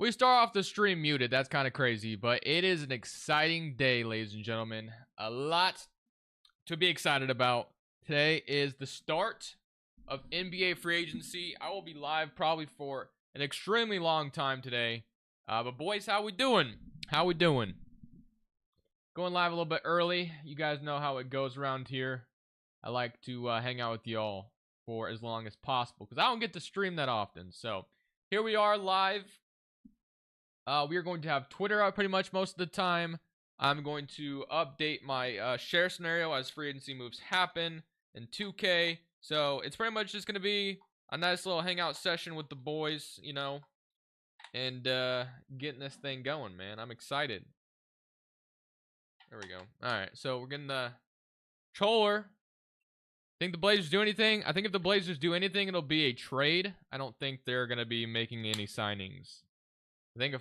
We start off the stream muted. That's kind of crazy, but it is an exciting day, ladies and gentlemen. A lot to be excited about. Today is the start of NBA free agency. I will be live probably for an extremely long time today. But boys, how we doing? How we doing? Going live a little bit early. You guys know how it goes around here. I like to hang out with y'all for as long as possible because I don't get to stream that often. So here we are live. We are going to have Twitter out pretty much most of the time. I'm going to update my share scenario as free agency moves happen in 2K. So it's pretty much just going to be a nice little hangout session with the boys, you know, and getting this thing going, man. I'm excited. There we go. All right, so we're getting the controller. Think the Blazers do anything? I think if the Blazers do anything, it'll be a trade. I don't think they're going to be making any signings. I think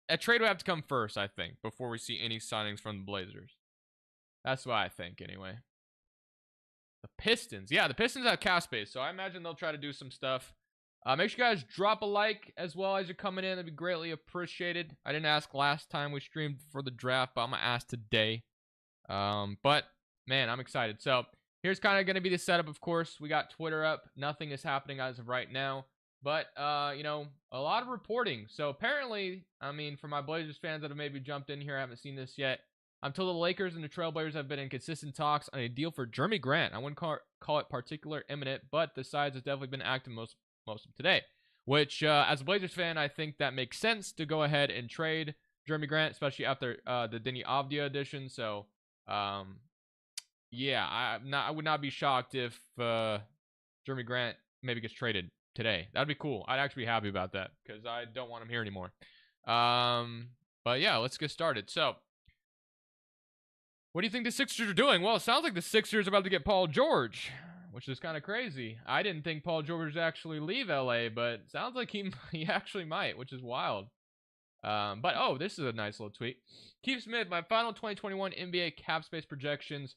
a trade would have to come first, I think, before we see any signings from the Blazers. That's what I think, anyway. The Pistons. Yeah, the Pistons have cap space, so I imagine they'll try to do some stuff. Make sure you guys drop a like as well as you're coming in. That'd be greatly appreciated. I didn't ask last time we streamed for the draft, but I'm going to ask today. But, man, I'm excited. So, here's kind of going to be the setup, of course. We got Twitter up. Nothing is happening as of right now. But, you know, a lot of reporting. So, apparently, I mean, for my Blazers fans that have maybe jumped in here, I haven't seen this yet. I'm told the Lakers and the Trailblazers have been in consistent talks on a deal for Jerami Grant. I wouldn't call it particular imminent, but the sides have definitely been active most of today. Which, as a Blazers fan, I think that makes sense to go ahead and trade Jerami Grant, especially after the Deni Avdija addition. So, yeah, I would not be shocked if Jerami Grant maybe gets traded today. That'd be cool. I'd actually be happy about that because I don't want him here anymore. But yeah, let's get started. So, what do you think the Sixers are doing? Well, it sounds like the Sixers are about to get Paul George, which is kind of crazy. I didn't think Paul George would actually leave LA, but it sounds like he actually might, which is wild. But oh, this is a nice little tweet. Keith Smith, my final 2021 NBA cap space projections.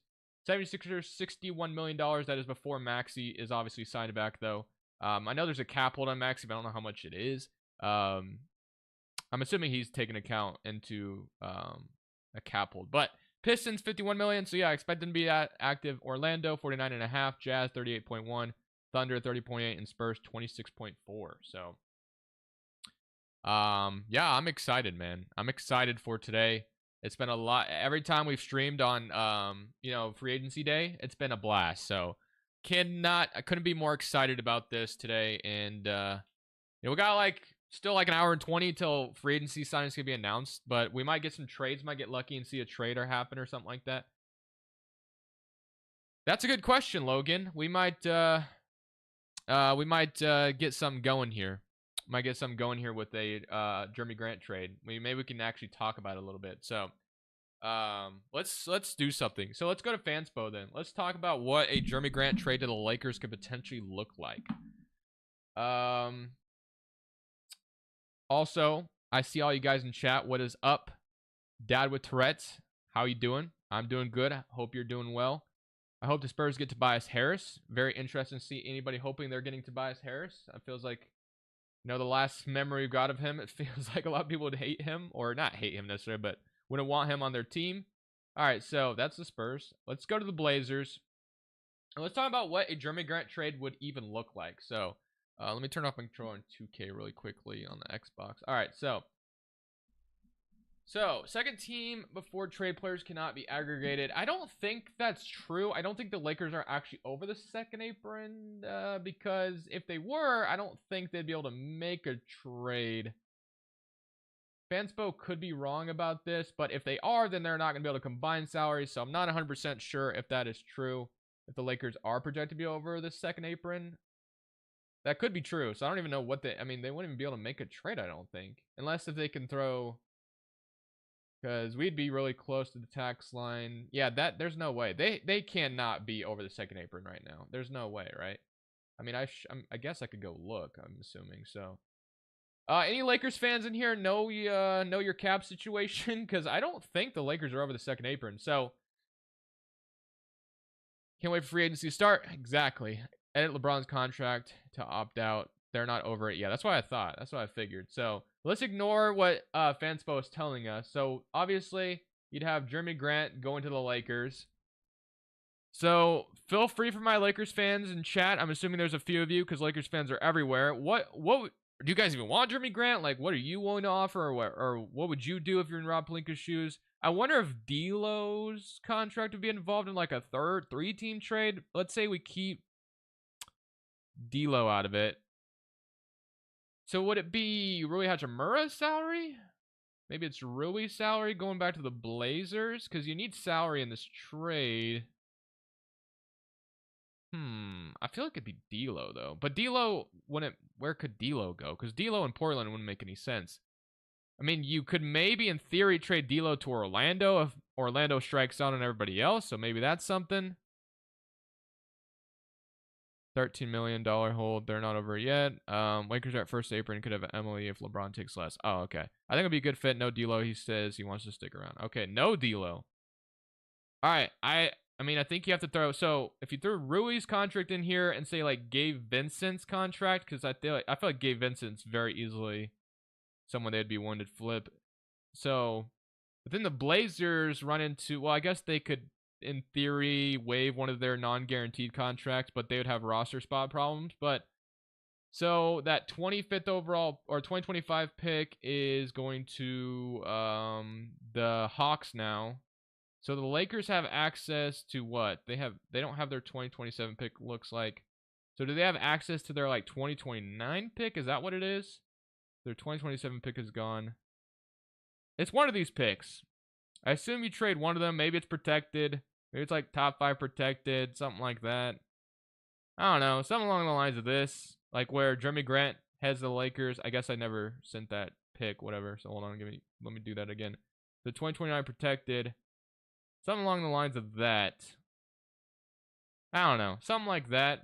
76ers, $61 million. That is before Maxey is obviously signed back, though. I know there's a cap hold on Maxey, but I don't know how much it is. I'm assuming he's taken account into a cap hold. But Pistons, $51 million. So, yeah, I expect them to be active. Orlando, $49.5. Jazz, $38.1. Thunder, $30.8. And Spurs, $26.4. So, yeah, I'm excited, man. I'm excited for today. It's been a lot. Every time we've streamed on, you know, free agency day, it's been a blast. So, I couldn't be more excited about this today. And, you know, we got still like an hour and 20 till free agency signings can be announced, but we might get some trades, might get lucky and see a trade happen or something like that. That's a good question, Logan. We might get something going here. Might get something going here with a Jerami Grant trade. Maybe we can actually talk about it a little bit. So, let's do something. So let's go to Fanspo then. Let's talk about what a Jerami Grant trade to the Lakers could potentially look like. Also, I see all you guys in chat. What is up? Dad with Tourette's. How you doing? I'm doing good. I hope you're doing well. I hope the Spurs get Tobias Harris. Very interesting to see anybody hoping they're getting Tobias Harris. It feels like, you know, the last memory we've got of him, it feels like a lot of people would hate him. Or not hate him necessarily, but wouldn't want him on their team. All right, so that's the Spurs. Let's go to the Blazers. And let's talk about what a Jerami Grant trade would even look like. So, let me turn off my controller in 2K really quickly on the Xbox. All right, so second team before trade players cannot be aggregated. I don't think that's true. I don't think the Lakers are actually over the second apron because if they were, I don't think they'd be able to make a trade. Fanspo could be wrong about this, but if they are, then they're not going to be able to combine salaries, so I'm not 100% sure if that is true. If the Lakers are projected to be over the second apron, that could be true. So I don't even know what they wouldn't even be able to make a trade, I don't think. Unless if they can throw, because we'd be really close to the tax line. Yeah, there's no way. They cannot be over the second apron right now. There's no way, right? I mean, I guess I could go look, I'm assuming. So, any Lakers fans in here know your cap situation? Because I don't think the Lakers are over the second apron. So, can't wait for free agency to start. Exactly. Edit LeBron's contract to opt out. They're not over it. Yeah, that's what I thought. That's what I figured. So, Let's ignore what Fanspo is telling us. So obviously, you'd have Jerami Grant going to the Lakers. So feel free for my Lakers fans in chat. I'm assuming there's a few of you because Lakers fans are everywhere. What do you guys even want, Jerami Grant? Like, what are you willing to offer, or what would you do if you're in Rob Pelinka's shoes? I wonder if D'Lo's contract would be involved in like a three-team trade. Let's say we keep D'Lo out of it. So would it be Rui Hachimura's salary? Maybe it's Rui's salary going back to the Blazers because you need salary in this trade. I feel like it'd be D'Lo though, but D'Lo wouldn't. Where could D'Lo go? Because D'Lo in Portland wouldn't make any sense. I mean, you could maybe in theory trade D'Lo to Orlando if Orlando strikes out on everybody else. So maybe that's something. $13 million hold. They're not over yet. Lakers are at first apron. Could have Emily if LeBron takes less. Oh, okay. I think it'd be a good fit. No D'Lo. He says he wants to stick around. Okay, no D'Lo. All right. I mean, I think you have to throw. So if you throw Rui's contract in here and say like Gabe Vincent's contract, because I feel like Gabe Vincent's very easily someone they'd be willing to flip. So, but then the Blazers run into. Well, I guess they could, in theory, waive one of their non-guaranteed contracts, but they would have roster spot problems. But so that 25th overall or 2025 pick is going to the Hawks now. So the Lakers have access to what? They don't have their 2027 pick, looks like. So do they have access to their like 2029 pick? Is that what it is? Their 2027 pick is gone. It's one of these picks. I assume you trade one of them. Maybe it's protected. Maybe it's like top 5 protected, something like that. I don't know. Something along the lines of this. Like where Jerami Grant heads the Lakers. I guess I never sent that pick, whatever. So hold on, let me do that again. The 2029 protected. Something along the lines of that. I don't know. Something like that.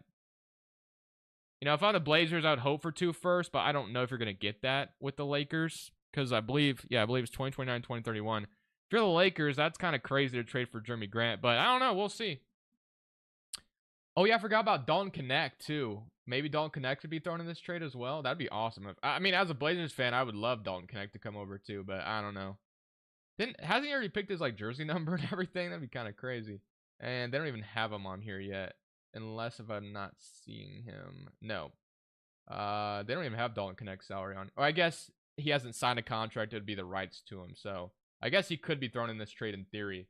You know, if I'm the Blazers, I would hope for 2 first, but I don't know if you're going to get that with the Lakers. Because I believe it's 2029, 2031. If you're the Lakers, that's kind of crazy to trade for Jerami Grant. But I don't know. We'll see. Oh, yeah, I forgot about Dalton Connect, too. Maybe Dalton Connect could be thrown in this trade as well. That'd be awesome. I mean, as a Blazers fan, I would love Dalton Connect to come over, too. But I don't know. Hasn't he already picked his like jersey number and everything? That'd be kind of crazy. And they don't even have him on here yet, unless if I'm not seeing him. No, they don't even have Dalton Connect's salary on. Or I guess he hasn't signed a contract. It'd be the rights to him. So I guess he could be thrown in this trade in theory.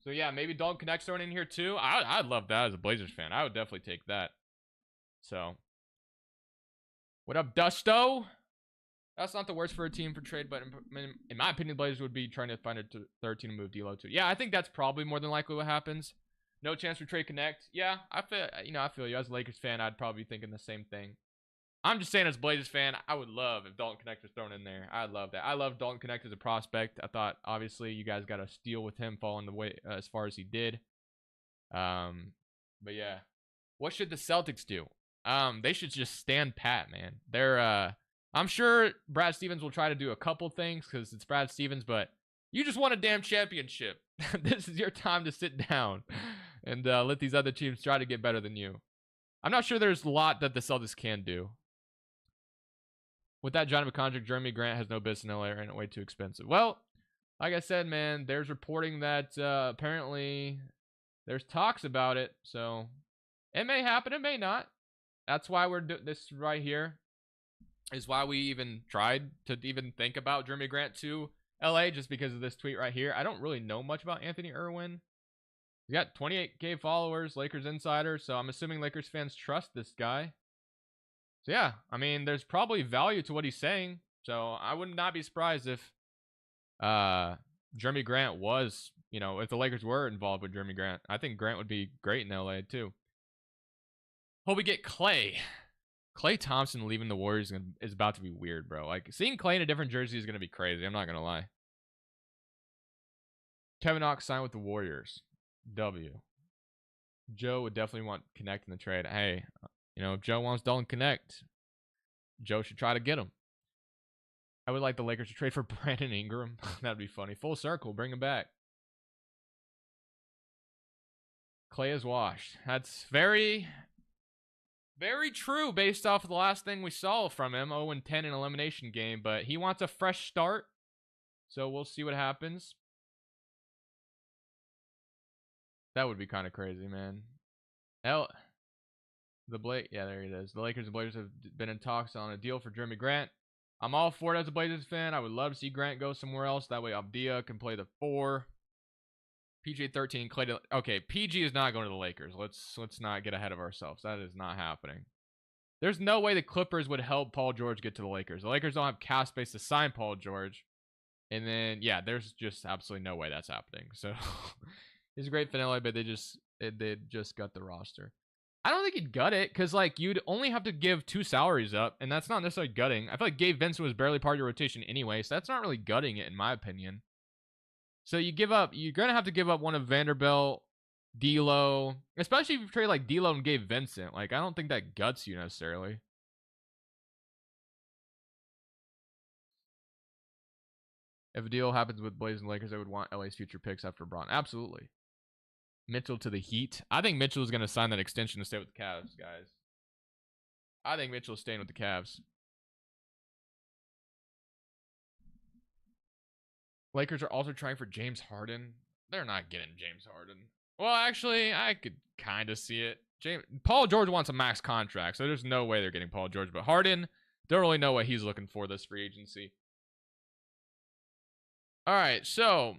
So yeah, maybe Dalton Connect's thrown in here too. I'd love that as a Blazers fan. I would definitely take that. So what up, Dusto? That's not the worst for a team for trade, but in my opinion, the Blazers would be trying to find a third team to move D'Lo to. Yeah, I think that's probably more than likely what happens. No chance for trade Connect. Yeah, I feel you. As a Lakers fan, I'd probably be thinking the same thing. I'm just saying, as a Blazers fan, I would love if Dalton Connect was thrown in there. I'd love that. I love Dalton Connect as a prospect. I thought, obviously, you guys got a steal with him falling the way as far as he did. But yeah, what should the Celtics do? They should just stand pat, man. I'm sure Brad Stevens will try to do a couple things because it's Brad Stevens, but you just won a damn championship. This is your time to sit down and let these other teams try to get better than you. I'm not sure there's a lot that the Celtics can do. With that giant of a contract, Jerami Grant has no business in LA and way too expensive. Well, like I said, man, there's reporting that apparently there's talks about it. So it may happen, it may not. That's why we're doing this right here. Is why we even tried to even think about Jerami Grant to LA, just because of this tweet right here. I don't really know much about Anthony Irwin. He's got 28K followers, Lakers insider, so I'm assuming Lakers fans trust this guy. So yeah, I mean, there's probably value to what he's saying. So I would not be surprised if Jerami Grant was, if the Lakers were involved with Jerami Grant. I think Grant would be great in LA too. Hope we get Clay. Klay Thompson leaving the Warriors is about to be weird, bro. Like, seeing Klay in a different jersey is going to be crazy. I'm not going to lie. Kevin Knox signed with the Warriors. W. Joe would definitely want Connect in the trade. Hey, if Joe wants Dalton Connect, Joe should try to get him. I would like the Lakers to trade for Brandon Ingram. That'd be funny. Full circle. Bring him back. Klay is washed. That's very Very true based off of the last thing we saw from him, 0-10 in elimination game, but he wants a fresh start. So we'll see what happens. That would be kind of crazy, man. Yeah, there it is. The Lakers and Blazers have been in talks on a deal for Jerami Grant. I'm all for it as a Blazers fan. I would love to see Grant go somewhere else. That way Abdia can play the 4. PG 13 Clay. Okay, PG is not going to the Lakers. Let's not get ahead of ourselves. That is not happening. There's no way the Clippers would help Paul George get to the Lakers. The Lakers don't have cap space to sign Paul George. And then, yeah, there's just absolutely no way that's happening. So, he's a great finale, but they just got the roster. I don't think he'd gut it, because, like, you'd only have to give 2 salaries up, and that's not necessarily gutting. I feel like Gabe Vincent was barely part of your rotation anyway, so that's not really gutting it, in my opinion. So you're going to have to give up one of Vanderbilt, D'Lo, especially if you trade, like, D'Lo and Gabe Vincent. Like, I don't think that guts you, necessarily. If a deal happens with Blazers and Lakers, I would want LA's future picks after LeBron. Absolutely. Mitchell to the Heat. I think Mitchell is going to sign that extension to stay with the Cavs, guys. I think Mitchell's staying with the Cavs. Lakers are also trying for James Harden. They're not getting James Harden. Well, actually, I could kind of see it. Paul George wants a max contract, so there's no way they're getting Paul George. But Harden, don't really know what he's looking for this free agency. All right, so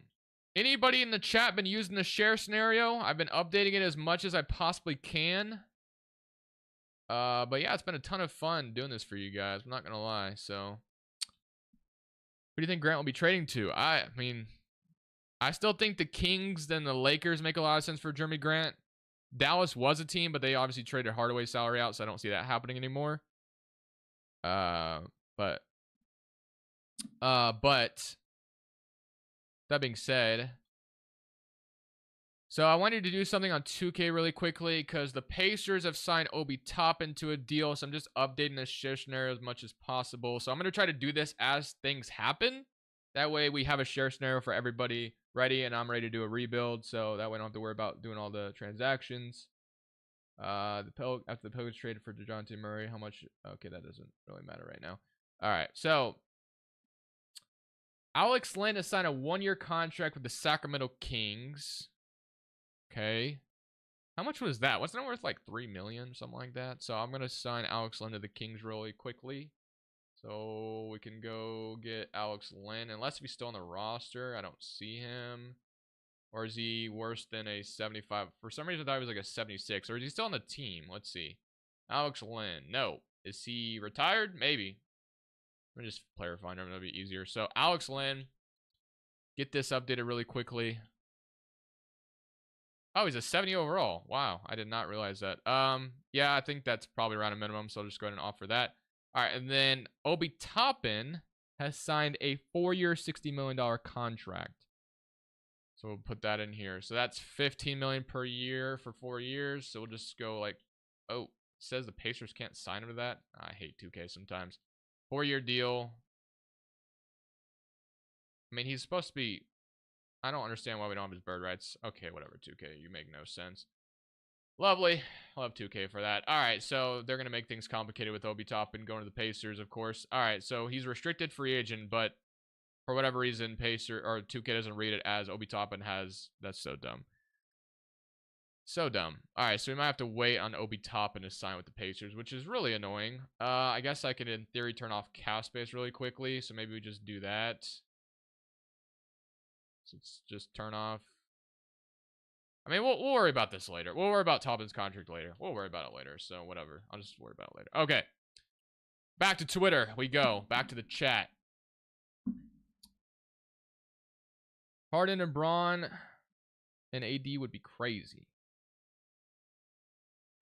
anybody in the chat been using the share scenario? I've been updating it as much as I possibly can. But yeah, it's been a ton of fun doing this for you guys. I'm not going to lie. So, who do you think Grant will be trading to? I mean, I still think the Kings and the Lakers make a lot of sense for Jerami Grant. Dallas was a team, but they obviously traded Hardaway's salary out, so I don't see that happening anymore. But that being said, so I wanted to do something on 2K really quickly because the Pacers have signed Obi Toppin to a deal, so I'm just updating this share scenario as much as possible. So I'm going to try to do this as things happen. That way we have a share scenario for everybody ready, and I'm ready to do a rebuild, so that way I don't have to worry about doing all the transactions. After the Pelicans traded for DeJounte Murray, how much? Okay, that doesn't really matter right now. All right, so Alex Len has signed a 1-year contract with the Sacramento Kings. Okay. How much was that? Wasn't it worth like $3 million, something like that? So I'm going to sign Alex Len to the Kings really quickly. So we can go get Alex Len. Unless he's still on the roster. I don't see him. Or is he worse than a 75? For some reason, I thought he was like a 76. Or is he still on the team? Let's see. Alex Len. No. Is he retired? Maybe. Let me just clarify. That'll be easier. So Alex Len. Get this updated really quickly. Oh, he's a 70 overall. Wow, I did not realize that. Yeah, I think that's probably around a minimum, so I'll just go ahead and offer that. All right, and then Obi Toppin has signed a 4-year, $60 million contract. So we'll put that in here. So that's $15 million per year for 4 years. So we'll just go like, oh, it says the Pacers can't sign him to that. I hate 2K sometimes. 4-year deal. I mean, he's supposed to be... I don't understand why we don't have his bird rights. Okay, whatever, 2K. You make no sense. Lovely. I'll have 2K for that. All right, so they're going to make things complicated with Obi Toppin going to the Pacers, of course. All right, so he's restricted free agent, but for whatever reason, 2K doesn't read it as Obi Toppin has. That's so dumb. So dumb. All right, so we might have to wait on Obi Toppin to sign with the Pacers, which is really annoying. I guess I could, in theory, turn off cap space really quickly, so maybe we just do that. So let's just turn off. I mean, we'll worry about this later. We'll worry about Toppin's contract later. We'll worry about it later. So whatever. I'll just worry about it later. Okay. Back to Twitter. We go. Back to the chat. Harden and Braun and AD would be crazy.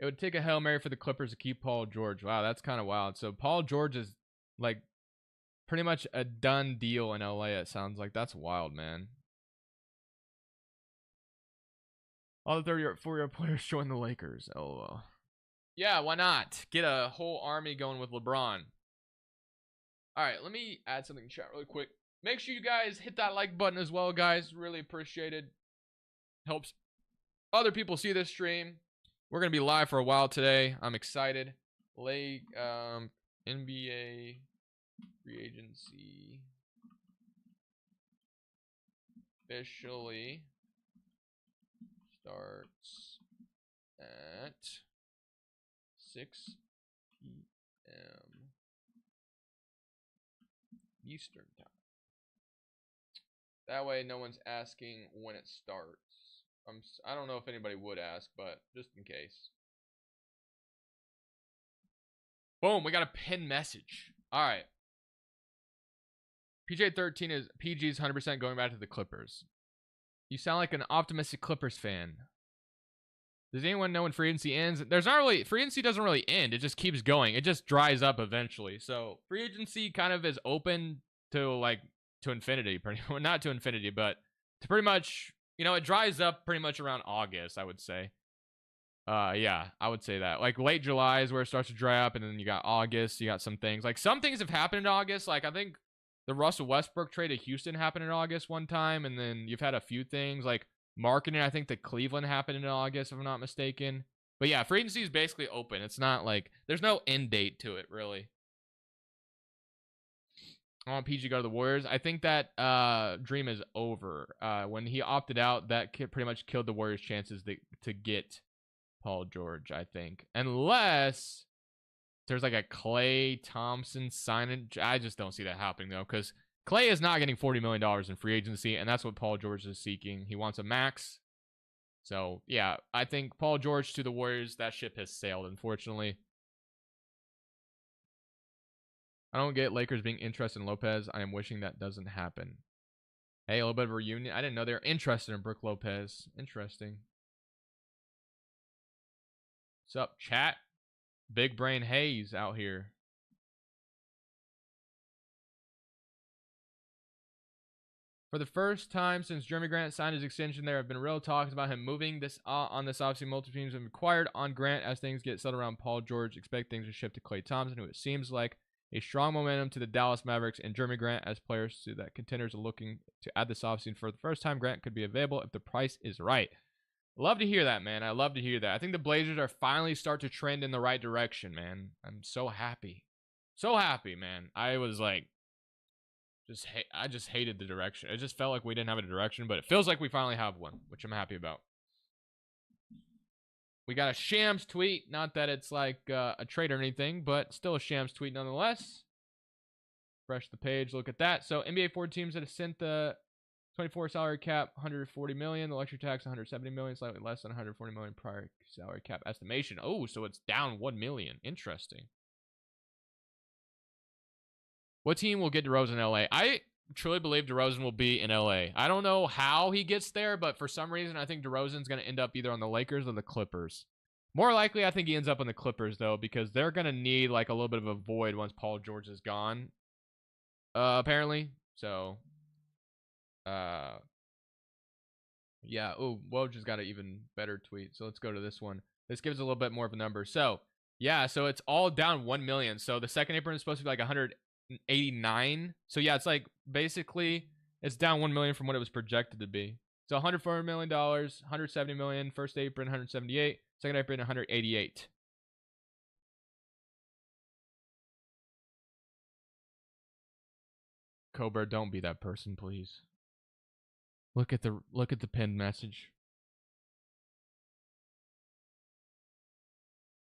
It would take a Hail Mary for the Clippers to keep Paul George. Wow, that's kind of wild. So Paul George is like pretty much a done deal in LA, it sounds like. That's wild, man. All the 4-year players join the Lakers. LOL. Yeah, why not? Get a whole army going with LeBron. All right, let me add something in chat really quick. Make sure you guys hit that like button as well, guys. Really appreciate it. Helps other people see this stream. We're going to be live for a while today. I'm excited. NBA free agency officially starts at 6 p.m. Eastern time. That way no one's asking when it starts. I don't know if anybody would ask, but just in case. Boom, we got a pinned message. All right. PJ13 is PG's 100% going back to the Clippers. You sound like an optimistic Clippers fan. Does anyone know when free agency ends? There's not really, free agency doesn't really end. It just keeps going. It just dries up eventually. So free agency kind of is open to like to infinity, pretty well, not to infinity, but to pretty much, you know, it dries up pretty much around August, I would say. Yeah, I would say that. Like late July is where it starts to dry up, and then you got August, you got some things. Like some things have happened in August. Like I think the Russell Westbrook trade to Houston happened in August one time, and then you've had a few things like marketing. I think the Cleveland happened in August, if I'm not mistaken. But yeah, free agency is basically open. It's not like there's no end date to it, really. I want PG to go to the Warriors. I think that dream is over. When he opted out, that pretty much killed the Warriors' chances to get Paul George, I think. Unless there's like a Klay Thompson signing. I just don't see that happening, though, because Klay is not getting $40 million in free agency, and that's what Paul George is seeking. He wants a max. So, yeah, I think Paul George to the Warriors, that ship has sailed, unfortunately. I don't get Lakers being interested in Lopez. I am wishing that doesn't happen. Hey, a little bit of a reunion. I didn't know they were interested in Brook Lopez. Interesting. What's up, chat? Big Brain Hayes out here. For the first time since Jerami Grant signed his extension, there have been real talks about him moving this on this offseason. Multiple teams have been acquired on Grant as things get settled around Paul George. Expect things to shift to Klay Thompson, who it seems like a strong momentum to the Dallas Mavericks, and Jerami Grant as players so that contenders are looking to add this offseason. For the first time, Grant could be available if the price is right. Love to hear that, man. I love to hear that. I think the Blazers are finally start to trend in the right direction, man. I'm so happy. So happy, man. I was like, I just hated the direction. It just felt like we didn't have a direction, but it feels like we finally have one, which I'm happy about. We got a Shams tweet. Not that it's like a trade or anything, but still a Shams tweet nonetheless. Refresh the page. Look at that. So NBA 4 teams that have sent the 24 salary cap, 140 million. The luxury tax, 170 million. Slightly less than 140 million prior salary cap estimation. Oh, so it's down 1 million. Interesting. What team will get DeRozan in LA? I truly believe DeRozan will be in LA. I don't know how he gets there, but for some reason, I think DeRozan's going to end up either on the Lakers or the Clippers. More likely, I think he ends up on the Clippers, though, because they're going to need like a little bit of a void once Paul George is gone, apparently. So, yeah. Oh, Woj has got an even better tweet. So let's go to this one. This gives a little bit more of a number. So, yeah, so it's all down 1 million. So the second apron is supposed to be like 189. So yeah, it's like basically it's down 1 million from what it was projected to be. So $140 million, 170 million, first apron 178, second apron 188. Cobra, don't be that person, please. Look at the pinned message.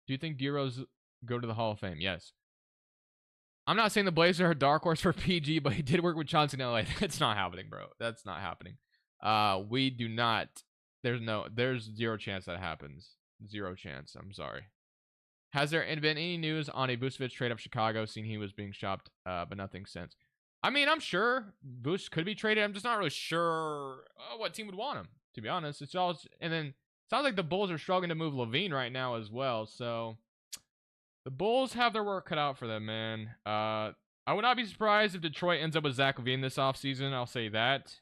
Do you think D-Rose go to the Hall of Fame? Yes. I'm not saying the Blazers are a dark horse for PG, but he did work with Chauncey in LA. That's not happening, bro. That's not happening. We do not. There's zero chance that happens. Zero chance. I'm sorry. Has there been any news on a Vucevic trade of Chicago, seeing he was being shopped, but nothing since? I mean, I'm sure Vuce could be traded. I'm just not really sure what team would want him, to be honest. It's all, and then it sounds like the Bulls are struggling to move Levine right now as well, so the Bulls have their work cut out for them, man. I would not be surprised if Detroit ends up with Zach LaVine this offseason. I'll say that.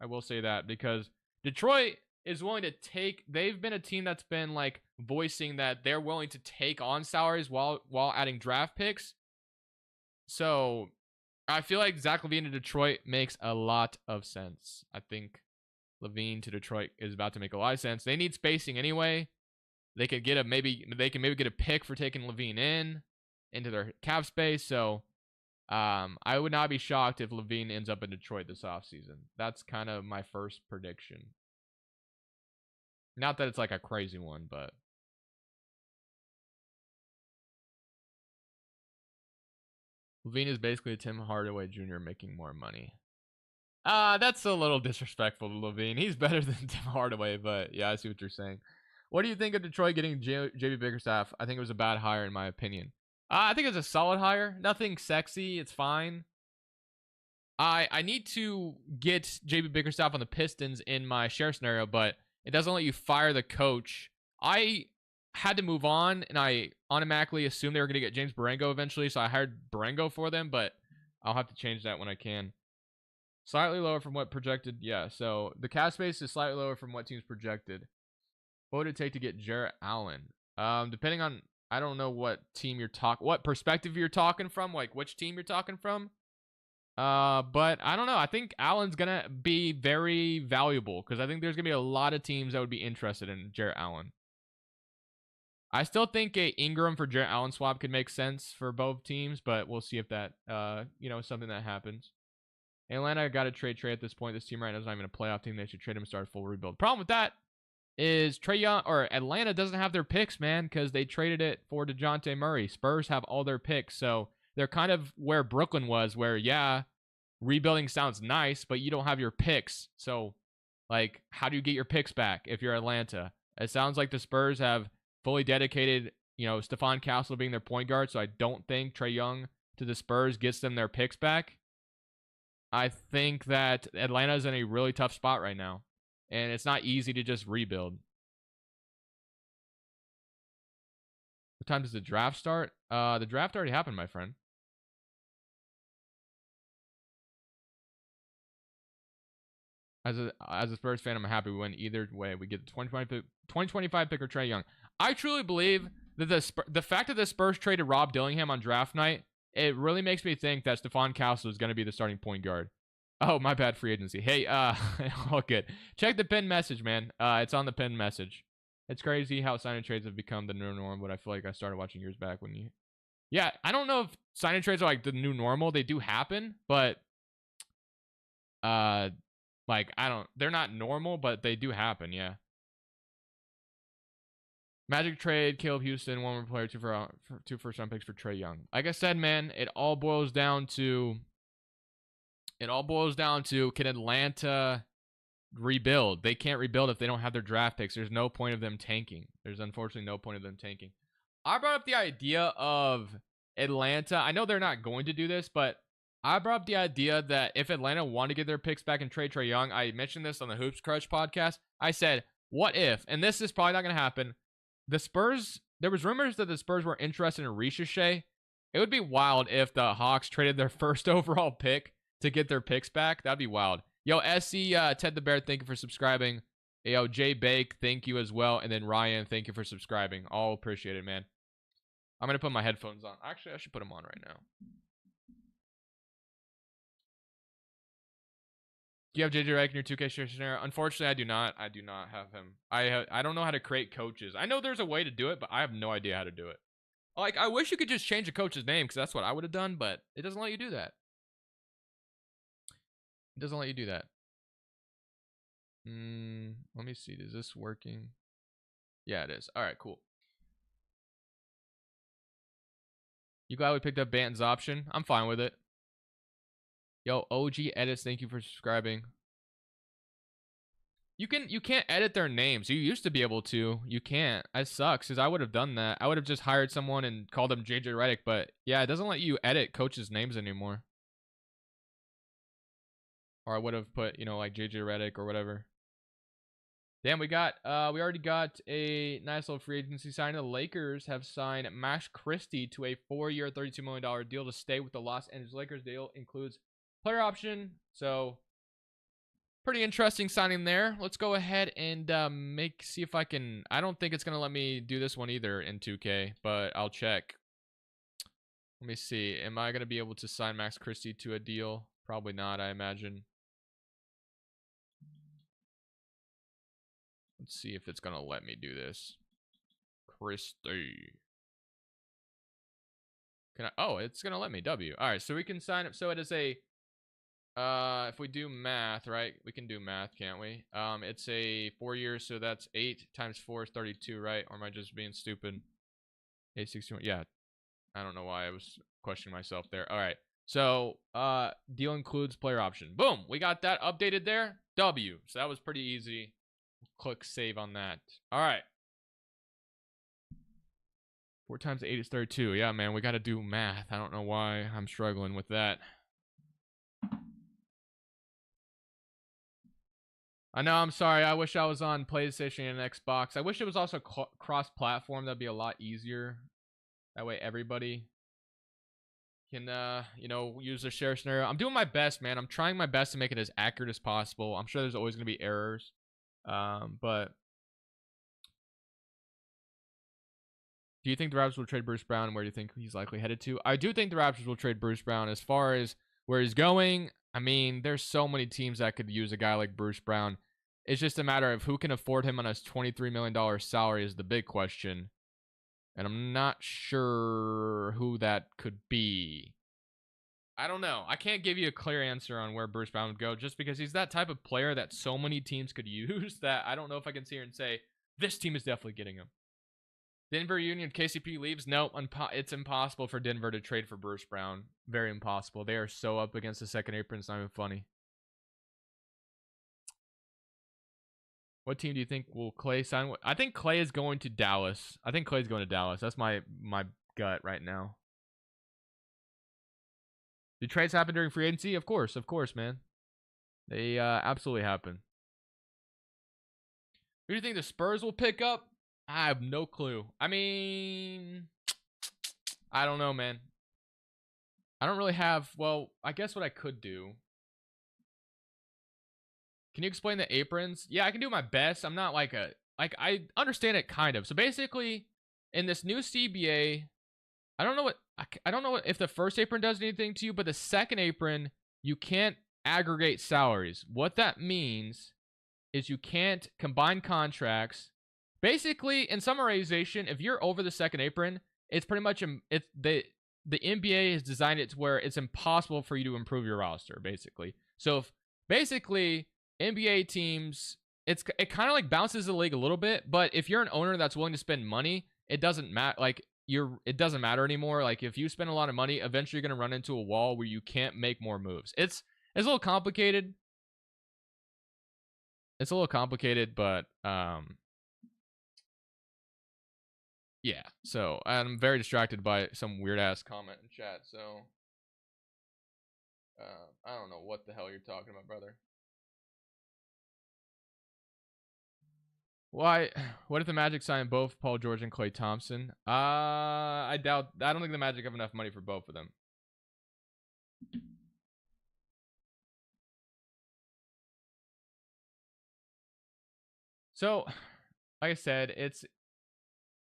I will say that because Detroit is willing to take. They've been a team that's been like voicing that they're willing to take on salaries while adding draft picks. So I feel like Zach LaVine to Detroit makes a lot of sense. I think LaVine to Detroit is about to make a lot of sense. They need spacing anyway. They could get maybe get a pick for taking LaVine in. into their cap space. So I would not be shocked if Levine ends up in Detroit this offseason. That's kind of my first prediction. Not that it's like a crazy one, but Levine is basically Tim Hardaway Jr. making more money. That's a little disrespectful to Levine. He's better than Tim Hardaway, but yeah, I see what you're saying. What do you think of Detroit getting JB Bickerstaff? I think it was a bad hire in my opinion. I think it's a solid hire. Nothing sexy. It's fine. I need to get JB Bickerstaff on the Pistons in my share scenario, but it doesn't let you fire the coach. I had to move on, and I automatically assumed they were going to get James Barango eventually, so I hired Barango for them, but I'll have to change that when I can. Slightly lower from what projected. Yeah, so the cap space is slightly lower from what teams projected. What would it take to get Jarrett Allen? Depending on, I don't know what team you're talking, what perspective you're talking from, like which team you're talking from. But I don't know. I think Allen's gonna be very valuable because I think there's gonna be a lot of teams that would be interested in Jarrett Allen. I still think a Ingram for Jarrett Allen swap could make sense for both teams, but we'll see if that, is something that happens. Atlanta got to trade Trey at this point. This team right now is not even a playoff team. They should trade him and start a full rebuild. Problem with that is Trey Young or Atlanta doesn't have their picks, man, because they traded it for DeJounte Murray. Spurs have all their picks, so they're kind of where Brooklyn was, where, yeah, rebuilding sounds nice, but you don't have your picks. So, like, how do you get your picks back if you're Atlanta? It sounds like the Spurs have fully dedicated, Stephon Castle being their point guard, so I don't think Trey Young to the Spurs gets them their picks back. I think that Atlanta's in a really tough spot right now, and it's not easy to just rebuild. What time does the draft start? The draft already happened, my friend. As a Spurs fan, I'm happy we win either way. We get the 2025 pick or Trey Young. I truly believe that the fact that the Spurs traded Rob Dillingham on draft night, it really makes me think that Stephon Castle is going to be the starting point guard. Oh, my bad, free agency. Hey, all good. Check the pinned message, man. It's on the pinned message. It's crazy how sign and trades have become the new norm, but I feel like I started watching years back when you... Yeah, I don't know if sign and trades are like the new normal. They do happen, but... they're not normal, but they do happen, yeah. Magic trade, Caleb Houston, one more player, two first-round picks for Trey Young. Like I said, man, it all boils down to can Atlanta rebuild? They can't rebuild if they don't have their draft picks. There's no point of them tanking. There's unfortunately no point of them tanking. I brought up the idea of Atlanta. I know they're not going to do this, but I brought up the idea that if Atlanta wanted to get their picks back and trade Trey Young, I mentioned this on the Hoops Crush podcast. I said, what if, and this is probably not going to happen, the Spurs, there was rumors that the Spurs were interested in Ricochet. It would be wild if the Hawks traded their first overall pick to get their picks back. That'd be wild. Yo, SC, Ted the Bear, thank you for subscribing. Yo, Jay Bake, thank you as well. And then Ryan, thank you for subscribing. All appreciate it, man. I'm going to put my headphones on. Actually, I should put them on right now. Do you have JJ Redick in your 2K share scenario? Unfortunately, I do not. I do not have him. I don't know how to create coaches. I know there's a way to do it, but I have no idea how to do it. Like, I wish you could just change a coach's name because that's what I would have done, but it doesn't let you do that. It doesn't let you do that. Let me see. Is this working? Yeah, it is. All right, cool. You glad we picked up Banton's option? I'm fine with it. Yo, OG Edits, thank you for subscribing. You can't edit their names. You used to be able to. You can't. That sucks, because I would have done that. I would have just hired someone and called them JJ Redick, but yeah, it doesn't let you edit coaches' names anymore. Or I would have put, like JJ Redick or whatever. Damn, we already got a nice little free agency signing. The Lakers have signed Max Christie to a 4-year, $32 million deal to stay with the Los Angeles Lakers. Deal includes player option, so pretty interesting signing there. Let's go ahead and see if I can. I don't think it's gonna let me do this one either in 2K, but I'll check. Let me see. Am I gonna be able to sign Max Christie to a deal? Probably not, I imagine. Let's see if it's gonna let me do this. Christie. Can I? Oh, it's gonna let me W. All right, so we can sign up. So it is a. If we do math, right? We can do math, can't we? It's a 4 years, so that's 8 times 4 is 32, right? Or am I just being stupid? 861. Yeah, I don't know why I was questioning myself there. All right. So, deal includes player option. Boom. We got that updated there. W. So that was pretty easy. Click save on that. All right. 4 times 8 is 32. Yeah, man, we got to do math. I don't know why I'm struggling with that. I know, I'm sorry. I wish I was on PlayStation and Xbox. I wish it was also cross-platform. That'd be a lot easier. That way everybody can, you know, use the share scenario. I'm doing my best, man. I'm trying my best to make it as accurate as possible. I'm sure there's always going to be errors. But do you think the Raptors will trade Bruce Brown, and where do you think he's likely headed to? I do think the Raptors will trade Bruce Brown. As far as where he's going, I mean, there's so many teams that could use a guy like Bruce Brown. It's just a matter of who can afford him on his $23 million salary is the big question. And I'm not sure who that could be. I don't know. I can't give you a clear answer on where Bruce Brown would go just because he's that type of player that so many teams could use that I don't know if I can sit here and say, this team is definitely getting him. Denver Union, KCP leaves? No, it's impossible for Denver to trade for Bruce Brown. Very impossible. They are so up against the second apron. It's not even funny. What team do you think will Clay sign with? I think Clay is going to Dallas. I think Clay's going to Dallas. That's my gut right now. Do trades happen during free agency? Of course, man. They absolutely happen. Who do you think the Spurs will pick up? I have no clue. I mean, I don't know, man. I don't really have, well, I guess what I could do. Can you explain the aprons? Yeah, I can do my best. I'm not like I understand it kind of. So basically, in this new CBA, I don't know if the first apron does anything to you, but the second apron, you can't aggregate salaries. What that means is you can't combine contracts. Basically, in summarization, if you're over the second apron, it's pretty much the NBA has designed it to where it's impossible for you to improve your roster, basically. So if basically NBA teams, it kind of like bounces the league a little bit, but if you're an owner that's willing to spend money, it doesn't matter. Like it doesn't matter anymore. Like if you spend a lot of money, eventually you're gonna run into a wall where you can't make more moves. It's a little complicated. It's a little complicated, but yeah. So I'm very distracted by some weird ass comment in chat. So I don't know what the hell you're talking about, brother. Why? What if the Magic sign both Paul George and Klay Thompson? I doubt. I don't think the Magic have enough money for both of them. So, like I said, it's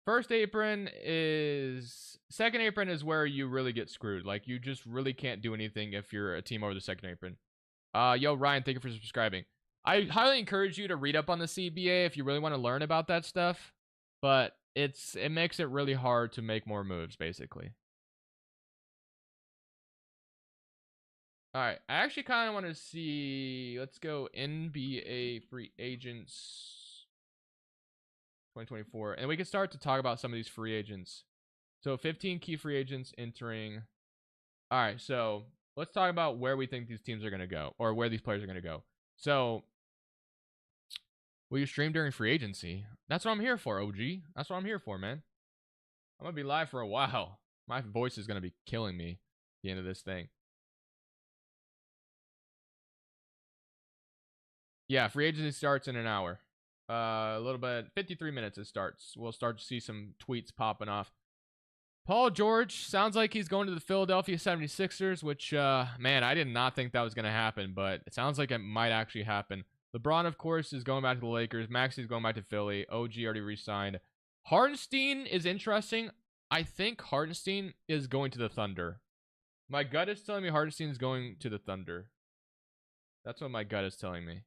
first apron is second apron is where you really get screwed. Like you just really can't do anything if you're a team over the second apron. Yo, Ryan, thank you for subscribing. I highly encourage you to read up on the CBA if you really want to learn about that stuff. But it makes it really hard to make more moves, basically. All right, I actually kind of want to see. Let's go NBA free agents 2024, and we can start to talk about some of these free agents. So 15 key free agents entering. All right, so let's talk about where we think these teams are going to go, or where these players are going to go. So, will you stream during free agency? That's what I'm here for, OG. That's what I'm here for, man. I'm going to be live for a while. My voice is going to be killing me at the end of this thing. Yeah, free agency starts in an hour. A little bit, 53 minutes it starts. We'll start to see some tweets popping off. Paul George sounds like he's going to the Philadelphia 76ers, which, man, I did not think that was going to happen, but it sounds like it might actually happen. LeBron, of course, is going back to the Lakers. Maxi's going back to Philly. OG already re-signed. Hartenstein is interesting. I think Hartenstein is going to the Thunder. My gut is telling me Hartenstein is going to the Thunder. That's what my gut is telling me.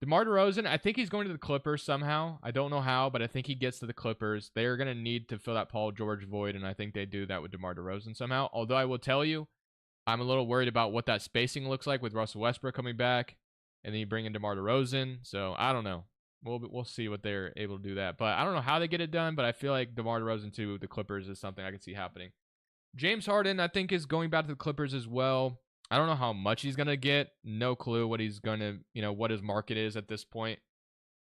DeMar DeRozan, I think he's going to the Clippers somehow. I don't know how, but I think he gets to the Clippers. They're going to need to fill that Paul George void, and I think they do that with DeMar DeRozan somehow. Although I will tell you, I'm a little worried about what that spacing looks like with Russell Westbrook coming back, and then you bring in DeMar DeRozan. So I don't know. We'll see what they're able to do that. But I don't know how they get it done, but I feel like DeMar DeRozan to the Clippers is something I can see happening. James Harden, I think, is going back to the Clippers as well. I don't know how much he's going to get. No clue what he's going to, what his market is at this point.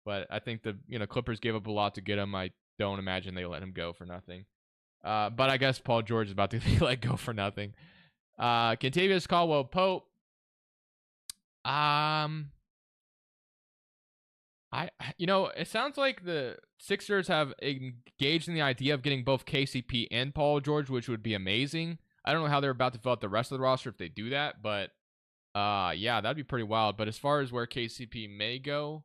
But I think the, Clippers gave up a lot to get him. I don't imagine they let him go for nothing. But I guess Paul George is about to be let go for nothing. Kentavious Caldwell-Pope. It sounds like the Sixers have engaged in the idea of getting both KCP and Paul George, which would be amazing. I don't know how they're about to fill out the rest of the roster if they do that, but yeah, that'd be pretty wild. But as far as where KCP may go,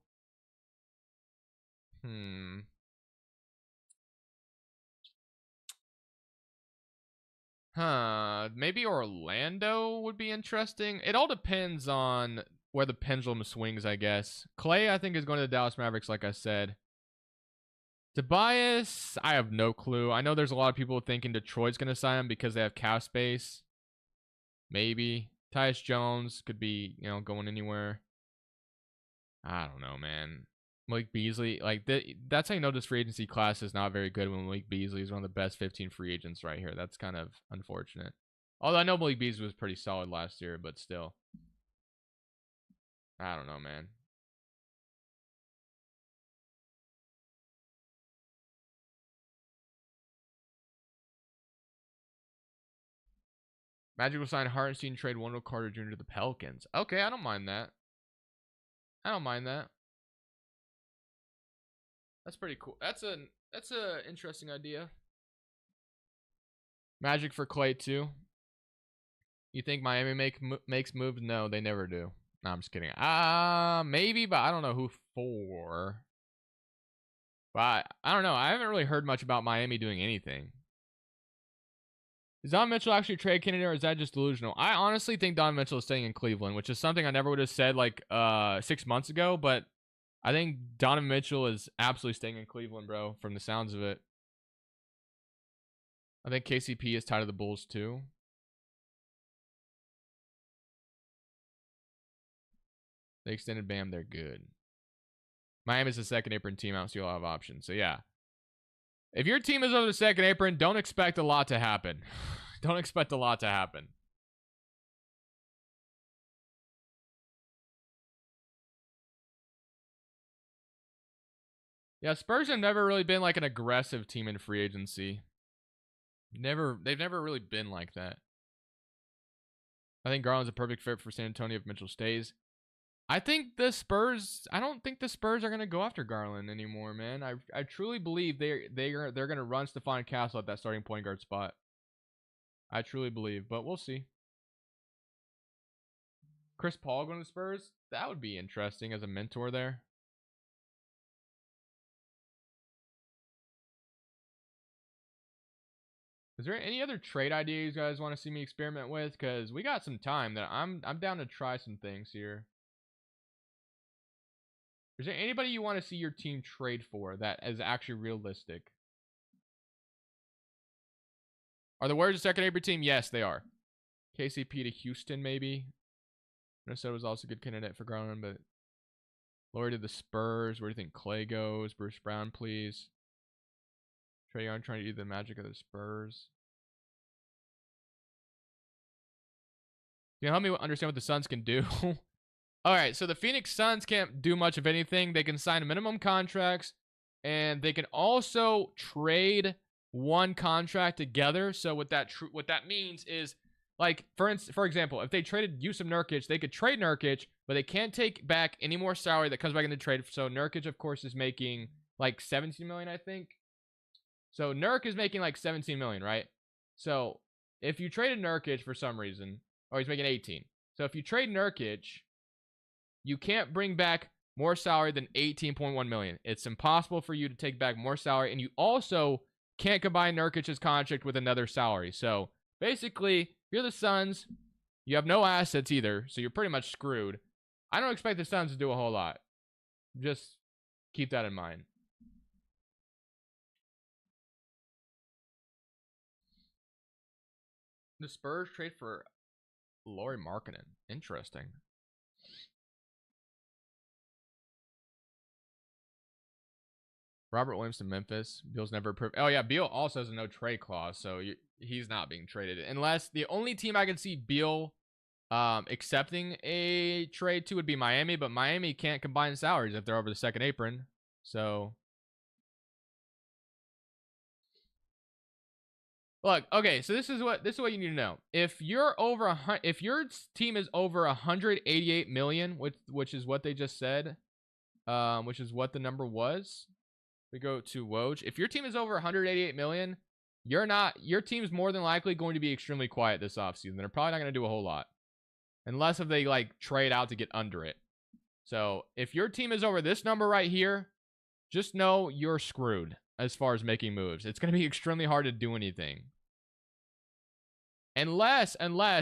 maybe Orlando would be interesting. It all depends on where the pendulum swings, I guess. Clay, I think, is going to the Dallas Mavericks, like I said. Tobias, I have no clue. I know there's a lot of people thinking Detroit's going to sign him because they have cap space. Maybe. Tyus Jones could be, going anywhere. I don't know, man. Malik Beasley, that's how you know this free agency class is not very good when Malik Beasley is one of the best 15 free agents right here. That's kind of unfortunate. Although I know Malik Beasley was pretty solid last year, but still. I don't know, man. Magic will sign Hartenstein, trade Wendell Carter Jr. to the Pelicans. Okay, I don't mind that. That's pretty cool. That's a interesting idea. Magic for Clay too. You think Miami makes moves? No, they never do. No, I'm just kidding. Maybe, but I don't know who for. But I don't know. I haven't really heard much about Miami doing anything. Is Don Mitchell actually a trade candidate, or is that just delusional? I honestly think Don Mitchell is staying in Cleveland, which is something I never would have said 6 months ago, but I think Donovan Mitchell is absolutely staying in Cleveland, bro, from the sounds of it. I think KCP is tied to the Bulls, too. They extended Bam. They're good. Miami's the second apron team out, so you'll have options. So, yeah. If your team is over the second apron, don't expect a lot to happen. Don't expect a lot to happen. Yeah, Spurs have never really been like an aggressive team in free agency. They've never really been like that. I think Garland's a perfect fit for San Antonio if Mitchell stays. I don't think the Spurs are gonna go after Garland anymore, man. I truly believe they're gonna run Stephon Castle at that starting point guard spot. I truly believe, but we'll see. Chris Paul going to the Spurs? That would be interesting as a mentor there. Is there any other trade ideas you guys want to see me experiment with? Because we got some time that I'm down to try some things here. Is there anybody you want to see your team trade for that is actually realistic? Are the Warriors a second apron team? Yes, they are. KCP to Houston, maybe. Minnesota was also a good candidate for Garland, but Laurie to the Spurs. Where do you think Clay goes? Bruce Brown, please. Trae Young trying to do the Magic of the Spurs. Can you help me understand what the Suns can do? All right, so the Phoenix Suns can't do much of anything. They can sign minimum contracts, and they can also trade one contract together. So what that means is, like, for example, if they traded Jusuf Nurkic, they could trade Nurkic, but they can't take back any more salary that comes back in the trade. So Nurkic, of course, is making like 17 million, I think. So Nurk is making like 17 million, right? So if you traded Nurkic for some reason, or he's making 18. So if you trade Nurkic, you can't bring back more salary than 18.1 million. It's impossible for you to take back more salary, and you also can't combine Nurkic's contract with another salary. So basically, if you're the Suns, you have no assets either, so you're pretty much screwed. I don't expect the Suns to do a whole lot. Just keep that in mind. The Spurs trade for Lauri Markkanen. Interesting. Robert Williams to Memphis. Beal's never approved. Oh, yeah. Beal also has a no trade clause, so he's not being traded. Unless the only team I can see Beal accepting a trade to would be Miami, but Miami can't combine salaries if they're over the second apron. So, look, okay, so this is what you need to know. If you're over if your team is over 188 million, which is what they just said, which is what the number was. We go to Woj. If your team is over 188 million, your team's more than likely going to be extremely quiet this offseason. They're probably not going to do a whole lot. Unless if they like trade out to get under it. So if your team is over this number right here, just know you're screwed as far as making moves. It's going to be extremely hard to do anything. Unless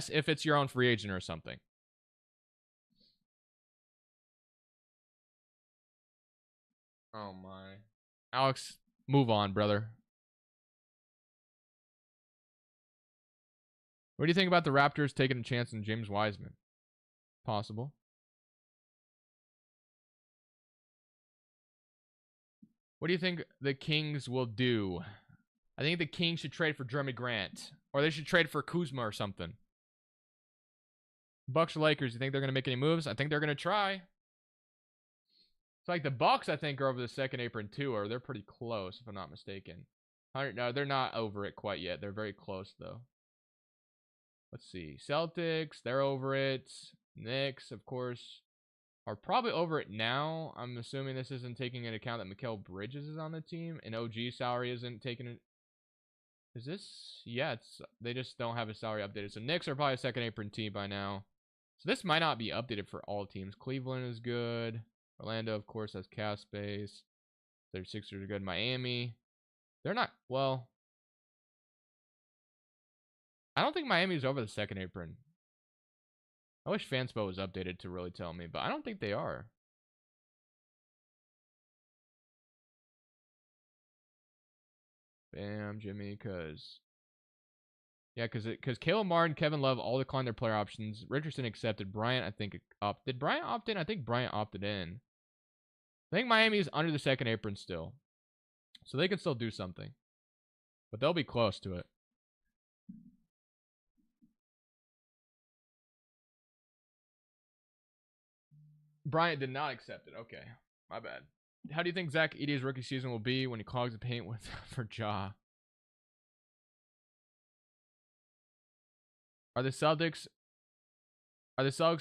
if it's your own free agent or something. Oh my. Alex, move on, brother. What do you think about the Raptors taking a chance on James Wiseman? Possible. What do you think the Kings will do? I think the Kings should trade for Jerami Grant. Or they should trade for Kuzma or something. Bucks or Lakers, you think they're going to make any moves? I think they're going to try. It's like the Bucks, I think, are over the second apron too, or they're pretty close, if I'm not mistaken. No, they're not over it quite yet. They're very close, though. Let's see. Celtics, they're over it. Knicks, of course, are probably over it now. I'm assuming this isn't taking into account that Mikal Bridges is on the team, and OG's salary isn't taken in. Is this? Yeah, they just don't have a salary updated. So Knicks are probably a second apron team by now. So this might not be updated for all teams. Cleveland is good. Orlando, of course, has cap space. 36ers are good. Miami. They're not, well, I don't think Miami's over the second apron. I wish Fanspo was updated to really tell me, but I don't think they are. Bam, Jimmy, because Caleb Martin, Kevin Love all declined their player options. Richardson accepted. Bryant, I think, did Bryant opt in? I think Bryant opted in. I think Miami is under the second apron still. So they can still do something. But they'll be close to it. Bryant did not accept it. Okay. My bad. How do you think Zach Edey's rookie season will be when he clogs the paint with for Ja? Are the Celtics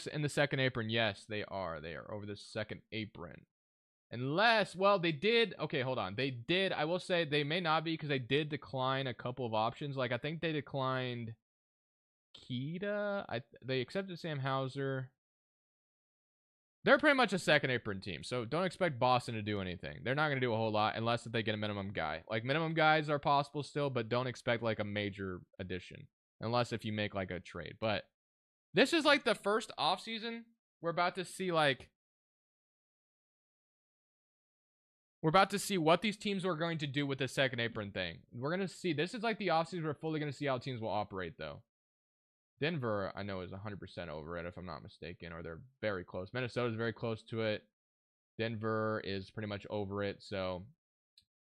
in the second apron? Yes, they are. They are over the second apron. Unless, well, they did. Okay, hold on. They did. I will say they may not be because they did decline a couple of options. Like, I think they declined Keita. They accepted Sam Hauser. They're pretty much a second apron team, so don't expect Boston to do anything. They're not going to do a whole lot unless they get a minimum guy. Like, minimum guys are possible still, but don't expect, like, a major addition. Unless if you make, like, a trade. But this is, like, the first offseason we're about to see, like... We're about to see what these teams are going to do with the second apron thing. We're going to see... This is, like, the offseason we're fully going to see how teams will operate, though. Denver, I know, is 100% over it, if I'm not mistaken, or they're very close. Minnesota's very close to it. Denver is pretty much over it, so...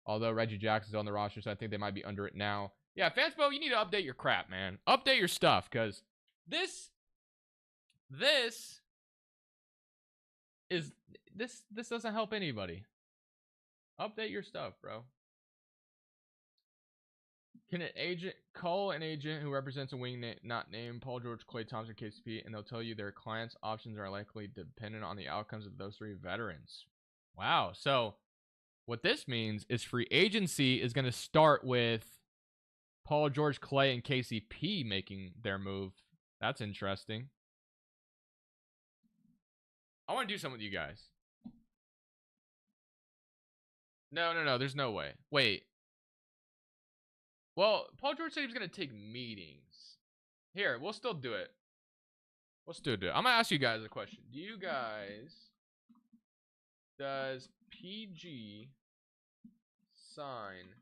Although Reggie Jackson's on the roster, so I think they might be under it now. Yeah, Fanspo, you need to update your crap, man. Update your stuff, because this doesn't help anybody. Update your stuff, bro. Can an agent call an agent who represents a wing not named Paul George, Klay Thompson, KCP, and they'll tell you their clients' options are likely dependent on the outcomes of those three veterans? Wow. So what this means is free agency is going to start with Paul George, Klay, and KCP making their move. That's interesting. I want to do something with you guys. No. There's no way. Wait. Well, Paul George said he was going to take meetings. Here, we'll still do it. We'll still do it. I'm going to ask you guys a question. Do you guys Does PG sign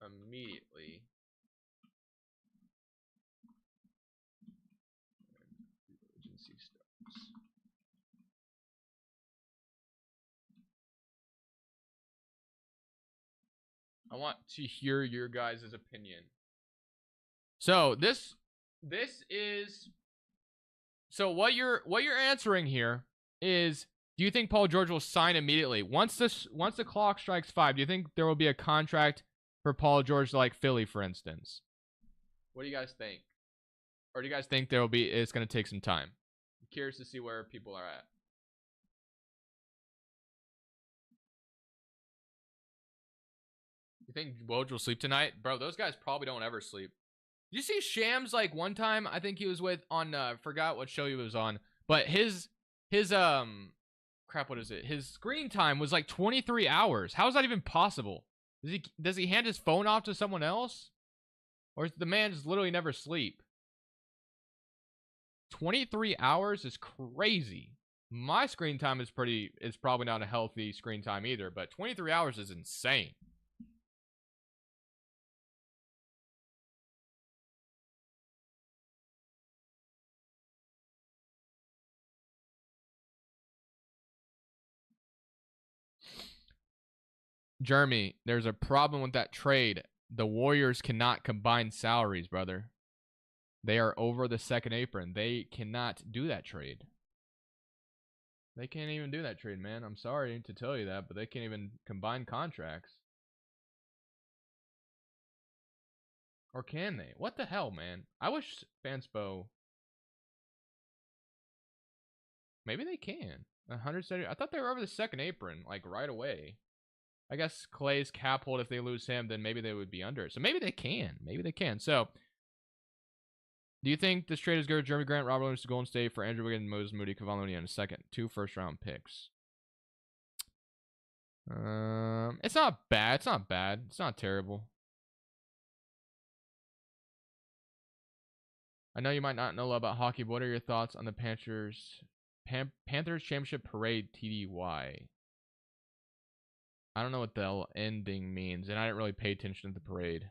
immediately? Agency starts. I want to hear your guys' opinion. So this is so what you're answering here is, do you think Paul George will sign immediately once the clock strikes 5? Do you think there will be a contract for Paul George like Philly, for instance? What do you guys think? Or do you guys think it's going to take some time? I'm curious to see where people are at. You think Woj will sleep tonight? Bro, those guys probably don't ever sleep. You see Shams like one time, I think he was with on forgot what show he was on, but his crap, what is it? His screen time was like 23 hours. How is that even possible? Does he hand his phone off to someone else? Or does the man just literally never sleep? 23 hours is crazy. My screen time is probably not a healthy screen time either, but 23 hours is insane. Jeremy, there's a problem with that trade. The Warriors cannot combine salaries, brother. They are over the second apron. They cannot do that trade. They can't even do that trade, man. I'm sorry to tell you that, but they can't even combine contracts. Or can they? What the hell, man? I wish Fanspo... Maybe they can. 170. I thought they were over the second apron, like right away. I guess Clay's cap hold, if they lose him, then maybe they would be under. So maybe they can. Maybe they can. So, do you think this trade is good? Jerami Grant, Robert Williams to Golden State for Andrew Wiggins, Moses Moody, Kevon Looney in a second. 2 first-round picks. It's not bad. It's not bad. It's not terrible. I know you might not know about hockey, but what are your thoughts on the Panthers Championship Parade TDY? I don't know what the ending means, and I didn't really pay attention to the parade.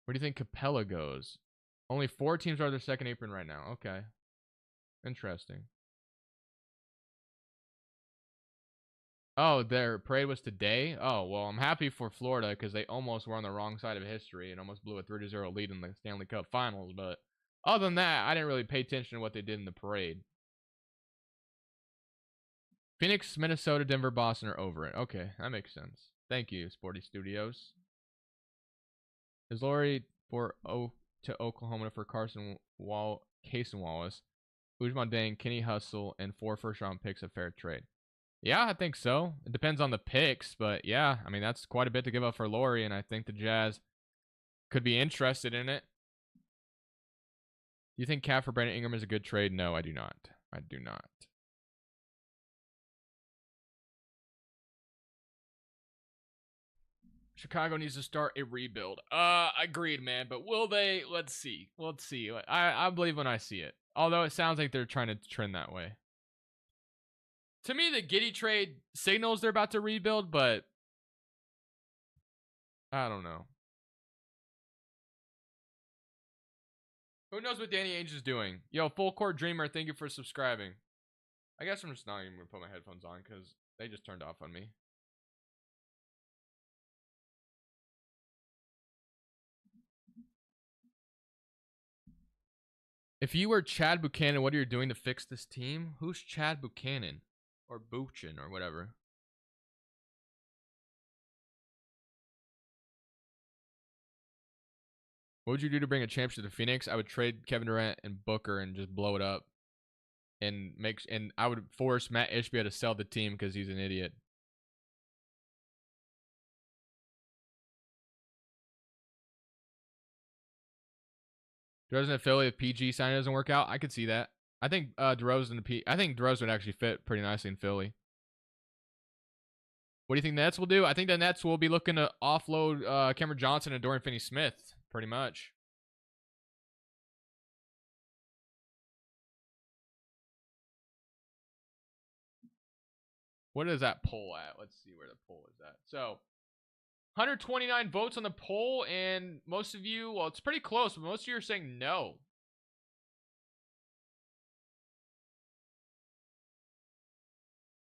Where do you think Capella goes? Only 4 teams are their second apron right now. Okay. Interesting. Oh, their parade was today? Oh, well, I'm happy for Florida because they almost were on the wrong side of history and almost blew a 3-0 lead in the Stanley Cup Finals. But other than that, I didn't really pay attention to what they did in the parade. Phoenix, Minnesota, Denver, Boston are over it. Okay, that makes sense. Thank you, Sporty Studios. Is Laurie to Oklahoma for Casey Wallace, Ujman Dang, Kenny Hustle, and 4 first-round picks a fair trade? Yeah, I think so. It depends on the picks, but yeah, I mean, that's quite a bit to give up for Laurie, and I think the Jazz could be interested in it. Do you think Cat for Brandon Ingram is a good trade? No, I do not. I do not. Chicago needs to start a rebuild. Agreed, man. But will they? Let's see. Let's see. I believe when I see it. Although it sounds like they're trying to trend that way. To me, the Giddey trade signals they're about to rebuild, but I don't know. Who knows what Danny Ainge is doing? Yo, Full Court Dreamer, thank you for subscribing. I guess I'm just not even going to put my headphones on because they just turned off on me. If you were Chad Buchanan, what are you doing to fix this team? Who's Chad Buchanan? Or Buchan or whatever. What would you do to bring a championship to Phoenix? I would trade Kevin Durant and Booker and just blow it up. And I would force Matt Ishbia to sell the team because he's an idiot. DeRozan at Philly, if PG signing doesn't work out, I could see that. I think DeRozan would actually fit pretty nicely in Philly. What do you think the Nets will do? I think the Nets will be looking to offload Cameron Johnson and Dorian Finney-Smith, pretty much. What is that poll at? Let's see where the poll is at. So 129 votes on the poll, and most of you, well, it's pretty close, but most of you are saying no.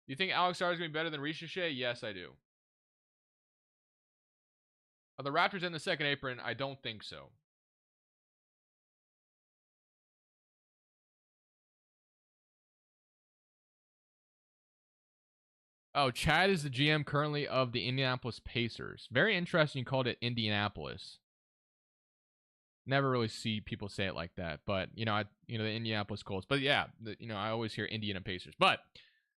You think Alex Sarr is going to be better than Ricochet? Yes, I do. Are the Raptors in the second apron? I don't think so. Oh, Chad is the GM currently of the Indianapolis Pacers. Very interesting you called it Indianapolis. Never really see people say it like that, but the Indianapolis Colts. But yeah, I always hear Indiana Pacers. But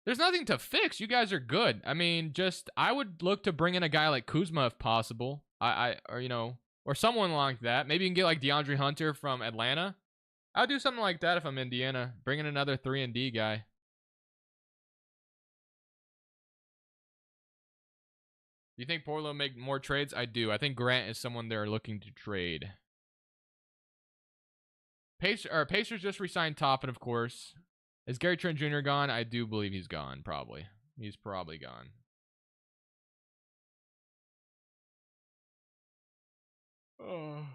there's nothing to fix. You guys are good. I mean, I would look to bring in a guy like Kuzma if possible. Or someone like that. Maybe you can get like DeAndre Hunter from Atlanta. I'll do something like that if I'm Indiana. Bring in another 3-and-D guy. Do you think Portland will make more trades? I do. I think Grant is someone they're looking to trade. Pacers just re-signed Toppin, of course. Is Gary Trent Jr. gone? I do believe he's gone, probably. He's probably gone. Oh.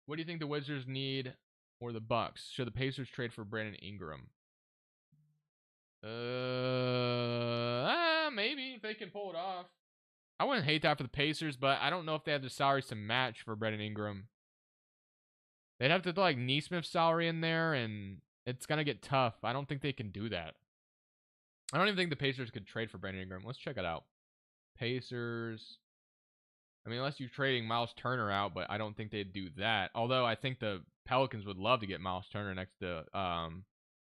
What do you think the Wizards need or the Bucks? Should the Pacers trade for Brandon Ingram? Maybe if they can pull it off. I wouldn't hate that for the Pacers, but I don't know if they have the salaries to match for Brandon Ingram. They'd have to throw like Neesmith's salary in there, and it's gonna get tough. I don't think they can do that. I don't even think the Pacers could trade for Brandon Ingram. Let's check it out. Pacers. I mean, unless you're trading Miles Turner out, but I don't think they'd do that. Although I think the Pelicans would love to get Miles Turner next to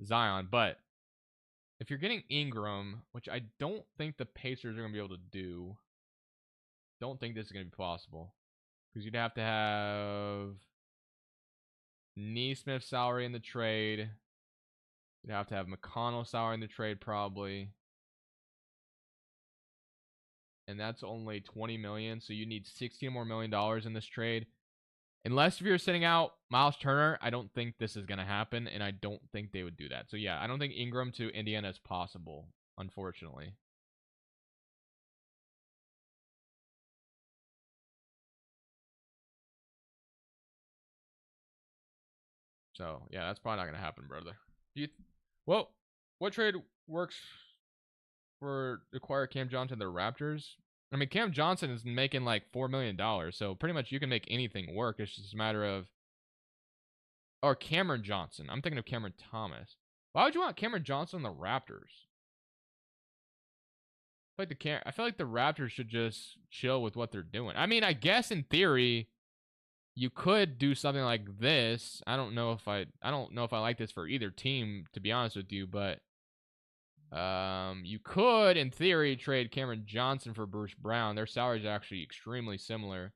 Zion. But if you're getting Ingram, which I don't think the Pacers are going to be able to do, don't think this is going to be possible. Because you'd have to have Neesmith's salary in the trade. You'd have to have McConnell's salary in the trade probably. And that's only $20 million, so you need $16 more million in this trade. Unless if you're sending out Miles Turner, I don't think this is going to happen, and I don't think they would do that. So yeah, I don't think Ingram to Indiana is possible, unfortunately. So yeah, that's probably not going to happen, brother. What trade works for acquire Cam Johnson the Raptors? I mean, Cam Johnson is making like $4 million, so pretty much you can make anything work. It's just a matter of... Or Cameron Johnson. I'm thinking of Cameron Thomas. Why would you want Cameron Johnson on the Raptors? I feel like the Raptors should just chill with what they're doing. I mean, I guess in theory, you could do something like this. I don't know if I like this for either team, to be honest with you, but you could, in theory, trade Cameron Johnson for Bruce Brown. Their salaries are actually extremely similar.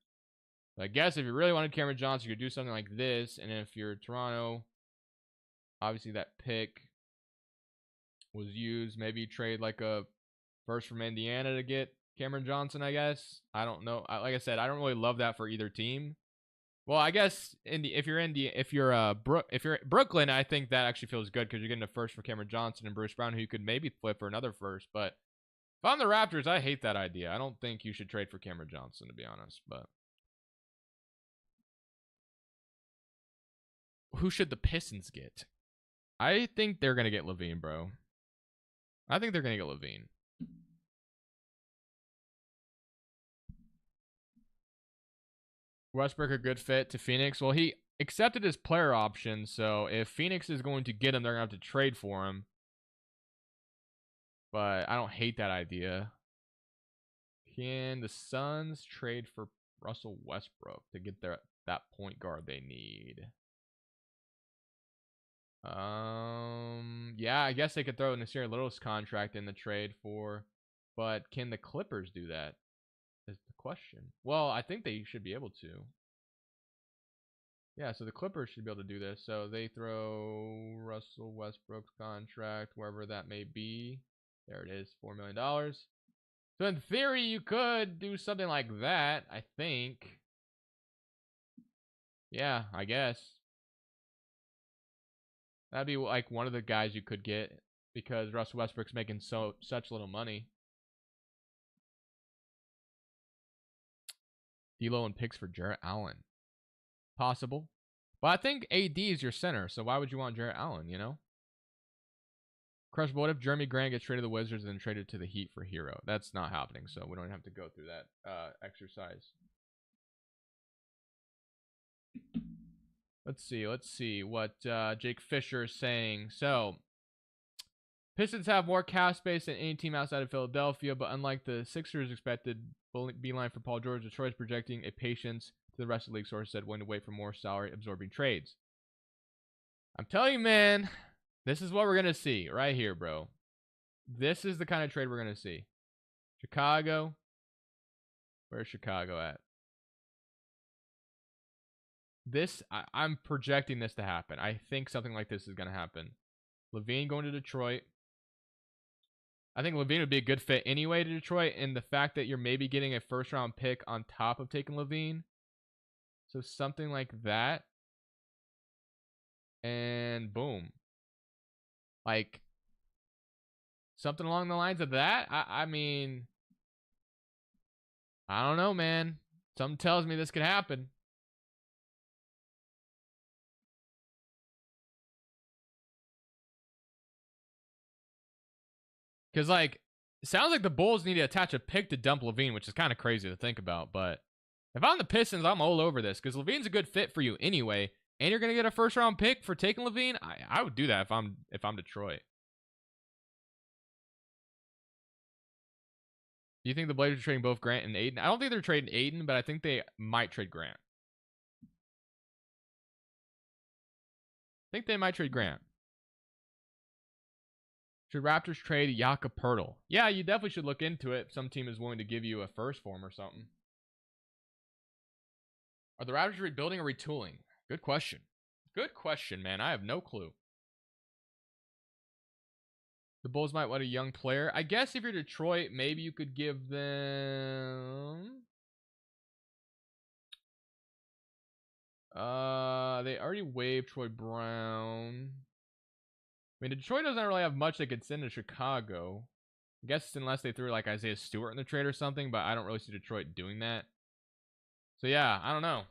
But I guess if you really wanted Cameron Johnson, you could do something like this. And if you're Toronto, obviously that pick was used. Maybe you trade like a first from Indiana to get Cameron Johnson, I guess. I don't know. Like I said, I don't really love that for either team. Well, I guess if you're Brooklyn, I think that actually feels good because you're getting a first for Cameron Johnson and Bruce Brown, who you could maybe flip for another first. But if I'm the Raptors, I hate that idea. I don't think you should trade for Cameron Johnson, to be honest. But who should the Pistons get? I think they're gonna get Levine, bro. I think they're gonna get Levine. Westbrook a good fit to Phoenix? Well, he accepted his player option, so if Phoenix is going to get him, they're going to have to trade for him. But I don't hate that idea. Can the Suns trade for Russell Westbrook to get that point guard they need? Yeah, I guess they could throw Nasir Little's contract in the trade for, but can the Clippers do that? Is the question. Well, I think they should be able to. Yeah, so the Clippers should be able to do this. So they throw Russell Westbrook's contract, wherever that may be. There it is, $4 million. So in theory, you could do something like that, I think. Yeah, I guess. That'd be like one of the guys you could get because Russell Westbrook's making such little money. D'Lo and picks for Jarrett Allen. Possible. But I think AD is your center, so why would you want Jarrett Allen, you know? Crush, what if Jerami Grant gets traded to the Wizards and then traded to the Heat for Hero? That's not happening, so we don't have to go through that exercise. Let's see what Jake Fisher is saying. So, Pistons have more cap space than any team outside of Philadelphia, but unlike the Sixers expected beeline for Paul George, Detroit is projecting a patience to the rest of the league. Source said, willing to wait for more salary absorbing trades. I'm telling you, man, this is what we're gonna see right here, bro. This is the kind of trade we're gonna see. Chicago. Where's Chicago at? I'm projecting this to happen. I think something like this is gonna happen. LaVine going to Detroit. I think LaVine would be a good fit anyway to Detroit, and the fact that you're maybe getting a first-round pick on top of taking LaVine. So something like that. And boom. Like, something along the lines of that. I mean, I don't know, man. Something tells me this could happen. Because, like, it sounds like the Bulls need to attach a pick to dump LaVine, which is kind of crazy to think about. But if I'm the Pistons, I'm all over this because LaVine's a good fit for you anyway, and you're gonna get a first-round pick for taking LaVine. I would do that if I'm Detroit. Do you think the Blazers are trading both Grant and Ayton? I don't think they're trading Ayton, but I think they might trade Grant. I think they might trade Grant. Should Raptors trade Jakob Poeltl? Yeah, you definitely should look into it. If some team is willing to give you a first for him or something. Are the Raptors rebuilding or retooling? Good question. Good question, man. I have no clue. The Bulls might want a young player. I guess if you're Detroit, maybe you could give them... They already waived Troy Brown. I mean, Detroit doesn't really have much they could send to Chicago. I guess unless they threw like Isaiah Stewart in the trade or something, but I don't really see Detroit doing that. So yeah, I don't know.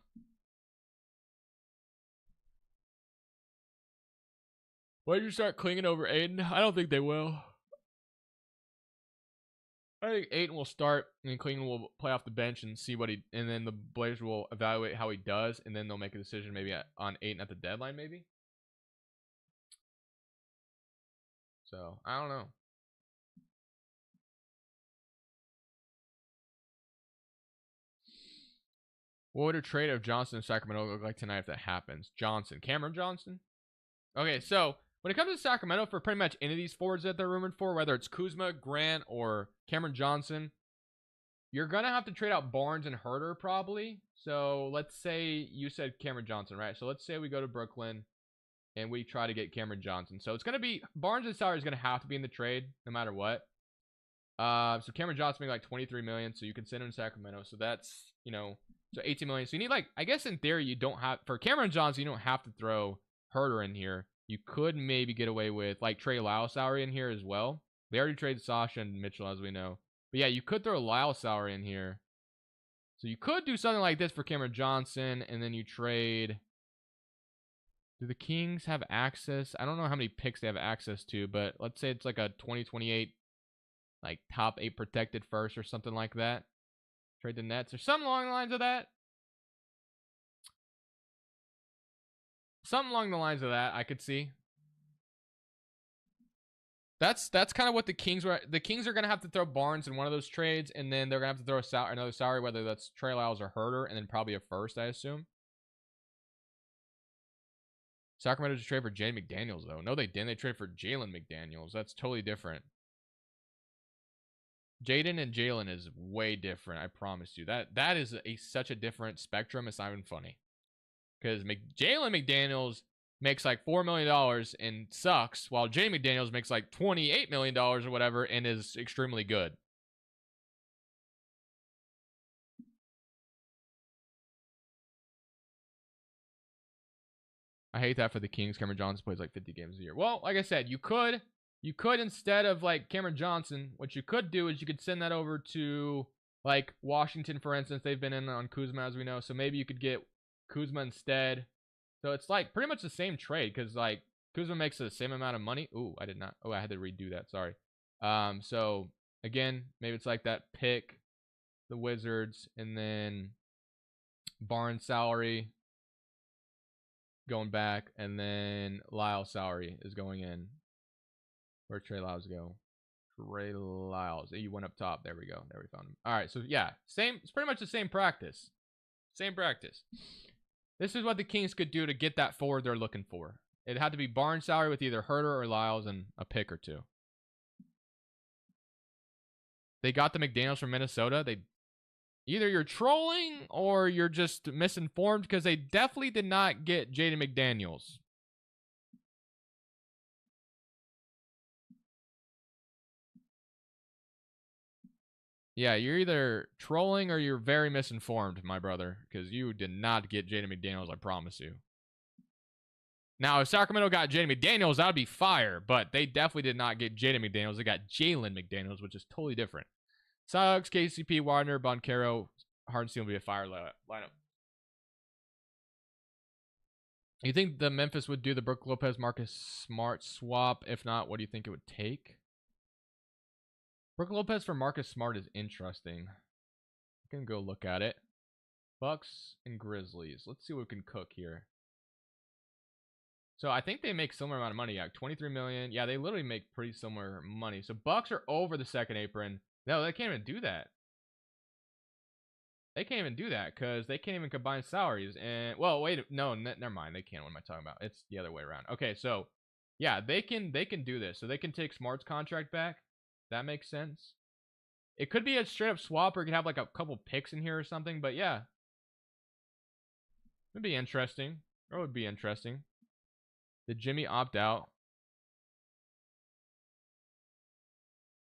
Why did you start clinging over Ayton? I don't think they will. I think Ayton will start and Cleveland will play off the bench and see what and then the Blazers will evaluate how he does, and then they'll make a decision maybe on Ayton at the deadline, maybe. So I don't know. What would a trade of Johnson and Sacramento look like tonight if that happens? Cameron Johnson. Okay, so when it comes to Sacramento, for pretty much any of these forwards that they're rumored for, whether it's Kuzma, Grant, or Cameron Johnson, you're going to have to trade out Barnes and Herter probably. So let's say you said Cameron Johnson, right? So let's say we go to Brooklyn and we try to get Cameron Johnson. So it's going to be, Barnes' salary is going to have to be in the trade no matter what. So Cameron Johnson made like $23 million, so you can send him to Sacramento. So that's, you know, so $18 million. So you need like, I guess in theory, you don't have, for Cameron Johnson, you don't have to throw Herter in here. You could maybe get away with like Trey Lyles salary in here as well. They already traded Sasha and Mitchell, as we know. But yeah, you could throw Lyles salary in here. So you could do something like this for Cameron Johnson, and then you trade. Do the Kings have access? I don't know how many picks they have access to, but let's say it's like a 2028, like top 8 protected first or something like that. Trade the Nets or something along the lines of that. Something along the lines of that, I could see. That's kind of what the Kings were. The Kings are going to have to throw Barnes in one of those trades, and then they're going to have to throw another salary, whether that's Trey Lyles or Herter, and then probably a first, I assume. Sacramento just traded for Jaden McDaniels, though. No, they didn't. They traded for Jalen McDaniels. That's totally different. Jaden and Jalen is way different, I promise you. That is such a different spectrum. It's not even funny. Because Jalen McDaniels makes like $4 million and sucks, while Jaden McDaniels makes like $28 million or whatever and is extremely good. I hate that for the Kings. Cameron Johnson plays like 50 games a year. Well, like I said, you could You could, instead of like Cameron Johnson, what you could do is you could send that over to like Washington, for instance. They've been in on Kuzma, as we know. So maybe you could get Kuzma instead. So it's like pretty much the same trade because like Kuzma makes the same amount of money. Ooh, I did not. Oh, I had to redo that. Sorry. So again, maybe it's like that pick the Wizards and then Barnes salary going back, and then Lyles salary is going in. Where'd Trey Lyles go? Trey Lyles. You went up top. There we go. There we found him. All right. So yeah, same. It's pretty much the same practice. Same practice. This is what the Kings could do to get that forward they're looking for. It had to be Barnes salary with either Herter or Lyles and a pick or two. They got the McDaniels from Minnesota. They either you're trolling or you're just misinformed because they definitely did not get Jaden McDaniels. Yeah, you're either trolling or you're very misinformed, my brother, because you did not get Jaden McDaniels, I promise you. Now, if Sacramento got Jaden McDaniels, that would be fire, but they definitely did not get Jaden McDaniels. They got Jalen McDaniels, which is totally different. Suggs, KCP, Wagner, Boncaro, Hardenstein will be a fire lineup. You think the Memphis would do the Brook Lopez Marcus Smart swap? If not, what do you think it would take? Brook Lopez for Marcus Smart is interesting. I can go look at it. Bucks and Grizzlies. Let's see what we can cook here. So I think they make similar amount of money. Yeah, 23 million. Yeah, they literally make pretty similar money. So Bucks are over the second apron. No, they can't even do that. They can't even do that because they can't even combine salaries. And well, wait, no, never mind. They can't. What am I talking about? It's the other way around. Okay, so yeah, they can do this. So they can take Smart's contract back. That makes sense. It could be a straight up swap, or you could have like a couple picks in here or something. But yeah, it'd be interesting. Or it would be interesting. Did Jimmy opt out?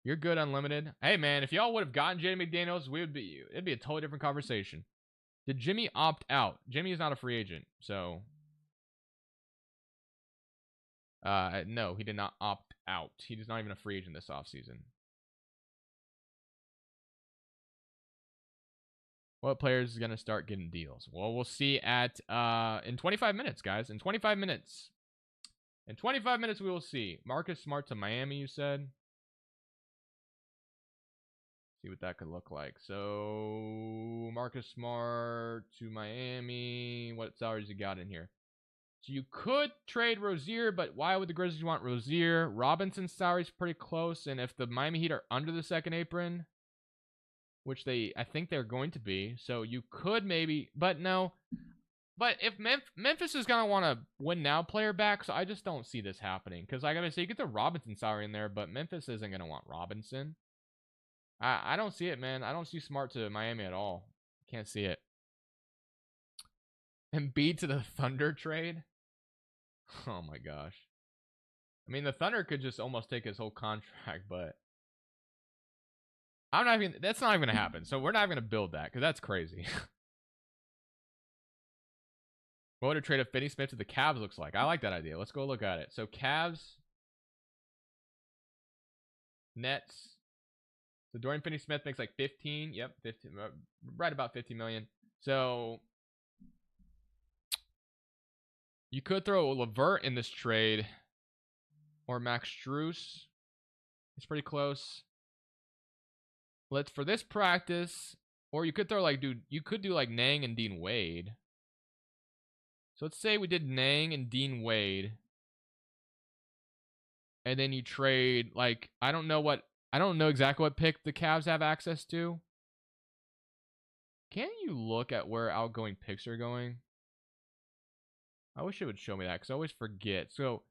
You're good, Unlimited. Hey, man, if y'all would have gotten Jaden McDaniels, it'd be a totally different conversation. Did Jimmy opt out? Jimmy is not a free agent, so no, he did not opt out. He is not even a free agent this offseason. What players is going to start getting deals? Well, we'll see at in 25 minutes, guys. In 25 minutes. In 25 minutes, we will see. Marcus Smart to Miami, you said. See what that could look like. So, Marcus Smart to Miami. What salaries you got in here? So, you could trade Rozier, but why would the Grizzlies want Rozier? Robinson's salary is pretty close, and if the Miami Heat are under the second apron, which I think they're going to be, so you could maybe, but no. But if Memphis is going to want to win now player back, so I just don't see this happening. Because I got to say, you get the Robinson salary in there, but Memphis isn't going to want Robinson. I don't see it, man. I don't see Smart to Miami at all. Can't see it. Embiid to the Thunder trade? Oh my gosh. I mean, the Thunder could just almost take his whole contract, but that's not even going to happen. So we're not going to build that because that's crazy. What would a trade of Finney Smith to the Cavs looks like? I like that idea. Let's go look at it. So Cavs, Nets. So Dorian Finney-Smith makes like 15. Yep, 15, right about 50 million. So you could throw LeVert in this trade, or Max Strus. It's pretty close. For this practice, or you could throw like, dude, you could do like Nang and Dean Wade. So let's say we did Nang and Dean Wade, and then you trade like I don't know exactly what pick the Cavs have access to. Can you look at where outgoing picks are going? I wish it would show me that because I always forget. So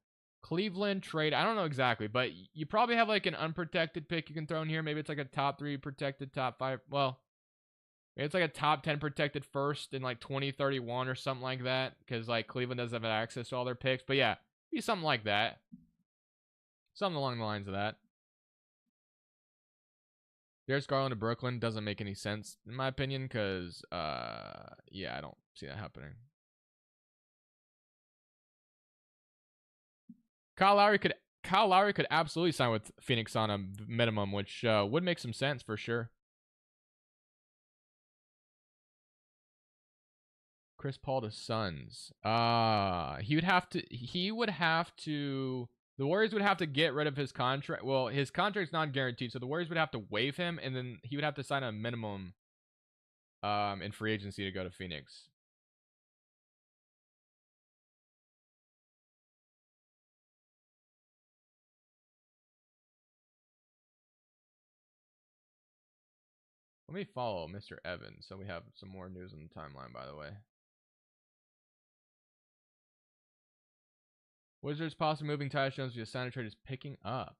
Cleveland trade, I don't know exactly, but you probably have like an unprotected pick you can throw in here. Maybe it's like a top 3 protected, top 5. Well, maybe it's like a top 10 protected first in like 2031 or something like that because like Cleveland doesn't have access to all their picks. But yeah, be something like that. Something along the lines of that. Darius Garland to Brooklyn doesn't make any sense, in my opinion, because, yeah, I don't see that happening. Kyle Lowry could Kyle Lowry could absolutely sign with Phoenix on a minimum, which would make some sense for sure. Chris Paul to Suns. He would have to. The Warriors would have to get rid of his contract. Well, his contract's not guaranteed, so the Warriors would have to waive him, and then he would have to sign a minimum in free agency to go to Phoenix. Let me follow Mr. Evans so we have some more news on the timeline, by the way. Wizards possibly moving Tyus Jones via sign and trade is picking up.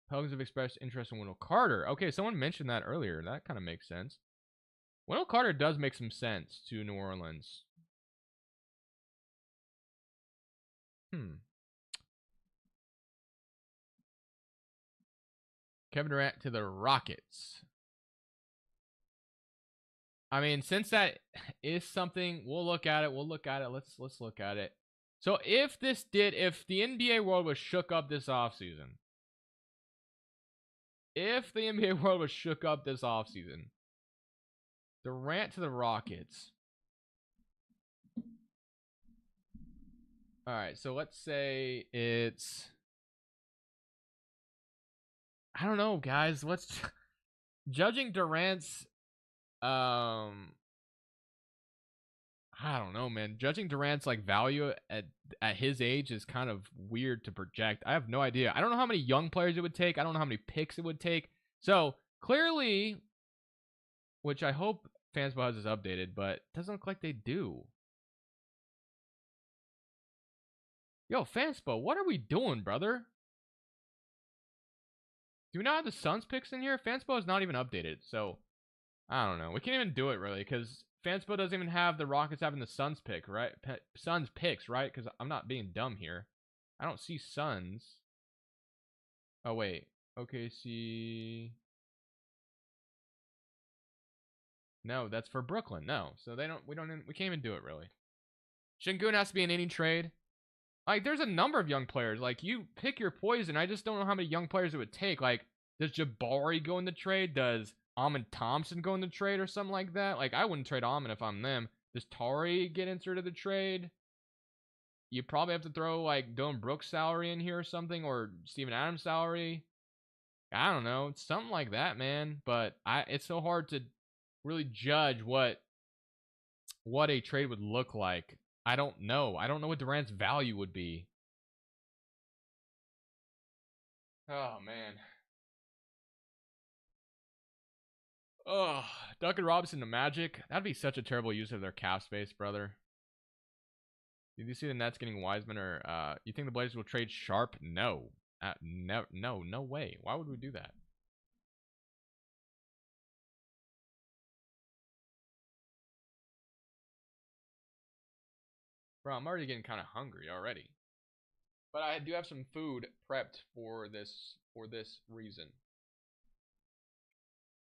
Pelicans have expressed interest in Wendell Carter. Okay, someone mentioned that earlier. That kind of makes sense. Wendell Carter does make some sense to New Orleans. Kevin Durant to the Rockets. I mean, since that is something, we'll look at it. Let's look at it. So if the NBA world was shook up this offseason, Durant to the Rockets. All right, so let's say it's, I don't know, guys. Judging Durant's I don't know, man. Judging Durant's like value at his age is kind of weird to project. I have no idea. I don't know how many young players it would take. I don't know how many picks it would take. So clearly, which I hope Fanspo has this updated, but it doesn't look like they do. Yo, Fanspo, what are we doing, brother? Do we not have the Suns picks in here? Fanspo is not even updated, so I don't know. We can't even do it really because Fanspo doesn't even have the Rockets having the Suns pick, right? Suns picks, right? Because I'm not being dumb here. I don't see Suns. Oh wait, OKC. No, that's for Brooklyn. No, so we can't even do it really. Şengün has to be in any trade. Like, there's a number of young players. Like, you pick your poison. I just don't know how many young players it would take. Like, does Jabari go in the trade? Does Amin Thompson go in the trade or something like that? Like, I wouldn't trade Amin if I'm them. Does Tari get inserted the trade? You probably have to throw, like, Dylan Brooks' salary in here or something, or Steven Adams' salary. I don't know. It's something like that, man. But it's so hard to really judge what a trade would look like. I don't know. I don't know what Durant's value would be. Oh, man. Oh, Duncan Robinson to Magic. That'd be such a terrible use of their cap space, brother. Did you see the Nets getting Wiseman, or you think the Blazers will trade Sharp? No. No way. Why would we do that? Bro, I'm already getting kind of hungry already. But I do have some food prepped for this reason.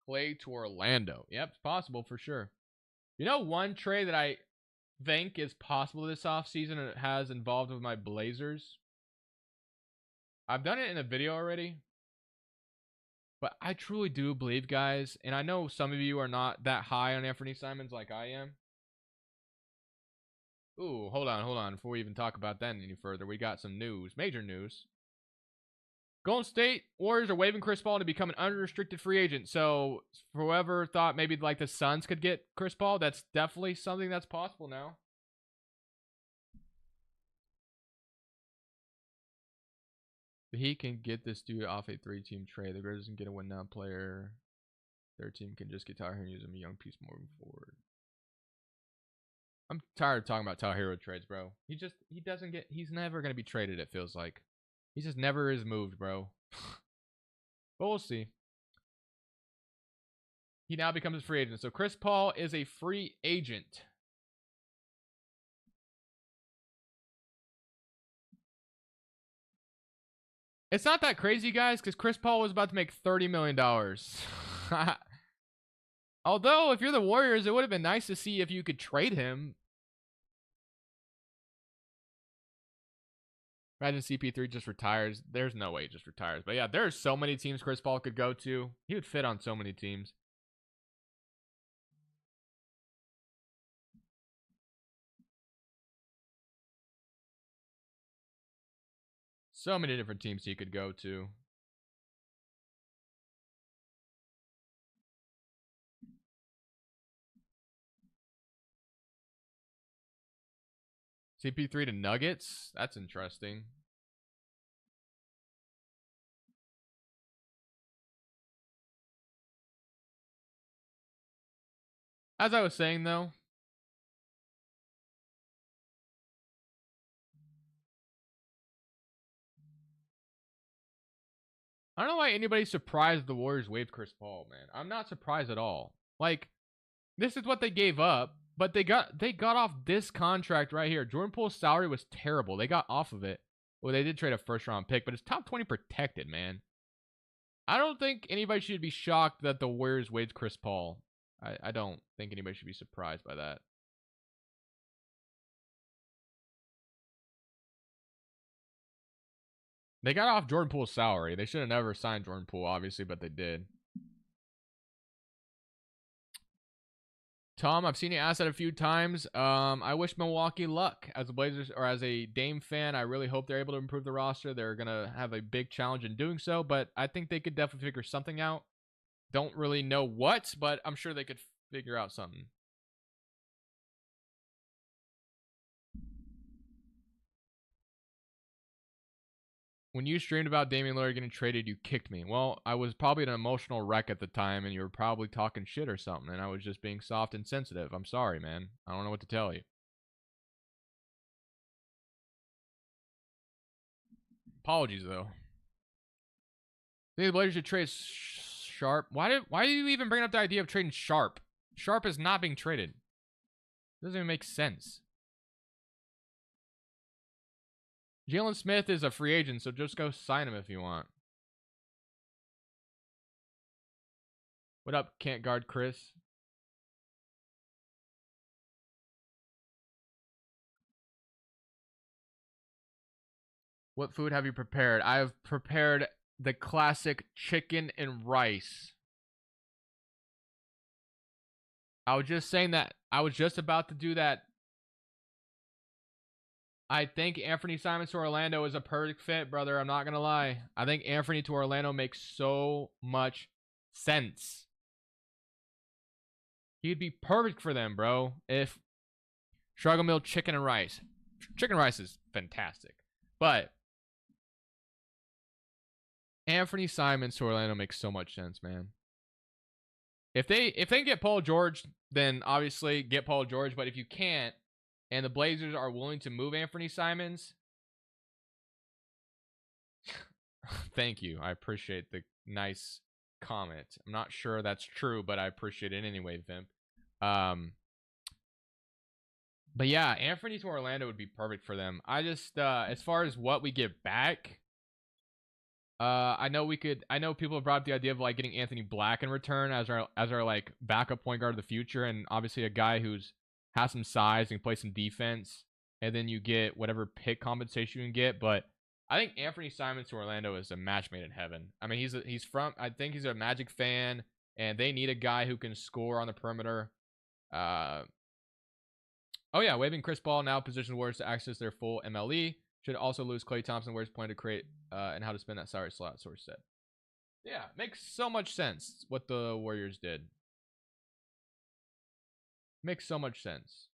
Clay to Orlando. Yep, it's possible for sure. You know, one trade that I think is possible this offseason and it has involved with my Blazers. I've done it in a video already. But I truly do believe, guys, and I know some of you are not that high on Anthony Simons like I am. Ooh, hold on. Before we even talk about that any further, we got some news. Major news. Golden State Warriors are waiving Chris Paul to become an unrestricted free agent. So, for whoever thought maybe like the Suns could get Chris Paul, that's definitely something that's possible now. He can get this dude off a 3-team trade. The Grizzlies can get a win-now player. Their team can just get Tyler Hero and use him a young piece moving forward. I'm tired of talking about Tyler Hero trades, bro. He's never going to be traded, it feels like. He just never is moved, bro. But we'll see. He now becomes a free agent. So Chris Paul is a free agent. It's not that crazy, guys, because Chris Paul was about to make $30 million. Although, if you're the Warriors, it would have been nice to see if you could trade him. Imagine CP3 just retires. There's no way he just retires. But yeah, there's so many teams Chris Paul could go to. He would fit on so many teams. So many different teams he could go to. CP3 to Nuggets? That's interesting. As I was saying, though, I don't know why anybody's surprised the Warriors waived Chris Paul, man. I'm not surprised at all. Like, this is what they gave up, but they got off this contract right here. Jordan Poole's salary was terrible. They got off of it. Well, they did trade a first-round pick, but it's top 20 protected, man. I don't think anybody should be shocked that the Warriors waived Chris Paul. I don't think anybody should be surprised by that. They got off Jordan Poole's salary. They should have never signed Jordan Poole, obviously, but they did. Tom, I've seen you ask that a few times. I wish Milwaukee luck. As a Blazers or as a Dame fan, I really hope they're able to improve the roster. They're going to have a big challenge in doing so, but I think they could definitely figure something out. Don't really know what, but I'm sure they could figure out something. When you streamed about Damian Lillard getting traded, you kicked me. Well, I was probably an emotional wreck at the time, and you were probably talking shit or something, and I was just being soft and sensitive. I'm sorry, man. I don't know what to tell you. Apologies, though. I think the Blazers should trade Sharp. Why do you even bring up the idea of trading Sharp? Sharp is not being traded. It doesn't even make sense. Jalen Smith is a free agent, so just go sign him if you want. What up, can't guard Chris? What food have you prepared? I have prepared the classic chicken and rice. I was just saying that. I was just about to do that. I think Anthony Simons to Orlando is a perfect fit, brother. I'm not going to lie. I think Anthony to Orlando makes so much sense. He'd be perfect for them, bro. If Struggle Mill chicken and rice. Chicken and rice is fantastic. But Anthony Simons to Orlando makes so much sense, man. If they get Paul George, then obviously get Paul George. But if you can't, and the Blazers are willing to move Anthony Simons, thank you. I appreciate the nice comment. I'm not sure that's true, but I appreciate it anyway, Vimp. But yeah, Anthony to Orlando would be perfect for them. I just, as far as what we get back, I know people have brought up the idea of like getting Anthony Black in return as our like backup point guard of the future, and obviously a guy who's has some size and play some defense, and then you get whatever pick compensation you can get. But I think Anthony Simons to Orlando is a match made in heaven. I mean, I think he's a Magic fan, and they need a guy who can score on the perimeter. Oh yeah, waiving Chris Paul now positions Warriors to access their full MLE. Should also lose Klay Thompson, where he's planning to create and how to spend that salary slot, source said. Yeah, makes so much sense what the Warriors did. Makes so much sense.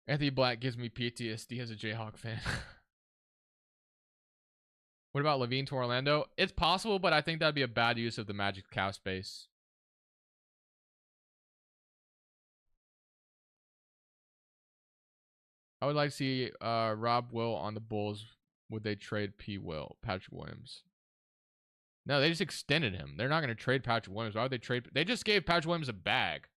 Anthony Black gives me PTSD as a Jayhawk fan. What about Levine to Orlando? It's possible, but I think that'd be a bad use of the Magic cap space. I would like to see Rob Will on the Bulls. Would they trade Patrick Williams? No, they just extended him. They're not going to trade Patrick Williams. Why would they trade? They just gave Patrick Williams a bag.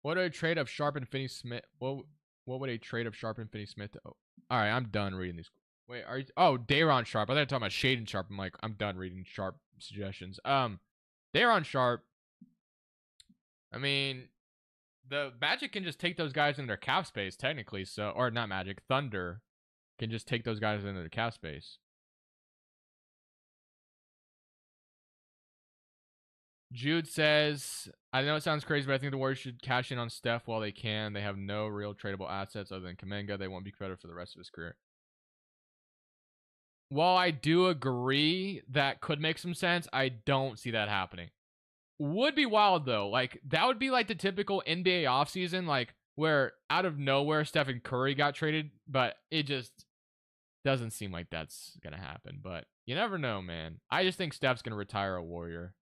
What would a trade of Sharp and Finney Smith? What would a trade of Sharp and Finney Smith? Oh, all right, I'm done reading these. Wait, are you? Oh, Dayron Sharp. I thought you were talking about Shaden Sharp. I'm like, I'm done reading Sharp suggestions. Dayron Sharp. I mean, the Magic can just take those guys into their cap space technically. So, or not Magic, Thunder can just take those guys into their cap space. Jude says, I know it sounds crazy, but I think the Warriors should cash in on Steph while they can. They have no real tradable assets other than Kuminga. They won't be better for the rest of his career. While I do agree that could make some sense, I don't see that happening. Would be wild, though. Like, that would be like the typical NBA offseason, like, where out of nowhere Stephen Curry got traded, but it just doesn't seem like that's going to happen. But you never know, man. I just think Steph's going to retire a Warrior.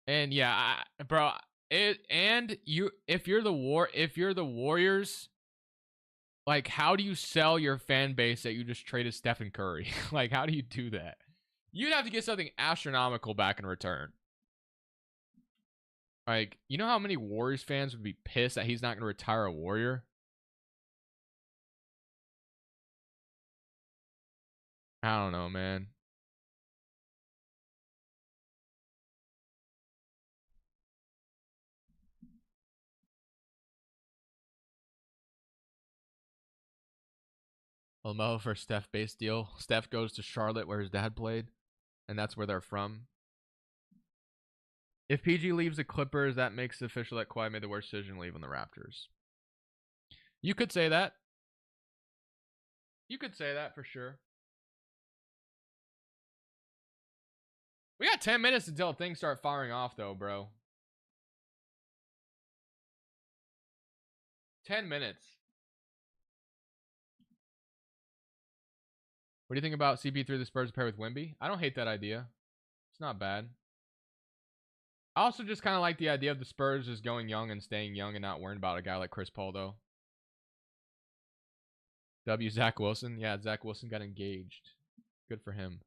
And yeah, bro, if you're the Warriors, like, how do you sell your fan base that you just traded Stephen Curry? Like, how do you do that? You'd have to get something astronomical back in return. Like, you know how many Warriors fans would be pissed that he's not going to retire a Warrior? I don't know, man. LaMelo for Steph base deal. Steph goes to Charlotte where his dad played, and that's where they're from. If PG leaves the Clippers, that makes it official that Kawhi made the worst decision leaving the Raptors. You could say that. You could say that for sure. We got 10 minutes until things start firing off, though, bro. 10 minutes. What do you think about CP3 the Spurs pair with Wemby? I don't hate that idea. It's not bad. I also just kind of like the idea of the Spurs just going young and staying young and not worrying about a guy like Chris Paul, though. W. Zach Wilson. Yeah, Zach Wilson got engaged. Good for him.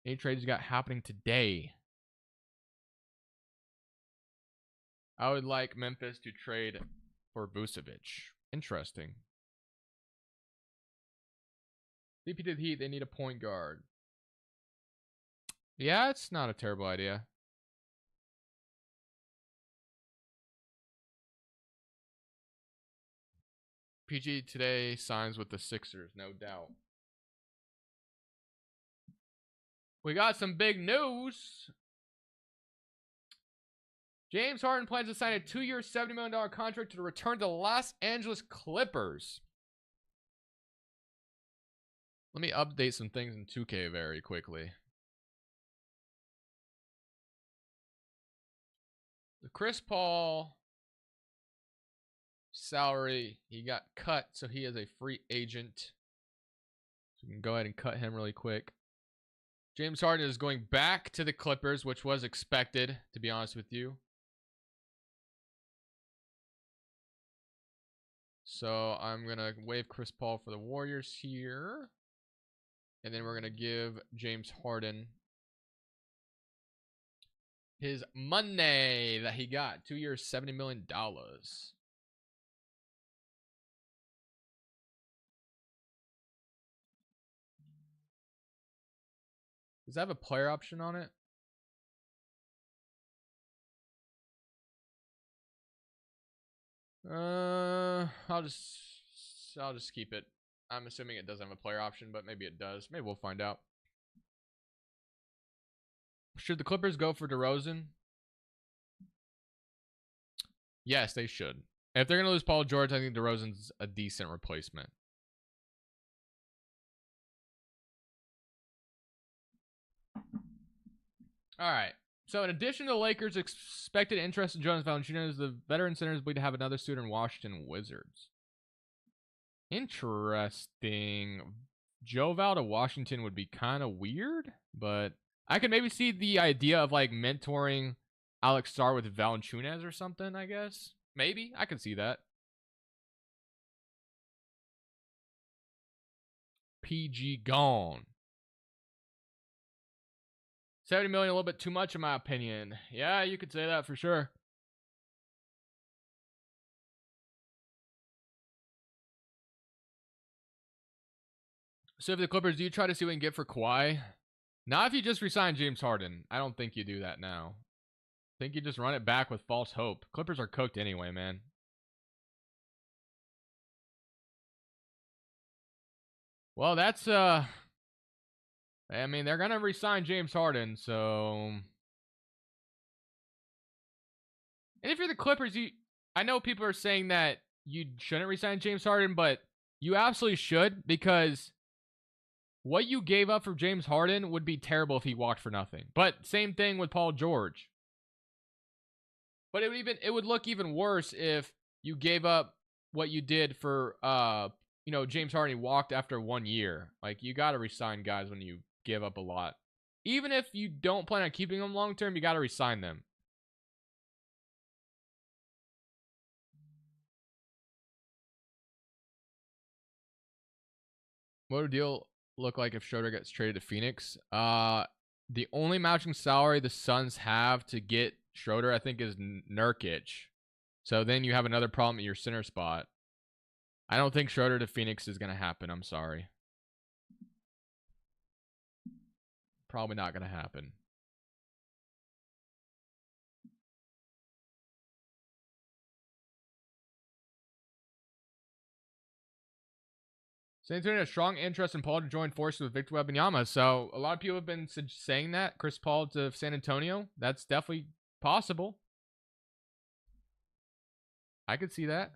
Any trades you got happening today? I would like Memphis to trade for Vucevic. Interesting. CP to the Heat, they need a point guard. Yeah, it's not a terrible idea. PG today signs with the Sixers, no doubt. We got some big news. James Harden plans to sign a 2-year, $70 million contract to return to the Los Angeles Clippers. Let me update some things in 2K very quickly. The Chris Paul salary, he got cut, so he is a free agent. So we can go ahead and cut him really quick. James Harden is going back to the Clippers, which was expected, to be honest with you. So I'm going to waive Chris Paul for the Warriors here. And then we're going to give James Harden his money that he got. 2 years, $70 million. Does that have a player option on it? I'll just keep it. I'm assuming it doesn't have a player option, but maybe it does. Maybe we'll find out. Should the Clippers go for DeRozan? Yes, they should. If they're going to lose Paul George, I think DeRozan's a decent replacement. All right. So in addition to the Lakers' expected interest in Jonas Valanciunas, the veteran centers believe to have another suitor in Washington Wizards. Interesting. Joe Val to Washington would be kind of weird, but I could maybe see the idea of like mentoring Alex Starr with Valanciunas or something, I guess. Maybe. I could see that. PG gone. 70 million, a little bit too much in my opinion. Yeah, you could say that for sure. So if the Clippers, do you try to see what you can get for Kawhi? Not if you just resign James Harden. I don't think you do that now. think you just run it back with false hope. Clippers are cooked anyway, man. Well, that's I mean, they're gonna re-sign James Harden, so. And if you're the Clippers, I know people are saying that you shouldn't re-sign James Harden, but you absolutely should, because what you gave up for James Harden would be terrible if he walked for nothing. But same thing with Paul George. But it would look even worse if you gave up what you did for James Harden walked after 1 year. Like, you got to re-sign guys when you give up a lot. Even if you don't plan on keeping them long term, you got to re-sign them. What would the deal look like if Schroeder gets traded to Phoenix? The only matching salary the Suns have to get Schroeder, I think, is Nurkic. So then you have another problem at your center spot. I don't think Schroeder to Phoenix is going to happen. I'm sorry. Probably not going to happen. San Antonio has strong interest in Paul to join forces with Victor Wembanyama. So a lot of people have been saying that. Chris Paul to San Antonio. That's definitely possible. I could see that.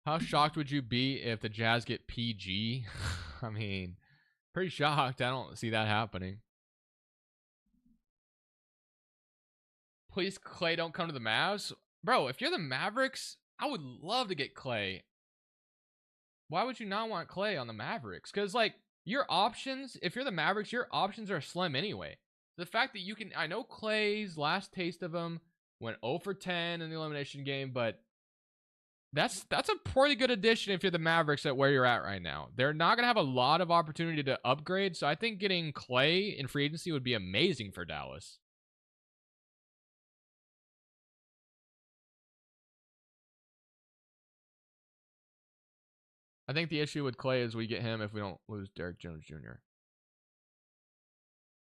How shocked would you be if the Jazz get PG? I mean, pretty shocked. I don't see that happening. Please, Clay, don't come to the Mavs. Bro, if you're the Mavericks, I would love to get Clay. Why would you not want Clay on the Mavericks? Because, like, your options, if you're the Mavericks, your options are slim anyway. The fact that you can, I know Clay's last taste of him went 0 for 10 in the elimination game, but that's a pretty good addition if you're the Mavericks at where you're at right now. They're not going to have a lot of opportunity to upgrade, so I think getting Clay in free agency would be amazing for Dallas. I think the issue with Clay is we get him if we don't lose Derrick Jones Jr.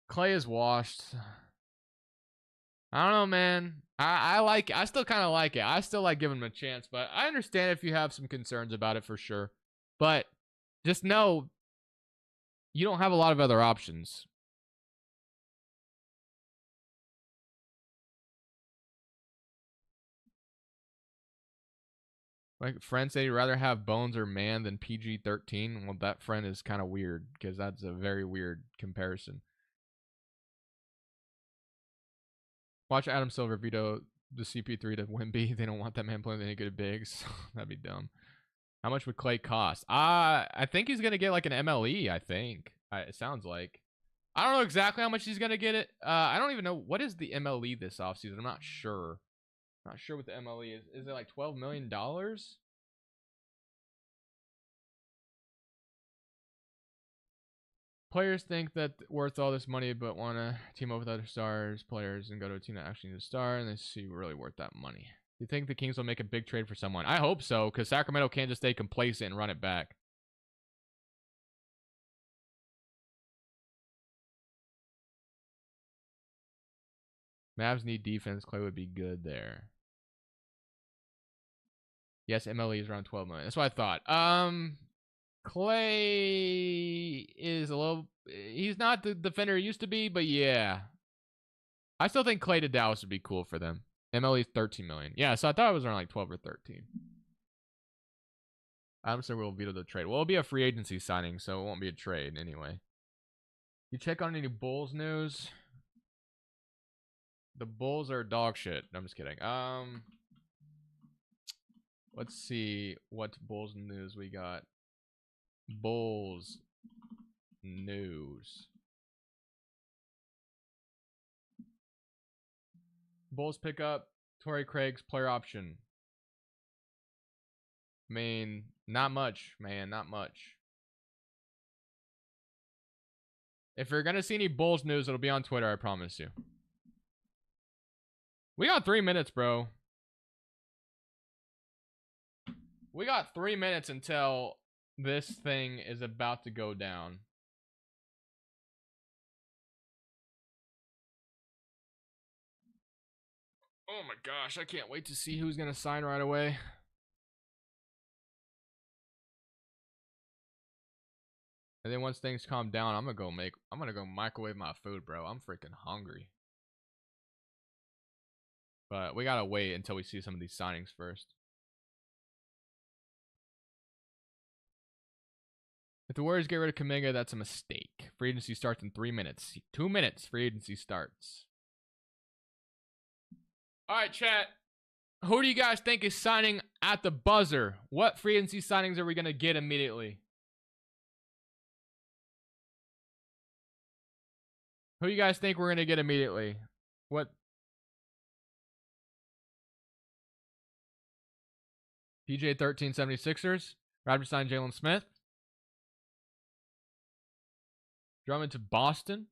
Clay is washed. I don't know, man. I still kind of like it. I still like giving him a chance, but I understand if you have some concerns about it for sure. But just know you don't have a lot of other options. Like, friend said he'd rather have Bones or Man than PG-13. Well, that friend is kind of weird because that's a very weird comparison. Watch Adam Silver veto the CP3 to Wemby. They don't want that man playing with any good bigs. That'd be dumb. How much would Clay cost? I think he's going to get like an MLE, I think. It sounds like. I don't know exactly how much he's going to get it. I don't even know. What is the MLE this offseason? I'm not sure. Not sure what the MLE is. Is it like $12 million? Players think that worth all this money, but want to team up with other players, and go to a team that actually needs a star, and they see really worth that money. Do you think the Kings will make a big trade for someone? I hope so, because Sacramento can't just stay complacent and run it back. Mavs need defense. Clay would be good there. Yes, MLE is around 12 million. That's what I thought. Clay is a little. He's not the defender he used to be, but yeah. I still think Clay to Dallas would be cool for them. MLE is 13 million. Yeah, so I thought it was around like 12 or 13. I'm sure we'll veto the trade. Well, it'll be a free agency signing, so it won't be a trade anyway. You check on any Bulls news? The Bulls are dog shit. No, I'm just kidding. Let's see what Bulls news we got. Bulls news. Bulls pick up Torrey Craig's player option. I mean, not much, man. Not much. If you're going to see any Bulls news, it'll be on Twitter, I promise you. We got 3 minutes, bro. We got 3 minutes until this thing is about to go down. Oh my gosh, I can't wait to see who's gonna sign right away. And then once things calm down, I'm gonna go microwave my food, bro. I'm freaking hungry. But we gotta wait until we see some of these signings first. If the Warriors get rid of Kuminga, that's a mistake. Free agency starts in 3 minutes. 2 minutes, free agency starts. All right, chat. Who do you guys think is signing at the buzzer? What free agency signings are we gonna get immediately? Who do you guys think we're gonna get immediately? What? PJ 13 76ers. Raptors signed Jalen Smith. Drummond to Boston.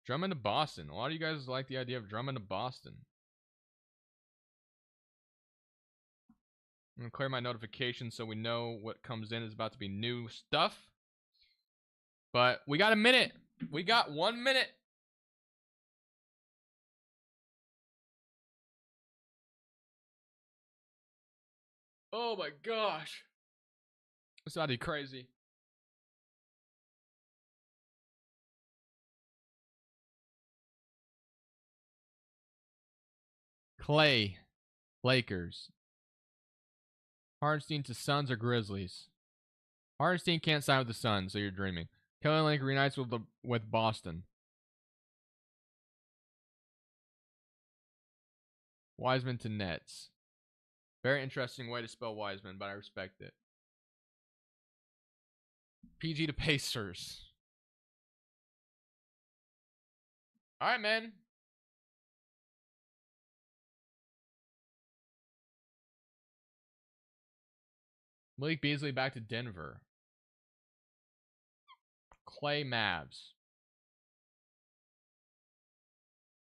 Drummond to Boston. A lot of you guys like the idea of Drummond to Boston. I'm going to clear my notifications so we know what comes in is about to be new stuff. But we got a minute. We got 1 minute. Oh my gosh. It's about to be crazy. Clay. Lakers. Hardenstein to Suns or Grizzlies? Hardenstein can't sign with the Suns, so you're dreaming. Kelly Olynyk reunites with Boston. Wiseman to Nets. Very interesting way to spell Wiseman, but I respect it. PG to Pacers. All right, man. Malik Beasley back to Denver. Clay Mavs.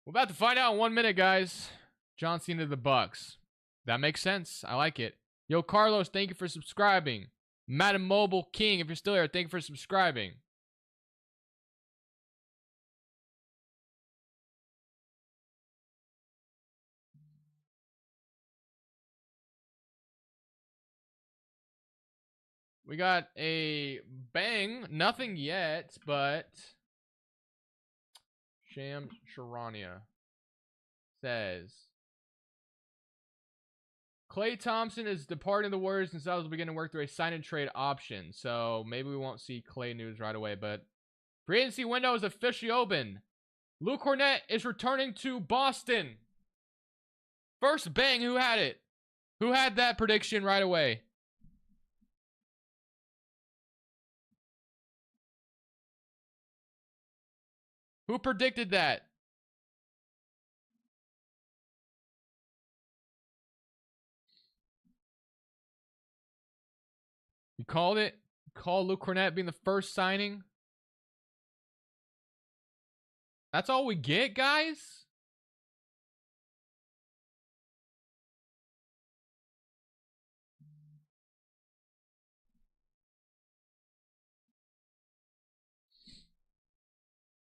We're about to find out in 1 minute, guys. John Cena to the Bucks. That makes sense. I like it. Yo, Carlos, thank you for subscribing. Madam Mobile King, if you're still here, thank you for subscribing. We got a bang. Nothing yet, but Sham Sharania says Klay Thompson is departing the Warriors and Celtics will begin to work through a sign and trade option. So maybe we won't see Klay news right away, but free agency window is officially open. Luke Cornett is returning to Boston. First bang, who had it? Who had that prediction right away? Who predicted that? You called it? Call Luke Cornett being the first signing? That's all we get, guys?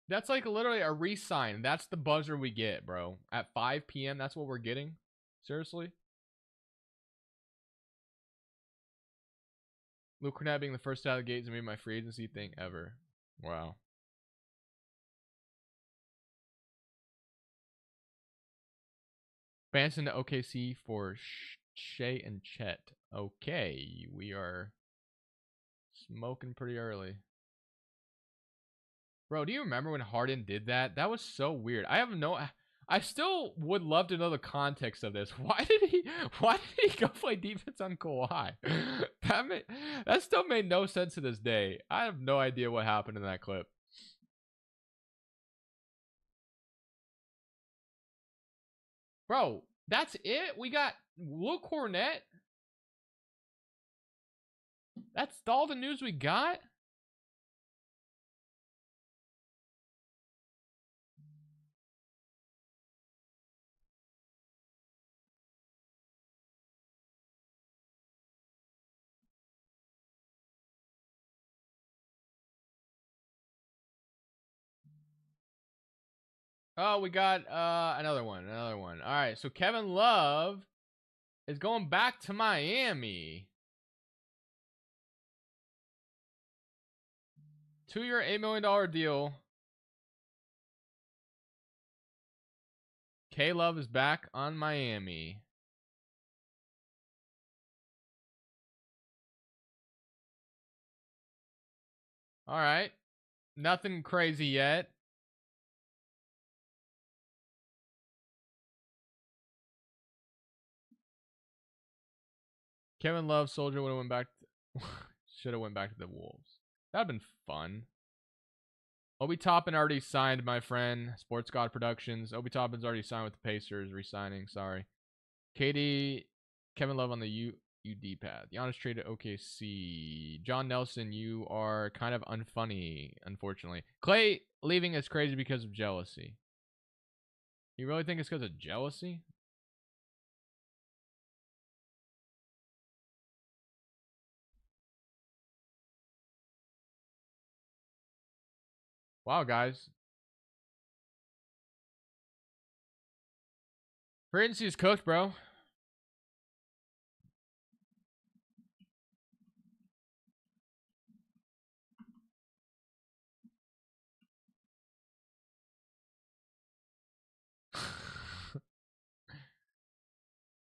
That's like literally a re-sign. That's the buzzer we get, bro. At 5 p.m., that's what we're getting? Seriously? Luke Cornett being the first out of the gate is going to be my free agency thing ever. Wow. Banson to OKC for Shea and Chet. Okay, we are smoking pretty early. Bro, do you remember when Harden did that? That was so weird. I still would love to know the context of this. Why did he go play defense on Kawhi? That still made no sense to this day. I have no idea what happened in that clip. Bro, that's it? We got Luke Cornett? That's all the news we got? Oh, we got another one. Another one. All right. So Kevin Love is going back to Miami. 2-year, $8 million deal. K Love is back on Miami. All right. Nothing crazy yet. Kevin Love, Soldier would have went back. Should have went back to the Wolves. That'd been fun. Obi Toppin already signed, my friend. Sports God Productions. Obi Toppin's already signed with the Pacers. Resigning. Sorry. Katie, Kevin Love on the UD pad. Giannis traded OKC. John Nelson, you are kind of unfunny, unfortunately. Clay leaving is crazy because of jealousy. You really think it's because of jealousy? Wow, guys. Free agency is cooked, bro.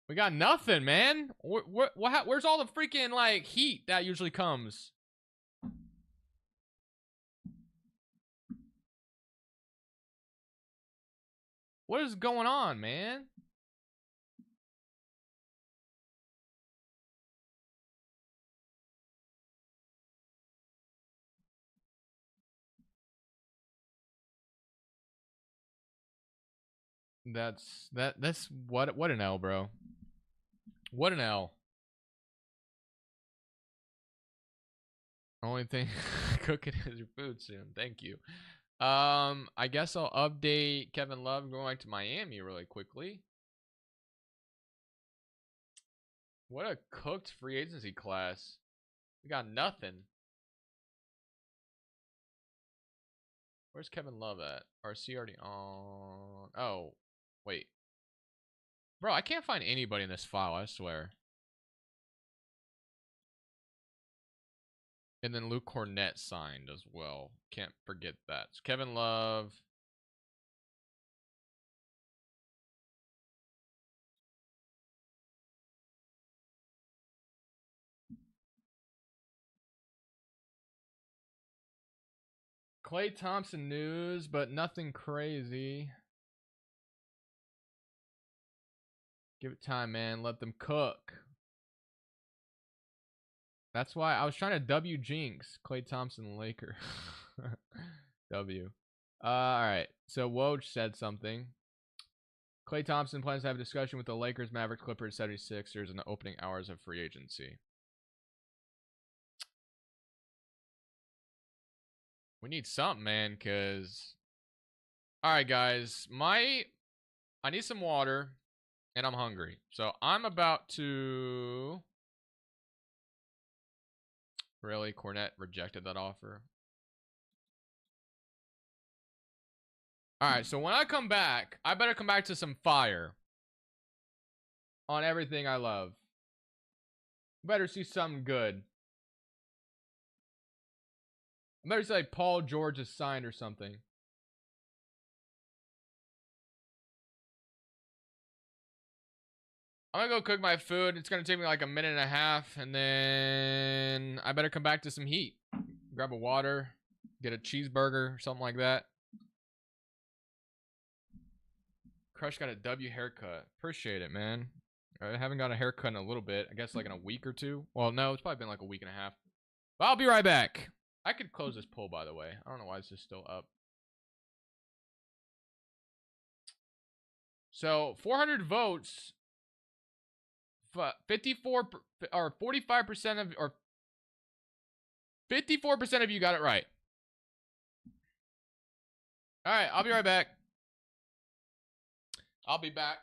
We got nothing, man. Where's all the freaking like heat that usually comes? What is going on, man? That's what an L, bro. What an L. Only thing cooking is your food soon. Thank you. I guess I'll update Kevin Love going back to Miami really quickly. What a cooked free agency class. We got nothing. Where's Kevin Love at? RC already on. Oh, wait. Bro, I can't find anybody in this file, I swear. And then Luke Cornett signed as well. Can't forget that. So Kevin Love. Klay Thompson news, but nothing crazy. Give it time, man. Let them cook. That's why I was trying to W Jinx. Klay Thompson Laker. W. Alright. So Woj said something. Klay Thompson plans to have a discussion with the Lakers, Mavericks, Clippers, 76ers in the opening hours of free agency. We need something, man, because... Alright, guys. I need some water, and I'm hungry. So I'm about to... Really? Cornette rejected that offer? Alright, so when I come back, I better come back to some fire. On everything I love. Better see something good. I better see like Paul George is signed or something. I'm gonna go cook my food. It's gonna take me like a minute and a half, and then I better come back to some heat. Grab a water, get a cheeseburger, something like that. Crush got a W haircut. Appreciate it, man. I haven't got a haircut in a little bit. I guess like in a week or two. Well, no, it's probably been like a week and a half. But I'll be right back. I could close this poll, by the way. I don't know why this is still up. So 400 votes. 54 or 45% of or 54% of you got it right. All right, I'll be right back. I'll be back.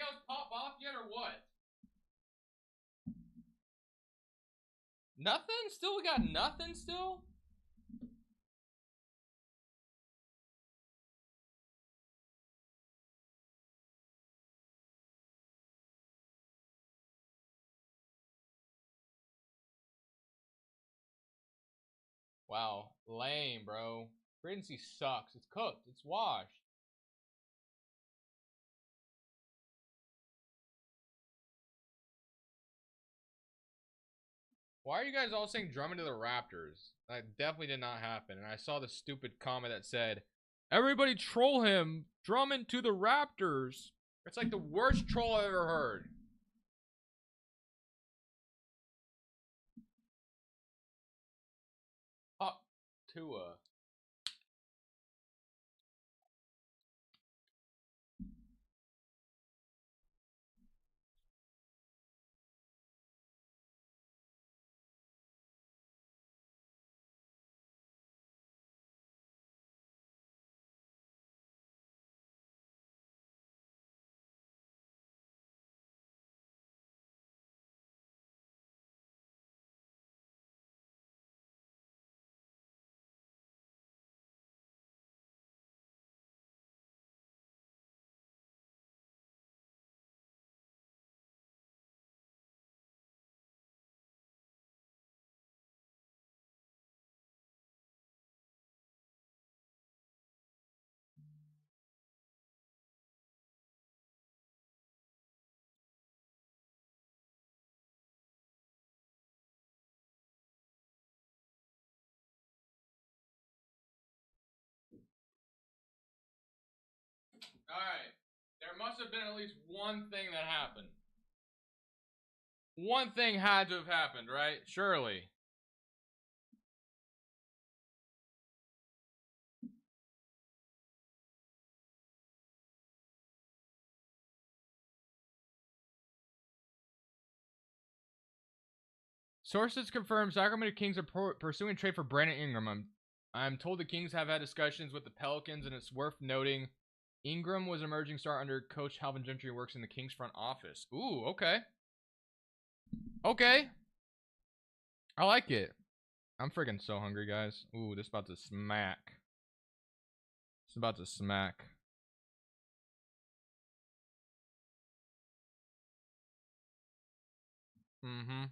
else pop off yet or what? Nothing? Still, we got nothing still? Wow, lame, bro. Frequency sucks. It's cooked. It's washed. Why are you guys all saying Drummond to the Raptors? That definitely did not happen. And I saw the stupid comment that said, everybody troll him. Drummond to the Raptors. It's like the worst troll I've ever heard. Up Tua. Alright. There must have been at least one thing that happened. One thing had to have happened, right? Surely. Sources confirm Sacramento Kings are pursuing trade for Brandon Ingram. I'm told the Kings have had discussions with the Pelicans, and it's worth noting Ingram was an emerging star under Coach Calvin Gentry, who works in the Kings front office. Ooh, okay. Okay. I like it. I'm freaking so hungry, guys. Ooh, this is about to smack. It's about to smack. Mm-hmm.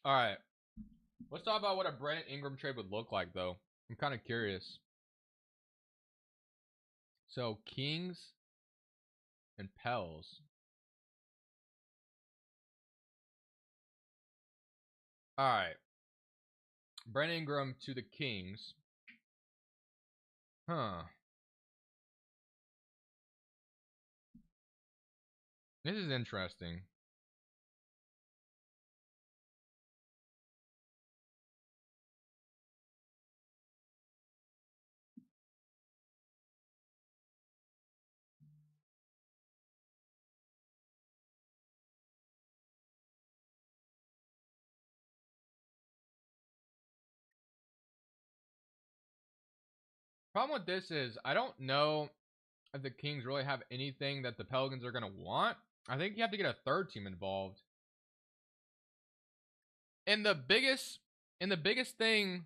All right. Let's talk about what a Brandon Ingram trade would look like, though. I'm kind of curious. So, Kings and Pels. All right. Brandon Ingram to the Kings. Huh. This is interesting. Problem with this is I don't know if the Kings really have anything that the Pelicans are gonna want. I think you have to get a third team involved. And the biggest thing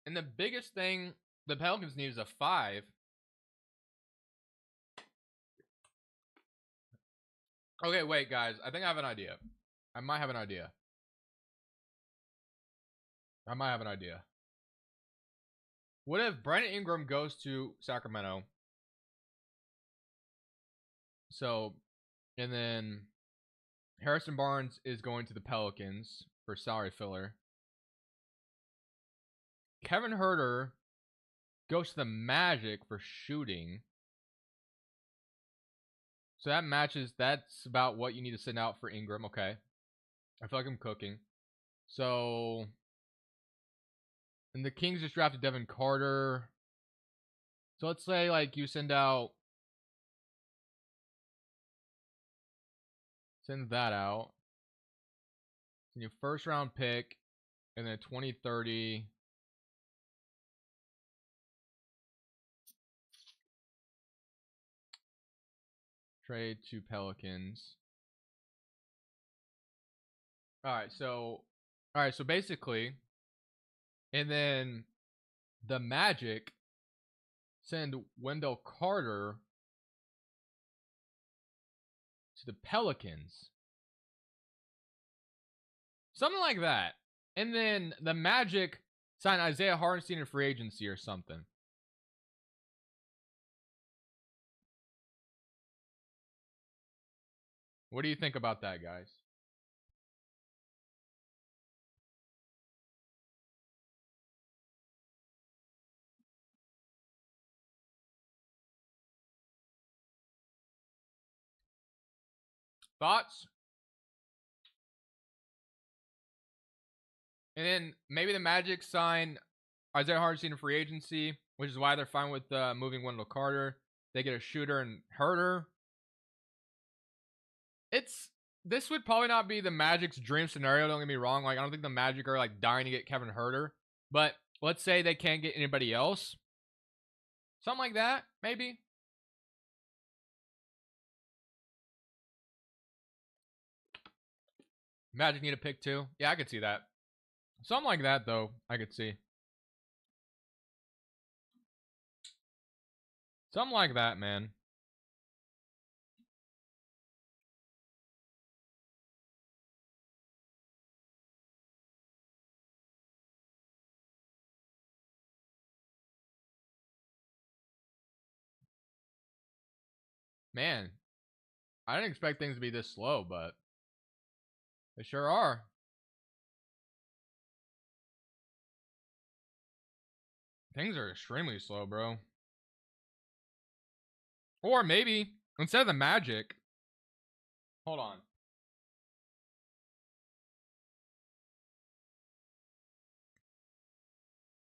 the Pelicans need is a 5. Okay, wait, guys. I think I have an idea. I might have an idea. What if Brandon Ingram goes to Sacramento? So, and then Harrison Barnes is going to the Pelicans for salary filler. Kevin Huerter goes to the Magic for shooting. So that matches. That's about what you need to send out for Ingram. Okay. I feel like I'm cooking. So, and the Kings just drafted Devin Carter. So let's say like you send that out. Send you first round pick, and then 2030. Trade to Pelicans. All right, so basically, and then the Magic send Wendell Carter to the Pelicans. Something like that. And then the Magic sign Isaiah Hartenstein in free agency or something. What do you think about that, guys? Thoughts? And then maybe the Magic sign Isaiah Hartenstein in free agency, which is why they're fine with moving Wendell Carter. They get a shooter and Herter. This would probably not be the Magic's dream scenario. Don't get me wrong. Like I don't think the Magic are like dying to get Kevin Herter, but let's say they can't get anybody else, something like that, maybe. Magic need a pick too. Yeah, I could see that. Something like that though, I could see. Something like that, man. Man, I didn't expect things to be this slow, but they sure are. Things are extremely slow, bro. Or maybe instead of the Magic, hold on.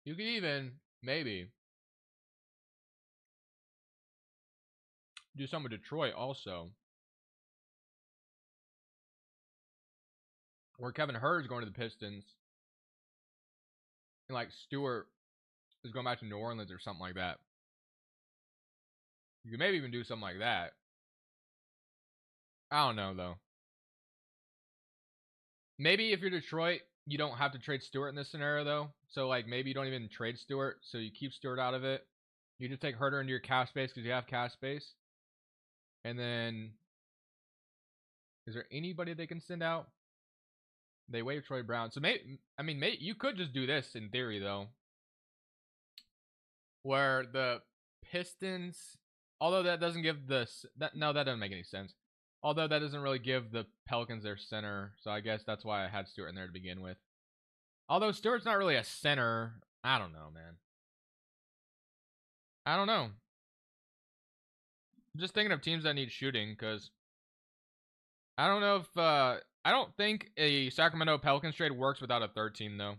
You could even maybe do something with Detroit also, where Kevin Herter's going to the Pistons, and like Stewart is going back to New Orleans or something like that. You could maybe even do something like that. I don't know though. Maybe if you're Detroit, you don't have to trade Stewart in this scenario though. So like maybe you don't even trade Stewart, so you keep Stewart out of it. You just take Herter into your cap space because you have cap space. And then, is there anybody they can send out? They waive Troy Brown. So maybe, I mean, maybe you could just do this in theory though, where the Pistons, although that doesn't give the that doesn't make any sense. Although that doesn't really give the Pelicans their center, so I guess that's why I had Stewart in there to begin with. Although Stewart's not really a center, I don't know, man. I don't know. Just thinking of teams that need shooting, because I don't know if I don't think a Sacramento Pelicans trade works without a third team though.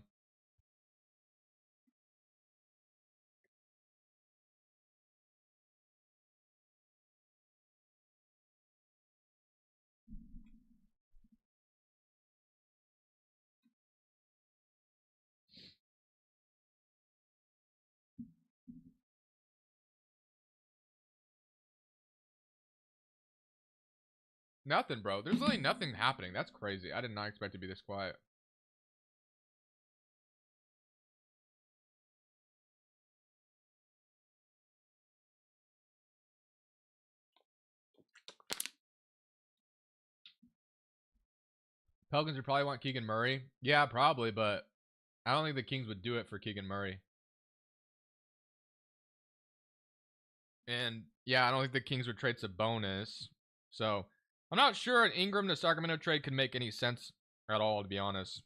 Nothing, bro. There's really nothing happening. That's crazy. I did not expect to be this quiet. Pelicans would probably want Keegan Murray. Yeah, probably, but I don't think the Kings would do it for Keegan Murray. And yeah, I don't think the Kings would trade Sabonis. So I'm not sure an Ingram to Sacramento trade could make any sense at all, to be honest.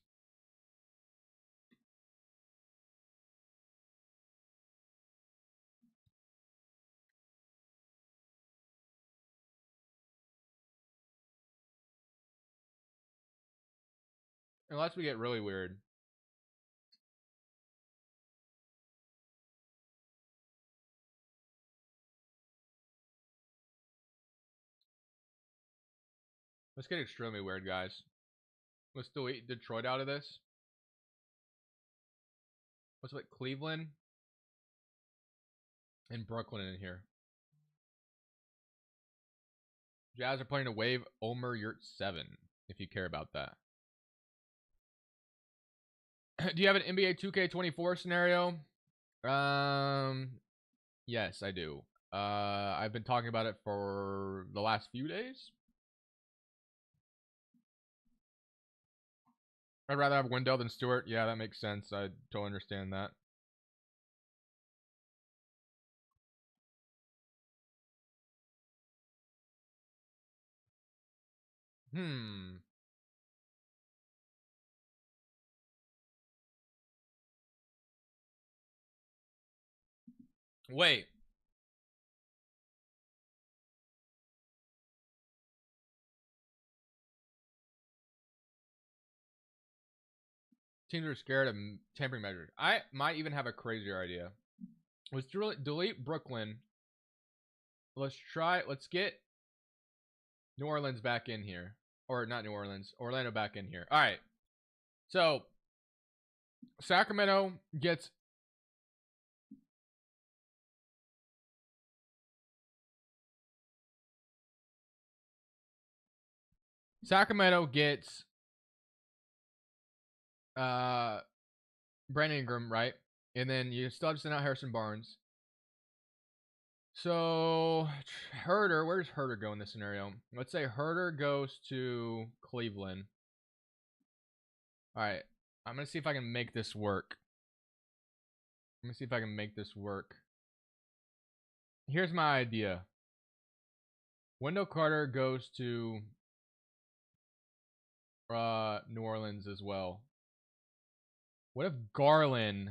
Unless we get really weird. Let's get extremely weird, guys. Let's delete Detroit out of this. Let's put Cleveland and Brooklyn in here. Jazz are playing a wave Omer Yurt 7, if you care about that. Do you have an NBA 2K24 scenario? Yes, I do. I've been talking about it for the last few days. I'd rather have Wendell than Stewart. Yeah, that makes sense. I totally understand that. Wait. Teams are scared of tampering measures. I might even have a crazier idea. Let's delete Brooklyn. Let's get New Orleans back in here. Or not New Orleans, Orlando back in here. All right. So, Sacramento gets Brandon Ingram, right? And then you still have to send out Harrison Barnes. So, Herter, where's Herter go in this scenario? Let's say Herter goes to Cleveland. All right. I'm going to see if I can make this work. Here's my idea. Wendell Carter goes to New Orleans as well. What if Garland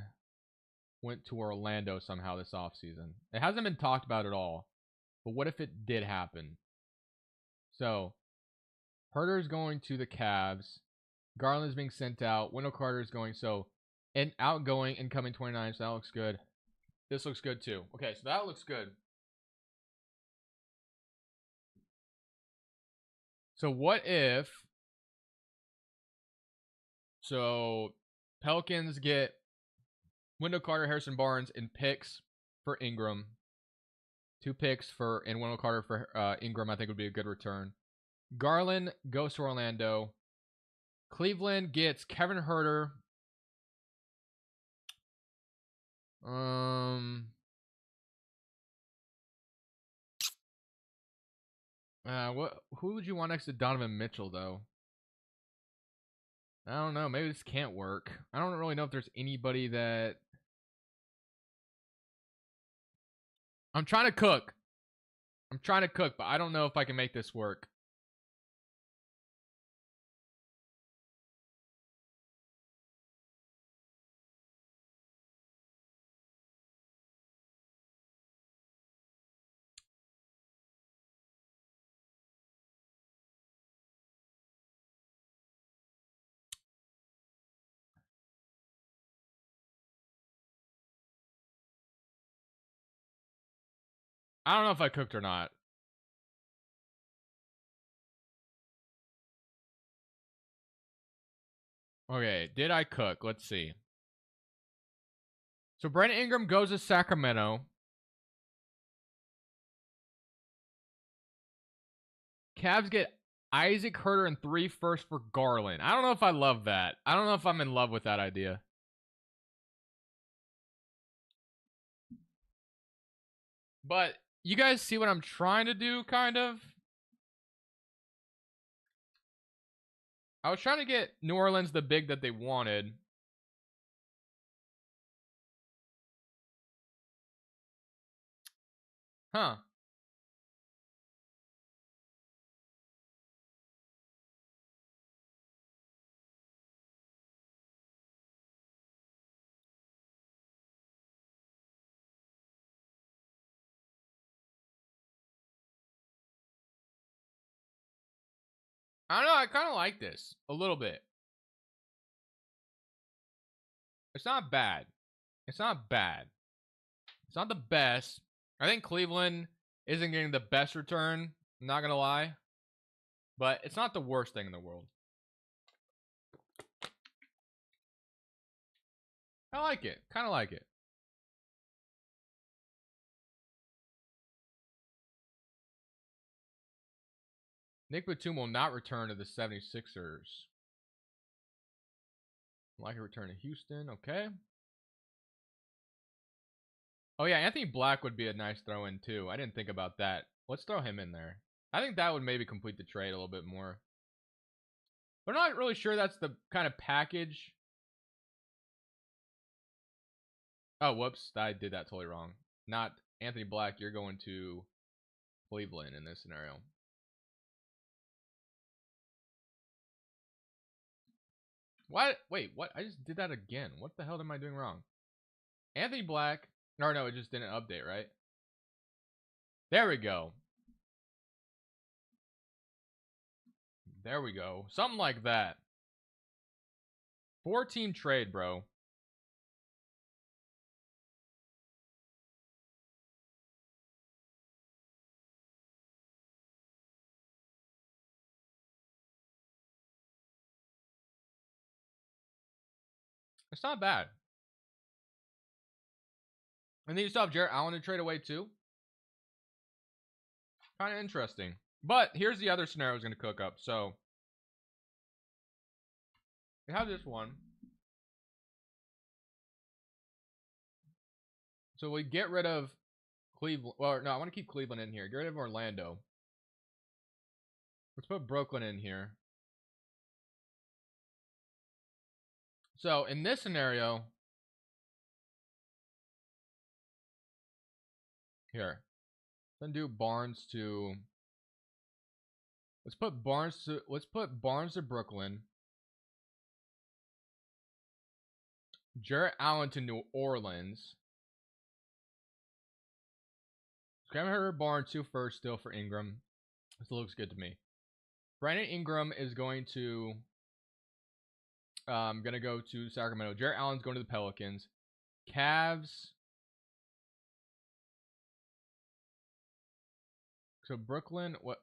went to Orlando somehow this offseason? It hasn't been talked about at all. But what if it did happen? So, Herter's going to the Cavs. Garland's being sent out. Wendell Carter's going. So, outgoing, incoming 29. So, that looks good. This looks good, too. Okay, so that looks good. So, what if... So, Pelicans get Wendell Carter, Harrison Barnes, and picks for Ingram. 2 picks and Wendell Carter for Ingram, I think would be a good return. Garland goes to Orlando. Cleveland gets Kevin Herter. Who would you want next to Donovan Mitchell, though? I don't know. Maybe this can't work. I don't really know if there's anybody that... I'm trying to cook, but I don't know if I can make this work. I don't know if I cooked or not. Okay, did I cook? Let's see. So Brandon Ingram goes to Sacramento. Cavs get Isaac Herter and 3 firsts for Garland. I don't know if I love that. I don't know if I'm in love with that idea. But you guys see what I'm trying to do, kind of? I was trying to get New Orleans the big that they wanted. Huh. I don't know. I kind of like this a little bit. It's not bad. It's not bad. It's not the best. I think Cleveland isn't getting the best return. I'm not going to lie. But it's not the worst thing in the world. I like it. Kind of like it. Nick Batum will not return to the 76ers. Like a return to Houston. Okay. Oh, yeah. Anthony Black would be a nice throw in, too. I didn't think about that. Let's throw him in there. I think that would maybe complete the trade a little bit more. But I'm not really sure that's the kind of package. Oh, whoops. I did that totally wrong. Not Anthony Black. You're going to Cleveland in this scenario. What? Wait, what? I just did that again. What the hell am I doing wrong? Anthony Black. No, it just didn't update, right? There we go. There we go. Something like that. 4-team trade, bro. It's not bad. And then you still have Jarrett Allen to trade away too. Kind of interesting. But here's the other scenario I was going to cook up. So we have this one. So we get rid of Cleveland. Well, no, I want to keep Cleveland in here. Get rid of Orlando. Let's put Brooklyn in here. So in this scenario, here, then do Barnes to. Let's put Barnes to Brooklyn. Jarrett Allen to New Orleans. Kevin Huerter, Barnes, 2 first still for Ingram. This looks good to me. Brandon Ingram is going to go to Sacramento. Jarrett Allen's going to the Pelicans. Cavs. So Brooklyn, what?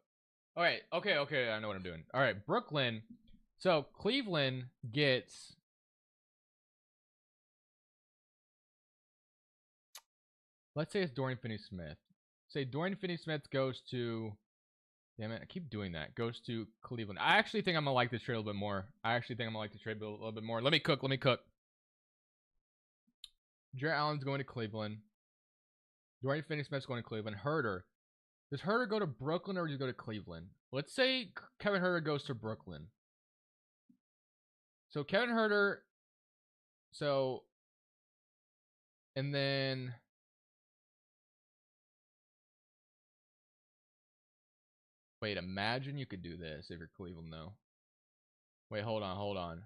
All right, okay, I know what I'm doing. All right, Brooklyn. So Cleveland gets. Let's say it's Dorian Finney-Smith. Say Dorian Finney-Smith goes to. Damn it, I keep doing that. Goes to Cleveland. I actually think I'm going to like this trade a little bit more. Let me cook. Jarrett Allen's going to Cleveland. Dorian Finney-Smith's going to Cleveland. Huerter. Does Huerter go to Brooklyn or does he go to Cleveland? Let's say Kevin Huerter goes to Brooklyn. So Kevin Huerter. So. And then. Wait, imagine you could do this if you're Cleveland, though. Wait, hold on.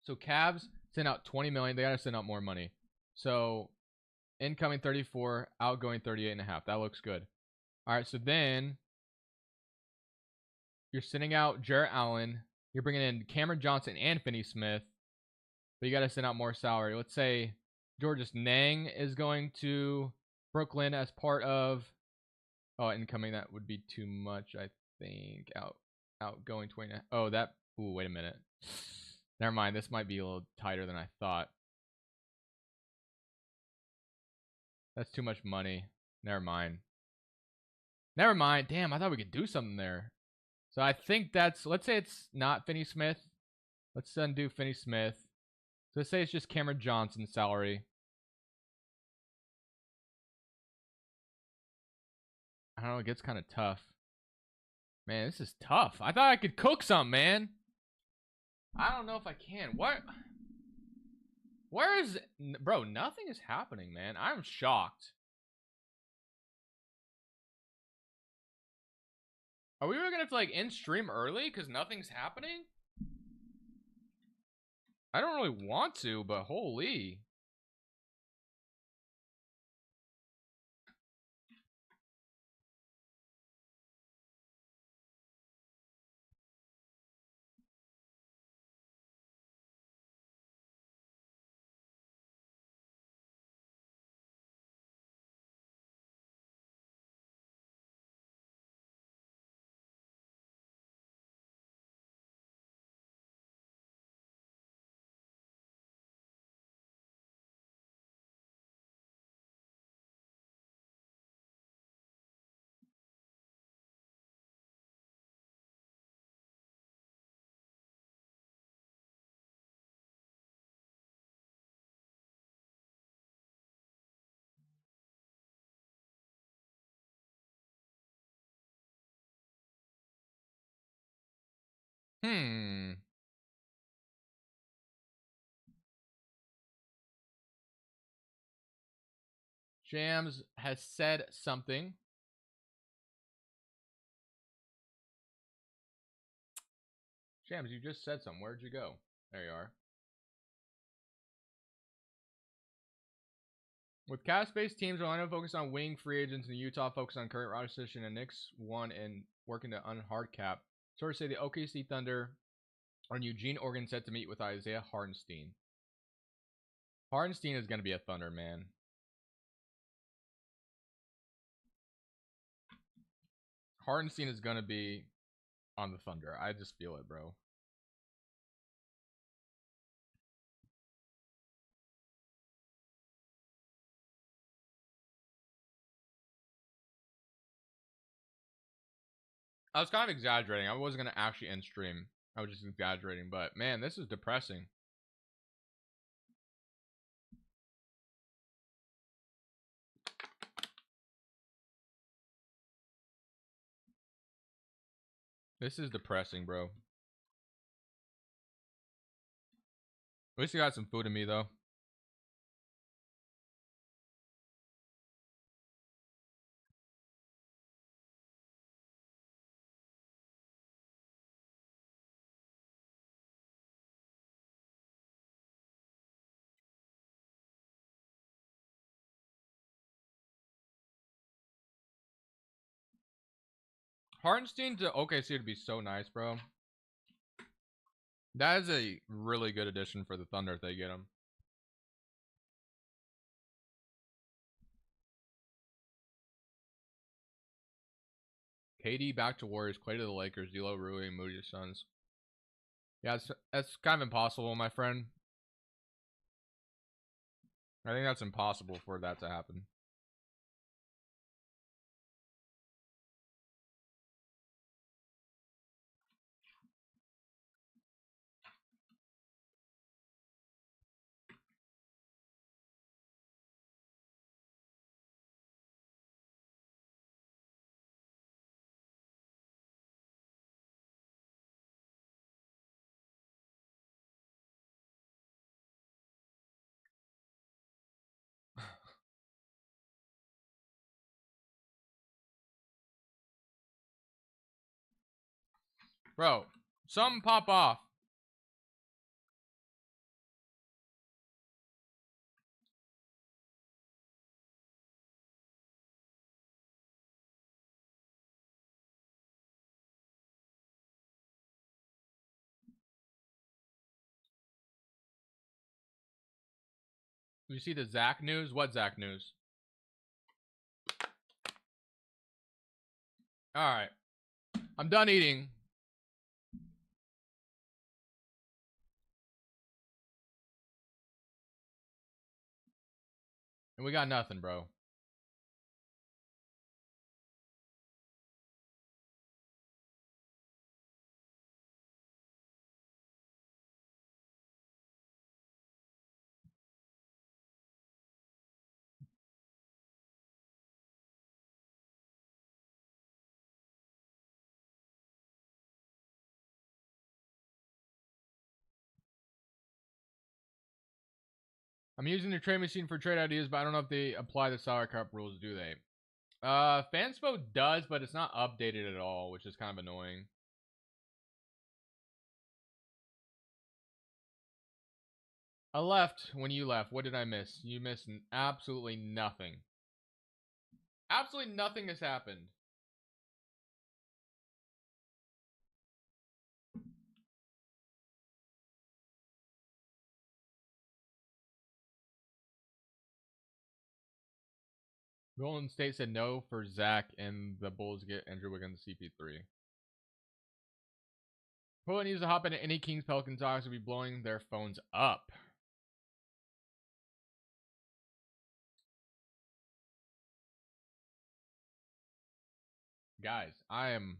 So Cavs sent out 20 million. They got to send out more money. So incoming 34, outgoing 38.5. That looks good. All right, so then you're sending out Jarrett Allen. You're bringing in Cameron Johnson and Finney-Smith. But you got to send out more salary. Let's say Georges Niang is going to Brooklyn as part of. Oh, incoming, that would be too much, I think. Outgoing 20. Oh, that. Ooh, wait a minute. Never mind. This might be a little tighter than I thought. That's too much money. Never mind. Damn, I thought we could do something there. So I think that's. Let's say it's not Finney-Smith. Let's undo Finney-Smith. So let's say it's just Cameron Johnson's salary. I don't know, it gets kind of tough. Man, this is tough. I thought I could cook something, man. I don't know if I can. What? Where is... Bro, nothing is happening, man. I'm shocked. Are we really going to have to, like, end stream early because nothing's happening? I don't really want to, but holy. Jams has said something. Jams, you just said something. Where'd you go? There you are. With cast-based teams, Orlando focused on wing free agents and Utah focused on current roster position, and Knicks won and working to unhard cap. Sources say the OKC Thunder are in Eugene, Oregon, set to meet with Isaiah Hartenstein. Hartenstein is going to be a Thunder, man. Hartenstein is going to be on the Thunder. I just feel it, bro. I was kind of exaggerating. I wasn't going to actually end stream. I was just exaggerating. But, man, this is depressing. This is depressing, bro. At least you got some food in me, though. Hartenstein to OKC would be so nice, bro. That is a really good addition for the Thunder if they get him. KD back to Warriors, Clay to the Lakers, D'Lo, Rui, Moody to Suns. Yeah, that's kind of impossible, my friend. I think that's impossible for that to happen. Bro, something pop off. You see the Zach news? What Zach news? Alright. I'm done eating. And we got nothing, bro. I'm using the trade machine for trade ideas, but I don't know if they apply the salary cap rules, do they? Fanspo does, but it's not updated at all, which is kind of annoying. I left when you left. What did I miss? You missed absolutely nothing. Absolutely nothing has happened. Golden State said no for Zach, and the Bulls get Andrew Wiggins CP3. Portland needs to hop into any Kings Pelican talks to be blowing their phones up. Guys, I am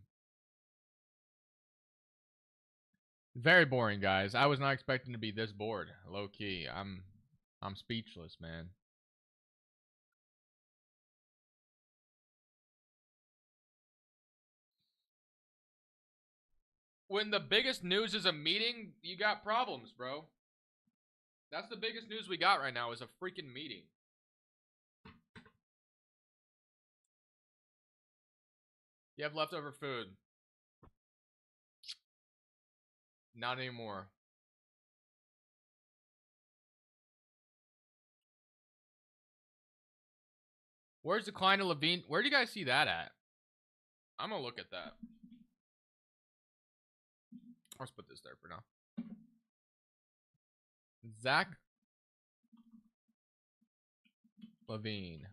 very boring, guys. I was not expecting to be this bored. Low key. I'm speechless, man. when the biggest news is a meeting, you got problems, bro. That's the biggest news we got right now is a freaking meeting. You have leftover food. Not anymore. Where's Decline to Levine? Where do you guys see that at? I'm gonna look at that. Let's put this there for now. Zach Levine.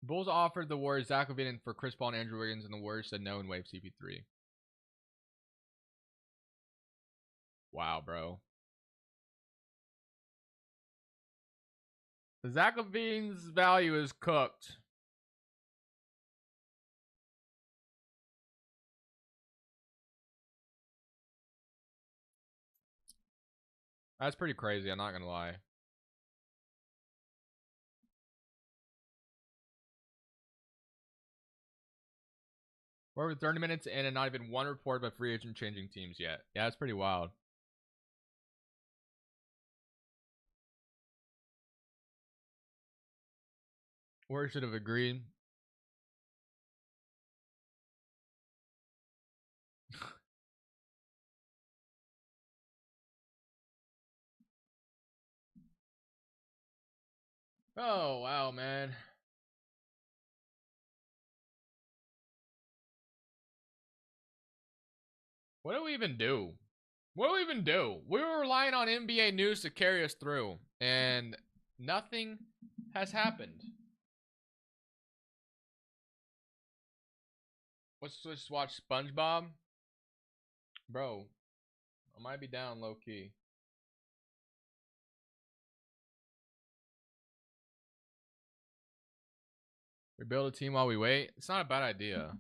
Bulls offered the Warriors Zach Levine for Chris Paul and Andrew Wiggins, and the Warriors said no and waived CP3. Wow, bro. Zach Levine's value is cooked. That's pretty crazy, I'm not gonna lie. We're over 30 minutes in and not even one report about free agent changing teams yet. Yeah, that's pretty wild. Warriors should have agreed. Oh, wow, man. What do we even do? What do we even do? We were relying on NBA news to carry us through, and nothing has happened. Let's just watch SpongeBob. Bro, I might be down low key. Rebuild a team while we wait. It's not a bad idea.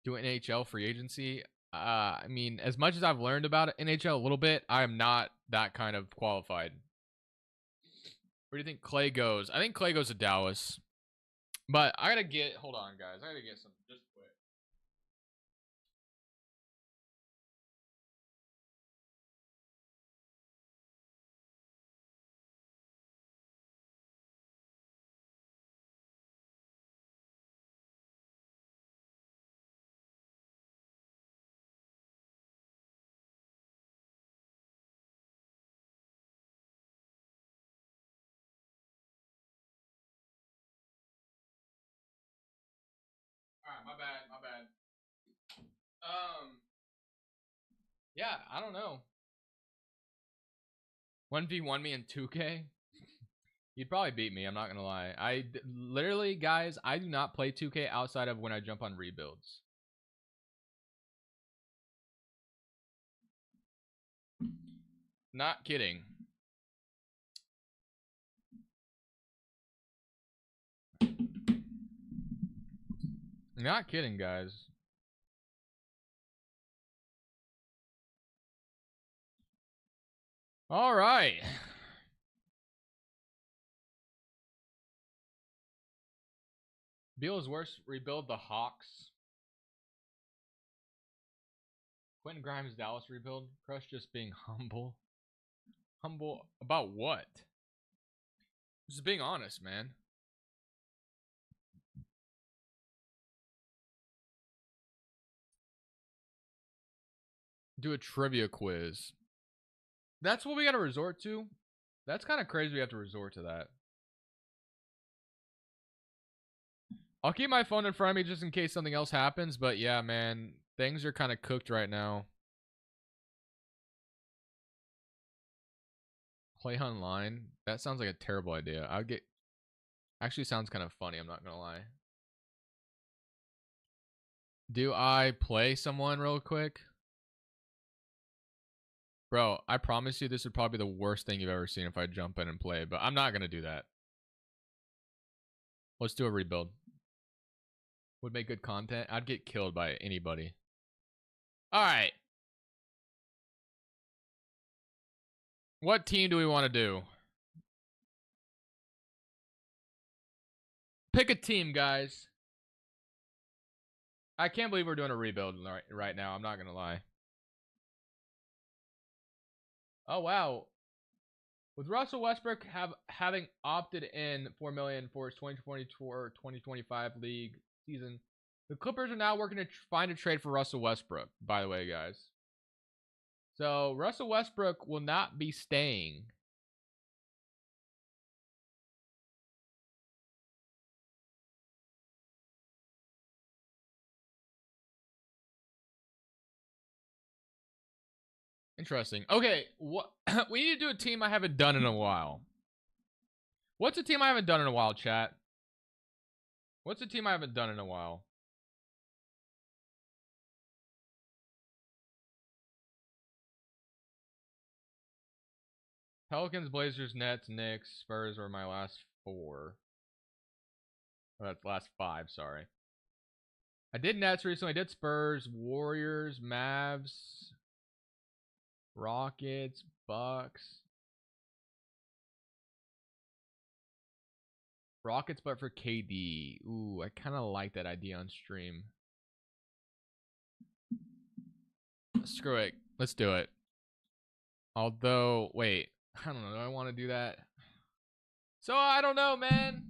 Do an NHL free agency. I mean, as much as I've learned about NHL a little bit, I am not that kind of qualified. Where do you think Clay goes? I think Clay goes to Dallas. But I gotta get, hold on, guys. I gotta get some, just quick. Alright, my bad, my bad. Yeah, I don't know. 1v1 me in 2K? You'd probably beat me, I'm not gonna lie. Literally, guys, I do not play 2K outside of when I jump on rebuilds. Not kidding. Not kidding, guys. All right. Beal is worse. Rebuild the Hawks. Quentin Grimes Dallas rebuild. Crush just being humble. Humble about what? Just being honest, man. Do a trivia quiz. That's what we gotta resort to? That's kind of crazy we have to resort to that. I'll keep my phone in front of me just in case something else happens, but yeah, man, things are kind of cooked right now. Play online? That sounds like a terrible idea. I would get... Actually sounds kind of funny, I'm not gonna lie. Do I play someone real quick? Bro, I promise you this would probably be the worst thing you've ever seen if I jump in and play, but I'm not gonna do that. Let's do a rebuild. Would make good content. I'd get killed by anybody. Alright. What team do we want to do? Pick a team, guys. I can't believe we're doing a rebuild right now. I'm not going to lie. Oh, wow. With Russell Westbrook having opted in $4 million for his 2024-2025 league season, the Clippers are now working to find a trade for Russell Westbrook, by the way, guys. So, Russell Westbrook will not be staying. Interesting. Okay, what we need to do a team I haven't done in a while. What's a team I haven't done in a while, chat? What's a team I haven't done in a while? Pelicans, Blazers, Nets, Knicks, Spurs were my last 4. Oh, that's last 5, sorry. I did Nets recently. I did Spurs, Warriors, Mavs, Rockets, Bucks. Rockets, but for KD. Ooh, I kind of like that idea on stream. Screw it. Let's do it. Although, wait. I don't know. Do I want to do that? So, I don't know, man.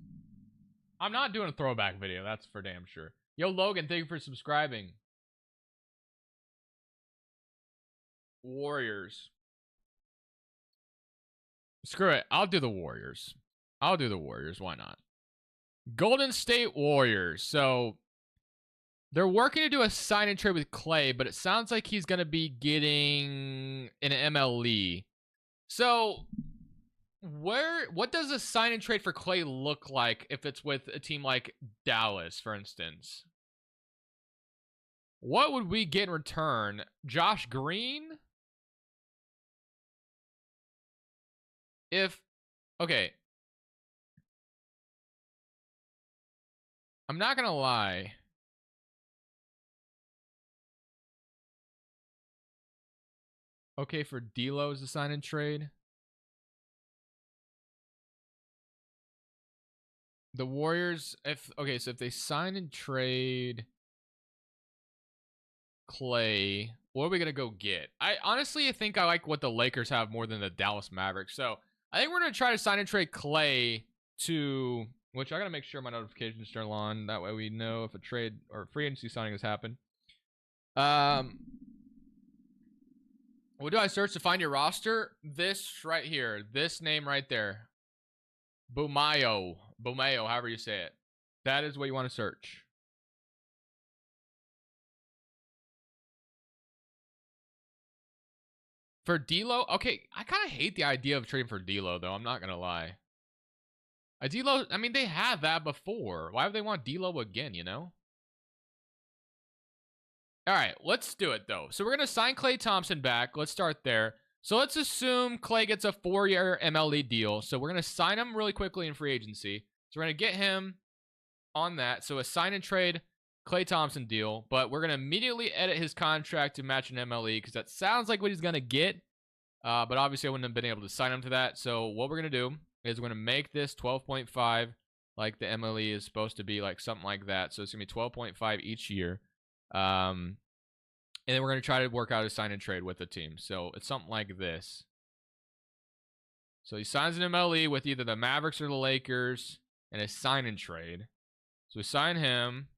I'm not doing a throwback video. That's for damn sure. Yo, Logan, thank you for subscribing. Warriors. Screw it. I'll do the Warriors. I'll do the Warriors. Why not? Golden State Warriors. So, they're working to do a sign and trade with Clay, but it sounds like he's going to be getting an MLE. So, what does a sign and trade for Clay look like if it's with a team like Dallas, for instance? What would we get in return? Josh Green? Okay. I'm not going to lie. Okay, for D'Lo's a sign and trade. The Warriors, so if they sign and trade Clay, what are we gonna go get? I think I like what the Lakers have more than the Dallas Mavericks. So I think we're gonna try to sign and trade Clay to, which I gotta make sure my notifications turn on. That way we know if a trade or free agency signing has happened. What do I search to find your roster? This right here, this name right there, Bumayo, however you say it. That is what you want to search. For D'Lo, okay, I kind of hate the idea of trading for D'Lo, though. I'm not gonna lie. D'Lo, I mean, they had that before. Why would they want D'Lo again? You know. All right, let's do it though. So we're gonna sign Klay Thompson back. Let's start there. So let's assume Clay gets a 4-year MLE deal. So we're gonna sign him really quickly in free agency. So we're gonna get him on that. So a sign and trade Klay Thompson deal, but we're gonna immediately edit his contract to match an MLE because that sounds like what he's gonna get. But obviously I wouldn't have been able to sign him to that. So what we're gonna do is we're gonna make this 12.5 like the MLE is supposed to be, like something like that. So it's gonna be 12.5 each year. And then we're gonna try to work out a sign and trade with the team. So it's something like this. So he signs an MLE with either the Mavericks or the Lakers and a sign and trade. So we sign him.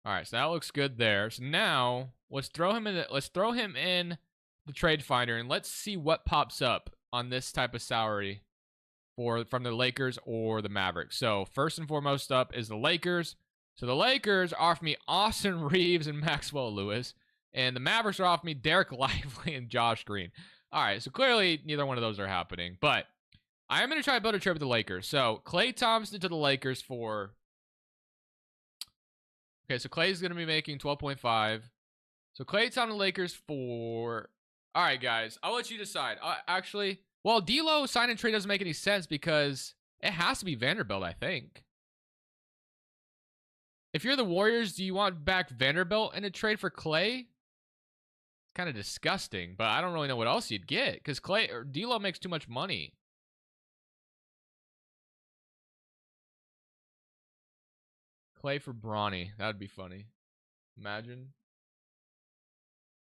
All right, so that looks good there. So now let's throw him in the trade finder and let's see what pops up on this type of salary from the Lakers or the Mavericks. So first and foremost up is the Lakers. So the Lakers offer me Austin Reeves and Maxwell Lewis, and the Mavericks are offering me Derek Lively and Josh Green. All right, so clearly neither one of those are happening, but I am going to try to build a trade with the Lakers. So Klay Thompson to the Lakers for... Okay, so Klay's going to be making 12.5. So Klay Thompson to the Lakers for... All right, guys, I'll let you decide. Actually, well, D'Lo sign and trade doesn't make any sense because it has to be Vanderbilt, I think. If you're the Warriors, do you want back Vanderbilt in a trade for Klay? It's kind of disgusting, but I don't really know what else you'd get because D'Lo makes too much money. Clay for Bronny. That would be funny. Imagine.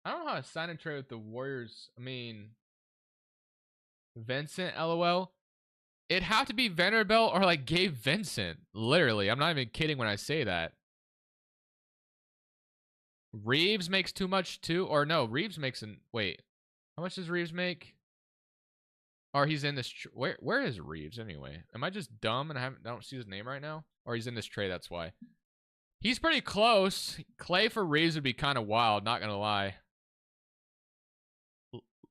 I don't know how to sign and trade with the Warriors. I mean, Vincent, LOL. It'd have to be Vanderbilt or like Gabe Vincent. Literally. I'm not even kidding when I say that. Reeves makes too much too. Or no, Reeves makes an... Wait. How much does Reeves make? Or he's in this... Where is Reeves anyway? Am I just dumb and I don't see his name right now? Or he's in this trade, that's why. He's pretty close. Clay for Reeves would be kind of wild, not going to lie.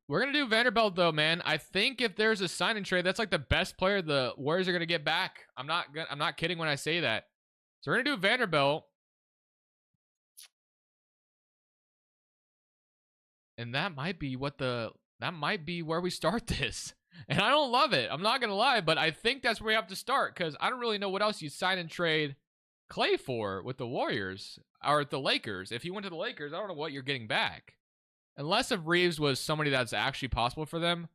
We're going to do Vanderbilt, though, man. I think if there's a sign and trade, that's like the best player the Warriors are going to get back. I'm not kidding when I say that. So we're going to do Vanderbilt. And that might be where we start this. And I don't love it. I'm not going to lie, but I think that's where we have to start because I don't really know what else you sign and trade Clay for with the Warriors or the Lakers. If he went to the Lakers, I don't know what you're getting back. Unless if Reeves was somebody that's actually possible for them.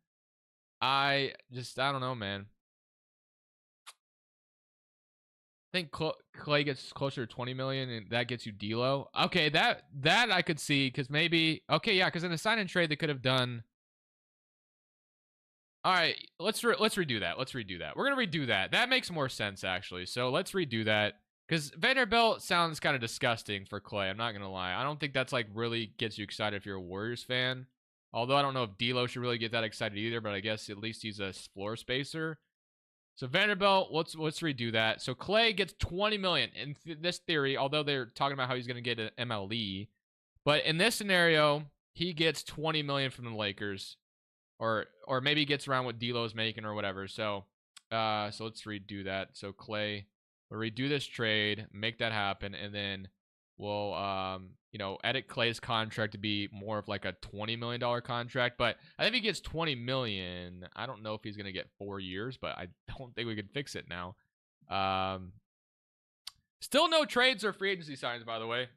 I don't know, man. I think Clay gets closer to 20 million and that gets you D'Lo. Okay, that I could see because maybe... Okay, yeah, because in a sign and trade they could have done... All right, let's redo that. Let's redo that. We're going to redo that. That makes more sense, actually. So let's redo that. Because Vanderbilt sounds kind of disgusting for Clay. I'm not going to lie. I don't think that's like really gets you excited if you're a Warriors fan. Although I don't know if D'Lo should really get that excited either. But I guess at least he's a floor spacer. So Vanderbilt, let's redo that. So Clay gets 20 million in this theory. Although they're talking about how he's going to get an MLE. But in this scenario, he gets 20 million from the Lakers. Or maybe he gets around what D'Lo's making or whatever. So let's redo that. So Clay... We'll redo this trade, make that happen, and then we'll, edit Clay's contract to be more of like a $20 million contract. But I think if he gets $20 million, I don't know if he's going to get 4 years, but I don't think we can fix it now. Still no trades or free agency signs, by the way.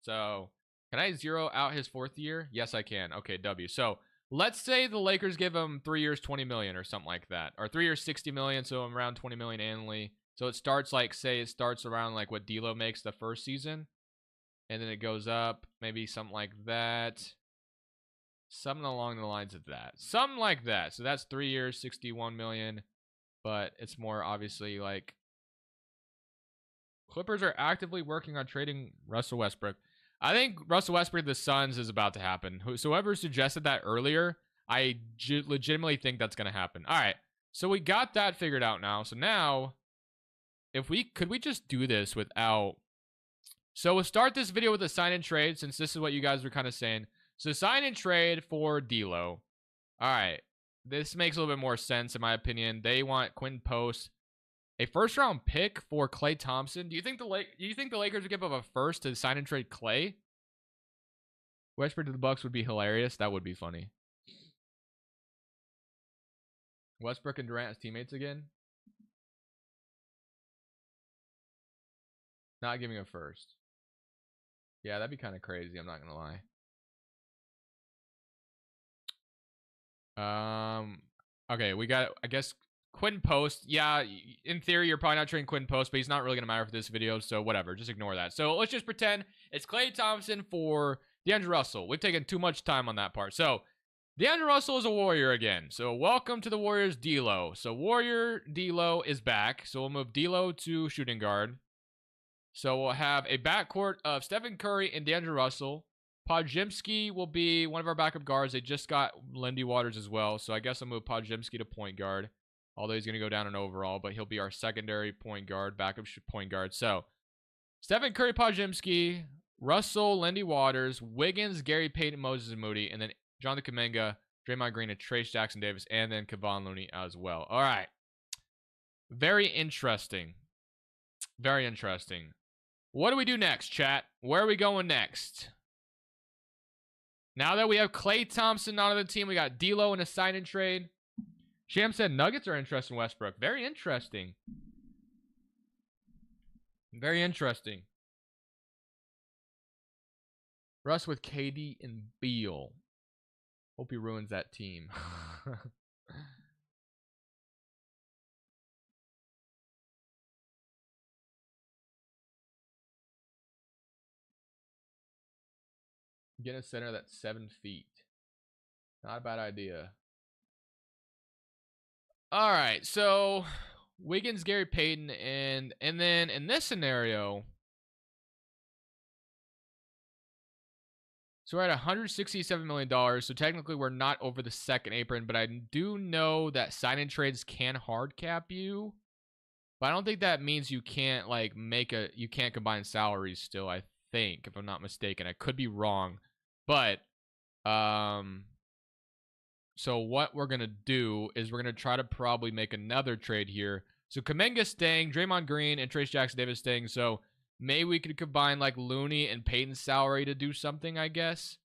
So can I zero out his 4th year? Yes, I can. Okay, W. So let's say the Lakers give him 3 years, 20 million or something like that. Or 3 years, 60 million, so I'm around 20 million annually. So it starts like, say it starts around like what D'Lo makes the first season. And then it goes up, maybe something like that. Something along the lines of that. Something like that. So that's 3 years, 61 million. But it's more obviously like... Clippers are actively working on trading Russell Westbrook. I think Russell Westbrook the Suns is about to happen. Whoever suggested that earlier, I legitimately think that's going to happen. All right. So we got that figured out now. So now... Could we just do this without... So we'll start this video with a sign and trade since this is what you guys were kind of saying. So sign and trade for D'Lo. All right. This makes a little bit more sense in my opinion. They want Quinn Post, a first round pick for Klay Thompson. Do you think the Lakers would give up a first to sign and trade Klay? Westbrook to the Bucks would be hilarious. That would be funny. Westbrook and Durant as teammates again? Not giving a first. Yeah, that'd be kind of crazy. I'm not going to lie. Okay, we got, I guess, Quinn Post. Yeah, in theory, you're probably not trading Quinn Post, but he's not really going to matter for this video, so whatever. Just ignore that. So let's just pretend it's Klay Thompson for DeAndre Russell. We've taken too much time on that part. So DeAndre Russell is a Warrior again. So welcome to the Warriors, D'Lo. So Warrior D'Lo is back. So we'll move D'Lo to shooting guard. So we'll have a backcourt of Stephen Curry and DeAndre Russell. Podziemski will be one of our backup guards. They just got Lindy Waters as well. So I guess I'll move Podziemski to point guard. Although he's going to go down in overall. But he'll be our secondary point guard, backup point guard. So Stephen Curry, Podziemski, Russell, Lindy Waters, Wiggins, Gary Payton, Moses Moody. And then Jonathan Kuminga, Draymond Green, and Trace Jackson Davis. And then Kevon Looney as well. All right. Very interesting. Very interesting. What do we do next, chat? Where are we going next? Now that we have Klay Thompson on the team, we got D'Lo in a sign and trade. Sham said Nuggets are interested in Westbrook. Very interesting. Very interesting. Russ with KD and Beal. Hope he ruins that team. Get a center that's 7 feet. Not a bad idea. All right, so Wiggins, Gary Payton, and then in this scenario, so we're at $167 million. So technically, we're not over the second apron, but I do know that sign-in trades can hard cap you. But I don't think that means you can't like you can't combine salaries still. I think, if I'm not mistaken, I could be wrong, but so what we're going to do is we're going to try to probably make another trade here. So Kuminga staying, Draymond Green, and Trace Jackson Davis staying. So maybe we could combine like Looney and Peyton's salary to do something, I guess.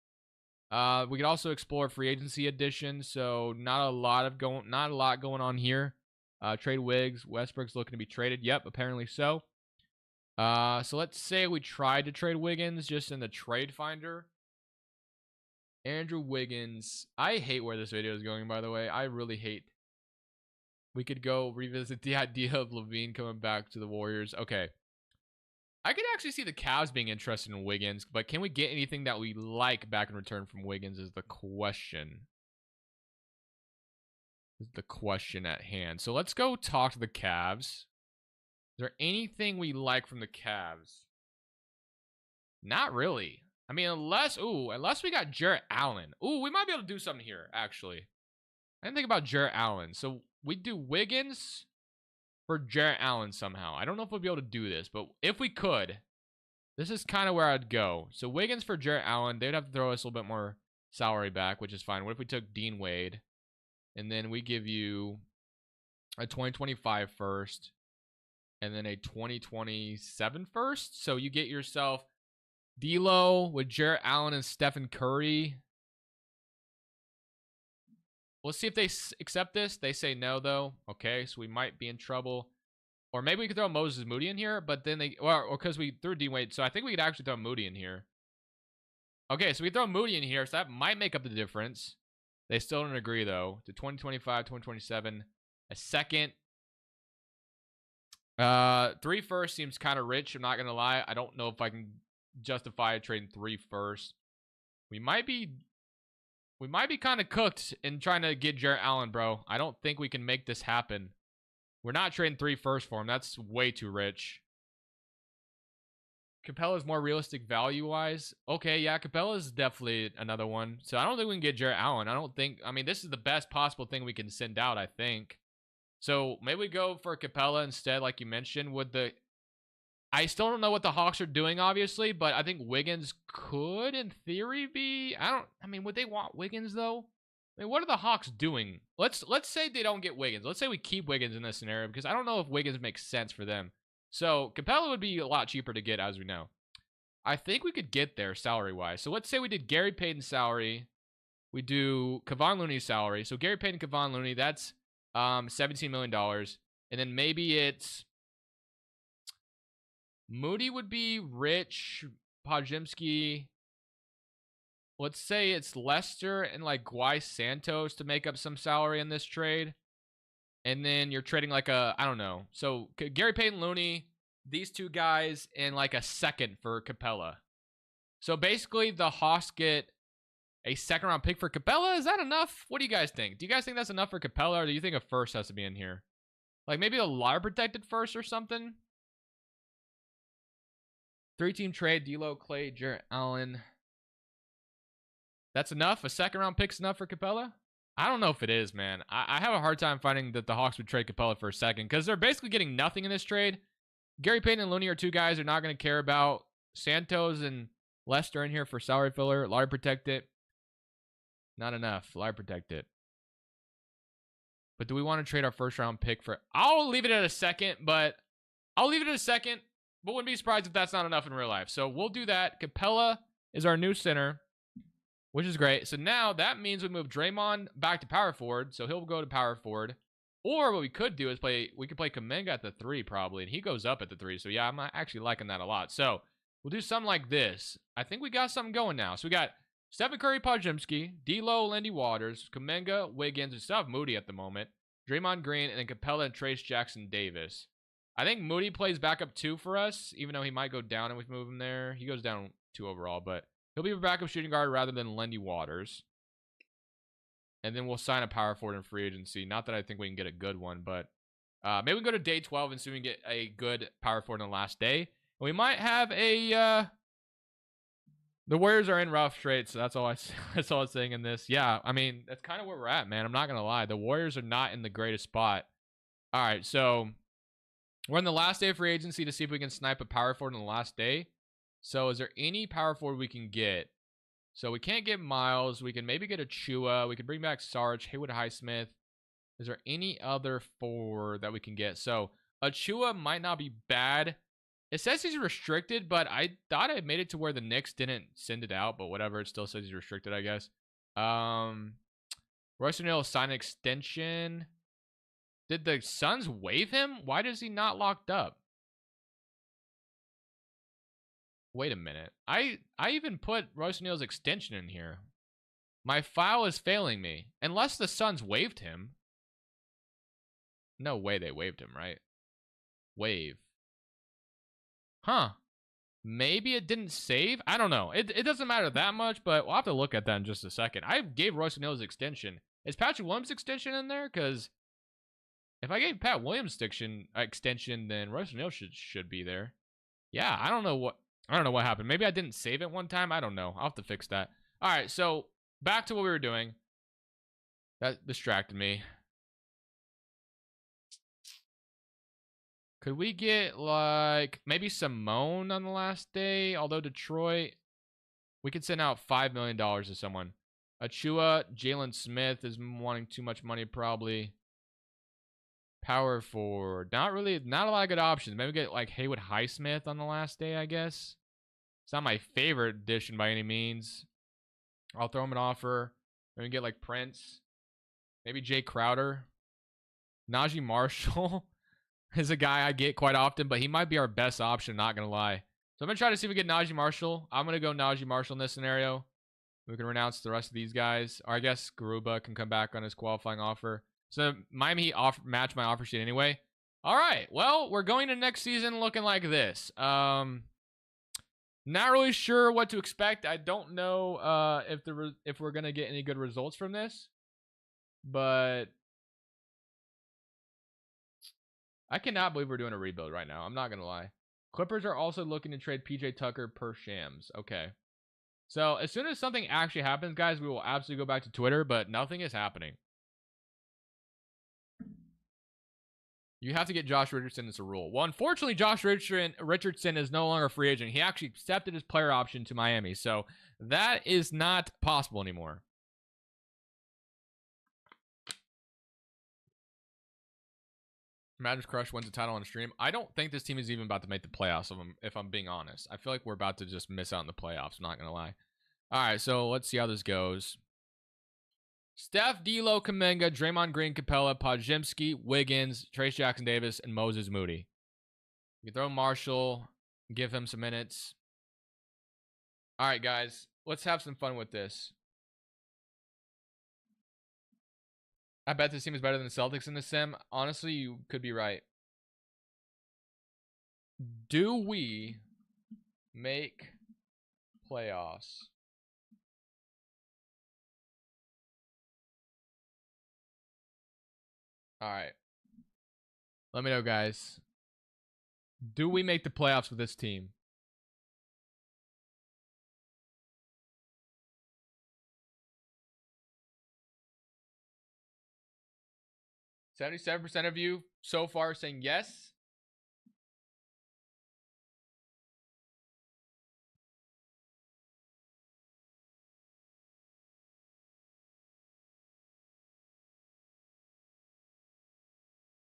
We could also explore free agency addition. So not a lot going on here. Trade Wiggs. Westbrook's looking to be traded. Yep, apparently so. So let's say we tried to trade Wiggins just in the trade finder. Andrew Wiggins. I hate where this video is going, by the way. I really hate. We could go revisit the idea of Levine coming back to the Warriors. Okay. I could actually see the Cavs being interested in Wiggins, but can we get anything that we like back in return from Wiggins is the question. Is the question at hand. So let's go talk to the Cavs. Is there anything we like from the Cavs? Not really. I mean, unless we got Jarrett Allen. Ooh, we might be able to do something here, actually. I didn't think about Jarrett Allen. So we do Wiggins for Jarrett Allen somehow. I don't know if we'll be able to do this, but if we could, this is kind of where I'd go. So Wiggins for Jarrett Allen. They'd have to throw us a little bit more salary back, which is fine. What if we took Dean Wade? And then we give you a 2025 first and then a 2027 first. So you get yourself D'Lo with Jarrett Allen and Stephen Curry. We'll see if they accept this. They say no, though. Okay, so we might be in trouble. Or maybe we could throw Moses Moody in here, but then they... Or because we threw Dean Wade. So I think we could actually throw Moody in here. Okay, so we throw Moody in here, so that might make up the difference. They still don't agree, though. To 2025, 2027. A second. 3 first seems kind of rich. I'm not going to lie. I don't know if I can justify trading 3 first. We might be kind of cooked in trying to get Jarrett Allen, bro. I don't think we can make this happen. We're not trading 3 first for him. That's way too rich. Capella's more realistic value-wise. Okay, yeah, Capella's definitely another one. So I don't think we can get Jarrett Allen. I mean, this is the best possible thing we can send out, I think. So maybe we go for Capella instead, like you mentioned. I still don't know what the Hawks are doing, obviously, but I think Wiggins could, in theory, be... would they want Wiggins, though? I mean, what are the Hawks doing? Let's say they don't get Wiggins. Let's say we keep Wiggins in this scenario, because I don't know if Wiggins makes sense for them. So Capella would be a lot cheaper to get, as we know. I think we could get there salary-wise. So let's say we did Gary Payton's salary. We do Kevon Looney's salary. So Gary Payton, Kevon Looney, that's $17 million. And then maybe it's... Moody would be rich. Podziemski. Let's say it's Lester and like Guy Santos to make up some salary in this trade. And then you're trading like I don't know. So Gary Payton, Looney, these two guys, and like a second for Capella. So basically the Hawks get a 2nd round pick for Capella. Is that enough? What do you guys think? Do you guys think that's enough for Capella, or do you think a first has to be in here? Like maybe a lottery protected first or something? 3-team trade, D'Lo, Clay, Jarrett Allen. That's enough? A 2nd round pick's enough for Capella? I don't know if it is, man. I have a hard time finding that the Hawks would trade Capella for a second, because they're basically getting nothing in this trade. Gary Payton and Looney are 2 guys they're not going to care about. Santos and Lester in here for salary filler. Lottery protect it. Not enough. Lottery protect it. But do we want to trade our 1st round pick for... I'll leave it at a second, but wouldn't be surprised if that's not enough in real life. So we'll do that. Capella is our new center, which is great. So now that means we move Draymond back to power forward. So he'll go to power forward. Or what we could do is we could play Kuminga at the 3 probably, and he goes up at the 3. So yeah, I'm actually liking that a lot. So we'll do something like this. I think we got something going now. So we got Stephen Curry, Podziemski, D'Lo, Lindy Waters, Kuminga, Wiggins, and still have Moody at the moment. Draymond Green, and then Capella and Trace Jackson Davis. I think Moody plays backup 2 for us, even though he might go down and we move him there. He goes down 2 overall, but He'll be a backup shooting guard rather than Lendy Waters. And then we'll sign a power forward in free agency. Not that I think we can get a good one, but maybe we can go to day 12 and see if we can get a good power forward on the last day. And we might have a... the Warriors are in rough straits, so that's all I was saying in this. Yeah, I mean, that's kind of where we're at, man. I'm not going to lie. The Warriors are not in the greatest spot. All right, so we're on the last day of free agency to see if we can snipe a power forward on the last day. So is there any power forward we can get? So we can't get Miles. We can maybe get a Chua. We can bring back Sarge, Haywood Highsmith. Is there any other forward that we can get? So Achua might not be bad. It says he's restricted, but I thought I made it to where the Knicks didn't send it out, but whatever. It still says he's restricted, I guess. Royce O'Neal signed an extension. Did the Suns waive him? Why is he not locked up? Wait a minute. I even put Royce O'Neal's extension in here. My file is failing me. Unless the Suns waived him. No way they waived him, right? Waive. Huh. Maybe it didn't save? I don't know. It doesn't matter that much, but we'll have to look at that in just a second. I gave Royce O'Neal's extension. Is Patrick Williams' extension in there? Because if I gave Pat Williams' extension, then Royce O'Neal should be there. Yeah, I don't know what happened. Maybe I didn't save it one time. I don't know. I'll have to fix that. All right, so back to what we were doing. That distracted me. Could we get, like, maybe Simone on the last day? Although Detroit, we could send out $5 million to someone. Achua, Jalen Smith is wanting too much money, probably. Power forward. Not a lot of good options. Maybe get, like, Haywood Highsmith on the last day, I guess. It's not my favorite addition by any means. I'll throw him an offer. Maybe get, like, Prince. Maybe Jay Crowder. Najee Marshall. Is a guy I get quite often, but he might be our best option, not going to lie. So I'm going to try to see if we get Najee Marshall. I'm going to go Najee Marshall in this scenario. We can renounce the rest of these guys. Or I guess Garuba can come back on his qualifying offer. So Miami Heat match my offer sheet anyway. All right. Well, we're going to next season looking like this. Not really sure what to expect. I don't know if we're going to get any good results from this. But I cannot believe we're doing a rebuild right now. I'm not going to lie. Clippers are also looking to trade PJ Tucker per Shams. Okay. So as soon as something actually happens, guys, we will absolutely go back to Twitter, but nothing is happening. You have to get Josh Richardson as a rule. Well, unfortunately, Josh Richardson is no longer a free agent. He actually accepted his player option to Miami. So that is not possible anymore. Madden's Crush wins the title on the stream. I don't think this team is even about to make the playoffs, if I'm being honest. I feel like we're about to just miss out on the playoffs. I'm not going to lie. All right, so let's see how this goes. Steph, D'Lo, Kuminga, Draymond Green, Capella, Podziemski, Wiggins, Trace Jackson-Davis, and Moses Moody. You throw Marshall, give him some minutes. All right, guys, let's have some fun with this. I bet this team is better than the Celtics in the sim. Honestly, you could be right. Do we make playoffs? All right. Let me know, guys. Do we make the playoffs with this team? %77% of you so far saying yes.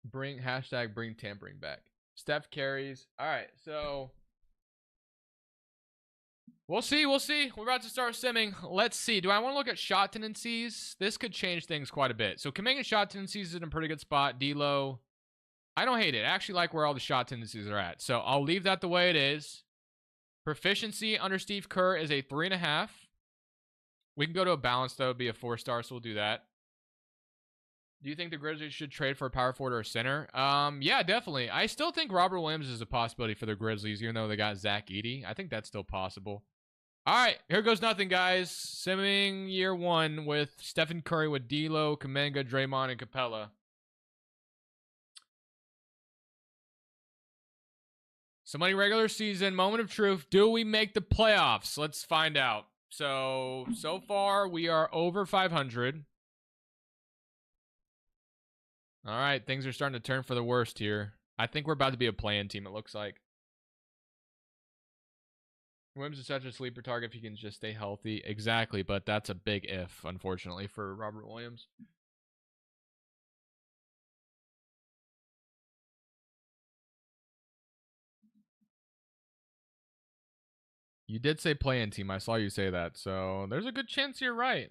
Bring tampering back. Steph carries. All right, so we'll see. We're about to start simming. Let's see. Do I want to look at shot tendencies? This could change things quite a bit. So Kuminga shot tendencies is in a pretty good spot. D'Lo, I don't hate it. I actually like where all the shot tendencies are at. So I'll leave that the way it is. Proficiency under Steve Kerr is a 3.5. We can go to a balance, though. It'd be a 4-star, so we'll do that. Do you think the Grizzlies should trade for a power forward or a center? Yeah, definitely. I still think Robert Williams is a possibility for the Grizzlies, even though they got Zach Edey. I think that's still possible. All right, here goes nothing, guys. Simming year 1 with Stephen Curry, with D'Lo, Kuminga, Draymond, and Capella. Somebody regular season, moment of truth. Do we make the playoffs? Let's find out. So far, we are over 500. All right, things are starting to turn for the worst here. I think we're about to be a play-in team, it looks like. Williams is such a sleeper target if he can just stay healthy. Exactly, but that's a big if, unfortunately, for Robert Williams. You did say play-in team. I saw you say that, so there's a good chance you're right.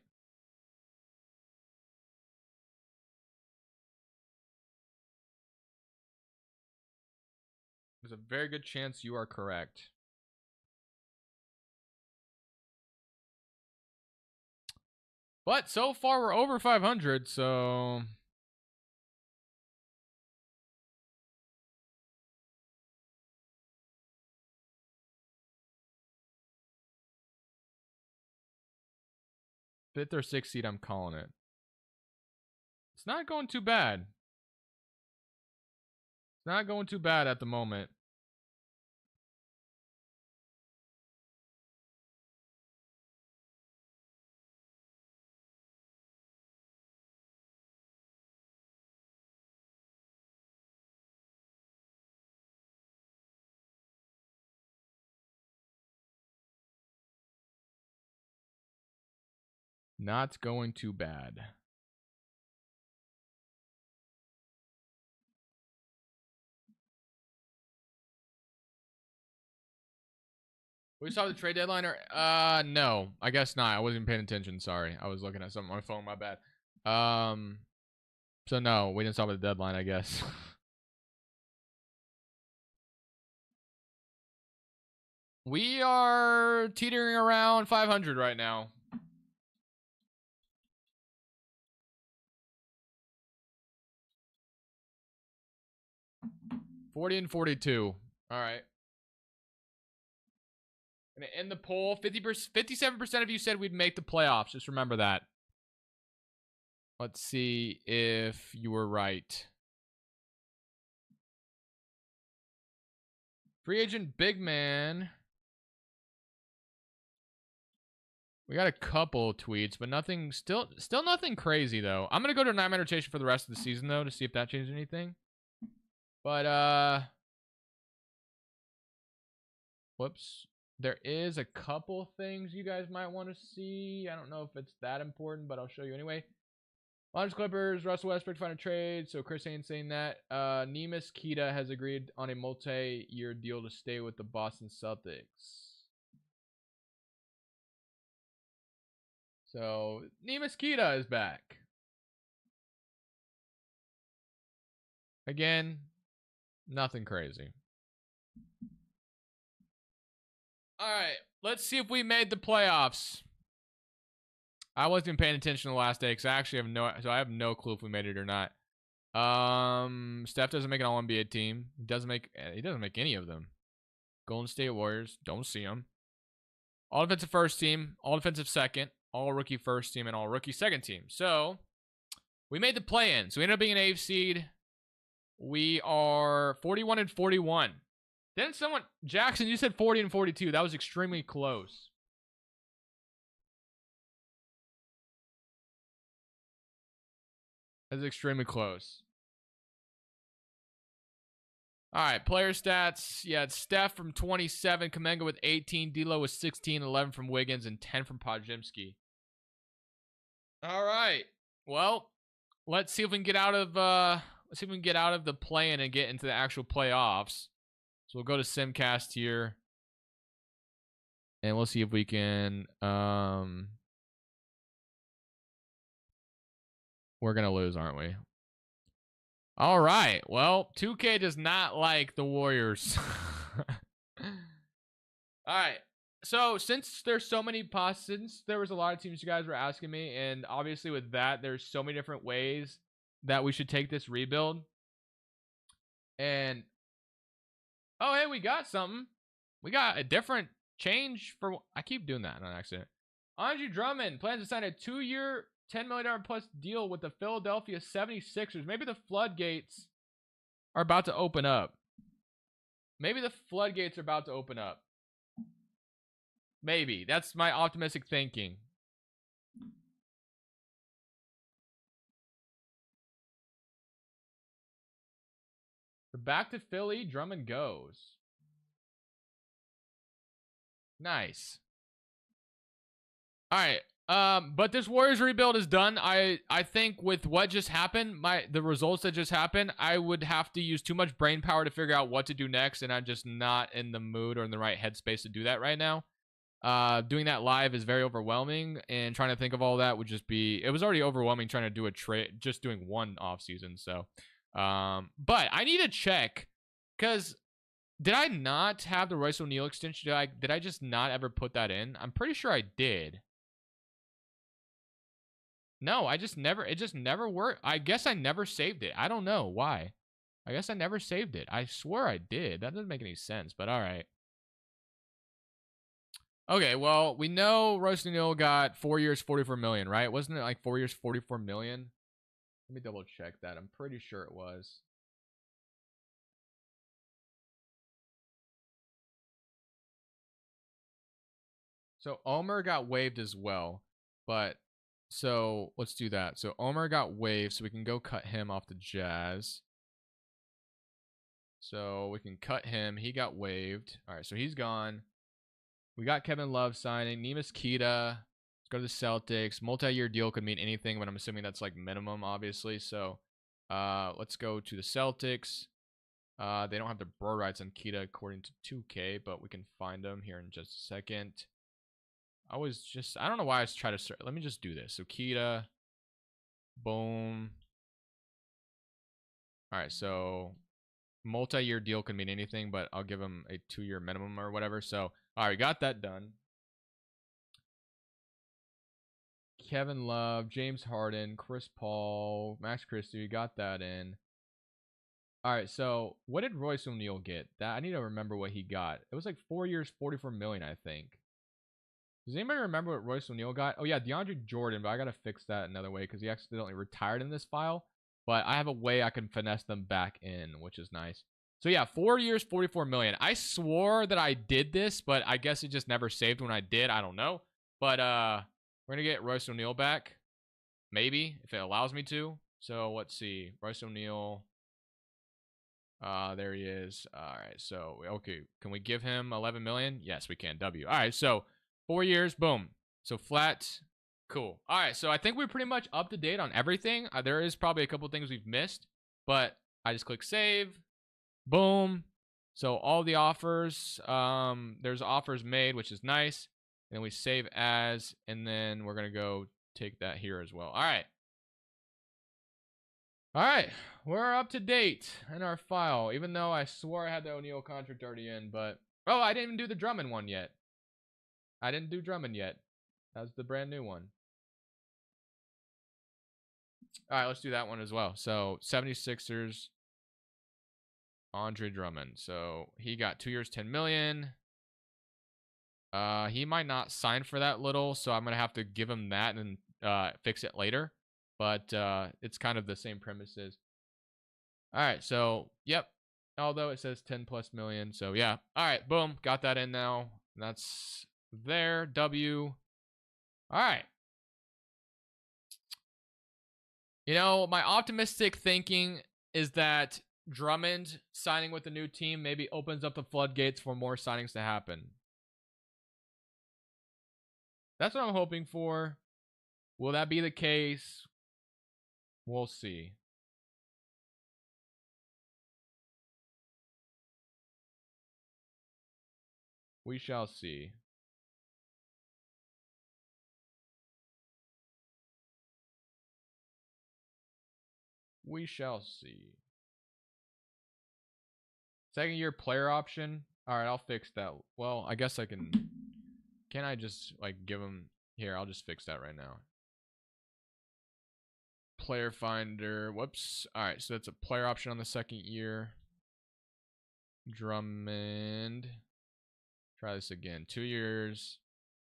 There's a very good chance you are correct. But so far, we're over 500, so... Fifth or sixth seed, I'm calling it. It's not going too bad. It's not going too bad at the moment. Not going too bad. We saw the trade deadline, or no, I guess not. I wasn't paying attention. Sorry, I was looking at something on my phone. My bad. So no, we didn't stop at the deadline, I guess. We are teetering around 500 right now. $40 and $42. All right. Gonna end the poll. 57% of you said we'd make the playoffs. Just remember that. Let's see if you were right. Free agent big man. We got a couple tweets, but nothing. Still nothing crazy though. I'm gonna go to a 9-man rotation for the rest of the season though to see if that changes anything. But whoops. There is a couple things you guys might want to see. I don't know if it's that important, but I'll show you anyway. Los Clippers, Russell Westbrook find a trade. So Chris ain't saying that. Neemias Queta has agreed on a multi-year deal to stay with the Boston Celtics. So Neemias Queta is back. Again, nothing crazy. All right, let's see if we made the playoffs. I wasn't even paying attention the last day because I actually have no clue if we made it or not. Steph doesn't make an All-NBA team. He doesn't make any of them. Golden State Warriors, don't see them. All defensive first team, all defensive second, all rookie first team, and all rookie second team. So we made the play-in. So we ended up being an 8th seed. We are 41 and 41. Then someone, Jackson, you said 40 and 42. That was extremely close. That's extremely close. All right, player stats. Yeah, it's Steph from 27, Kuminga with 18, D'Lo with 16, 11 from Wiggins, and 10 from Podziemski. All right. Well, let's see if we can get out of the play-in and get into the actual playoffs. So we'll go to Simcast here. And we'll see if we can we're gonna lose, aren't we? All right. Well, 2K does not like the Warriors. All right. So since there's so many since there was a lot of teams you guys were asking me, and obviously with that, there's so many different ways that we should take this rebuild. And oh, hey, we got something. We got a different change for... I keep doing that on accident. Andre Drummond plans to sign a 2-year, $10 million plus deal with the Philadelphia 76ers. Maybe the floodgates are about to open up. Maybe the floodgates are about to open up. Maybe. That's my optimistic thinking. Back to Philly, Drummond goes. Nice. All right. But this Warriors rebuild is done. I think with what just happened, the results that just happened, I would have to use too much brain power to figure out what to do next, and I'm just not in the mood or in the right headspace to do that right now. Doing that live is very overwhelming, and trying to think of all that would just be... It was already overwhelming trying to do a trade, just doing one off season. So, but I need to check, because did I not have the Royce O'Neal extension? Did I just not ever put that in? I'm pretty sure I did. No, it just never worked. I guess I never saved it. I don't know why. I guess I never saved it. I swear I did. That doesn't make any sense, but all right. Okay, well, we know Royce O'Neal got 4 years, $44 million, right? Wasn't it like 4 years, $44 million? Let me double check that. I'm pretty sure it was. So Omer got waived as well, but so let's do that. So Omer got waived, so we can go cut him off the Jazz. So we can cut him. He got waived. All right, so he's gone. We got Kevin Love signing. Neemias Queta. Let's go to the Celtics. Multi-year deal could mean anything, but I'm assuming that's like minimum, obviously. So let's go to the Celtics. They don't have the bro rights on Queta according to 2K, but we can find them here in just a second. I don't know why I was trying to... Let me just do this. So Queta. Boom. All right, so multi-year deal can mean anything, but I'll give him a 2-year minimum or whatever. So, all right, got that done. Kevin Love, James Harden, Chris Paul, Max Christie, got that in. All right, so what did Royce O'Neal get? I need to remember what he got. It was like 4 years, $44 million, I think. Does anybody remember what Royce O'Neal got? Oh, yeah, DeAndre Jordan, but I got to fix that another way because he accidentally retired in this file. But I have a way I can finesse them back in, which is nice. So, yeah, 4 years, $44 million. I swore that I did this, but I guess it just never saved when I did. I don't know. But we're going to get Royce O'Neal back. Maybe, if it allows me to. So, let's see. Royce O'Neal. There he is. All right, so, okay. Can we give him $11 million? Yes, we can. W. All right, so... 4 years, boom. So flat, cool. All right, so I think we're pretty much up to date on everything. There is probably a couple things we've missed, but I just click save, boom. So all the offers, there's offers made, which is nice. And we save as, and then we're gonna go take that here as well. All right. All right, we're up to date in our file, even though I swore I had the O'Neal contract already in, but, oh, I didn't even do the Drummond one yet. I didn't do Drummond yet. That was the brand new one. All right, let's do that one as well. So 76ers, Andre Drummond. So he got 2 years, $10 million. He might not sign for that little, so I'm gonna have to give him that and fix it later. But it's kind of the same premises. All right, so yep. Although it says 10 plus million, so yeah. All right, boom, got that in now. That's there. W. All right. You know, my optimistic thinking is that Drummond signing with the new team maybe opens up the floodgates for more signings to happen. That's what I'm hoping for. Will that be the case? We'll see. We shall see. We shall see. 2nd year player option. All right, I'll fix that. Well, I guess I can. Can I just like give him here? I'll just fix that right now. Player finder. Whoops. All right, so that's a player option on the 2nd year. Drummond. Try this again. 2 years,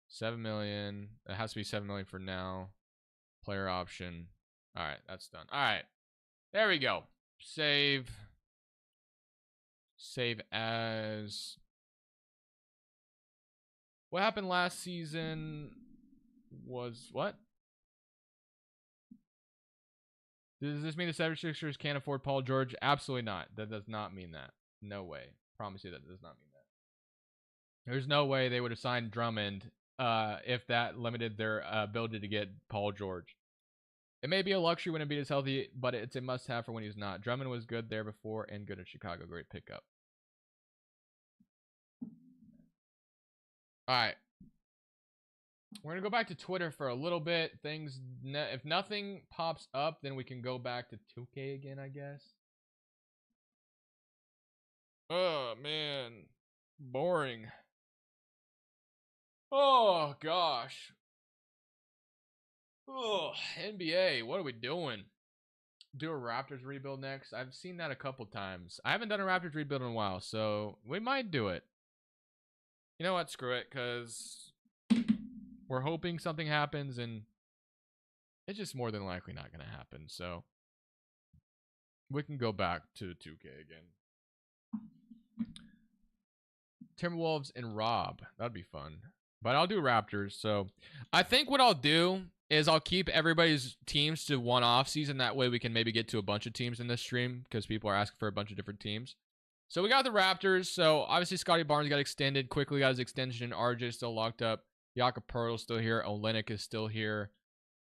7 million. It has to be 7 million for now. Player option. All right, that's done. All right, there we go. Save. Save as. What happened last season was what? Does this mean the 76ers can't afford Paul George? Absolutely not. That does not mean that. No way. Promise you that does not mean that. There's no way they would have signed Drummond if that limited their ability to get Paul George. It may be a luxury when Embiid is healthy, but it's a must-have for when he's not. Drummond was good there before and good in Chicago. Great pickup. All right. We're going to go back to Twitter for a little bit. If nothing pops up, then we can go back to 2K again, I guess. Oh, man. Boring. Oh, gosh. Oh, NBA. What are we doing? Do a Raptors rebuild next? I've seen that a couple times. I haven't done a Raptors rebuild in a while, so we might do it. You know what? Screw it, because we're hoping something happens, and it's just more than likely not going to happen. So we can go back to 2K again. Timberwolves and Rob. That'd be fun. But I'll do Raptors. So I think what I'll do is I'll keep everybody's teams to one off season. That way we can maybe get to a bunch of teams in this stream because people are asking for a bunch of different teams. So we got the Raptors. So obviously Scotty Barnes got extended. Quickly got his extension. RJ still locked up. Jakob Poeltl's still here. Olynyk is still here.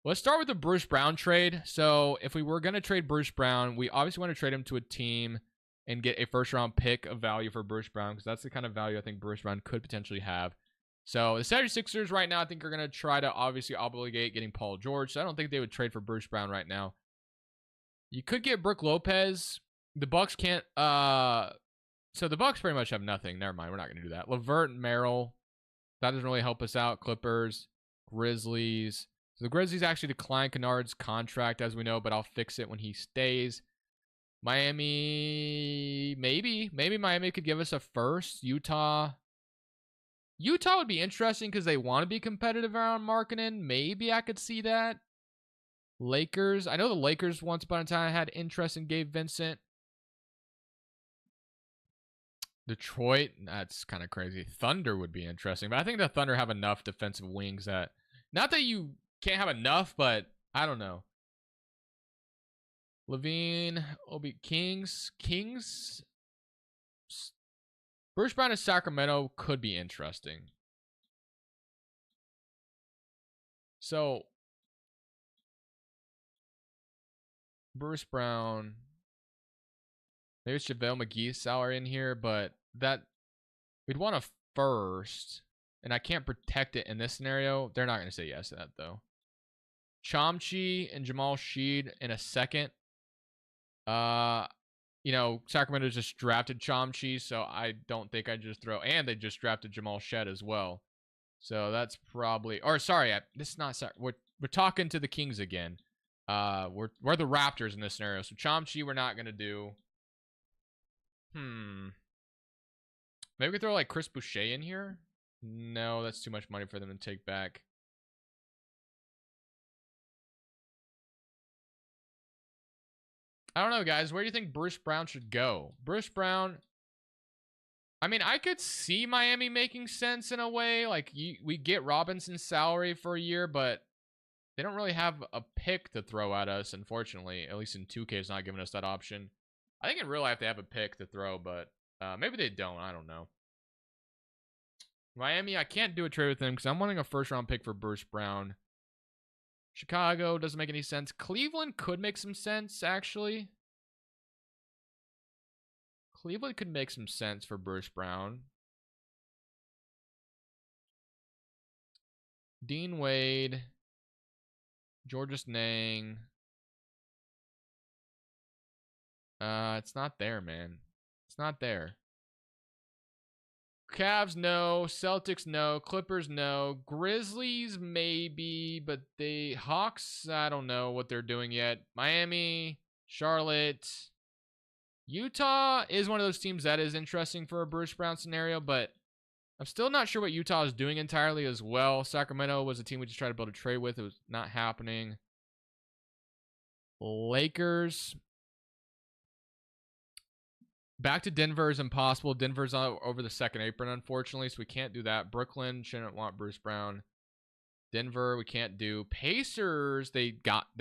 Let's start with the Bruce Brown trade. So if we were going to trade Bruce Brown, we obviously want to trade him to a team and get a first-round pick of value for Bruce Brown because that's the kind of value I think Bruce Brown could potentially have. So the 76ers right now I think are going to try to obviously obligate getting Paul George. So I don't think they would trade for Bruce Brown right now. You could get Brook Lopez. The Bucks can't. So the Bucks pretty much have nothing. Never mind. We're not going to do that. LeVert and Merrill. That doesn't really help us out. Clippers, Grizzlies. So the Grizzlies actually declined Kennard's contract, as we know, but I'll fix it when he stays. Miami, maybe Miami could give us a first. Utah would be interesting because they want to be competitive around Markkanen. Maybe I could see that. Lakers, I know the Lakers once upon a time had interest in Gabe Vincent. Detroit, that's kind of crazy. Thunder would be interesting, but I think the Thunder have enough defensive wings that, not that you can't have enough, but I don't know. Levine, Obi Kings. Bruce Brown in Sacramento could be interesting. So, Bruce Brown. Maybe it's JaVale McGee's salary in here, but that we'd want a first, and I can't protect it in this scenario. They're not going to say yes to that, though. Chomchi and Jamal Sheed in a second. You know, Sacramento just drafted Chomchi, so I don't think I'd just throw. And they just drafted Jamal Shed as well. So that's probably. Or sorry, this is not. We're talking to the Kings again. We're the Raptors in this scenario. So Chomchi we're not gonna do. Maybe we throw like Chris Boucher in here. No, that's too much money for them to take back. I don't know, guys. Where do you think Bruce Brown should go? Bruce Brown, I mean, I could see Miami making sense in a way. Like, we get Robinson's salary for a year, but they don't really have a pick to throw at us, unfortunately. At least in 2K, it's not giving us that option. I think in real life they have a pick to throw, but maybe they don't. I don't know. Miami, I can't do a trade with them because I'm wanting a first-round pick for Bruce Brown. Chicago doesn't make any sense. Cleveland could make some sense, actually. Cleveland could make some sense for Bruce Brown. Dean Wade. Georges Nang. It's not there, man. It's not there. Cavs, no. Celtics, no. Clippers, no. Grizzlies, maybe. But the Hawks, I don't know what they're doing yet. Miami, Charlotte. Utah is one of those teams that is interesting for a Bruce Brown scenario. But I'm still not sure what Utah is doing entirely as well. Sacramento was a team we just tried to build a trade with. It was not happening. Lakers. Back to Denver is impossible. Denver's over the second apron, unfortunately, so we can't do that. Brooklyn shouldn't want Bruce Brown. Denver, we can't do. Pacers, they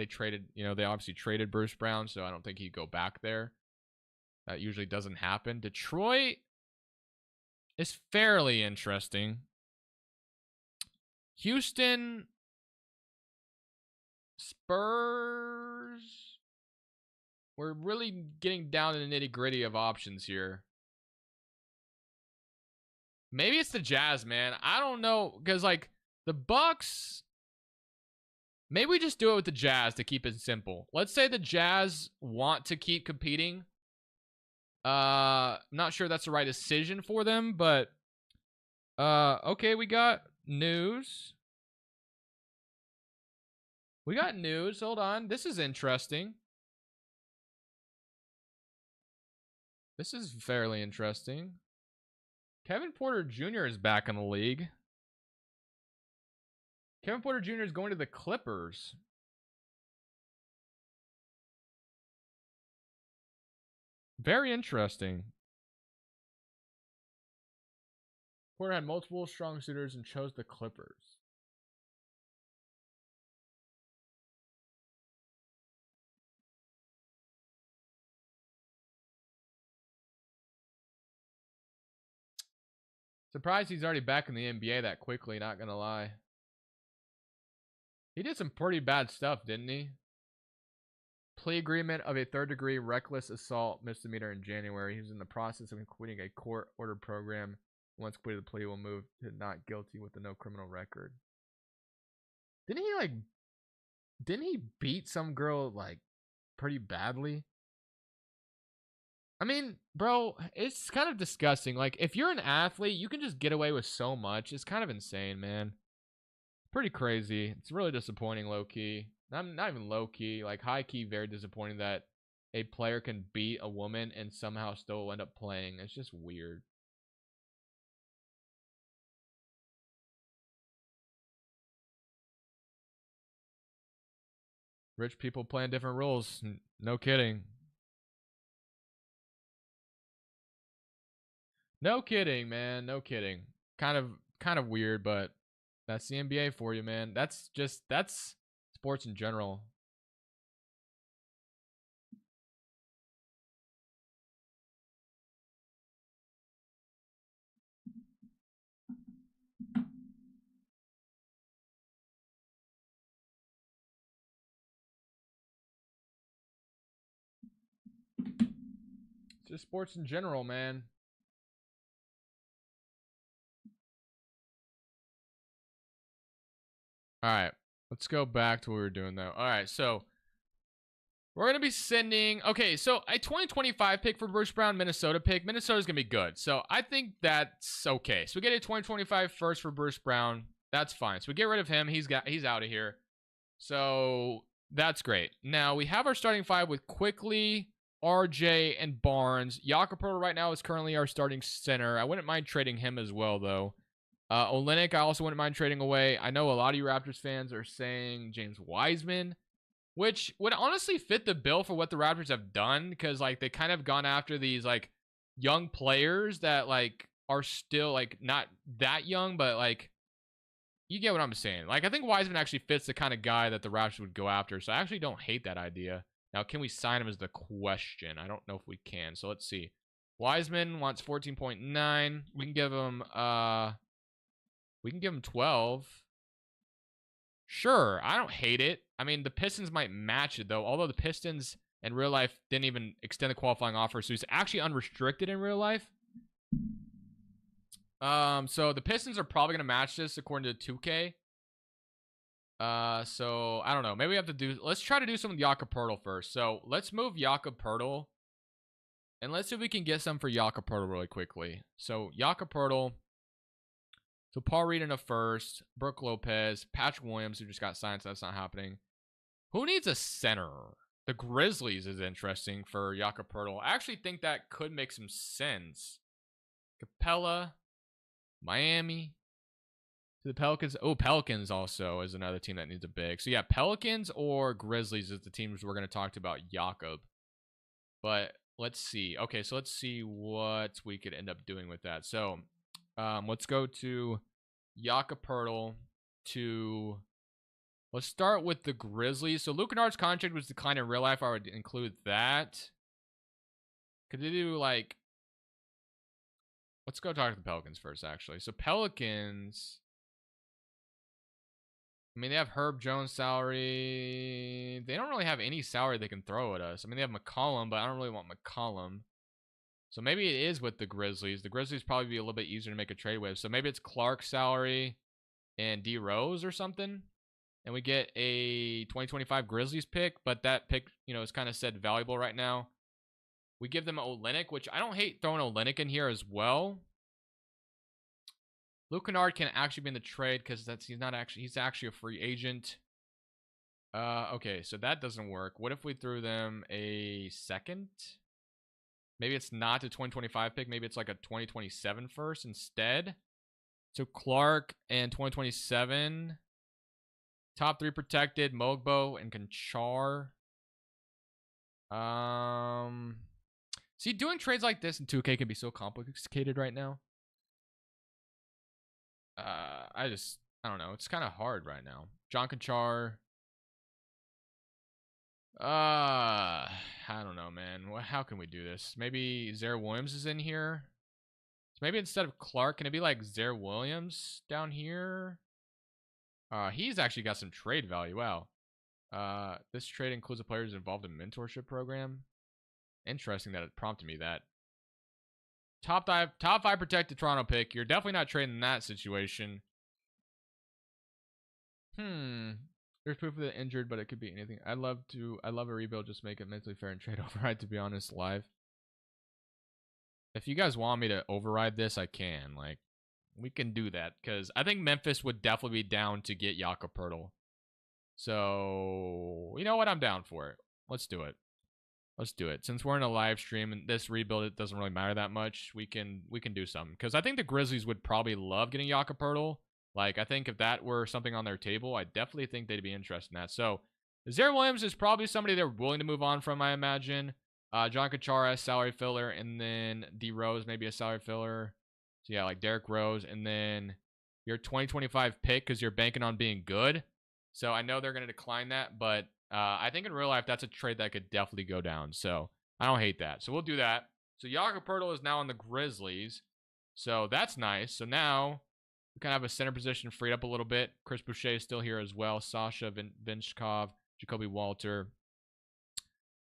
traded, they obviously traded Bruce Brown, so I don't think he'd go back there. That usually doesn't happen. Detroit is fairly interesting. Houston, Spurs. We're really getting down to the nitty-gritty of options here. Maybe it's the Jazz, man. I don't know, because, like, the Bucks, maybe we just do it with the Jazz to keep it simple. Let's say the Jazz want to keep competing. Not sure that's the right decision for them, but okay, we got news. Hold on. This is interesting. This is fairly interesting. Kevin Porter Jr. is back in the league. Kevin Porter Jr. is going to the Clippers. Very interesting. Porter had multiple strong suitors and chose the Clippers. Surprised he's already back in the NBA that quickly, not gonna lie. He did some pretty bad stuff, didn't he? Plea agreement of a third-degree reckless assault misdemeanor in January. He was in the process of completing a court-ordered program. Once completed, the plea will move to not guilty with a no criminal record. Didn't he beat some girl, like, pretty badly? I mean, bro, it's kind of disgusting. Like, if you're an athlete, you can just get away with so much. It's kind of insane, man. Pretty crazy. It's really disappointing, low-key. Not even low-key. Like, high-key, very disappointing that a player can beat a woman and somehow still end up playing. It's just weird. Rich people playing different rules. No kidding. No kidding, man. No kidding. Kind of weird, but that's the NBA for you, man. That's sports in general. It's just sports in general, man. All right, let's go back to what we were doing, though. All right, so we're going to be sending... Okay, so a 2025 pick for Bruce Brown, Minnesota pick. Minnesota's going to be good, so I think that's okay. So we get a 2025 first for Bruce Brown. That's fine. So we get rid of him. He's out of here. So that's great. Now, we have our starting five with Quickly, RJ, and Barnes. Jakob Poeltl right now is currently our starting center. I wouldn't mind trading him as well, though. Olynyk, I also wouldn't mind trading away. I know a lot of you Raptors fans are saying James Wiseman, which would honestly fit the bill for what the Raptors have done, because, like, they kind of gone after these, like, young players that, like, are still, like, not that young, but, like, you get what I'm saying. Like, I think Wiseman actually fits the kind of guy that the Raptors would go after, so I actually don't hate that idea. Now, can we sign him is the question. I don't know if we can, so let's see. Wiseman wants 14.9. We can give him, 12. Sure, I don't hate it. I mean, the Pistons might match it, though. Although the Pistons in real life didn't even extend the qualifying offer, so he's actually unrestricted in real life. So the Pistons are probably going to match this according to 2K. So I don't know. Maybe we have to do... Let's try to do some with Jakob Poeltl first. So let's move Jakob Poeltl. And let's see if we can get some for Jakob Poeltl really quickly. So Jakob Poeltl... So Paul Reed in a first, Brooke Lopez, Patrick Williams, who just got signed, so that's not happening. Who needs a center? The Grizzlies is interesting for Jakob Poeltl. I actually think that could make some sense. Capella. Miami to the Pelicans. Oh, Pelicans also is another team that needs a big. So yeah, Pelicans or Grizzlies is the teams we're going to talk about Jakob. But let's see. Okay, so let's see what we could end up doing with that. So let's go to Jakob Poeltl to... Let's start with the Grizzlies. So Luke Kennard's contract was declined in real life. I would include that. Could they do like... Let's go talk to the Pelicans first, actually. So Pelicans... I mean, they have Herb Jones' salary. They don't really have any salary they can throw at us. I mean, they have McCollum, but I don't really want McCollum. So maybe it is with the Grizzlies. The Grizzlies probably be a little bit easier to make a trade with. So maybe it's Clark's salary and D Rose or something. And we get a 2025 Grizzlies pick, but that pick, you know, is kind of said valuable right now. We give them Olynyk, which I don't hate throwing Olynyk in here as well. Luke Kennard can actually be in the trade because he's actually a free agent. Okay, so that doesn't work. What if we threw them a second? Maybe it's not a 2025 pick. Maybe it's like a 2027 first instead. So Clark and 2027. Top 3 protected, Mogbo and Conchar. See, doing trades like this in 2K can be so complicated right now. I don't know. It's kind of hard right now. John Conchar. I don't know, man. How can we do this? Maybe Zaire Williams is in here. So maybe instead of Clark, can it be like Zaire Williams down here? He's actually got some trade value. Wow. This trade includes the players involved in mentorship program. Interesting that it prompted me that. Top 5 protected Toronto pick. You're definitely not trading in that situation. There's proof of the injured, but it could be anything. I love a rebuild. Just make it mentally fair and trade override, to be honest, live. If you guys want me to override this, I can. Like, we can do that. Because I think Memphis would definitely be down to get Jakob Poeltl. So, you know what? I'm down for it. Let's do it. Let's do it. Since we're in a live stream and this rebuild, it doesn't really matter that much. We can do something. Because I think the Grizzlies would probably love getting Jakob Poeltl. Like, I think if that were something on their table, I definitely think they'd be interested in that. So, Zaire Williams is probably somebody they're willing to move on from, I imagine. John Conchar as salary filler, and then D Rose maybe a salary filler. So, yeah, like Derrick Rose, and then your 2025 pick because you're banking on being good. So, I know they're going to decline that, but I think in real life, that's a trade that could definitely go down. So, I don't hate that. So, we'll do that. So, Jakob Poeltl is now on the Grizzlies. So, that's nice. So, now we kind of have a center position freed up a little bit. Chris Boucher is still here as well. Sasha Vinchkov, Jacoby Walter.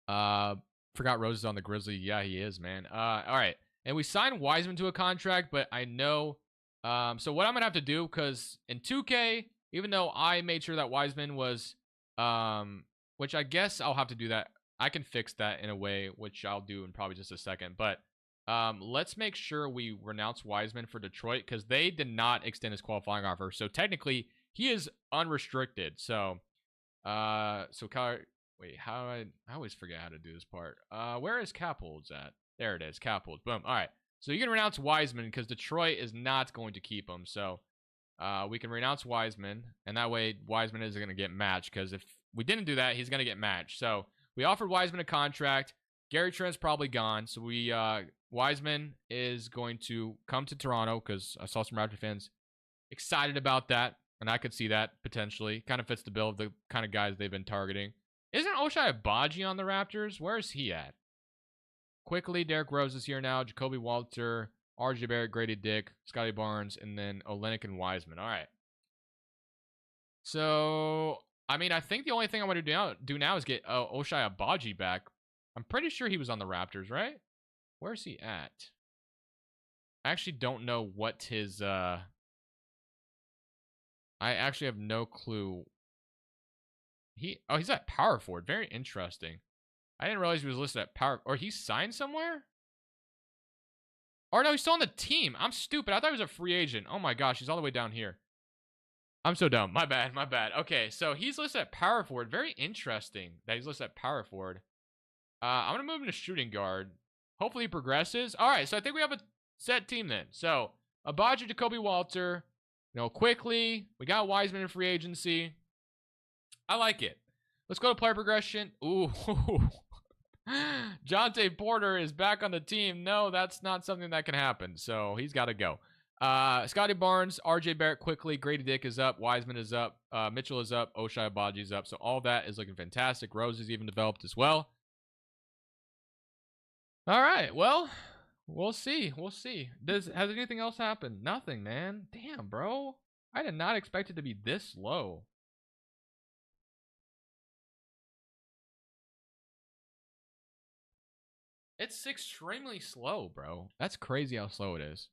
Forgot Rose is on the Grizzlies. Yeah, he is, man. All right. And we signed Wiseman to a contract, but I know. So what I'm going to have to do, because in 2K, even though I made sure that Wiseman was, which I guess I'll have to do that. I can fix that in a way, which I'll do in probably just a second. But let's make sure we renounce Wiseman for Detroit, because they did not extend his qualifying offer. So technically, he is unrestricted. So, wait, I always forget how to do this part. Where is Capholds at? There it is, Capholds. Boom. All right. So you can renounce Wiseman because Detroit is not going to keep him. So we can renounce Wiseman, and that way Wiseman isn't going to get matched, because if we didn't do that, he's going to get matched. So we offered Wiseman a contract. Gary Trent's probably gone. So Wiseman is going to come to Toronto, because I saw some Raptor fans excited about that, and I could see that potentially. Kind of fits the bill of the kind of guys they've been targeting. Isn't Ochai Agbaji on the Raptors? Where is he at? Quickly, Derrick Rose is here now. Jacoby Walter, RJ Barrett, Grady Dick, Scotty Barnes, and then Olynyk and Wiseman. All right. So, I mean, I think the only thing I want to do now is get Ochai Agbaji back. I'm pretty sure he was on the Raptors, right? Where's he at? I actually don't know what his... I actually have no clue. He's at power forward. Very interesting. I didn't realize he was listed at power... Or he signed somewhere? Or no, he's still on the team. I'm stupid. I thought he was a free agent. Oh my gosh, he's all the way down here. I'm so dumb. My bad, my bad. Okay, so he's listed at power forward. Very interesting that he's listed at power forward. I'm going to move him to shooting guard. Hopefully he progresses. All right, so I think we have a set team then. So Abaji, Jacoby Walter. Quickly. We got Wiseman in free agency. I like it. Let's go to player progression. Ooh. Jonte Porter is back on the team. No, that's not something that can happen. So he's got to go. Scotty Barnes, RJ Barrett quickly. Grady Dick is up. Wiseman is up. Mitchell is up. Oshai Abaji is up. So all that is looking fantastic. Rose is even developed as well. All right. Well, we'll see. We'll see. Has anything else happened? Nothing, man. Damn, bro. I did not expect it to be this low. It's extremely slow, bro. That's crazy how slow it is.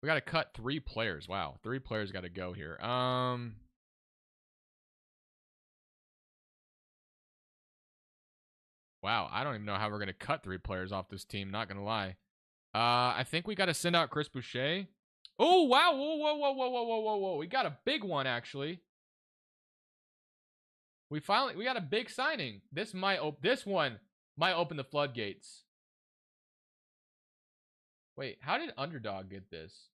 We got to cut 3 players. Wow. 3 players got to go here. Wow. I don't even know how we're going to cut 3 players off this team. Not going to lie. I think we got to send out Chris Boucher. Oh, wow. Whoa. We got a big one, actually. We got a big signing. This one might open the floodgates. Wait, how did Underdog get this?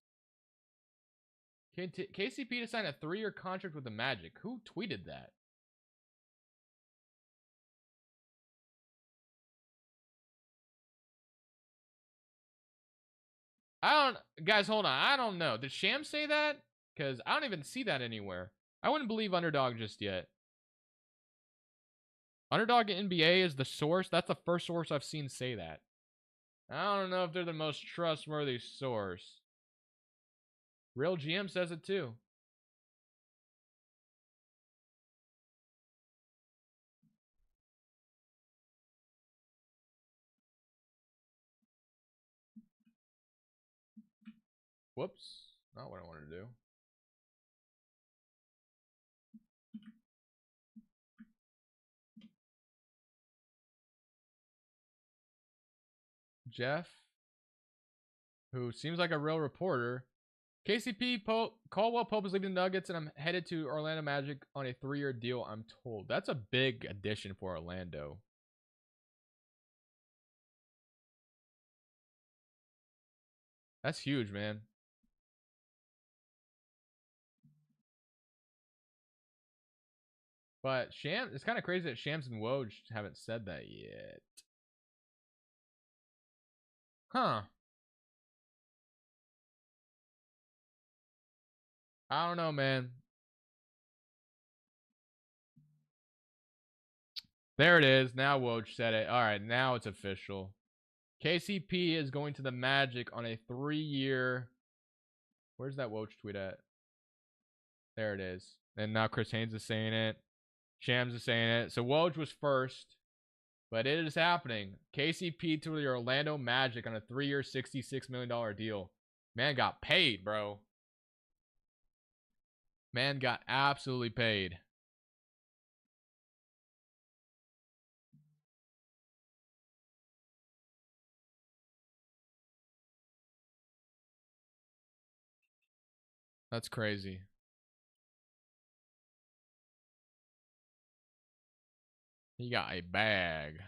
KCP to sign a 3-year contract with the Magic. Who tweeted that? Guys, hold on. I don't know. Did Sham say that? Because I don't even see that anywhere. I wouldn't believe Underdog just yet. Underdog NBA is the source. That's the first source I've seen say that. I don't know if they're the most trustworthy source. Real GM says it too. Whoops. Not what I wanted to do. Jeff, who seems like a real reporter. KCP Caldwell Pope is leaving the Nuggets, and I'm headed to Orlando Magic on a 3-year deal, I'm told. That's a big addition for Orlando. That's huge, man. But it's kind of crazy that Shams and Woj haven't said that yet. Huh. I don't know, man. There it is. Now Woj said it. All right, now it's official. KCP is going to the Magic on a 3-year. Where's that Woj tweet at? There it is. And now Chris Haynes is saying it. Shams is saying it. So Woj was first. But it is happening. KCP to the Orlando Magic on a 3-year, $66 million deal. Man got paid, bro. Man got absolutely paid. That's crazy. He got a bag.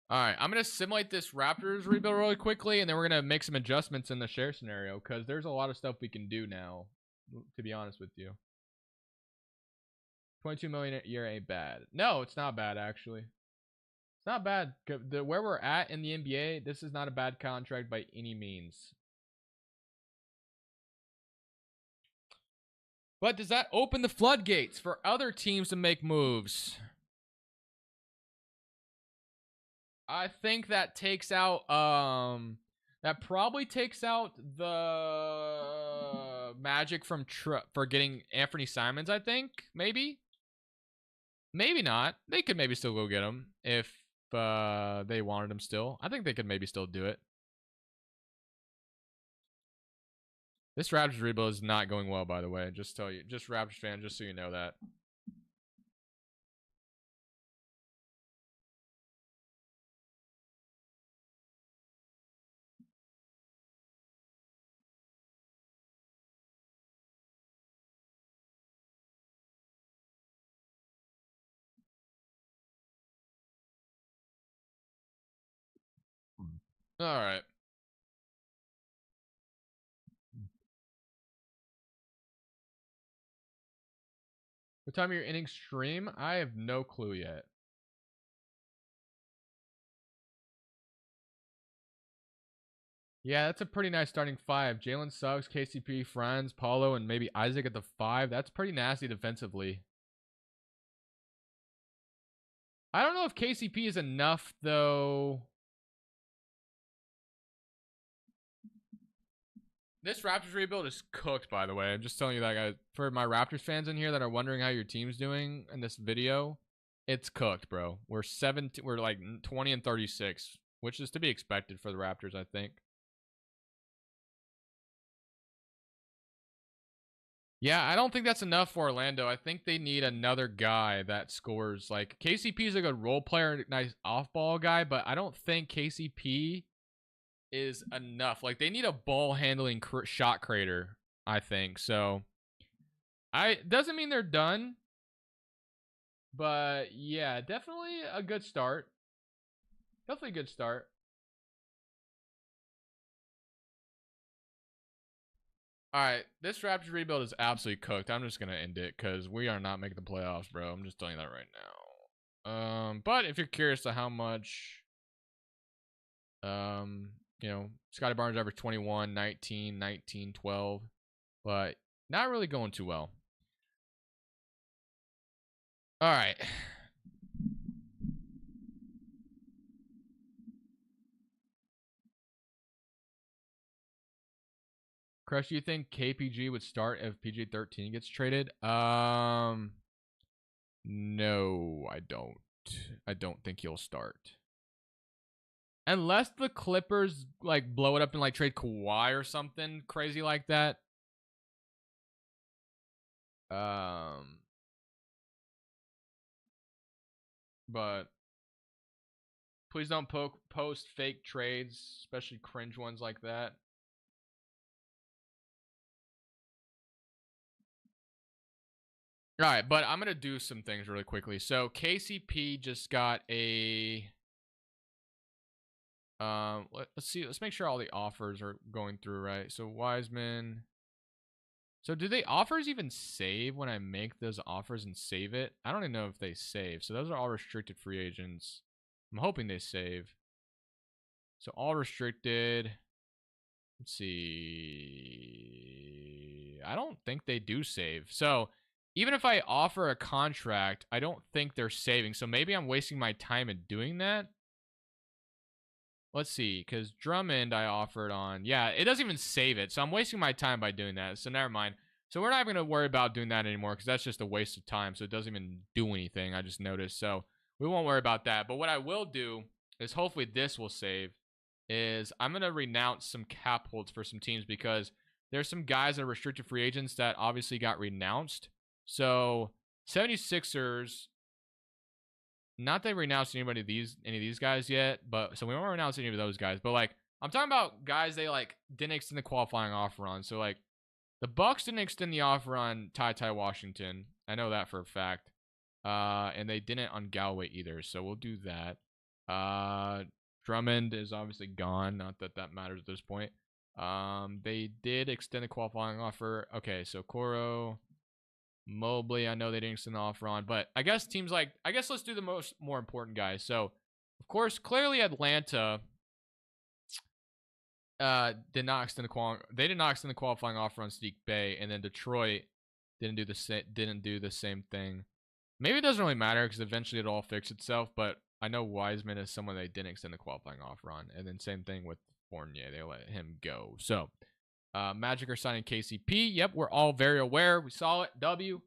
All right, I'm going to simulate this Raptors rebuild really quickly, and then we're going to make some adjustments in the share scenario because there's a lot of stuff we can do now, to be honest with you. 22 million a year ain't bad. No, it's not bad, actually. It's not bad. Where we're at in the NBA, this is not a bad contract by any means. But does that open the floodgates for other teams to make moves? I think that takes out that probably takes out the Magic from for getting Anthony Simons, I think. Maybe not. They could maybe still go get him if they wanted him still. I think they could maybe still do it. This Raptors rebuild is not going well, by the way. Just Raptors fan, just so you know that. All right. What time of your inning stream? I have no clue yet. Yeah, that's a pretty nice starting five. Jalen Suggs, KCP, Franz, Paulo, and maybe Isaac at the 5. That's pretty nasty defensively. I don't know if KCP is enough, though. This Raptors rebuild is cooked, by the way. I'm just telling you that, guys. For my Raptors fans in here that are wondering how your team's doing in this video, it's cooked, bro. We're like 20 and 36, which is to be expected for the Raptors, I think. Yeah, I don't think that's enough for Orlando. I think they need another guy that scores. Like, KCP is a good role player, nice off-ball guy, but I don't think KCP is enough. Like, they need a ball-handling shot creator, I think. So, doesn't mean they're done, but yeah, definitely a good start. Definitely a good start. All right, this Raptors rebuild is absolutely cooked. I'm just gonna end it because we are not making the playoffs, bro. I'm just telling you that right now. But if you're curious to how much, you know, Scotty Barnes averaged 21, 19, 19, 12, but not really going too well. All right. Crush, do you think KPG would start if PG-13 gets traded? No, I don't. I don't think he'll start. Unless the Clippers, like, blow it up and, like, trade Kawhi or something crazy like that. But please don't post fake trades, especially cringe ones like that. All right, but I'm going to do some things really quickly. So KCP just got a... let's see. Let's make sure all the offers are going through, right? So Wiseman... So do the offers even save when I make those offers and save it? I don't even know if they save. So those are all restricted free agents. I'm hoping they save. So all restricted. Let's see. I don't think they do save. So even if I offer a contract, I don't think they're saving. So maybe I'm wasting my time in doing that. Let's see, because Drummond I offered on. Yeah, it doesn't even save it. So I'm wasting my time by doing that. So never mind. So we're not even going to worry about doing that anymore because that's just a waste of time. So it doesn't even do anything. I just noticed. So we won't worry about that. But what I will do is hopefully this will save. Is I'm going to renounce some cap holds for some teams because there's some guys that are restricted free agents that obviously got renounced. So 76ers... Not that they renounced any of these guys yet, but so we won't renounce any of those guys. But like I'm talking about guys they like didn't extend the qualifying offer on. So like the Bucks didn't extend the offer on Ty Washington. I know that for a fact. And they didn't on Galway either. So we'll do that. Drummond is obviously gone. Not that that matters at this point. They did extend the qualifying offer. Okay, so Coro. Mobley, I know they didn't extend the offer on, but I guess teams like, I guess let's do the more important guys. So, of course, clearly Atlanta did not extend the qualifying offer on Sadiq Bey, and then Detroit didn't do the same thing. Maybe it doesn't really matter because eventually it'll all fix itself, but I know Wiseman is someone they didn't extend the qualifying offer on, and then same thing with Fournier, they let him go. So, Magic are signing KCP. Yep, we're all very aware. We saw it. W.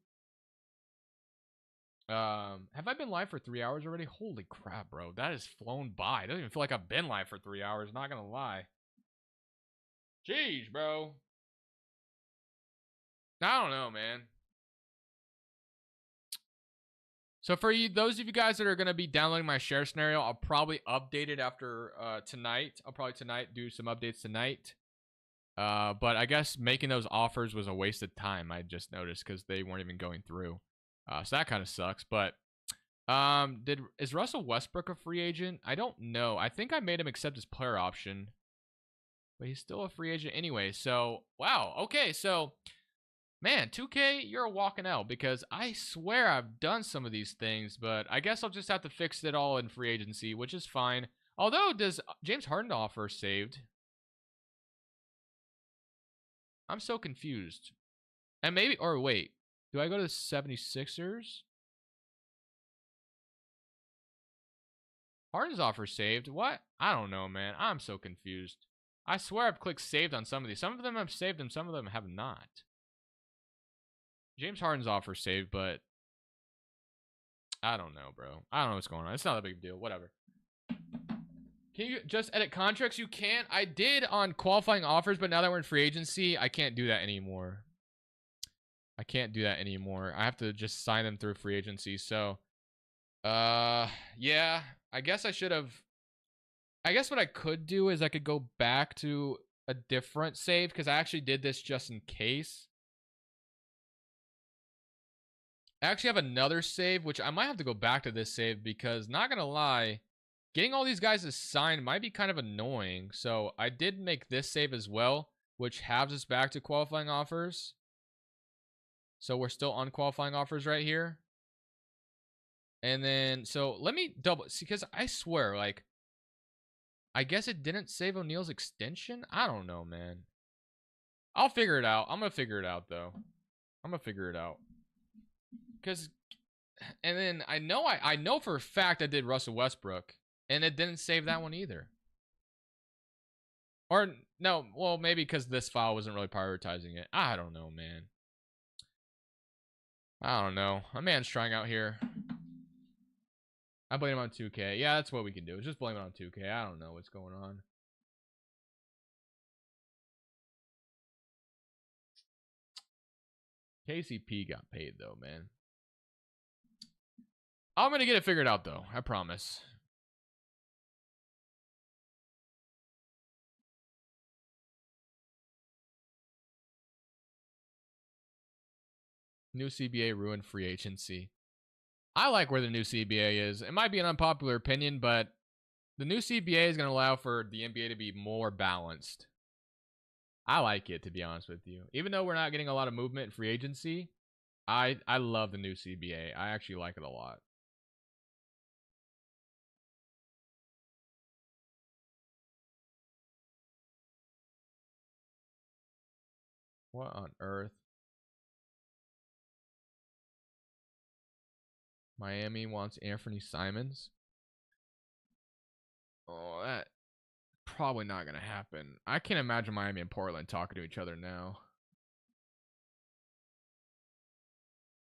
Have I been live for 3 hours already? Holy crap, bro. That has flown by. It doesn't even feel like I've been live for 3 hours. Not gonna lie. Jeez, bro. I don't know, man. So for you, those of you guys that are going to be downloading my share scenario, I'll probably update it after tonight. I'll probably do some updates tonight. But I guess making those offers was a waste of time, I just noticed, because they weren't even going through. So that kind of sucks. But Is Russell Westbrook a free agent? I don't know. I think I made him accept his player option, but he's still a free agent anyway. So wow. Okay, so man, 2K, you're walking out because I swear I've done some of these things, but I guess I'll just have to fix it all in free agency, which is fine. Although, does James Harden offer saved? I'm so confused. And maybe, or wait, do I go to the 76ers? Harden's offer saved? What? I don't know, man. I'm so confused. I swear I've clicked saved on some of these. Some of them have saved and some of them have not. James Harden's offer saved, but I don't know, bro. I don't know what's going on. It's not a big deal. Whatever. Can you just edit contracts? You can't. I did on qualifying offers, but now that we're in free agency, I can't do that anymore. I can't do that anymore. I have to just sign them through free agency. So, yeah, I guess I should have. I guess what I could do is I could go back to a different save because I actually did this just in case. I actually have another save, which I might have to go back to this save because, not gonna lie, getting all these guys assigned might be kind of annoying. So I did make this save as well, which halves us back to qualifying offers. So we're still on qualifying offers right here. And then, so let me double, see, because I swear, like, I guess it didn't save O'Neal's extension? I don't know, man. I'll figure it out. I'm going to figure it out, though. I'm going to figure it out. Because, and then I know for a fact I did Russell Westbrook, and it didn't save that one either. Or, no, well, maybe because this file wasn't really prioritizing it. I don't know, man. I don't know. A man's trying out here. I blame him on 2K. Yeah, that's what we can do. Just blame it on 2K. I don't know what's going on. KCP got paid, though, man. I'm going to get it figured out, though. I promise. New CBA ruined free agency. I like where the new CBA is. It might be an unpopular opinion, but the new CBA is going to allow for the NBA to be more balanced. I like it, to be honest with you. Even though we're not getting a lot of movement in free agency, I love the new CBA. I actually like it a lot. What on earth? Miami wants Anthony Simons. Oh, that probably not going to happen. I can't imagine Miami and Portland talking to each other now.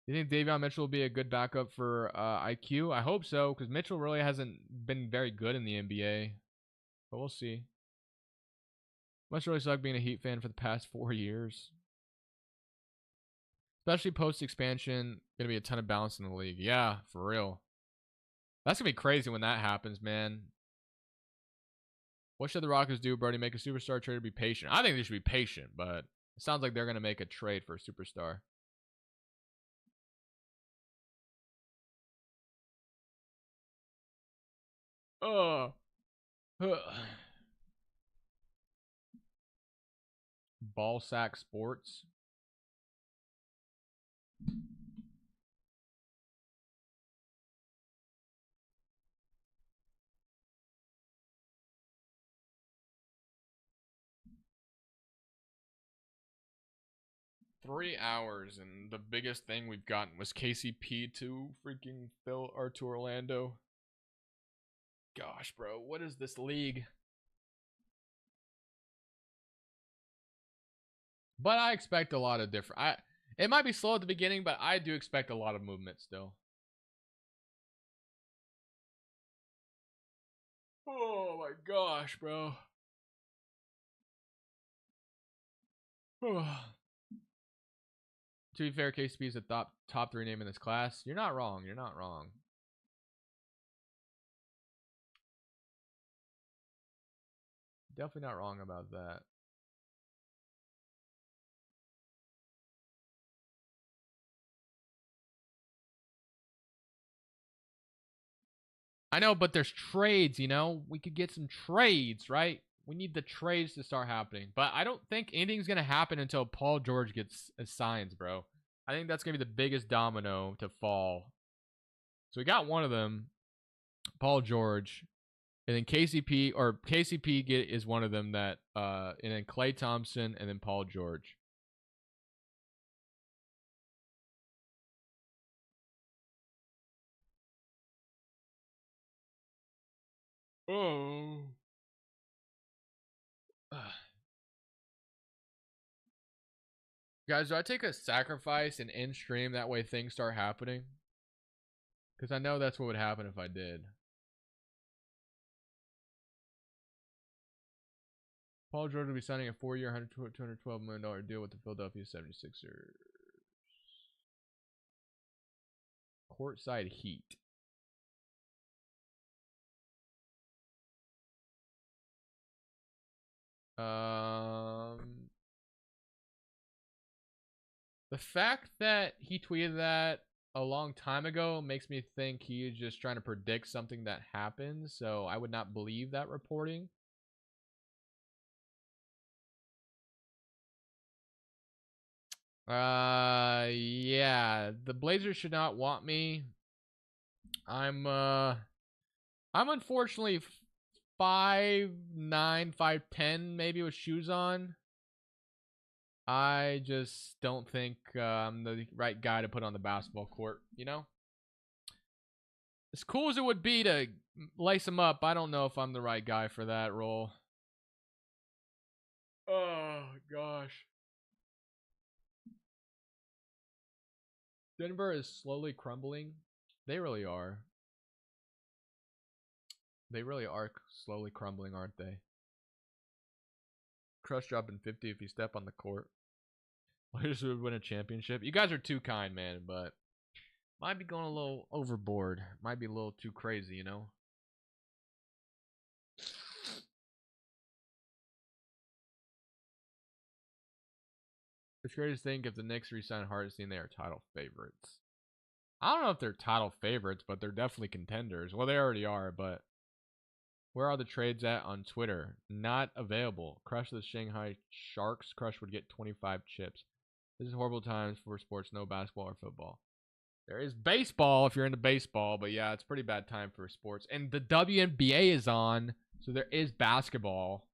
Do you think Davion Mitchell will be a good backup for IQ? I hope so, because Mitchell really hasn't been very good in the NBA. But we'll see. Must really suck being a Heat fan for the past 4 years. Especially post-expansion, going to be a ton of balance in the league. Yeah, for real. That's going to be crazy when that happens, man. What should the Rockets do, Brody? Make a superstar trade or be patient? I think they should be patient, but it sounds like they're going to make a trade for a superstar. Oh. Ballsack Sports. Three hours, and the biggest thing we've gotten was KCP to freaking Phil or to Orlando. Gosh, bro, what is this league? But I expect a lot of different. It might be slow at the beginning, but I do expect a lot of movement still. Oh my gosh, bro. To be fair, KCP is a top 3 name in this class. You're not wrong. You're not wrong. Definitely not wrong about that. I know, but there's trades, you know? We could get some trades, right? We need the trades to start happening. But I don't think anything's going to happen until Paul George gets assigned, bro. I think that's going to be the biggest domino to fall. So we got one of them, Paul George. And then KCP is one of them that, and then Klay Thompson, and then Paul George. Oh. Guys, do I take a sacrifice and end stream? That way things start happening? Because I know that's what would happen if I did. Paul George will be signing a 4-year, $212 million deal with the Philadelphia 76ers. Courtside Heat. The fact that he tweeted that a long time ago makes me think he is just trying to predict something that happened. So I would not believe that reporting. Yeah, the Blazers should not want me. I'm unfortunately 5'9", 5'10", maybe with shoes on. I just don't think I'm the right guy to put on the basketball court, you know? As cool as it would be to lace him up, I don't know if I'm the right guy for that role. Oh, gosh. Denver is slowly crumbling. They really are. They really are slowly crumbling, aren't they? Crush dropping 50 if you step on the court. Players would win a championship. You guys are too kind, man, but might be going a little overboard. Might be a little too crazy, you know? It's crazy to think if the Knicks re-sign Hartenstein, they are title favorites. I don't know if they're title favorites, but they're definitely contenders. Well, they already are, but where are the trades at on Twitter? Not available. Crush the Shanghai Sharks. Crush would get 25 chips. This is horrible times for sports. No basketball or football. There is baseball if you're into baseball, but yeah, it's pretty bad time for sports. And the WNBA is on, so there is basketball.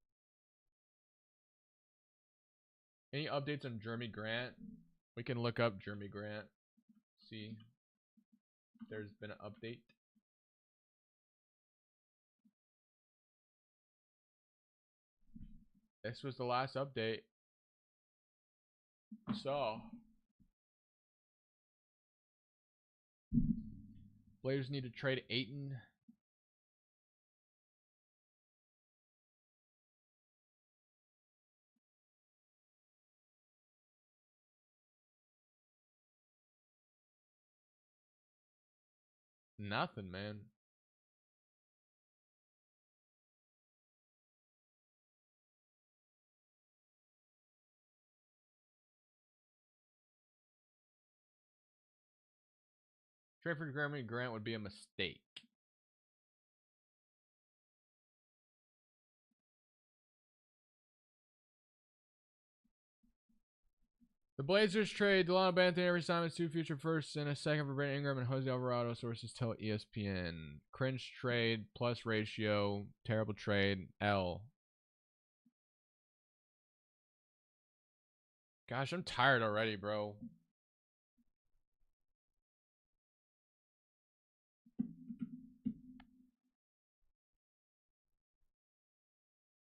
Any updates on Jerami Grant? We can look up Jerami Grant. See if there's been an update. This was the last update we saw. Blazers need to trade Ayton. Nothing, man. Trade for Jerami Grant would be a mistake. The Blazers trade Delano Banton, every Simons, 2 future firsts, and a second for Brandon Ingram and Jose Alvarado. Sources tell ESPN. Cringe trade, plus ratio, terrible trade, L. Gosh, I'm tired already, bro.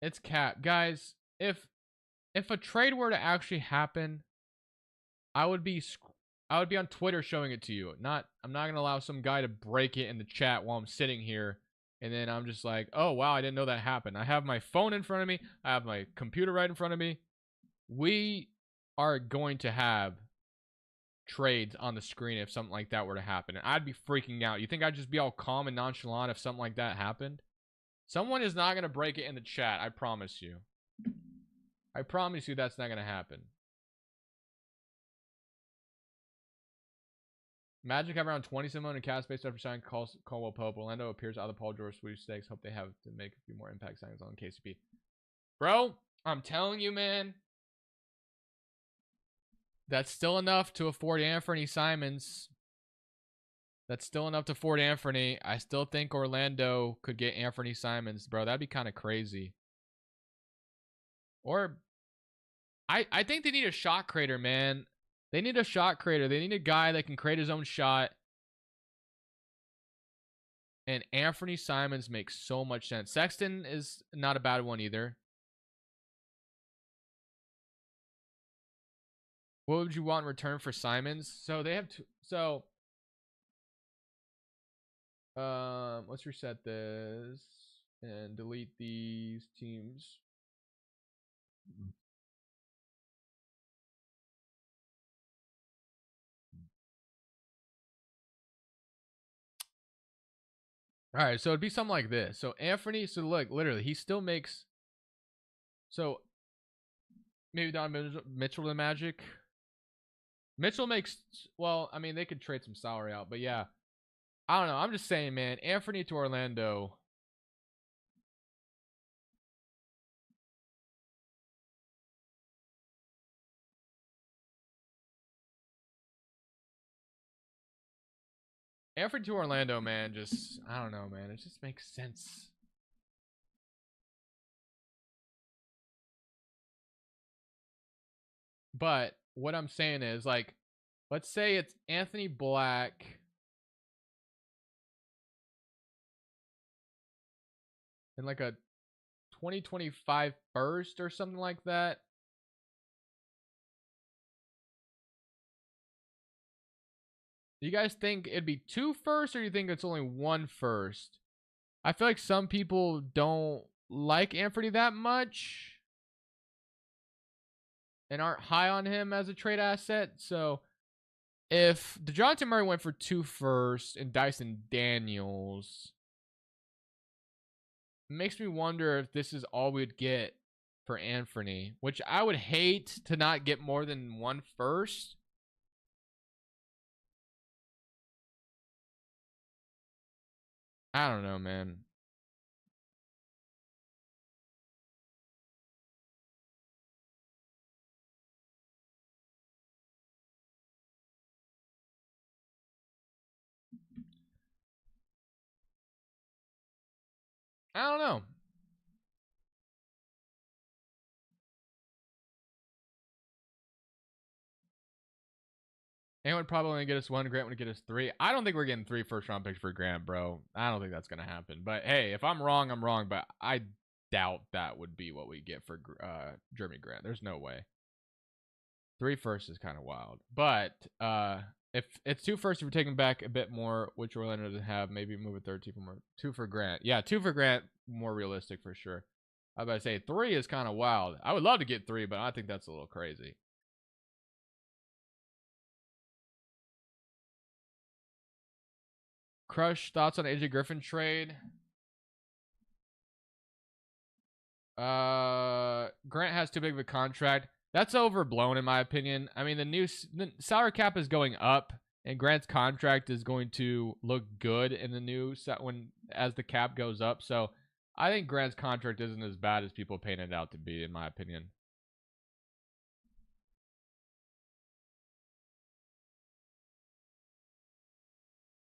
It's cap. Guys, if a trade were to actually happen, I would be on Twitter showing it to you. I'm not going to allow some guy to break it in the chat while I'm sitting here and then I'm just like, "Oh, wow, I didn't know that happened." I have my phone in front of me. I have my computer right in front of me. We are going to have trades on the screen if something like that were to happen. And I'd be freaking out. You think I'd just be all calm and nonchalant if something like that happened? Someone is not going to break it in the chat. I promise you. I promise you that's not going to happen. Magic have around 27 million in cash space after signing Caldwell Pope. Orlando appears out of the Paul George sweepstakes. Hope they have to make a few more impact signings on KCP. Bro, I'm telling you, man. That's still enough to afford Anthony Simons. That's still enough to afford Anthony. I still think Orlando could get Anthony Simons, bro. That'd be kind of crazy. Or I think they need a shot creator, man. They need a shot creator. They need a guy that can create his own shot. And Anthony Simons makes so much sense. Sexton is not a bad one either. What would you want in return for Simons? So they have two. So let's reset this and delete these teams. All right, so it'd be something like this. So Anthony, so look, literally, he still makes. So maybe Donovan Mitchell to the Magic. Mitchell makes, well, I mean, they could trade some salary out, but yeah. I don't know. I'm just saying, man. Anthony to Orlando. Anthony to Orlando, man. Just, I don't know, man. It just makes sense. But what I'm saying is, like, let's say it's Anthony Black. And like a 2025 first or something like that. Do you guys think it'd be 2 firsts, or do you think it's only 1 first? I feel like some people don't like Anthony that much and aren't high on him as a trade asset. So if DeJounte Murray went for 2 firsts and Dyson Daniels, it makes me wonder if this is all we'd get for Anthony, which I would hate to not get more than 1 first. I don't know, man. I don't know. And would probably only get us 1. Grant would get us 3. I don't think we're getting 3 first-round picks for Grant, bro. I don't think that's going to happen. But, hey, if I'm wrong, I'm wrong. But I doubt that would be what we get for Jerami Grant. There's no way. 3 firsts is kind of wild. But if it's 2 firsts, if we're taking back a bit more, which Orlando doesn't have, maybe move a 3rd team for more. 2 for Grant. Yeah, 2 for Grant, more realistic for sure. I was about to say 3 is kind of wild. I would love to get 3, but I think that's a little crazy. Crush, thoughts on AJ Griffin trade? Grant has too big of a contract. That's overblown in my opinion. I mean, the salary cap is going up, and Grant's contract is going to look good in the new set as the cap goes up. So I think Grant's contract isn't as bad as people paint it out to be, in my opinion.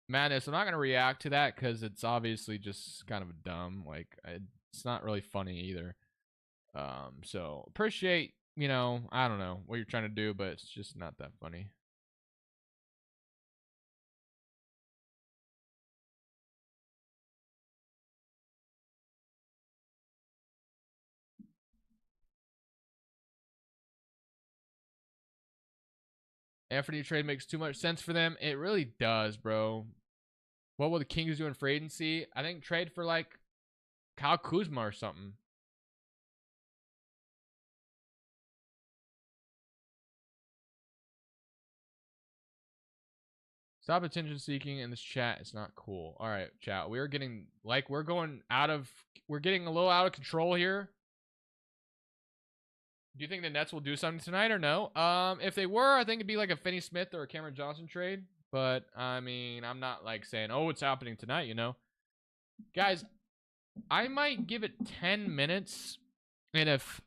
Madness, I'm not going to react to that because it's obviously just kind of dumb. Like, it's not really funny either. So appreciate, you know, I don't know what you're trying to do, but it's just not that funny. Anthony trade makes too much sense for them. It really does, bro. What will the Kings do in free agency? I think trade for like Kyle Kuzma or something. Stop attention seeking in this chat. It's not cool. All right, chat. We're getting like we're getting a little out of control here. Do you think the Nets will do something tonight or no? If they were, I think it'd be like a Finney Smith or a Cameron Johnson trade. But, I mean, I'm not, like, saying, oh, it's happening tonight, you know? Guys, I might give it 10 minutes, and if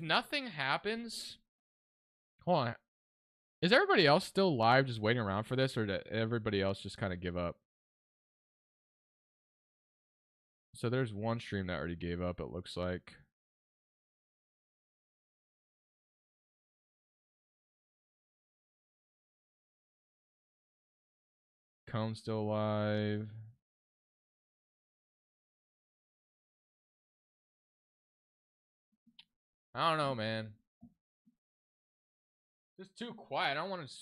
nothing happens... Hold on. Is everybody else still live just waiting around for this, or did everybody else just kind of give up? So there's one stream that already gave up, it looks like. Cone's still live. I don't know, man. Just too quiet. I don't want to...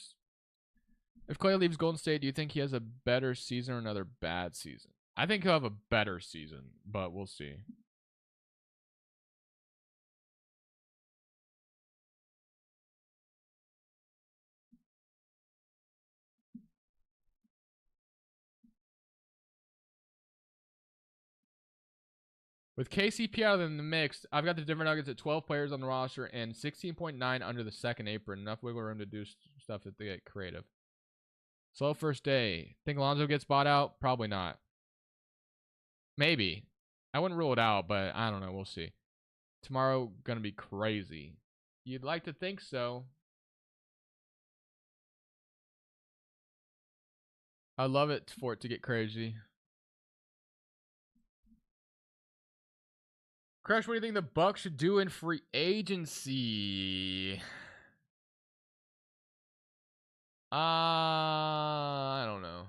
If Clay leaves Golden State, do you think he has a better season or another bad season? I think he'll have a better season, but we'll see. With KCP out of the mix, I've got the Denver Nuggets at 12 players on the roster and 16.9 under the second apron. Enough wiggle room to do stuff if they get creative. Slow first day. Think Alonzo gets bought out? Probably not. Maybe. I wouldn't rule it out, but I don't know. We'll see. Tomorrow gonna be crazy. You'd like to think so. I love it for it to get crazy. Crush, what do you think the Bucks should do in free agency? I don't know.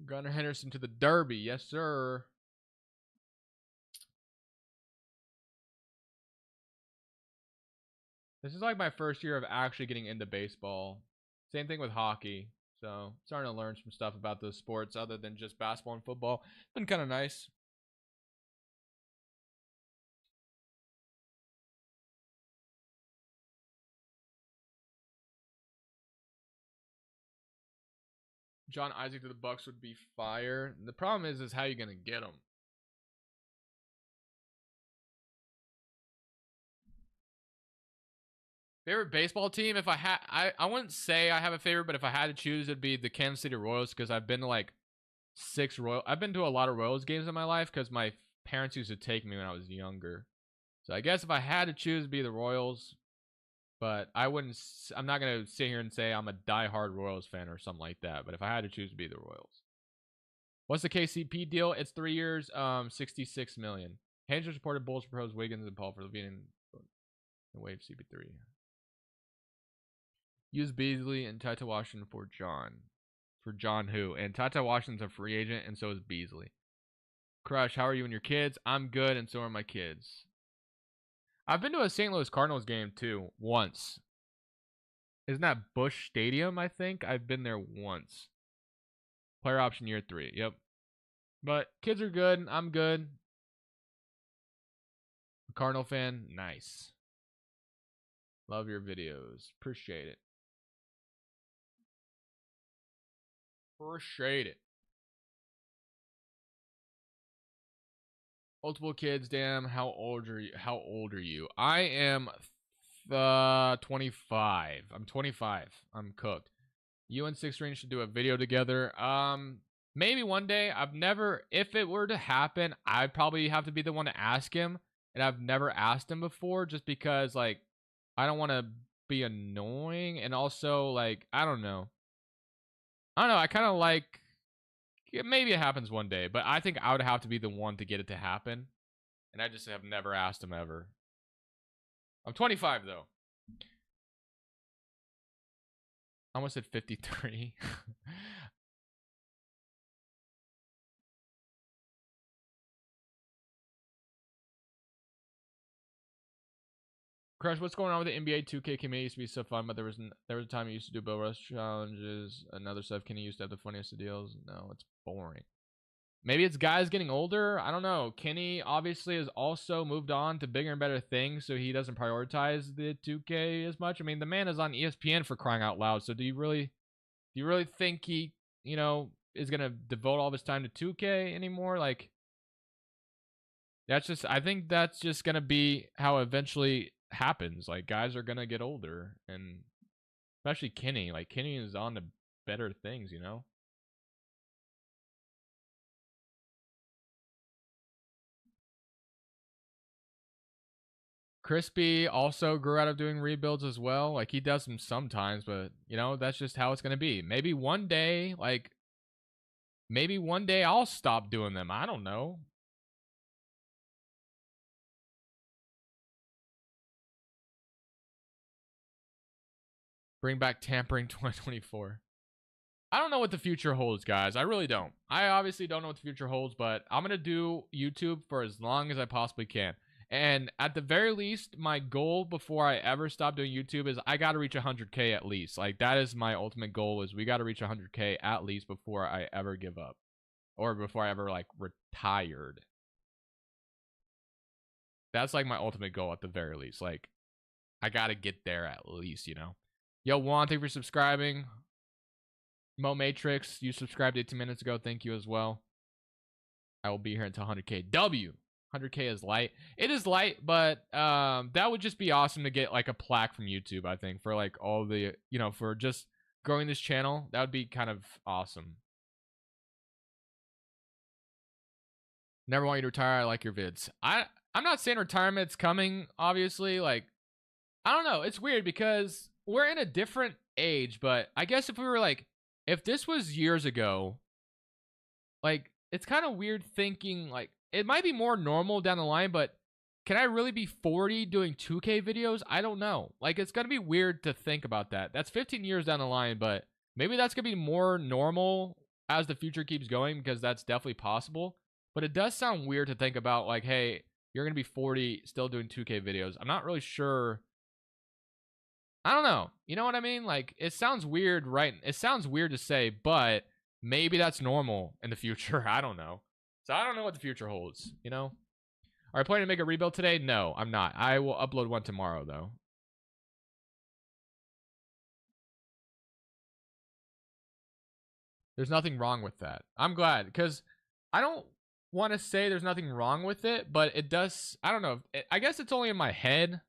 Gunnar Henderson to the Derby. Yes, sir. This is like my first year of actually getting into baseball. Same thing with hockey. So, starting to learn some stuff about those sports other than just basketball and football. Been kind of nice. John Isaac to the Bucks would be fire. The problem is how you're gonna get him. Favorite baseball team? If I had, I wouldn't say I have a favorite, but if I had to choose, it'd be the Kansas City Royals because I've been to like I've been to a lot of Royals games in my life because my parents used to take me when I was younger. So I guess if I had to choose, it'd be the Royals. But I wouldn't. I'm not gonna sit here and say I'm a diehard Royals fan or something like that. But if I had to choose, it'd be the Royals. What's the KCP deal? It's 3 years, 66 million. Haynes reported Bulls proposed Wiggins and Paul for Levine and waive CP3. Use Beasley and Tata Washington for John. For John who? And Tata Washington's a free agent, and so is Beasley. Crush, how are you and your kids? I'm good, and so are my kids. I've been to a St. Louis Cardinals game, too, once. Isn't that Busch Stadium, I think? I've been there once. Player option year 3, yep. But kids are good. I'm good. Cardinal fan, nice. Love your videos. Appreciate it. Appreciate it. Multiple kids, damn. How old are you? I am 25. I'm 25. I'm cooked. You and Six Range should do a video together. Maybe one day. If it were to happen, I'd probably have to be the one to ask him. And I've never asked him before just because, like, I don't want to be annoying. And also, like, I don't know. I kind of like, maybe it happens one day, but I think I would have to be the one to get it to happen. And I just have never asked him ever. I'm 25, though. I almost said 53. Crush, what's going on with the NBA 2K community? Used to be so fun, but there was a time you used to do Bill Rush challenges, another stuff. Kenny used to have the funniest of deals. No, it's boring. Maybe it's guys getting older. I don't know. Kenny obviously has also moved on to bigger and better things, so he doesn't prioritize the 2K as much. I mean, the man is on ESPN for crying out loud. So do you really think he, is gonna devote all of his time to 2K anymore? Like, I think that's just gonna be how eventually happens. Like, guys are gonna get older, and Especially Kenny. Like, Kenny is on to better things, you know? Crispy also grew out of doing rebuilds as well. Like, he does them sometimes, but, you know, that's just how it's going to be. Maybe one day, like, maybe one day I'll stop doing them. I don't know. Bring back tampering 2024. I don't know what the future holds, guys. I really don't. I obviously don't know what the future holds, but I'm going to do YouTube for as long as I possibly can. And at the very least, my goal before I ever stop doing YouTube is I got to reach 100K at least. Like, that is my ultimate goal, is we got to reach 100K at least before I ever give up. Or before I ever, like, retired. That's, like, my ultimate goal at the very least. Like, I got to get there at least, you know? Yo, Juan, thank you for subscribing. Mo Matrix, you subscribed 18 minutes ago. Thank you as well. I will be here until 100K. 100K is light. It is light, but that would just be awesome to get like a plaque from YouTube, I think, for like all the, you know, for just growing this channel. That would be kind of awesome. Never want you to retire. I like your vids. I'm not saying retirement's coming, obviously. Like, I don't know. It's weird because we're in a different age, but I guess if we were like, if this was years ago, like, it's kind of weird thinking, like, it might be more normal down the line, but can I really be 40 doing 2K videos? I don't know. Like, it's going to be weird to think about that. That's 15 years down the line, but maybe that's going to be more normal as the future keeps going, because that's definitely possible. But it does sound weird to think about, like, hey, you're going to be 40 still doing 2K videos. I'm not really sure. I don't know. You know what I mean? Like, it sounds weird, right? It sounds weird to say, but maybe that's normal in the future. I don't know. So I don't know what the future holds, you know? Are you planning to make a rebuild today? No, I'm not. I will upload one tomorrow, though. There's nothing wrong with that. I'm glad, because I don't want to say there's nothing wrong with it, but it does. I don't know. I guess it's only in my head.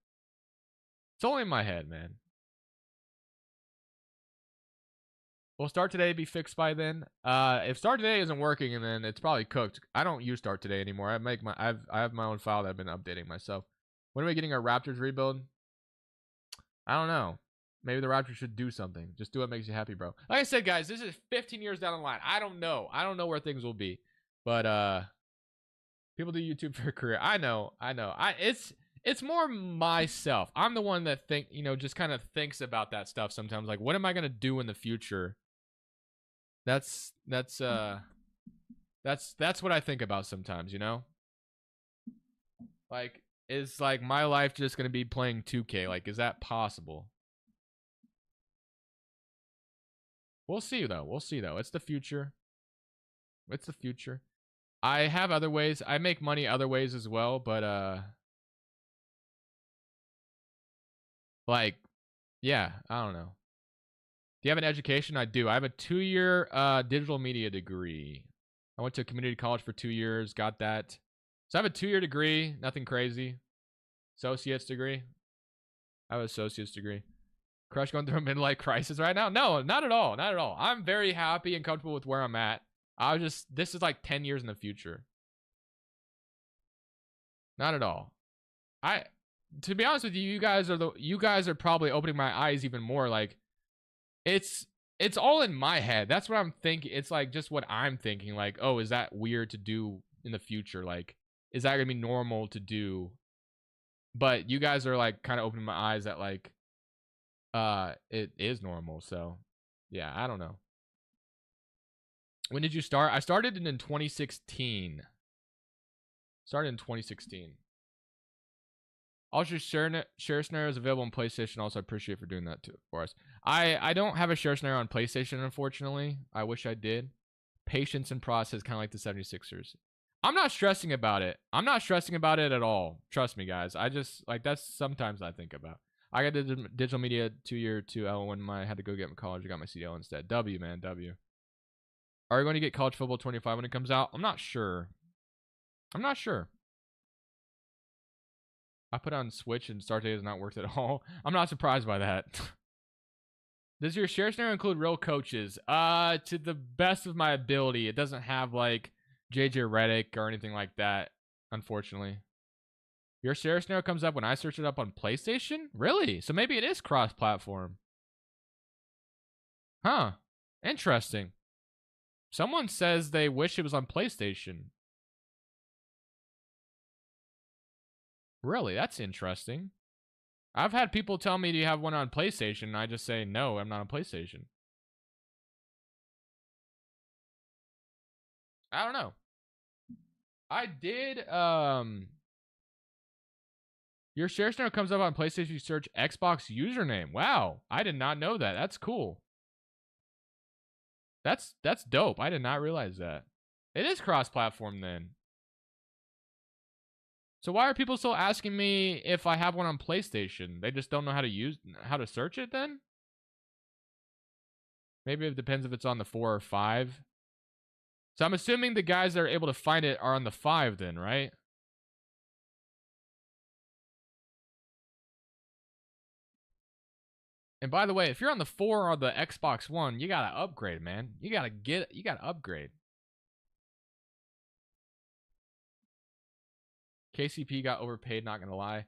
It's only in my head, man. Will Start Today be fixed by then? If Start Today isn't working, and then it's probably cooked. I don't use Start Today anymore. I have my own file that I've been updating myself. When are we getting our Raptors rebuild? I don't know. Maybe the Raptors should do something. Just do what makes you happy, bro. Like I said, guys, this is 15 years down the line. I don't know. I don't know where things will be. But people do YouTube for a career. I know. It's more myself. I'm the one that just kind of thinks about that stuff sometimes. Like, what am I gonna do in the future? That's what I think about sometimes, you know? Like, is like my life just gonna be playing 2K? Like, is that possible? We'll see though. We'll see though. It's the future. It's the future. I have other ways. I make money other ways as well, but like, yeah, I don't know. Do you have an education? I do. I have a 2-year digital media degree. I went to community college for 2 years, got that. So I have a 2-year degree, nothing crazy. Associate's degree. I have an associate's degree. Crush going through a midlife crisis right now? No, not at all. Not at all. I'm very happy and comfortable with where I'm at. This is like 10 years in the future. Not at all. To be honest with you, you guys are probably opening my eyes even more. Like, it's all in my head. That's what I'm thinking. It's like just what I'm thinking. Like, oh, is that weird to do in the future? Like, is that gonna be normal to do? But you guys are like kind of opening my eyes that like, it is normal. So, yeah, I don't know. When did you start? I started in 2016. Started in 2016. Also, share snare is available on PlayStation. Also, I appreciate for doing that too for us. I don't have a share snare on PlayStation, unfortunately. I wish I did. Patience and process, kind of like the 76ers. I'm not stressing about it. I'm not stressing about it at all. Trust me, guys. I just, like, that's sometimes I think about. I got the digital media 2-year 2L when I had to go get my college. I got my CDL instead. W, man, W. Are you going to get college football 25 when it comes out? I'm not sure. I'm not sure. I put on Switch and Start Day has not worked at all. I'm not surprised by that. Does your share scenario include real coaches? To the best of my ability. It doesn't have like JJ Redick or anything like that, unfortunately. Your share scenario comes up when I search it up on PlayStation? Really? So maybe it is cross-platform. Huh. Interesting. Someone says they wish it was on PlayStation. Really? That's interesting. I've had people tell me, do you have one on PlayStation? And I just say, no, I'm not on PlayStation. I don't know. I did, your share scenario comes up on PlayStation, you search Xbox username. Wow. I did not know that. That's cool. That's dope. I did not realize that. It is cross-platform then. So why are people still asking me if I have one on PlayStation? They just don't know how to search it then? Maybe it depends if it's on the 4 or 5. So I'm assuming the guys that are able to find it are on the 5 then, right? And by the way, if you're on the 4 or the Xbox One, you gotta upgrade, man. You gotta upgrade. KCP got overpaid, not gonna lie.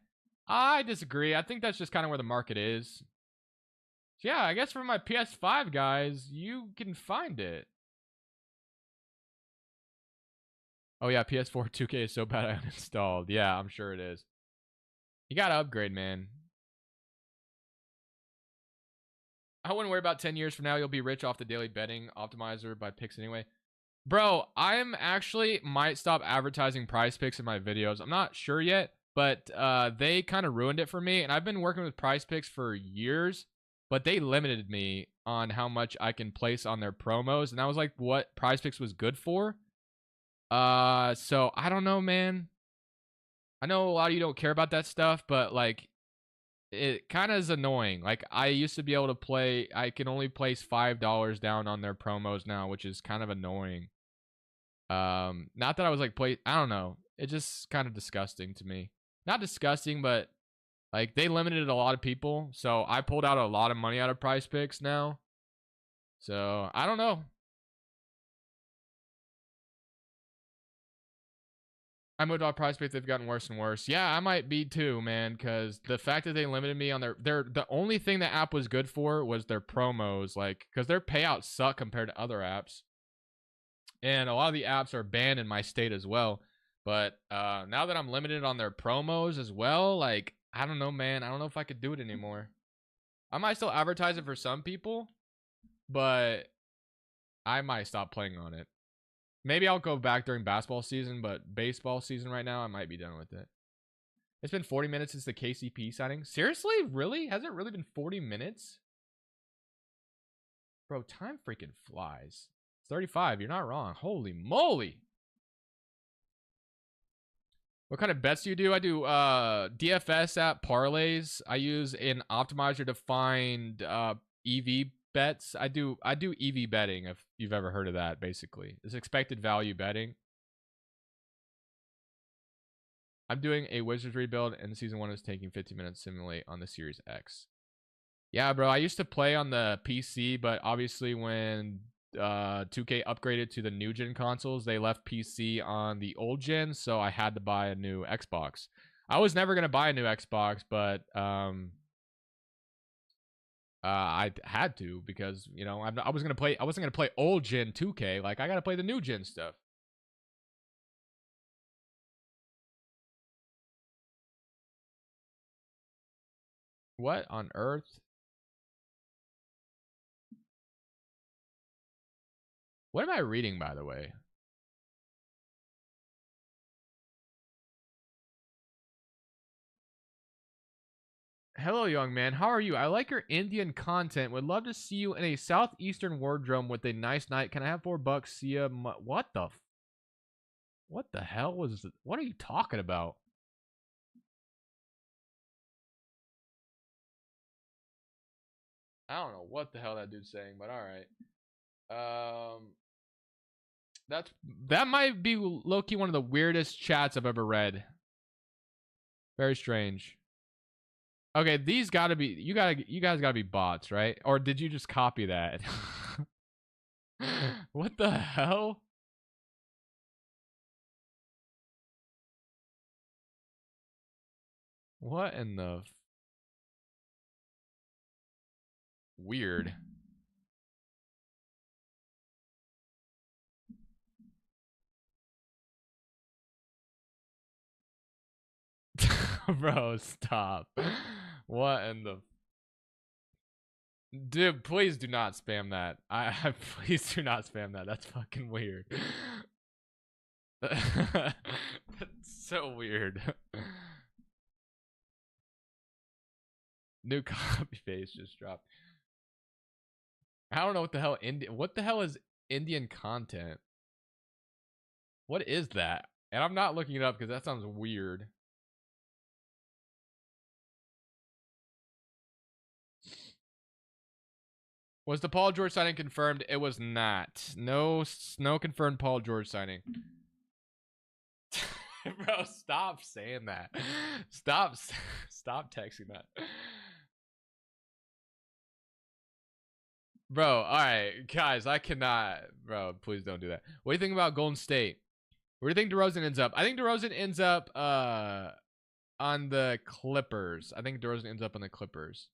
I disagree. I think that's just kind of where the market is. So yeah, I guess for my PS5 guys, you can find it. Oh yeah, PS4 2K is so bad I uninstalled. Yeah, I'm sure it is. You gotta upgrade, man. I wouldn't worry about 10 years from now. You'll be rich off the daily betting optimizer by picks anyway. Bro, I'm actually might stop advertising prize picks in my videos. I'm not sure yet, but they kind of ruined it for me. And I've been working with prize picks for years, but they limited me on how much I can place on their promos. And that was like what prize picks was good for. So I don't know, man. I know a lot of you don't care about that stuff, but like it kind of is annoying. Like I used to be able to play, I can only place $5 down on their promos now, which is kind of annoying. Not that I was like I don't know. It's just kind of disgusting to me. Not disgusting, but like they limited a lot of people, so I pulled out a lot of money out of prize picks now. So I don't know. I moved off prize picks, they've gotten worse and worse. Yeah, I might be too, man, because the fact that they limited me on their the only thing the app was good for was their promos, like because their payouts suck compared to other apps. And a lot of the apps are banned in my state as well. But now that I'm limited on their promos as well, like I don't know, man. I don't know if I could do it anymore. I might still advertise it for some people, but I might stop playing on it. Maybe I'll go back during basketball season, but baseball season right now, I might be done with it. It's been 40 minutes since the KCP signing. Seriously? Really? Has it really been 40 minutes? Bro, time freaking flies. It's 35. You're not wrong. Holy moly. What kind of bets do you do? I do DFS app parlays. I use an optimizer to find EV bets. I do EV betting, if you've ever heard of that, basically. It's expected value betting. I'm doing a Wizards rebuild, and season 1 is taking 15 minutes to simulate on the Series X. Yeah, bro, I used to play on the PC, but obviously when 2K upgraded to the new gen consoles, they left PC on the old gen, so I had to buy a new Xbox. I was never gonna buy a new Xbox, but I had to because you know I wasn't gonna play old gen 2K. Like I gotta play the new gen stuff. What on earth? What am I reading, by the way? Hello, young man. How are you? I like your Indian content. Would love to see you in a southeastern wardrobe with a nice night. Can I have $4? See ya. What the hell was? What are you talking about? I don't know what the hell that dude's saying, but all right. That might be low-key one of the weirdest chats I've ever read. Very strange. Okay, these gotta be you guys gotta be bots, right? Or did you just copy that? What the hell? What in the weird? Bro, stop. What in the dude, please do not spam that. I please do not spam that. That's fucking weird. That's so weird. New copy paste just dropped. I don't know what the hell what the hell is Indian content? What is that? And I'm not looking it up because that sounds weird. Was the Paul George signing confirmed? It was not. No confirmed Paul George signing. Bro, stop saying that. Stop texting that. Bro, all right, guys, I cannot. Bro, please don't do that. What do you think about Golden State? Where do you think DeRozan ends up? I think DeRozan ends up on the Clippers. I think DeRozan ends up on the Clippers.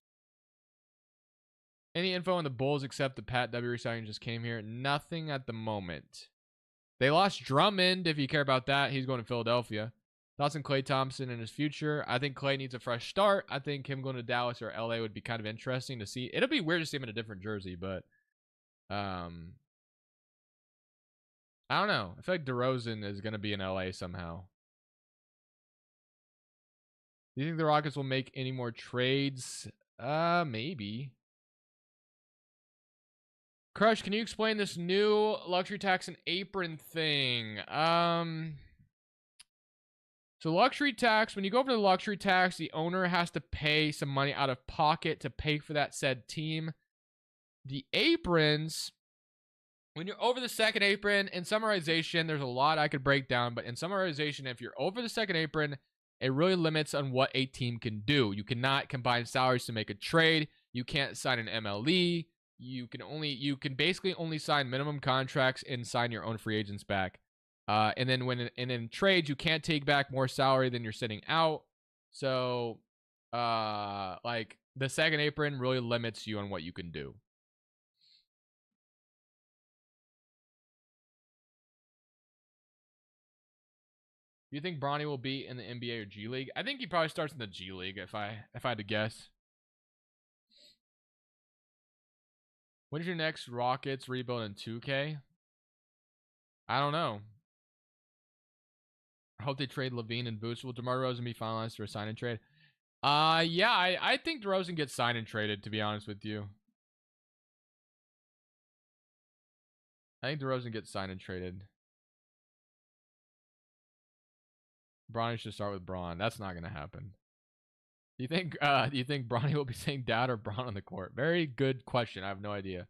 Any info on the Bulls except the Pat W resigning just came here? Nothing at the moment. They lost Drummond, if you care about that. He's going to Philadelphia. Thoughts on Klay Thompson and his future? I think Klay needs a fresh start. I think him going to Dallas or LA would be kind of interesting to see. It'll be weird to see him in a different jersey, but I don't know. I feel like DeRozan is going to be in LA somehow. Do you think the Rockets will make any more trades? Maybe. Crush, can you explain this new luxury tax and apron thing? So luxury tax, when you go over to the luxury tax, the owner has to pay some money out of pocket to pay for that said team. The aprons, when you're over the second apron, in summarization, there's a lot I could break down, but in summarization, if you're over the second apron, it really limits on what a team can do. You cannot combine salaries to make a trade. You can't sign an MLE. You can basically only sign minimum contracts and sign your own free agents back. And then in trades, you can't take back more salary than you're sitting out. So, like the second apron really limits you on what you can do. Do you think Bronny will be in the NBA or G League? I think he probably starts in the G League if I had to guess. When is your next Rockets rebuild in 2K? I don't know. I hope they trade Levine and Boost. Will DeMar DeRozan be finalized for a sign and trade? Yeah, I think DeRozan gets signed and traded, to be honest with you. I think DeRozan gets signed and traded. Bronny should start with Braun. That's not gonna happen. Do you think Bronny will be saying dad or Braun on the court? Very good question. I have no idea.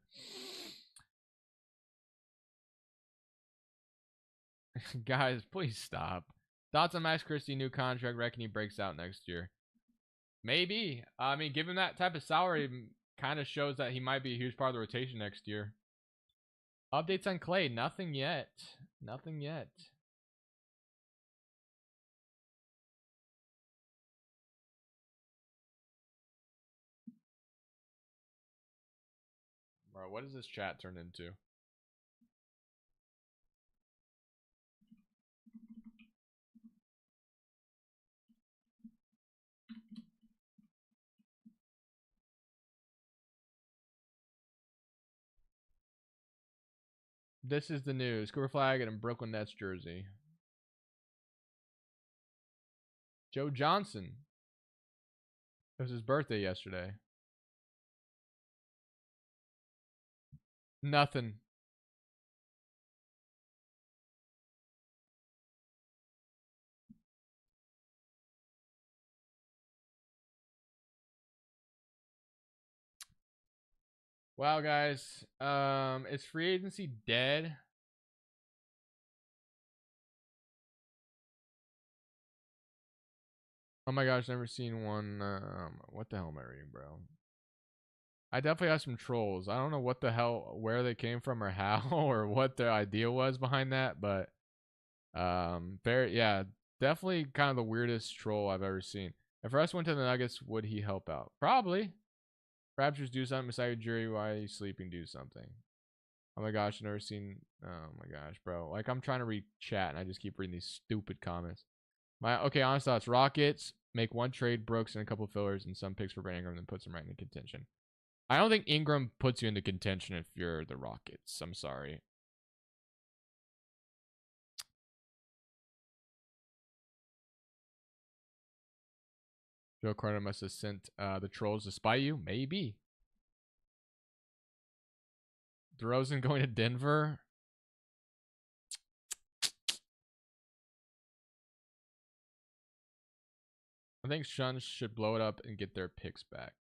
Guys, please stop. Thoughts on Max Christie new contract? Reckon he breaks out next year? Maybe. I mean, given that type of salary, kind of shows that he might be a huge part of the rotation next year. Updates on Klay? Nothing yet. Nothing yet. Bro, what does this chat turn into? This is the news. Cooper Flag and Brooklyn Nets jersey. Joe Johnson. It was his birthday yesterday. Nothing. Wow, guys. Is free agency dead? Oh my gosh, never seen one. What the hell am I reading, bro? I definitely have some trolls. I don't know what the hell, where they came from or how or what their idea was behind that, but very, yeah, definitely kind of the weirdest troll I've ever seen. If Russ went to the Nuggets, would he help out? Probably. Raptors do something beside Jury. Why are you sleeping? Do something. Oh my gosh, I've never seen. Oh my gosh, bro. Like, I'm trying to read chat and I just keep reading these stupid comments. Okay, honest thoughts. Rockets make one trade, Brooks, and a couple fillers, and some picks for Brandon Ingram, then puts him right into contention. I don't think Ingram puts you into contention if you're the Rockets. I'm sorry. Joe Carter must have sent the trolls to spy you. Maybe. DeRozan going to Denver. I think Suns should blow it up and get their picks back.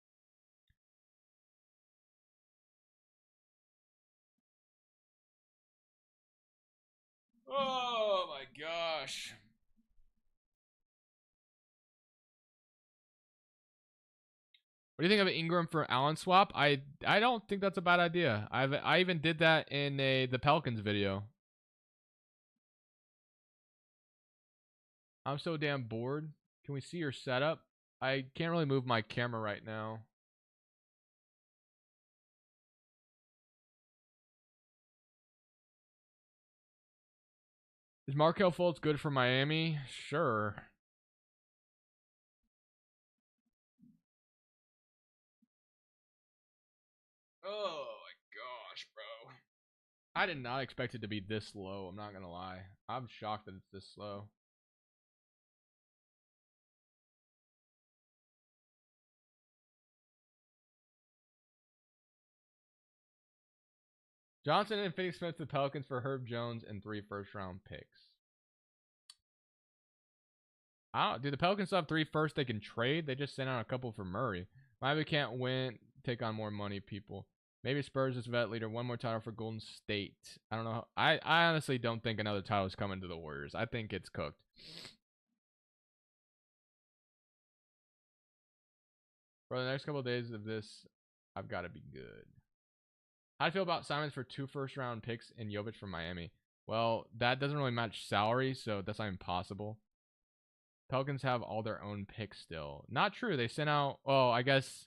Oh my gosh. What do you think of Ingram for Allen swap? I don't think that's a bad idea. I even did that in the Pelicans video. I'm so damn bored. Can we see your setup? I can't really move my camera right now. Is Markelle Fultz good for Miami? Sure. Oh my gosh, bro. I did not expect it to be this low. I'm not going to lie. I'm shocked that it's this slow. Johnson and Finney Smith to the Pelicans for Herb Jones and 3 first-round picks. Do the Pelicans still have 3 first they can trade? They just sent out a couple for Murray. Miami can't win. Take on more money, people. Maybe Spurs is vet leader. One more title for Golden State. I don't know. I honestly don't think another title is coming to the Warriors. I think it's cooked. For the next couple of days of this, I've got to be good. How do you feel about Simons for 2 first-round picks and Jovic from Miami? Well, that doesn't really match salary, so that's not impossible. Pelicans have all their own picks still. Not true. They sent out. Oh, I guess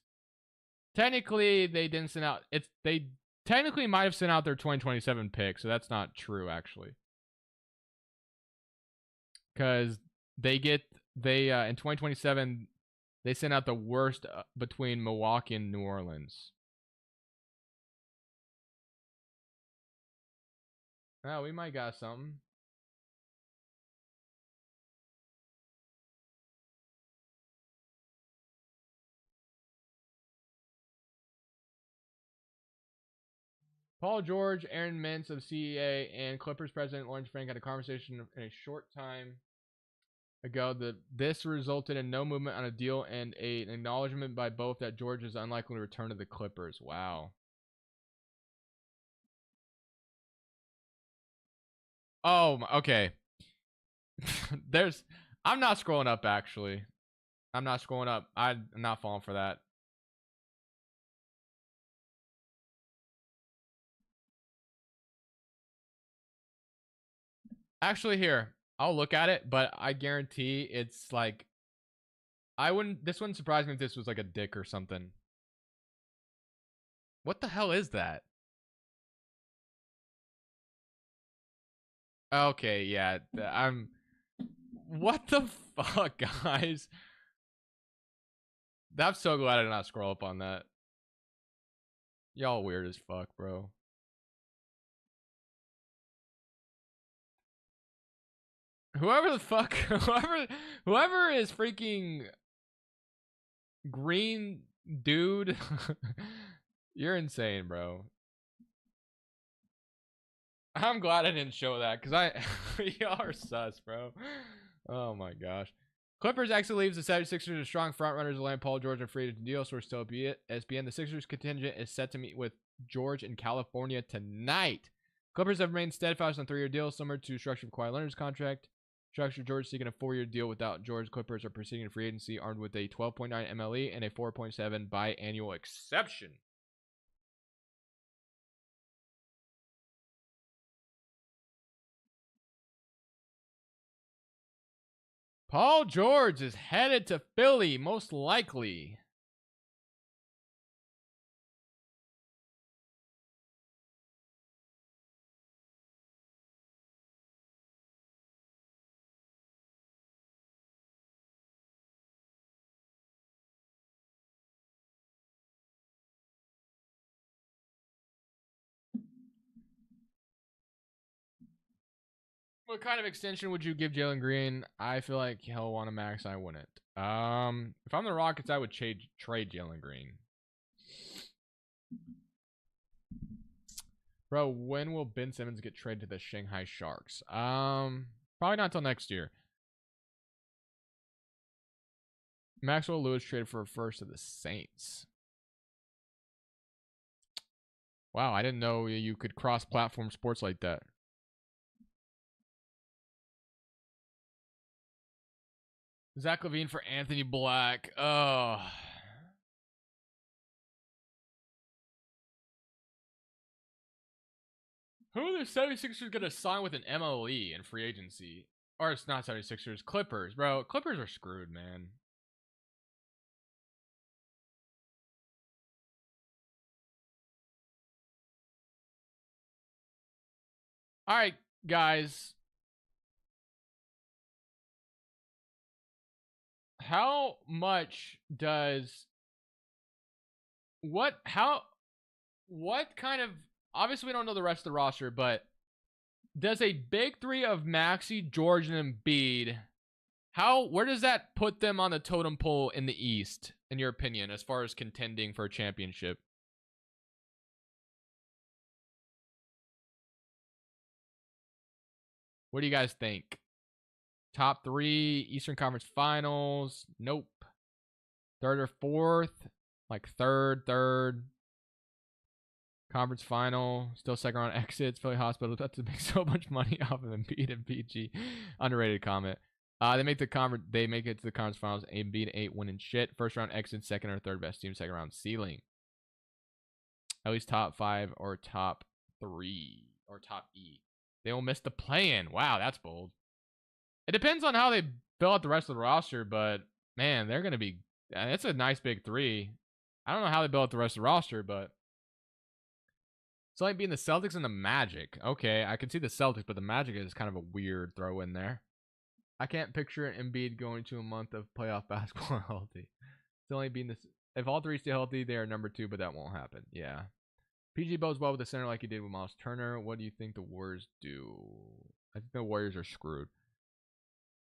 technically they didn't send out. They technically might have sent out their 2027 pick, so that's not true actually. Because in 2027 they sent out the worst between Milwaukee and New Orleans. Oh, we might got something. Paul George, Aaron Mintz of CEA, and Clippers president Lawrence Frank had a conversation in a short time ago that this resulted in no movement on a deal and an acknowledgement by both that George is unlikely to return to the Clippers. Wow. Oh, okay. I'm not scrolling up actually. I'm not scrolling up. I'm not falling for that. Actually, here, I'll look at it, but I guarantee it's like, this wouldn't surprise me if this was like a dick or something. What the hell is that? Okay, yeah, what the fuck, guys? I'm so glad I did not scroll up on that. Y'all weird as fuck, bro. Whoever the fuck, whoever is freaking green dude, you're insane, bro. I'm glad I didn't show that because y'all are sus, bro. Oh my gosh. Clippers actually leaves the 76ers as strong front runners to land Paul George and free to deal source still be it. SBN, the Sixers contingent is set to meet with George in California tonight. Clippers have remained steadfast on 3-year deals, similar to structure of Kawhi Leonard's contract. Structure George seeking a 4-year deal without George. Clippers are proceeding to free agency armed with a 12.9 MLE and a 4.7 biannual exception. Paul George is headed to Philly, most likely. What kind of extension would you give Jalen Green? I feel like he'll want a max. I wouldn't. If I'm the Rockets, I would trade Jalen Green. Bro, when will Ben Simmons get traded to the Shanghai Sharks? Probably not until next year. Maxwell Lewis traded for a first to the Saints. Wow, I didn't know you could cross-platform sports like that. Zach LaVine for Anthony Black. Oh. Who are the 76ers going to sign with an MLE in free agency? Or it's not 76ers, Clippers. Bro, Clippers are screwed, man. All right, guys. How much does what kind of, obviously we don't know the rest of the roster, but does a big three of Maxey, George, and Embiid, where does that put them on the totem pole in the East, in your opinion, as far as contending for a championship? What do you guys think? Top 3, Eastern Conference Finals? Nope. Third or fourth? Like third. Conference final, still second round exits. Philly Hospital about to make so much money off of Embiid and PG. Underrated comment. They make it to the conference finals. Embiid 8 winning shit. First round exits, second or third best team. Second round ceiling. At least top 5 or top 3 or top E. They will miss the play-in. Wow, that's bold. It depends on how they fill out the rest of the roster, but man, they're gonna be. It's a nice big 3. I don't know how they build out the rest of the roster, but. It's only being the Celtics and the Magic. Okay, I can see the Celtics, but the Magic is kind of a weird throw in there. I can't picture an Embiid going to a month of playoff basketball healthy. It's only being this. If all 3 stay healthy, they are number 2, but that won't happen. Yeah. PG bows well with the center like he did with Miles Turner. What do you think the Warriors do? I think the Warriors are screwed.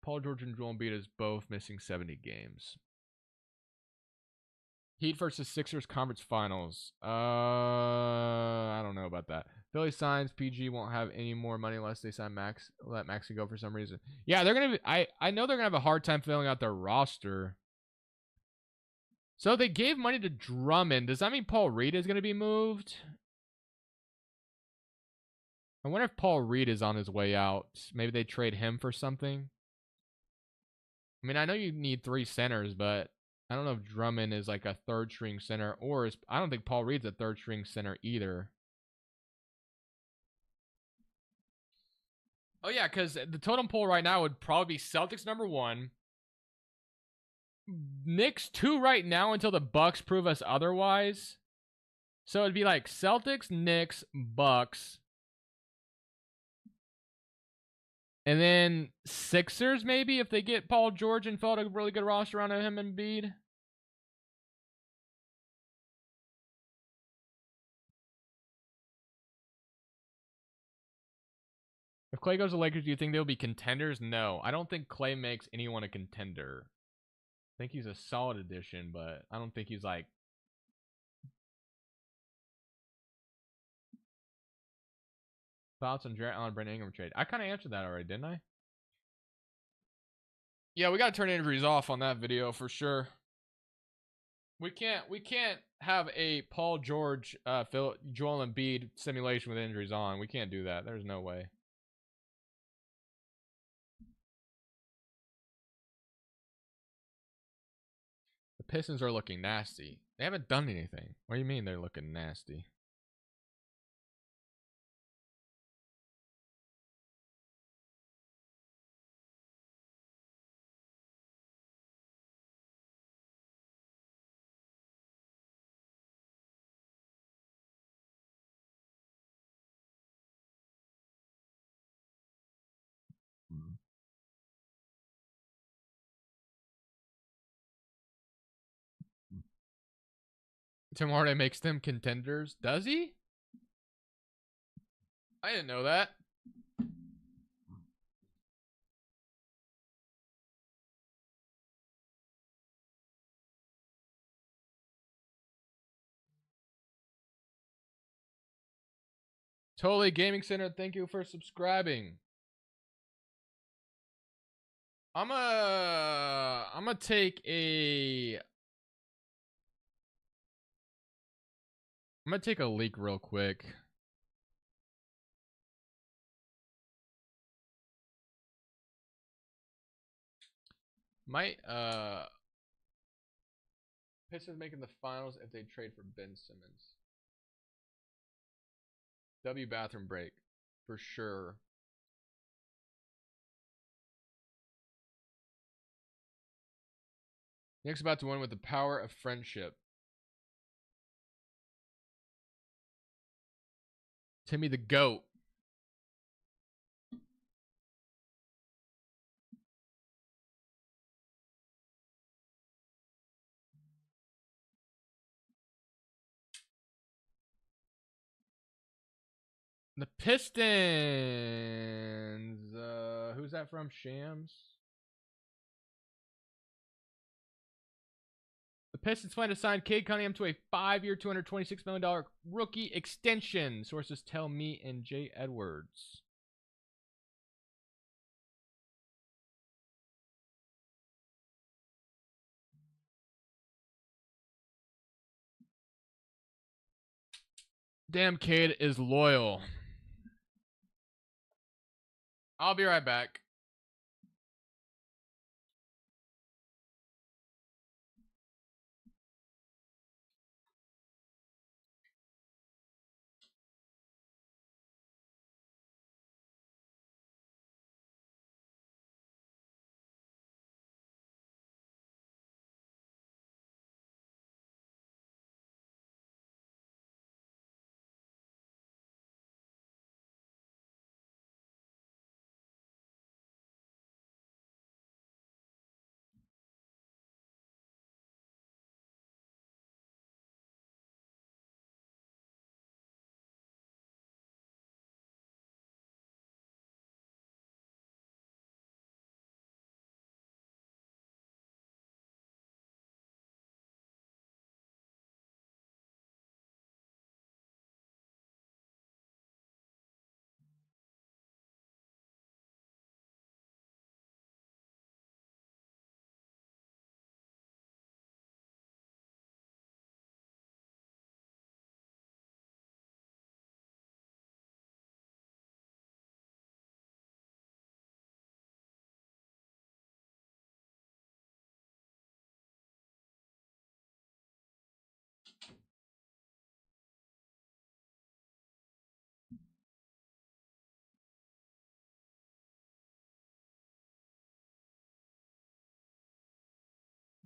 Paul George and Joel Embiid is both missing 70 games. Heat versus Sixers conference finals. I don't know about that. Philly signs PG won't have any more money unless they sign Max. Let Maxey go for some reason. Yeah, they're gonna be. I know they're gonna have a hard time filling out their roster. So they gave money to Drummond. Does that mean Paul Reed is gonna be moved? I wonder if Paul Reed is on his way out. Maybe they trade him for something. I mean, I know you need 3 centers, but I don't know if Drummond is like a 3rd string center, or I don't think Paul Reed's a 3rd string center either. Oh yeah, because the totem pole right now would probably be Celtics number 1, Knicks 2 right now until the Bucks prove us otherwise. So it'd be like Celtics, Knicks, Bucks, and then Sixers maybe if they get Paul George and fill out a really good roster around him and Embiid. If Clay goes to Lakers, do you think they'll be contenders? No. I don't think Clay makes anyone a contender. I think he's a solid addition, but I don't think he's like... Thoughts on Jarrett Allen, Brandon Ingram trade? I kind of answered that already, didn't I? Yeah, we got to turn injuries off on that video for sure. We can't have a Paul George, Joel Embiid simulation with injuries on. We can't do that. There's no way. Pistons are looking nasty. They haven't done anything. What do you mean they're looking nasty? Tim Hardaway makes them contenders. Does he? I didn't know that. Totally Gaming Center, thank you for subscribing. I'm gonna take a leak real quick. Might Pistons making the finals if they trade for Ben Simmons. W bathroom break for sure. Nick's about to win with the power of friendship. Timmy the GOAT. The Pistons. Who's that from? Shams? The Pistons plan to sign Cade Cunningham to a 5-year, $226 million rookie extension. Sources tell me and Jay Edwards. Damn, Cade is loyal. I'll be right back.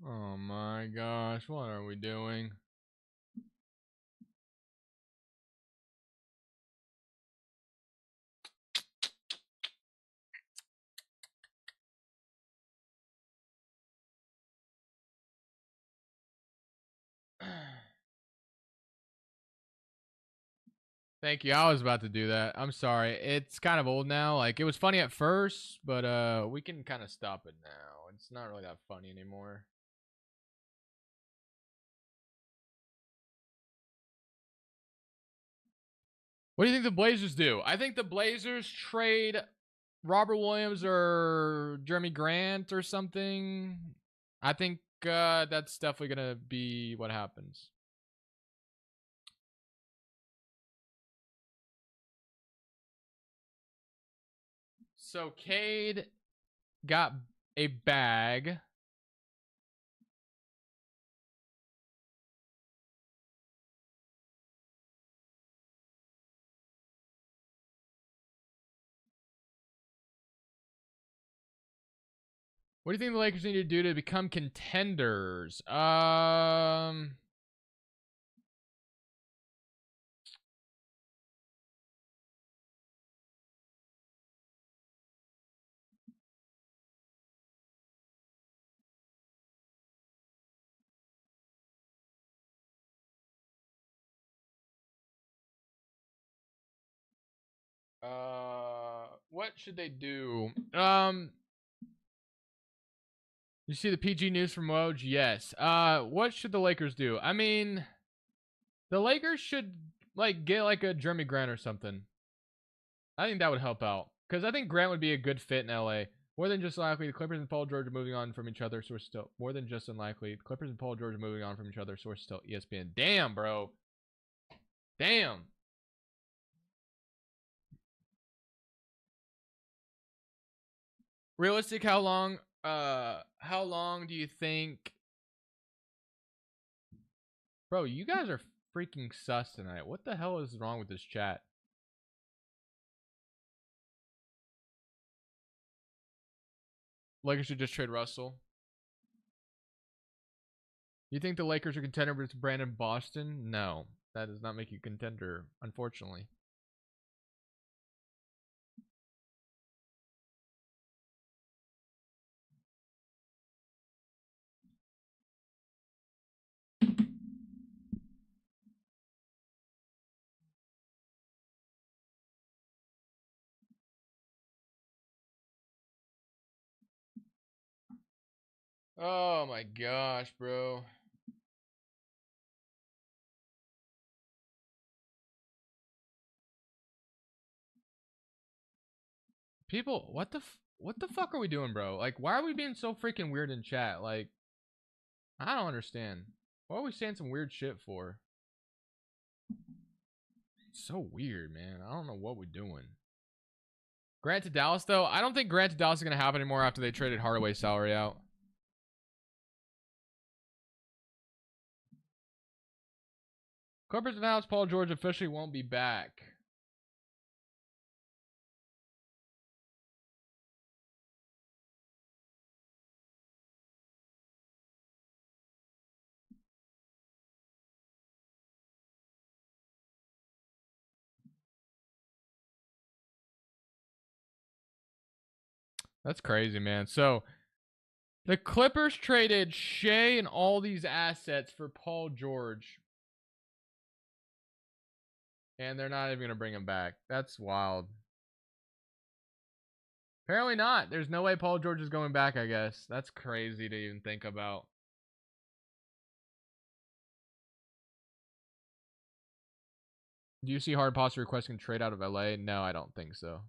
Oh my gosh, what are we doing? Thank you. I was about to do that. I'm sorry. It's kind of old now. Like, it was funny at first, but we can kind of stop it now. It's not really that funny anymore. What do you think the Blazers do? I think the Blazers trade Robert Williams or Jerami Grant or something. I think that's definitely going to be what happens. So Cade got a bag. What do you think the Lakers need to do to become contenders? What should they do? You see the PG news from Woj? Yes. What should the Lakers do? I mean, the Lakers should like get like a Jerami Grant or something. I think that would help out because I think Grant would be a good fit in LA. More than just likely, the Clippers and Paul George are moving on from each other. Source still more than just unlikely. The Clippers and Paul George are moving on from each other. Source still ESPN. Damn, bro. Damn. Realistic? How long? How long do you think? Bro, you guys are freaking sus tonight. What the hell is wrong with this chat? Lakers should just trade Russell. You think the Lakers are contender with Brandon Boston? No, that does not make you contender, unfortunately. Oh my gosh, bro. People, what the fuck are we doing, bro? Like, why are we being so freaking weird in chat? Like, I don't understand. What are we saying some weird shit for? It's so weird, man. I don't know what we're doing. Grant to Dallas, though? I don't think Grant to Dallas is going to happen anymore after they traded Hardaway's salary out. Clippers announced Paul George officially won't be back. That's crazy, man. So, the Clippers traded Shea and all these assets for Paul George. And they're not even going to bring him back. That's wild. Apparently not. There's no way Paul George is going back, I guess. That's crazy to even think about. Do you see Hard Posture requesting trade out of LA? No, I don't think so.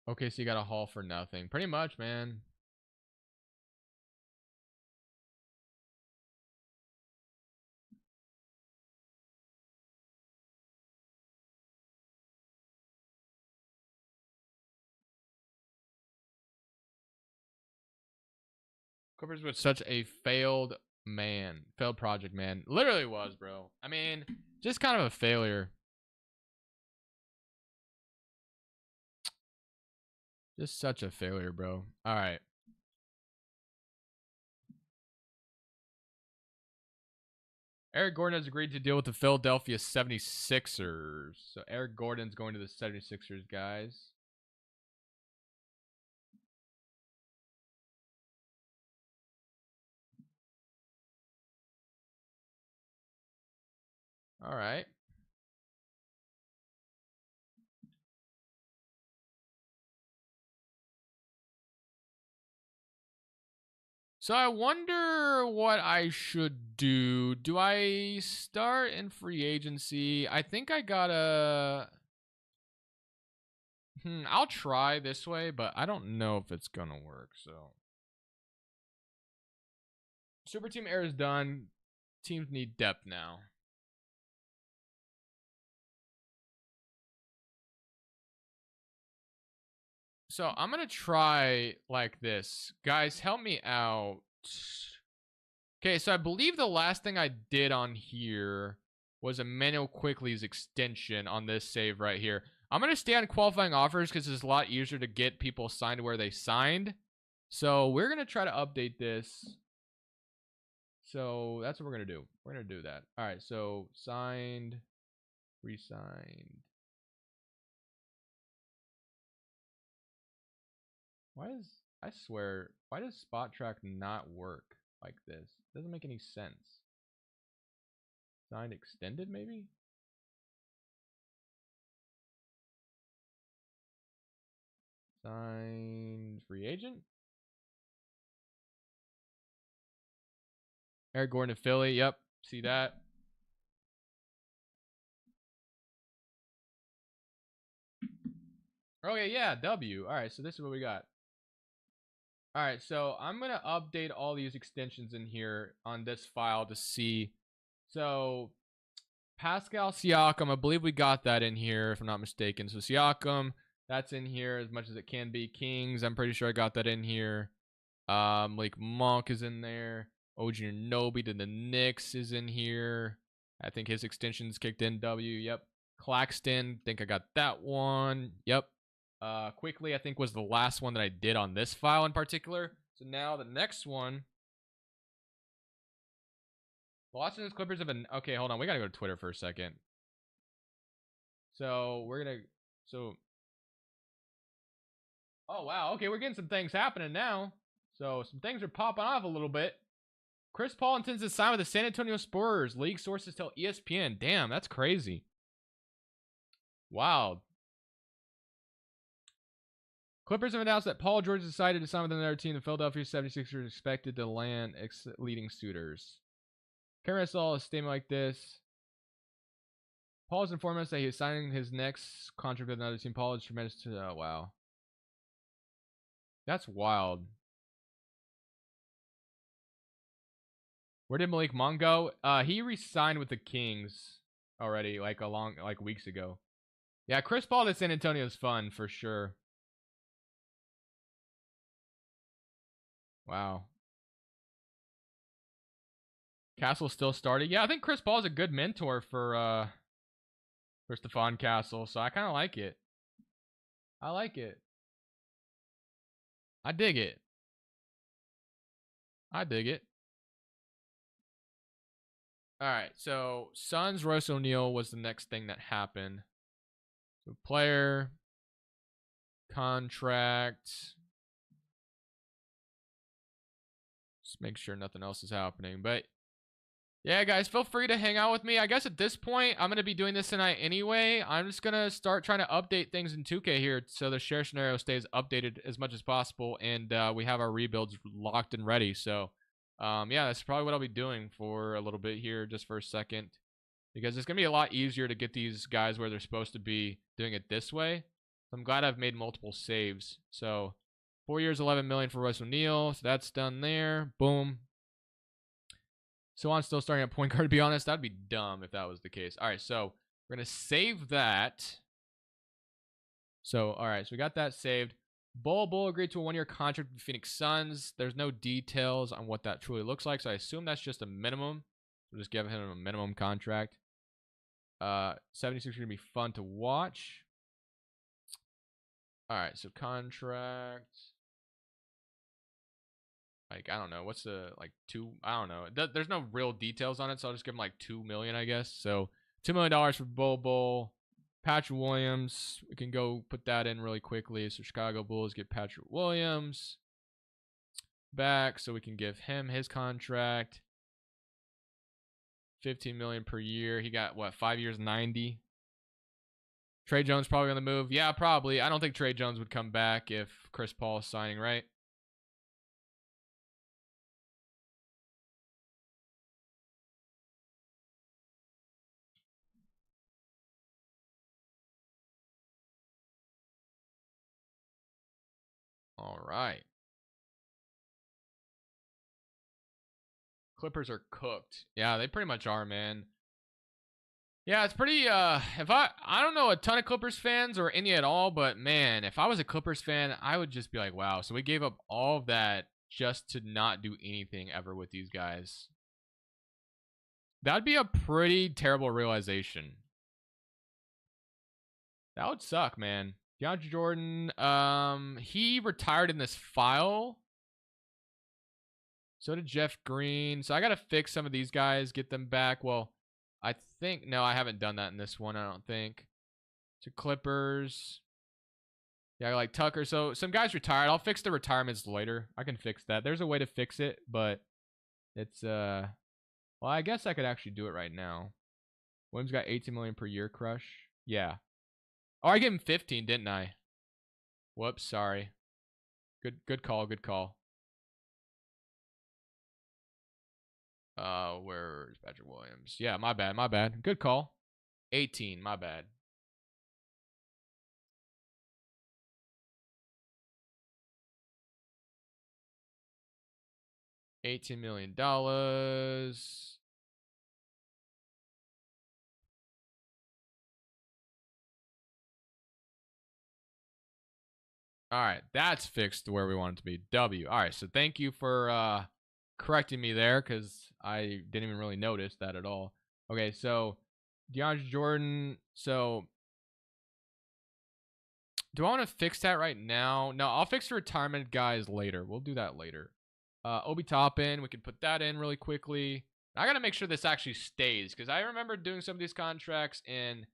Okay, so you got a haul for nothing. Pretty much, man. Clippers was such a failed project, man. Literally was, bro. I mean, just kind of a failure. Just such a failure, bro. All right. Eric Gordon has agreed to deal with the Philadelphia 76ers. So Eric Gordon's going to the 76ers, guys. All right. So I wonder what I should do. Do I start in free agency? I think I gotta... I'll try this way, but I don't know if it's gonna work, so... Super Team Era is done. Teams need depth now. So I'm gonna try like this. Guys, help me out. Okay, so I believe the last thing I did on here was Emmanuel Quickly's extension on this save right here. I'm going to stay on qualifying offers because it's a lot easier to get people signed where they signed. So we're going to try to update this. So that's what we're going to do. We're going to do that. All right. So signed, re-signed. I swear, why does Spot Track not work like this? It doesn't make any sense. Signed extended, maybe? Signed free agent? Eric Gordon to Philly. Yep. See that. Okay, yeah, W. All right, so this is what we got. All right, so I'm going to update all these extensions in here on this file to see. So Pascal Siakam, I believe we got that in here, if I'm not mistaken. So Siakam, that's in here as much as it can be. Kings, I'm pretty sure I got that in here. Like Monk is in there. OG Anunoby to the Knicks is in here. I think his extension's kicked in. W, yep. Claxton, think I got that one. Yep. Quickly, I think was the last one that I did on this file in particular. So now the next one. Los Angeles Clippers have been... Okay, hold on. We got to go to Twitter for a second. So we're going to... So... Oh, wow. Okay, we're getting some things happening now. So some things are popping off a little bit. Chris Paul intends to sign with the San Antonio Spurs. League sources tell ESPN. Damn, that's crazy. Wow. Clippers have announced that Paul George decided to sign with another team. The Philadelphia 76ers are expected to land leading suitors. Cameron saw a statement like this. Paul has informed us that he is signing his next contract with another team. Paul is tremendous to... Oh, wow. That's wild. Where did Malik Monk go? He re-signed with the Kings already, like weeks ago. Yeah, Chris Paul to San Antonio is fun for sure. Wow. Castle still started. Yeah, I think Chris Paul is a good mentor for Stephon Castle, so I kind of like it. I like it. I dig it. I dig it. All right, so Suns Royce O'Neal was the next thing that happened. So player, contract. Just make sure nothing else is happening. But yeah, guys, feel free to hang out with me. I guess at this point, I'm going to be doing this tonight anyway. I'm just going to start trying to update things in 2K here so the share scenario stays updated as much as possible. And we have our rebuilds locked and ready. So yeah, that's probably what I'll be doing for a little bit here, just for a second. Because it's going to be a lot easier to get these guys where they're supposed to be doing it this way. I'm glad I've made multiple saves. So 4 years, 11 million for Royce O'Neal. So that's done there. Boom. So I'm still starting at point guard, to be honest. That'd be dumb if that was the case. All right, so we're going to save that. So, all right, so we got that saved. Bull agreed to a 1-year contract with the Phoenix Suns. There's no details on what that truly looks like, so I assume that's just a minimum. We'll just give him a minimum contract. 76 are going to be fun to watch. All right, so contract. Like, I don't know. What's the, like, 2? I don't know. There's no real details on it, so I'll just give him, like, $2 million, I guess. So, $2 million for Bull. Patrick Williams. We can go put that in really quickly. So, Chicago Bulls get Patrick Williams back, so we can give him his contract. $15 million per year. He got, what, 5 years, 90? Trey Jones probably on the move. Yeah, probably. I don't think Trey Jones would come back if Chris Paul is signing, right? All right. Clippers are cooked. Yeah, they pretty much are, man. Yeah, it's pretty if I don't know a ton of Clippers fans or any at all, but man, if I was a Clippers fan, I would just be like, wow, so we gave up all of that just to not do anything ever with these guys. That'd be a pretty terrible realization. That would suck, man. DeAndre Jordan, he retired in this file. So did Jeff Green. So I got to fix some of these guys, get them back. Well, I think, no, I haven't done that in this one, I don't think. To Clippers. Yeah, like Tucker. So some guys retired. I'll fix the retirements later. I can fix that. There's a way to fix it, but it's, well, I guess I could actually do it right now. Williams got 18 million per year crush. Yeah. Oh, I gave him 15, didn't I? Whoops, sorry. Good call, good call. Where's Patrick Williams? Yeah, my bad, my bad. Good call. 18, my bad. $18 million. All right, that's fixed to where we want it to be. W. All right, so thank you for correcting me there because I didn't even really notice that at all. Okay, so DeAndre Jordan. So do I want to fix that right now? No, I'll fix the retirement guys later. We'll do that later. Obi Toppin, we can put that in really quickly. I got to make sure this actually stays because I remember doing some of these contracts and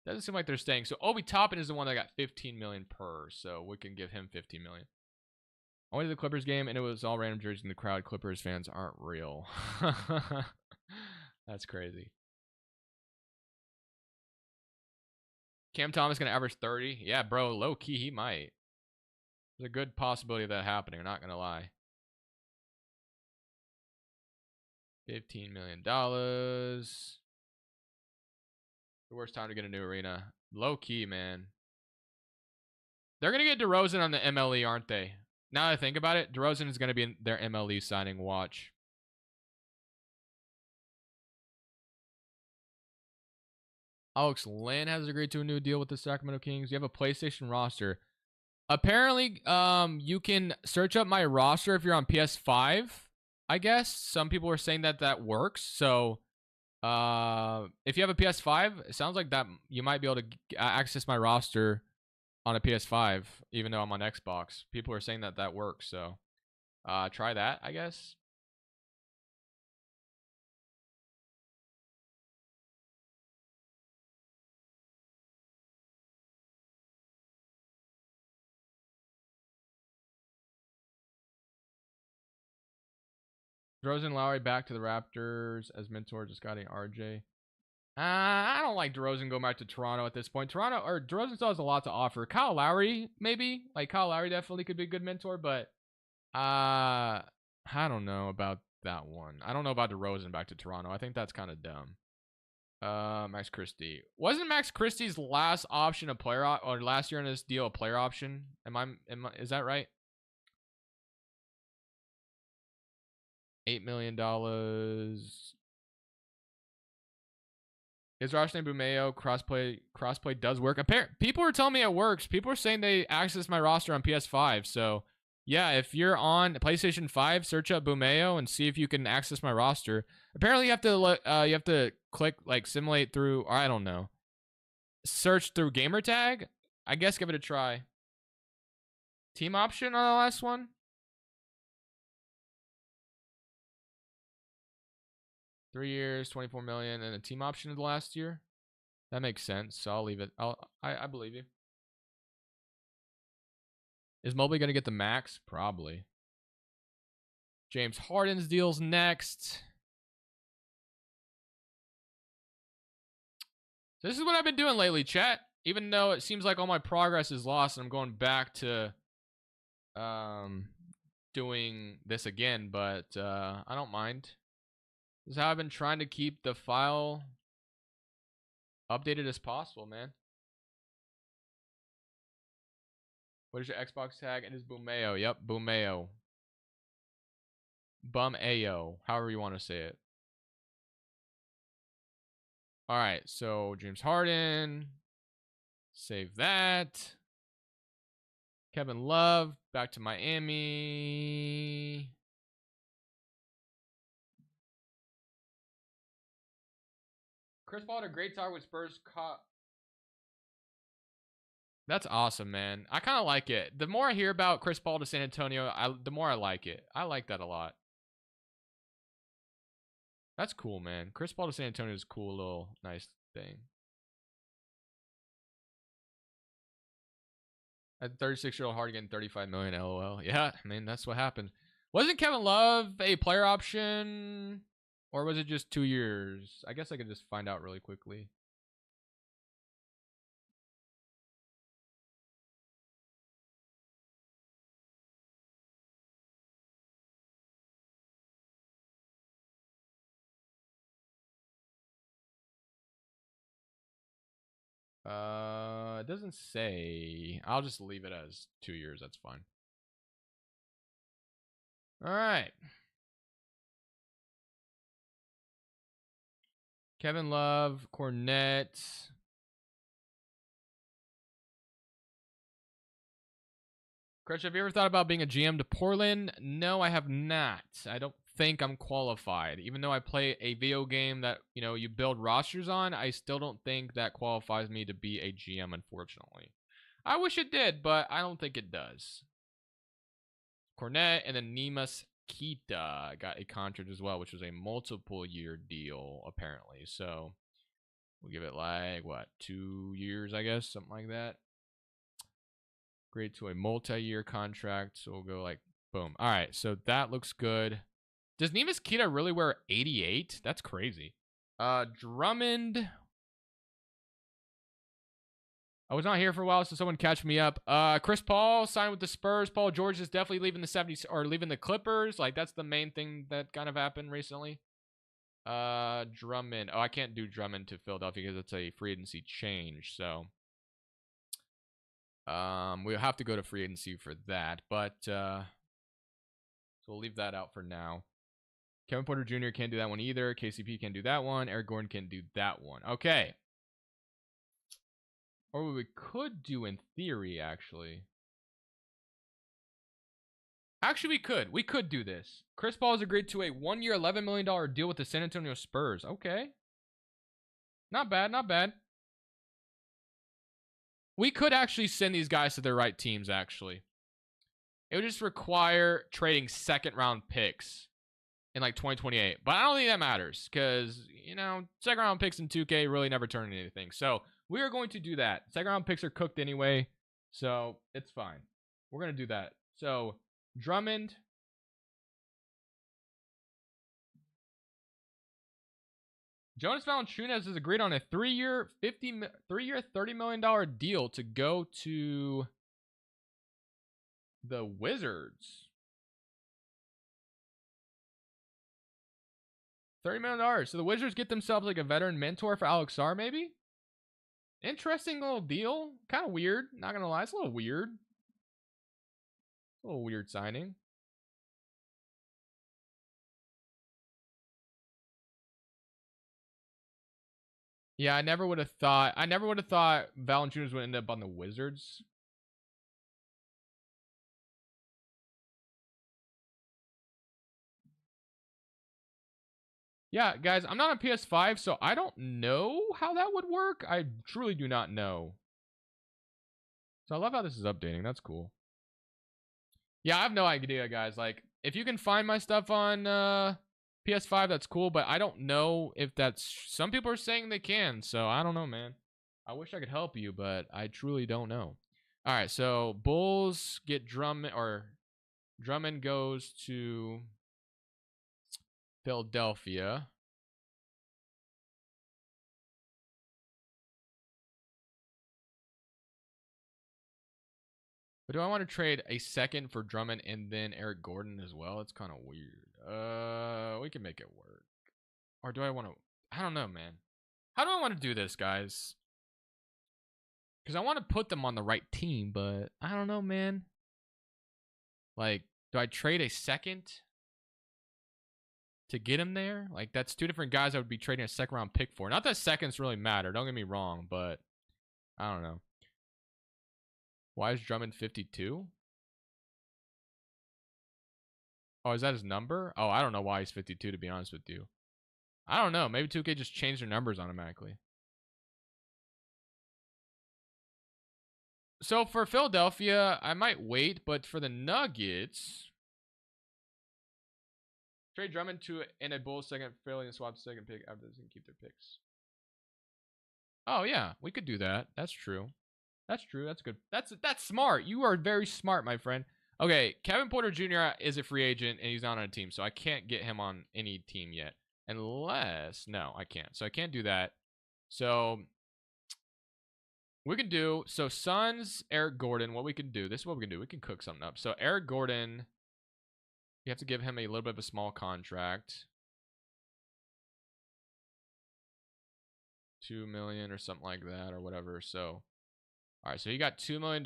doesn't seem like they're staying. So Obi Toppin is the one that got 15 million per, so we can give him 15 million. I went to the Clippers game and it was all random jerseys in the crowd. Clippers fans aren't real. That's crazy. Cam Thomas gonna average 30? Yeah, bro, low key he might. There's a good possibility of that happening. I'm not gonna lie. $15 million. The worst time to get a new arena. Low key, man. They're going to get DeRozan on the MLE, aren't they? Now that I think about it, DeRozan is going to be in their MLE signing watch. Alex Lynn has agreed to a new deal with the Sacramento Kings. You have a PlayStation roster. Apparently, you can search up my roster if you're on PS5, I guess. Some people were saying that that works. So, if you have a PS5, it sounds like that you might be able to access my roster on a PS5, even though I'm on Xbox. People are saying that that works. So, try that, I guess. DeRozan Lowry back to the Raptors as mentor to Scotty and RJ. I don't like DeRozan going back to Toronto at this point. DeRozan still has a lot to offer. Kyle Lowry, maybe. Like, Kyle Lowry definitely could be a good mentor, but I don't know about that one. I don't know about DeRozan back to Toronto. I think that's kind of dumb. Max Christie. Wasn't Max Christie's last option a player or last year in this deal a player option? Is that right? $8 million. Is Rashne Bumeo crossplay does work? People are telling me it works. People are saying they access my roster on PS5. So yeah, if you're on PlayStation 5, search up Bumeo and see if you can access my roster. Apparently you have to click like simulate through, or I don't know. Search through gamertag. I guess give it a try. Team option on the last one. 3 years, 24 million, and a team option of the last year. That makes sense. So I'll leave it. I believe you. Is Mobley going to get the max? Probably. James Harden's deal's next. So this is what I've been doing lately, chat. Even though it seems like all my progress is lost and I'm going back to doing this again, but I don't mind. This is how I've been trying to keep the file updated as possible, man. What is your Xbox tag? It is Bumeo. Yep, Bumeo. Bum-ayo. However you want to say it. All right, so James Harden. Save that. Kevin Love. Back to Miami. Chris Paul had a great talk with Spurs. That's awesome, man. I kind of like it. The more I hear about Chris Paul to San Antonio, the more I like it. I like that a lot. That's cool, man. Chris Paul to San Antonio is a cool little nice thing. At 36-year-old hard getting 35 million, LOL. Yeah, I mean, that's what happened. Wasn't Kevin Love a player option? Or was it just 2 years? I guess I could just find out really quickly. It doesn't say. I'll just leave it as 2 years. That's fine. All right. Kevin Love, Cornette. Crush, have you ever thought about being a GM to Portland? No, I have not. I don't think I'm qualified. Even though I play a video game that, you know, you build rosters on, I still don't think that qualifies me to be a GM, unfortunately. I wish it did, but I don't think it does. Cornette and then Nemus Kita got a contract as well, which was a multiple-year deal, apparently. So we'll give it like, what, 2 years, I guess, something like that. Grade to a multi-year contract, so we'll go like, boom. All right, so that looks good. Does Nemus Kita really wear 88? That's crazy. Drummond. I was not here for a while, so someone catch me up. Chris Paul signed with the Spurs. Paul George is definitely leaving the 70s or leaving the Clippers. Like, that's the main thing that kind of happened recently. Drummond. Oh, I can't do Drummond to Philadelphia because it's a free agency change. So, we'll have to go to free agency for that. But, so we'll leave that out for now. Kevin Porter Jr. can't do that one either. KCP can't do that one. Eric Gordon can do that one. Okay. Or what we could do in theory, actually. Actually, we could. We could do this. Chris Paul has agreed to a 1-year, $11 million deal with the San Antonio Spurs. Okay. Not bad, not bad. We could actually send these guys to their right teams, actually. It would just require trading second-round picks in, like, 2028. But I don't think that matters because, you know, second-round picks in 2K really never turn into anything. So, we are going to do that. Second-round picks are cooked anyway, so it's fine. We're going to do that. So, Drummond. Jonas Valanciunas has agreed on a 3-year, $30 million deal to go to the Wizards. $30 million. So the Wizards get themselves like a veteran mentor for Alex Sarr, maybe? Interesting little deal. Kind of weird. Not going to lie. It's a little weird. A little weird signing. Yeah, I never would have thought Valanciunas would end up on the Wizards. Yeah, guys, I'm not on PS5, so I don't know how that would work. I truly do not know. So I love how this is updating. That's cool. Yeah, I have no idea, guys. Like, if you can find my stuff on PS5, that's cool, but I don't know if that's... Some people are saying they can, so I don't know, man. I wish I could help you, but I truly don't know. All right, so Bulls get Drummond, or Drummond goes to Philadelphia. But do I want to trade a second for Drummond and then Eric Gordon as well? It's kind of weird. We can make it work. Or do I want to... I don't know, man. How do I want to do this, guys? Because I want to put them on the right team, but I don't know, man. Like, do I trade a second to get him there? Like, that's two different guys I would be trading a second-round pick for. Not that seconds really matter. Don't get me wrong, but I don't know. Why is Drummond 52? Oh, is that his number? Oh, I don't know why he's 52, to be honest with you. I don't know. Maybe 2K just changed their numbers automatically. So for Philadelphia, I might wait, but for the Nuggets, trade Drummond to in a Bulls second, failing to swap the second pick after this and keep their picks. Oh yeah, we could do that. That's true. That's true. That's good. That's smart. You are very smart, my friend. Okay, Kevin Porter Jr. is a free agent and he's not on a team, so I can't get him on any team yet. Unless, no, I can't. So I can't do that. So we can do, so Suns, Eric Gordon, what we can do, this is what we can do. We can cook something up. So Eric Gordon, you have to give him a little bit of a small contract. $2 million or something like that or whatever. So, all right, so he got $2 million.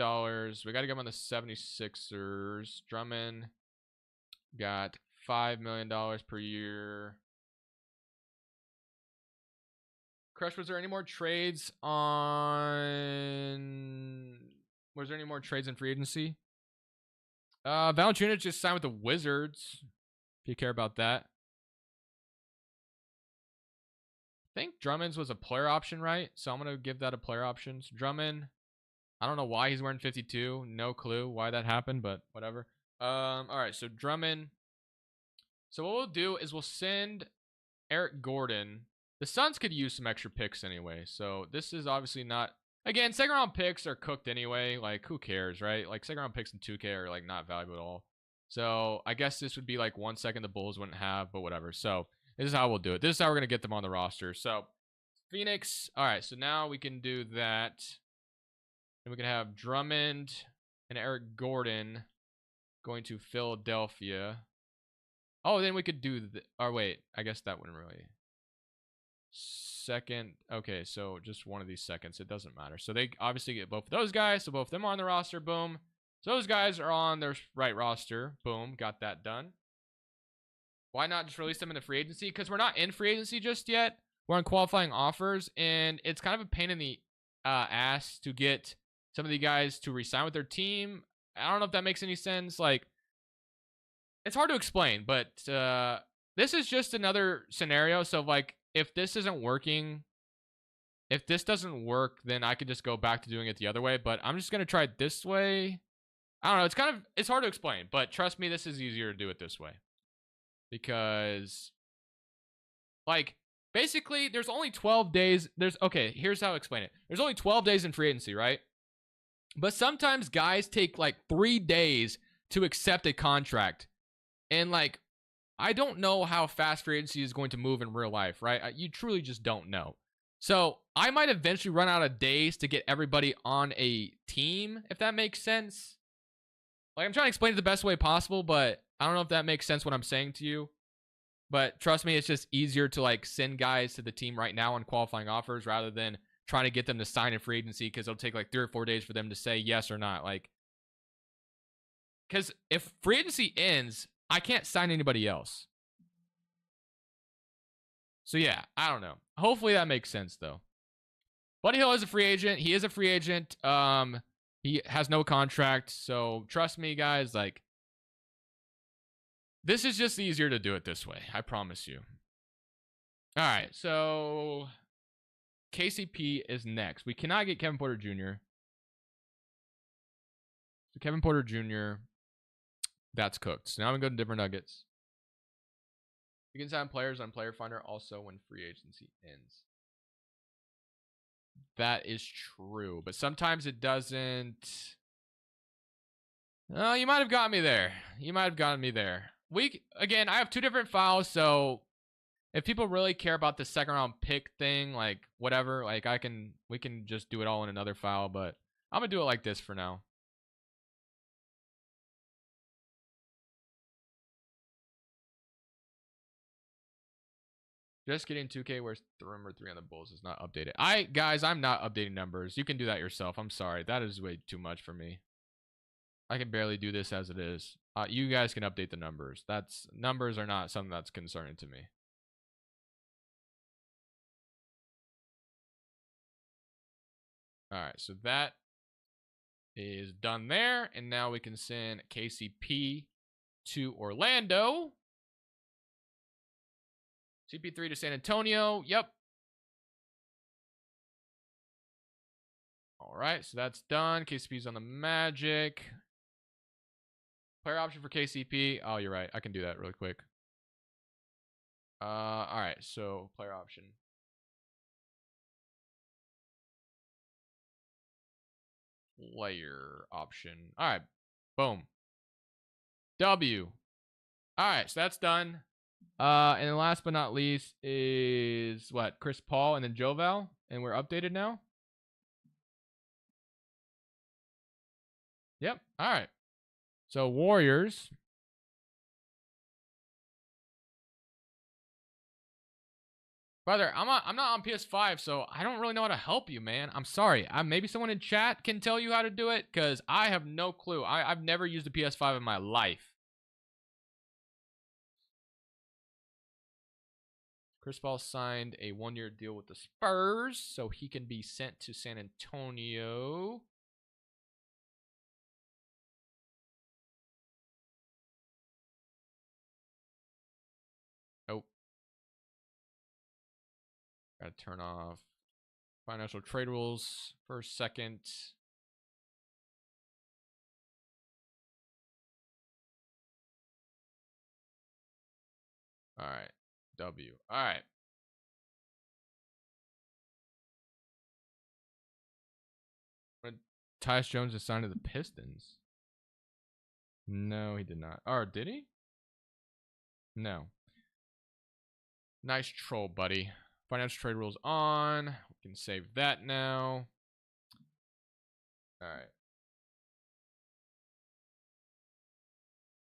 We got to get him on the 76ers. Drummond got $5 million per year. Crush, was there any more trades on... Was there any more trades in free agency? Valanciunas just signed with the Wizards, if you care about that. I think Drummond's was a player option, right? So I'm going to give that a player option. So Drummond, I don't know why he's wearing 52. No clue why that happened, but whatever. All right, so Drummond. So what we'll do is we'll send Eric Gordon. The Suns could use some extra picks anyway. So this is obviously not... Again, second round picks are cooked anyway. Like, who cares, right? Like, second round picks in 2K are, like, not valuable at all. So I guess this would be, like, 1 second the Bulls wouldn't have, but whatever. So this is how we'll do it. This is how we're going to get them on the roster. So Phoenix. All right, so now we can do that. And we can have Drummond and Eric Gordon going to Philadelphia. Oh, then we could do the... Or wait, I guess that wouldn't really... Second. Okay, so just one of these seconds. It doesn't matter. So they obviously get both of those guys. So both of them are on the roster. Boom. So those guys are on their right roster. Boom. Got that done. Why not just release them into free agency? Because we're not in free agency just yet. We're on qualifying offers. And it's kind of a pain in the ass to get some of the guys to re-sign with their team. I don't know if that makes any sense. Like, it's hard to explain. But this is just another scenario. So, like, if this isn't working, if this doesn't work, then I could just go back to doing it the other way. But I'm just going to try it this way. I don't know. It's hard to explain. But trust me, this is easier to do it this way. Because, like, basically, there's only 12 days. Okay, here's how I explain it. There's only 12 days in free agency, right? But sometimes guys take, like, 3 days to accept a contract. And, like, I don't know how fast free agency is going to move in real life, right? You truly just don't know. So I might eventually run out of days to get everybody on a team, if that makes sense. Like, I'm trying to explain it the best way possible, but I don't know if that makes sense what I'm saying to you. But trust me, it's just easier to, like, send guys to the team right now on qualifying offers rather than trying to get them to sign in free agency because it'll take, like, 3 or 4 days for them to say yes or not. Like, because if free agency ends, I can't sign anybody else. So, yeah, I don't know. Hopefully that makes sense, though. Buddy Hill is a free agent. He is a free agent. He has no contract. So, trust me, guys. Like, this is just easier to do it this way. I promise you. All right. So, KCP is next. We cannot get Kevin Porter Jr. So, Kevin Porter Jr., that's cooked. So now we go to different Nuggets. You can sign players on Player Finder also when free agency ends. That is true. But sometimes it doesn't. Oh, you might have gotten me there. You might have gotten me there. Again, I have 2 different files. So if people really care about the second round pick thing, like whatever, like we can just do it all in another file. But I'm going to do it like this for now. Just getting 2K where number 3 on the Bulls is not updated. Guys, I'm not updating numbers. You can do that yourself. I'm sorry. That is way too much for me. I can barely do this as it is. You guys can update the numbers. Numbers are not something that's concerning to me. All right, so that is done there. And now we can send KCP to Orlando. CP3 to San Antonio. Yep. All right, so that's done. KCP's on the Magic. Player option for KCP. Oh, you're right. I can do that really quick. All right, so player option. Player option. All right, boom. W. All right, so that's done. And then last but not least is what? Chris Paul and then Joval, and we're updated now. Yep. All right. So Warriors. Brother, I'm not on PS5, so I don't really know how to help you, man. I'm sorry. Maybe someone in chat can tell you how to do it, because I have no clue. I've never used a PS5 in my life. Chris Paul signed a 1-year deal with the Spurs, so he can be sent to San Antonio. Nope. Gotta turn off financial trade rules for a second. All right. W. All right. But Tyus Jones is signed to the Pistons. No, he did not. Or did he? No. Nice troll, buddy. Financial trade rules on. We can save that now. All right.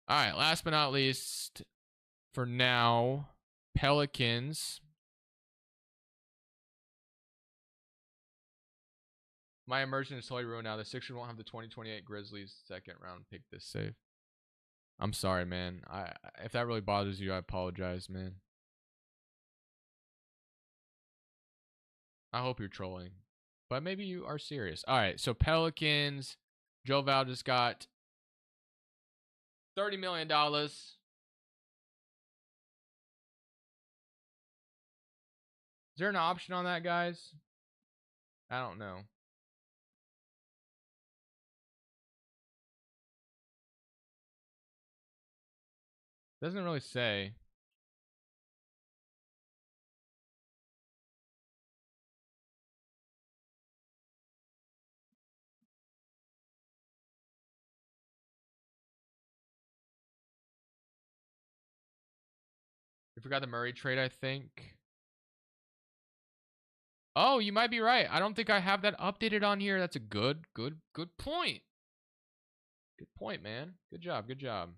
All right. Last but not least, for now, Pelicans. My immersion is totally ruined now. The Sixers won't have the 2028 Grizzlies second round pick this save. I'm sorry, man. If that really bothers you, I apologize, man. I hope you're trolling, but maybe you are serious. All right, so Pelicans, Joe Val just got $30 million. Is there an option on that, guys? I don't know. Doesn't really say. We forgot the Murray trade, I think. Oh, you might be right. I don't think I have that updated on here. That's a good point. Good point, man. Good job. Good job.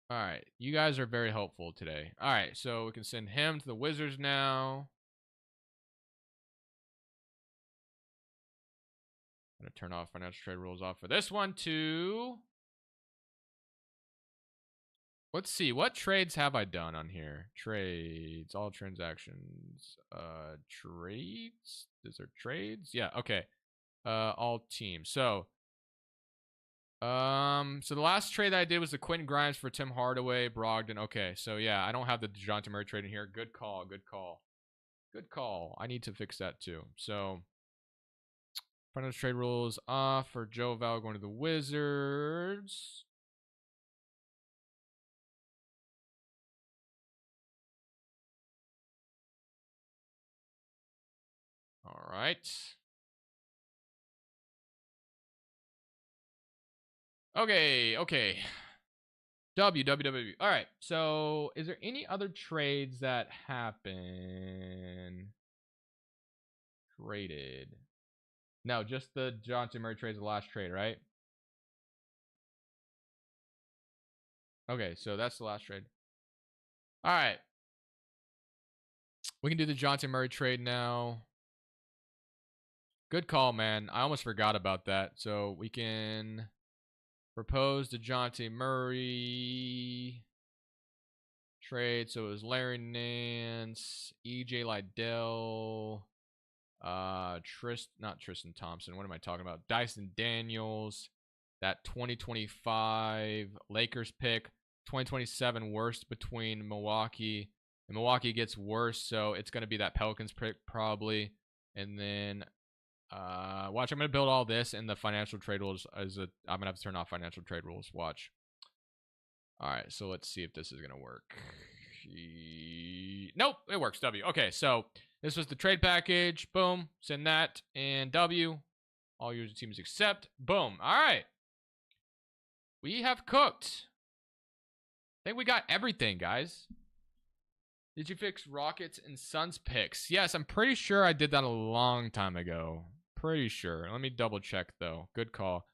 All right. You guys are very helpful today. All right. So we can send him to the Wizards now. I'm going to turn off financial trade rules off for this one, too. Let's see. What trades have I done on here? Trades. All transactions. Trades? Is there trades? Yeah. Okay. All teams. So the last trade that I did was the Quentin Grimes for Tim Hardaway, Brogdon. Okay, so yeah, I don't have the DeJounte Murray trade in here. Good call, good call. Good call. I need to fix that too. So financial trade rules off for Joe Val going to the Wizards. All right. Okay. W. All right. So, is there any other trades that happen? Traded. No, just the Johnson Murray trade is the last trade, right? Okay, so that's the last trade. All right. We can do the Johnson Murray trade now. Good call, man. I almost forgot about that. So we can propose the Dejounte Murray trade. So it was Larry Nance, EJ Liddell, not Tristan Thompson. What am I talking about? Dyson Daniels, that 2025 Lakers pick. 2027 worst between Milwaukee. And Milwaukee gets worse, so it's going to be that Pelicans pick probably. And then, watch, I'm going to build all this in the financial trade rules. I'm going to have to turn off financial trade rules. Watch. All right, so let's see if this is going to work. Nope, it works. W. Okay, so this was the trade package. Boom. Send that. And W. All user teams accept. Boom. All right. We have cooked. I think we got everything, guys. Did you fix Rockets and Suns picks? Yes, I'm pretty sure I did that a long time ago. Pretty sure. Let me double check, though. Good call.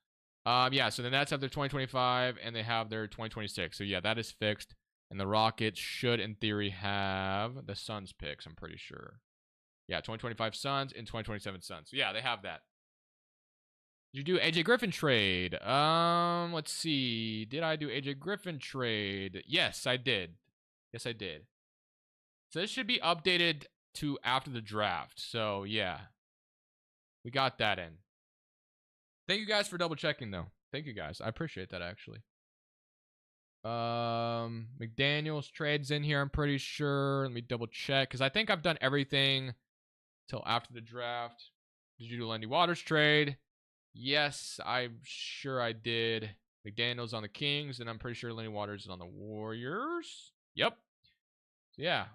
Yeah, so the Nets have their 2025, and they have their 2026. So, yeah, that is fixed. And the Rockets should, in theory, have the Suns picks, I'm pretty sure. Yeah, 2025 Suns and 2027 Suns. So, yeah, they have that. Did you do AJ Griffin trade? Let's see. Did I do AJ Griffin trade? Yes, I did. Yes, I did. So this should be updated to after the draft. So, yeah. We got that in. Thank you guys for double checking, though. Thank you guys. I appreciate that, actually. McDaniels trades in here, I'm pretty sure. Let me double check, because I think I've done everything till after the draft. Did you do Lenny Waters trade? Yes, I'm sure I did. McDaniels on the Kings, and I'm pretty sure Lenny Waters is on the Warriors. Yep. So, yeah.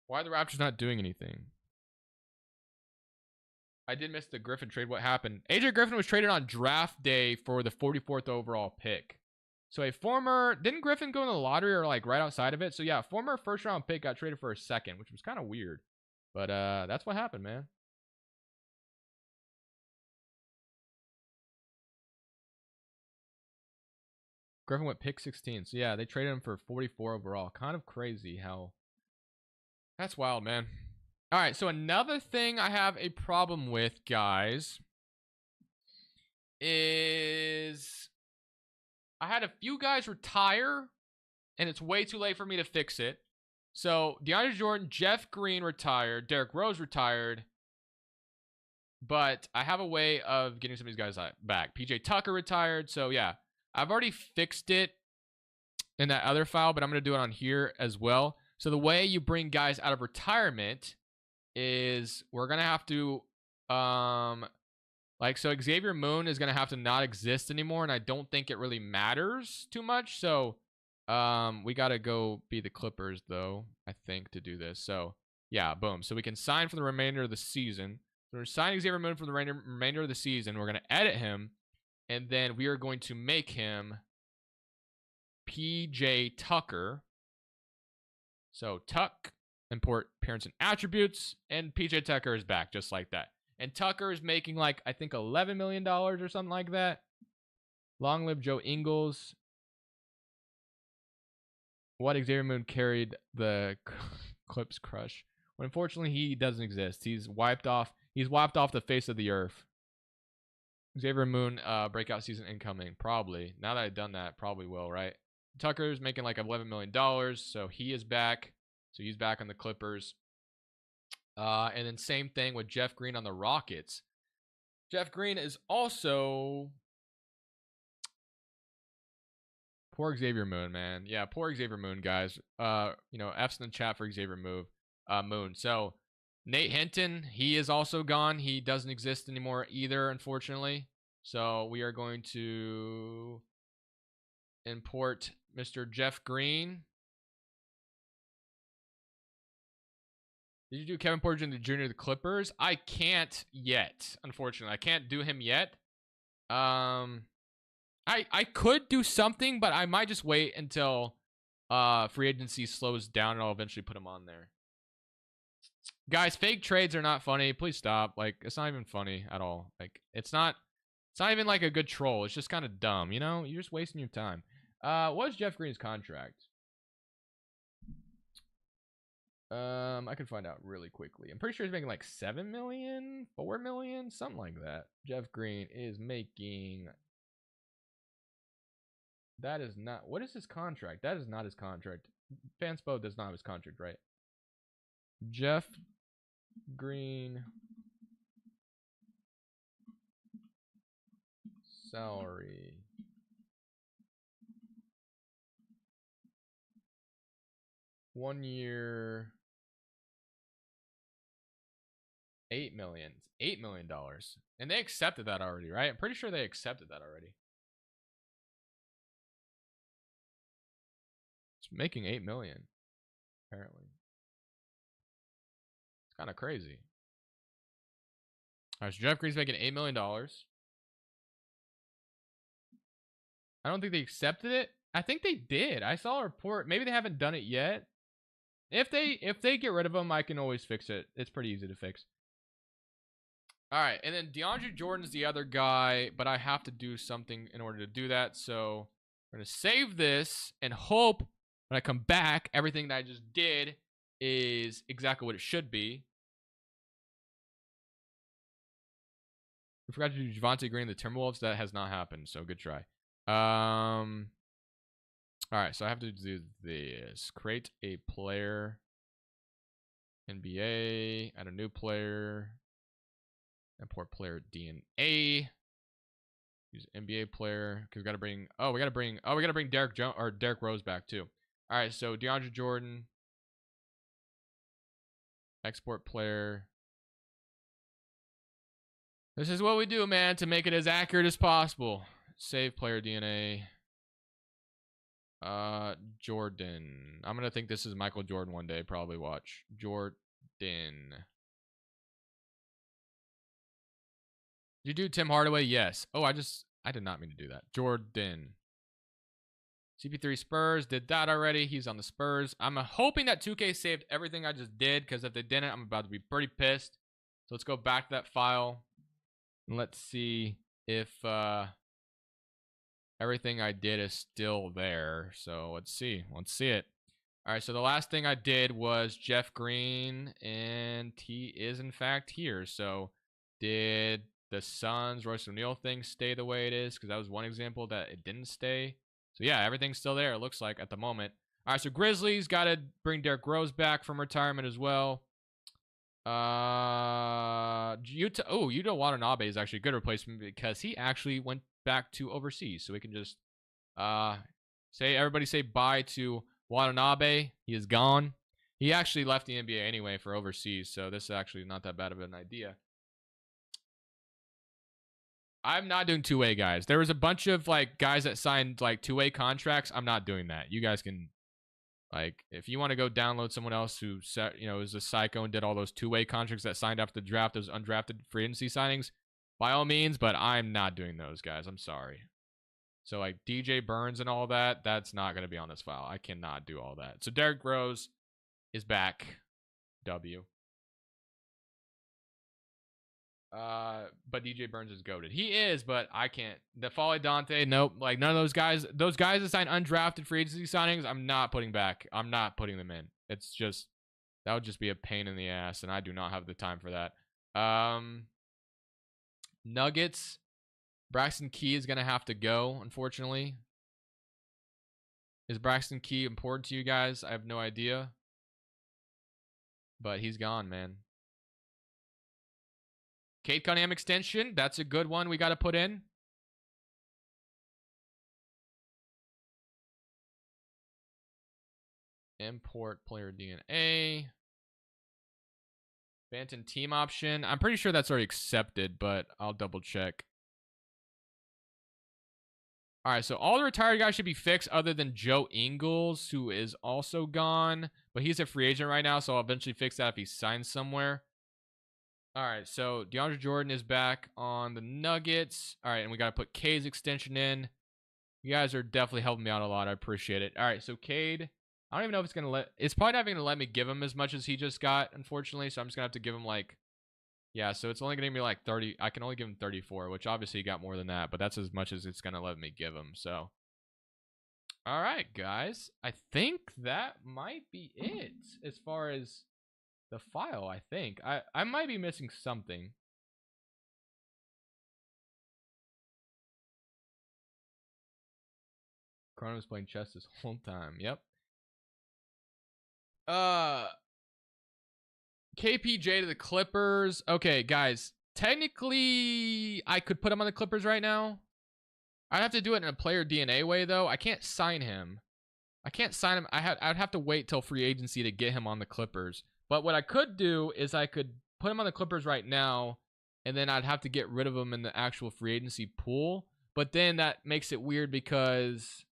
Why are the Raptors not doing anything? I did miss the Griffin trade. What happened? AJ Griffin was traded on draft day for the 44th overall pick. So a former... Didn't Griffin go in the lottery or like right outside of it? So yeah, former first round pick got traded for a second, which was kind of weird. But that's what happened, man. Griffin went pick 16. So yeah, they traded him for 44 overall. Kind of crazy how... That's wild, man. All right, so another thing I have a problem with, guys, is I had a few guys retire, and it's way too late for me to fix it. So DeAndre Jordan, Jeff Green retired, Derrick Rose retired, but I have a way of getting some of these guys back. PJ Tucker retired, so yeah, I've already fixed it in that other file, but I'm going to do it on here as well. So the way you bring guys out of retirement is we're going to have to, so Xavier Moon is going to have to not exist anymore, and I don't think it really matters too much. So we got to go be the Clippers, though, I think, to do this. So, yeah, boom. So we can sign for the remainder of the season. So we're signing Xavier Moon for the remainder of the season. We're going to edit him, and then we are going to make him PJ Tucker. So Tuck, import appearance and attributes, and PJ Tucker is back just like that. And Tucker is making like, I think, $11 million or something like that. Long live Joe Ingles. What Xavier Moon carried the Clips crush. Well, unfortunately, he doesn't exist. He's wiped off the face of the earth. Xavier Moon breakout season incoming. Probably. Now that I've done that, probably will, right? Tucker's making like $11 million, so he is back. So he's back on the Clippers. And then same thing with Jeff Green on the Rockets. Jeff Green is also... Poor Xavier Moon, man. Yeah, poor Xavier Moon, guys. F's in the chat for Xavier Moon. So Nate Hinton, he is also gone. He doesn't exist anymore either, unfortunately. So we are going to import Mr. Jeff Green. Did you do Kevin Porter Jr. to the Clippers? I can't yet, unfortunately. I can't do him yet. I could do something, but I might just wait until free agency slows down, and I'll eventually put him on there. Guys, fake trades are not funny. Please stop. Like, it's not even funny at all. Like, it's not even like a good troll. It's just kind of dumb, you know? You're just wasting your time. What is Jeff Green's contract? I can find out really quickly. I'm pretty sure he's making like 7 million, 4 million, something like that. Jeff Green is making... That is not... What is his contract? That is not his contract. Fanspo does not have his contract, right? Jeff Green salary. One year. $8 million. $8 million. And they accepted that already, right? I'm pretty sure they accepted that already. It's making $8 million, apparently. It's kind of crazy. All right, so Jeff Green's making $8 million. I don't think they accepted it. I think they did. I saw a report. Maybe they haven't done it yet. If they get rid of him, I can always fix it. It's pretty easy to fix. All right, and then DeAndre Jordan's the other guy, but I have to do something in order to do that. So I'm going to save this and hope when I come back, everything that I just did is exactly what it should be. We forgot to do Javonte Green, the Timberwolves. That has not happened, so good try. All right, so I have to do this. Create a player. NBA. Add a new player. Import player DNA. Use NBA player. Cause we gotta bring. We gotta bring Derrick Rose back too. All right, so DeAndre Jordan. Export player. This is what we do, man, to make it as accurate as possible. Save player DNA. Jordan. I'm gonna think this is Michael Jordan one day. Probably watch Jordan. Did you do Tim Hardaway? Yes. Oh, I did not mean to do that. Jordan. CP3 Spurs. Did that already. He's on the Spurs. I'm hoping that 2K saved everything I just did, because if they didn't, I'm about to be pretty pissed. So let's go back to that file. And let's see if everything I did is still there. So let's see. Let's see it. All right, so the last thing I did was Jeff Green, and he is, in fact, here. So did the Suns, Royce O'Neal thing stay the way it is? Because that was one example that it didn't stay. So, yeah, everything's still there, it looks like, at the moment. All right, so Grizzlies got to bring Derrick Rose back from retirement as well. Utah. Oh, Yuta Watanabe is actually a good replacement because he actually went back to overseas. So we can just everybody say bye to Watanabe. He is gone. He actually left the NBA anyway for overseas. So this is actually not that bad of an idea. I'm not doing two-way guys. There was a bunch of like guys that signed like two-way contracts. I'm not doing that. You guys can, like, if you want to go download someone else who is a psycho and did all those two-way contracts that signed after the draft, those undrafted free agency signings, by all means. But I'm not doing those guys. I'm sorry. So like DJ Burns and all that, that's not going to be on this file. I cannot do all that. So Derrick Rose is back. W. But DJ Burns is goated. He is, but I can't. The Folly Dante, nope. Like none of those guys that signed undrafted free agency signings, I'm not putting back. I'm not putting them in. It's just, that would just be a pain in the ass, and I do not have the time for that. Nuggets. Braxton Key is gonna have to go, unfortunately. Is Braxton Key important to you guys? I have no idea. But he's gone, man. Cade Cunningham extension. That's a good one we got to put in. Import player DNA. Banton team option. I'm pretty sure that's already accepted, but I'll double check. All right, so all the retired guys should be fixed other than Joe Ingles, who is also gone. But he's a free agent right now, so I'll eventually fix that if he signs somewhere. All right, so DeAndre Jordan is back on the Nuggets. All right, and we got to put Cade's extension in. You guys are definitely helping me out a lot. I appreciate it. All right, so Cade, I don't even know if it's going to let... It's probably not going to let me give him as much as he just got, unfortunately. So I'm just going to have to give him like... Yeah, so it's only going to give me like 30. I can only give him 34, which obviously he got more than that. But that's as much as it's going to let me give him, so... All right, guys. I think that might be it as far as... the file, I think. I might be missing something. Chrono was playing chess this whole time. Yep. KPJ to the Clippers. Okay, guys. Technically, I could put him on the Clippers right now. I'd have to do it in a player DNA way, though. I can't sign him. I can't sign him. I'd have to wait till free agency to get him on the Clippers. But what I could do is I could put him on the Clippers right now, and then I'd have to get rid of him in the actual free agency pool. But then that makes it weird because,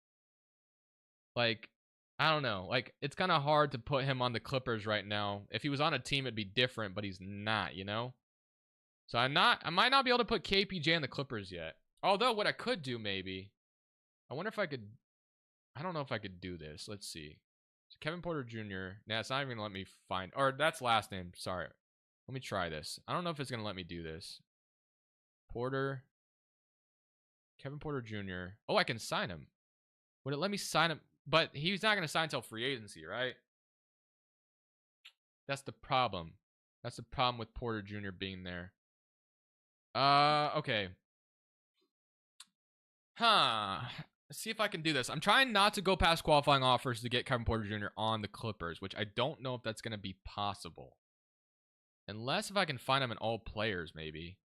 like, I don't know. Like, it's kind of hard to put him on the Clippers right now. If he was on a team, it'd be different, but he's not, you know? So I might not be able to put KPJ on the Clippers yet. Although, what I could do, maybe, I wonder if I could, I don't know if I could do this. Let's see. So Kevin Porter Jr. Nah, it's not even going to let me find, or that's last name. Sorry. Let me try this. I don't know if it's going to let me do this. Kevin Porter Jr. Oh, I can sign him. Would it let me sign him? But he's not going to sign until free agency, right? That's the problem. That's the problem with Porter Jr. being there. Okay. Let's see if I can do this. I'm trying not to go past qualifying offers to get Kevin Porter Jr. on the Clippers, which I don't know if that's going to be possible. Unless if I can find him in all players, maybe.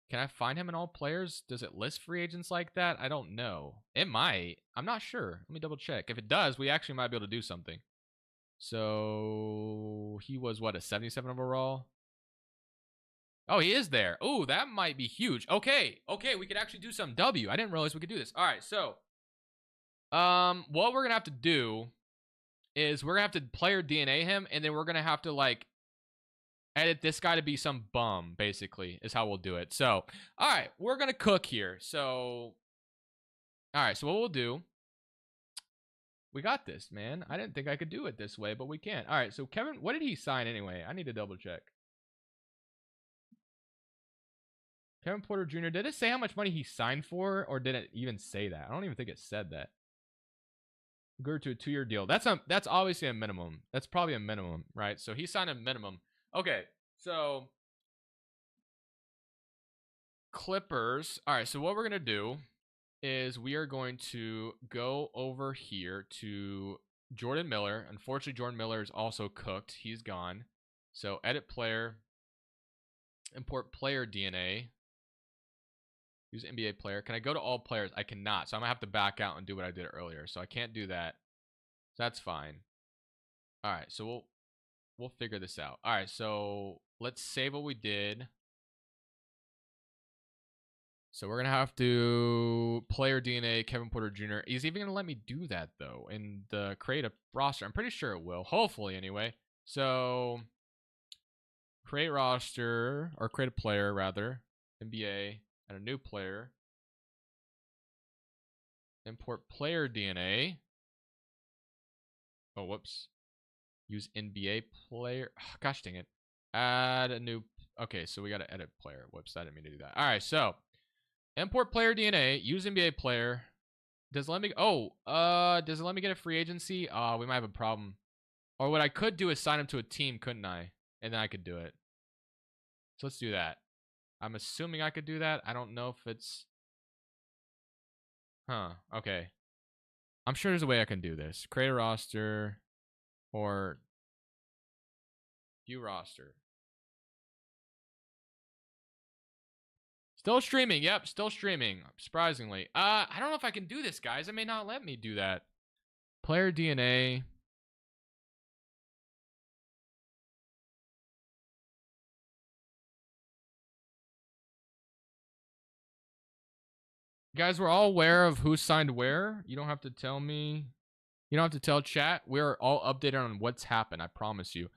Can I find him in all players? Does it list free agents like that? I don't know. It might. I'm not sure. Let me double check. If it does, we actually might be able to do something. So he was what, a 77 overall? Oh, he is there. Oh, that might be huge. Okay, we could actually do some W. I didn't realize we could do this. All right, so what we're gonna have to do is we're gonna have to player DNA him, and then we're gonna have to like edit this guy to be some bum, basically, is how we'll do it. So, all right, we're gonna cook here. So, all right, so what we'll do, we got this, man. I didn't think I could do it this way, but we can. All right, so Kevin, what did he sign anyway? I need to double check. Kevin Porter Jr., did it say how much money he signed for, or did it even say that? I don't even think it said that. Grew to a 2-year deal. That's obviously a minimum. That's probably a minimum, right? So he signed a minimum. Okay, so Clippers. All right, so what we're going to do is we are going to go over here to Jordan Miller. Unfortunately, Jordan Miller is also cooked. He's gone. So edit player, import player DNA. Use NBA player. Can I go to all players? I cannot. So I'm going to have to back out and do what I did earlier. So I can't do that. So that's fine. All right. So we'll figure this out. All right. So let's save what we did. So we're going to have to player DNA, Kevin Porter Jr. Is he even going to let me do that, though, in the create a roster? I'm pretty sure it will. Hopefully, anyway. So create roster, or create a player, rather. NBA. And a new player. Import player DNA. Oh, whoops. Use NBA player. Oh, gosh dang it. Add a new. Okay, so we got to edit player. Whoops, I didn't mean to do that. All right, so import player DNA. Use NBA player. Does it let me? Oh, does it let me get a free agency? We might have a problem. Or what I could do is sign him to a team, couldn't I? And then I could do it. So let's do that. I'm assuming I could do that. I don't know if it's... Okay. I'm sure there's a way I can do this. Create a roster or view roster. Still streaming. Yep, still streaming. Surprisingly. I don't know if I can do this, guys. It may not let me do that. Player DNA. You guys, we're all aware of who signed where. You don't have to tell me. You don't have to tell chat. We're all updated on what's happened. I promise you.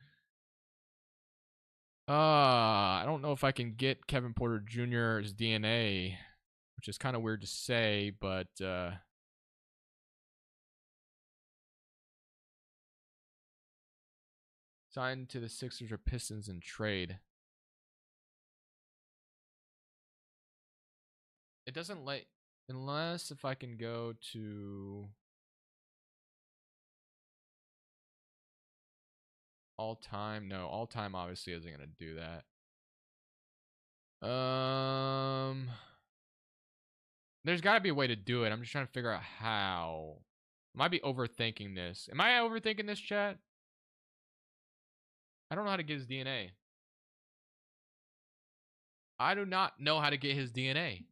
I don't know if I can get Kevin Porter Jr.'s DNA, which is kind of weird to say, but signed to the Sixers or Pistons in trade. It doesn't let, unless if I can go to all time. No, all time obviously isn't going to do that. There's got to be a way to do it. I'm just trying to figure out how. I might be overthinking this. Am I overthinking this, chat? I don't know how to get his DNA. I do not know how to get his DNA.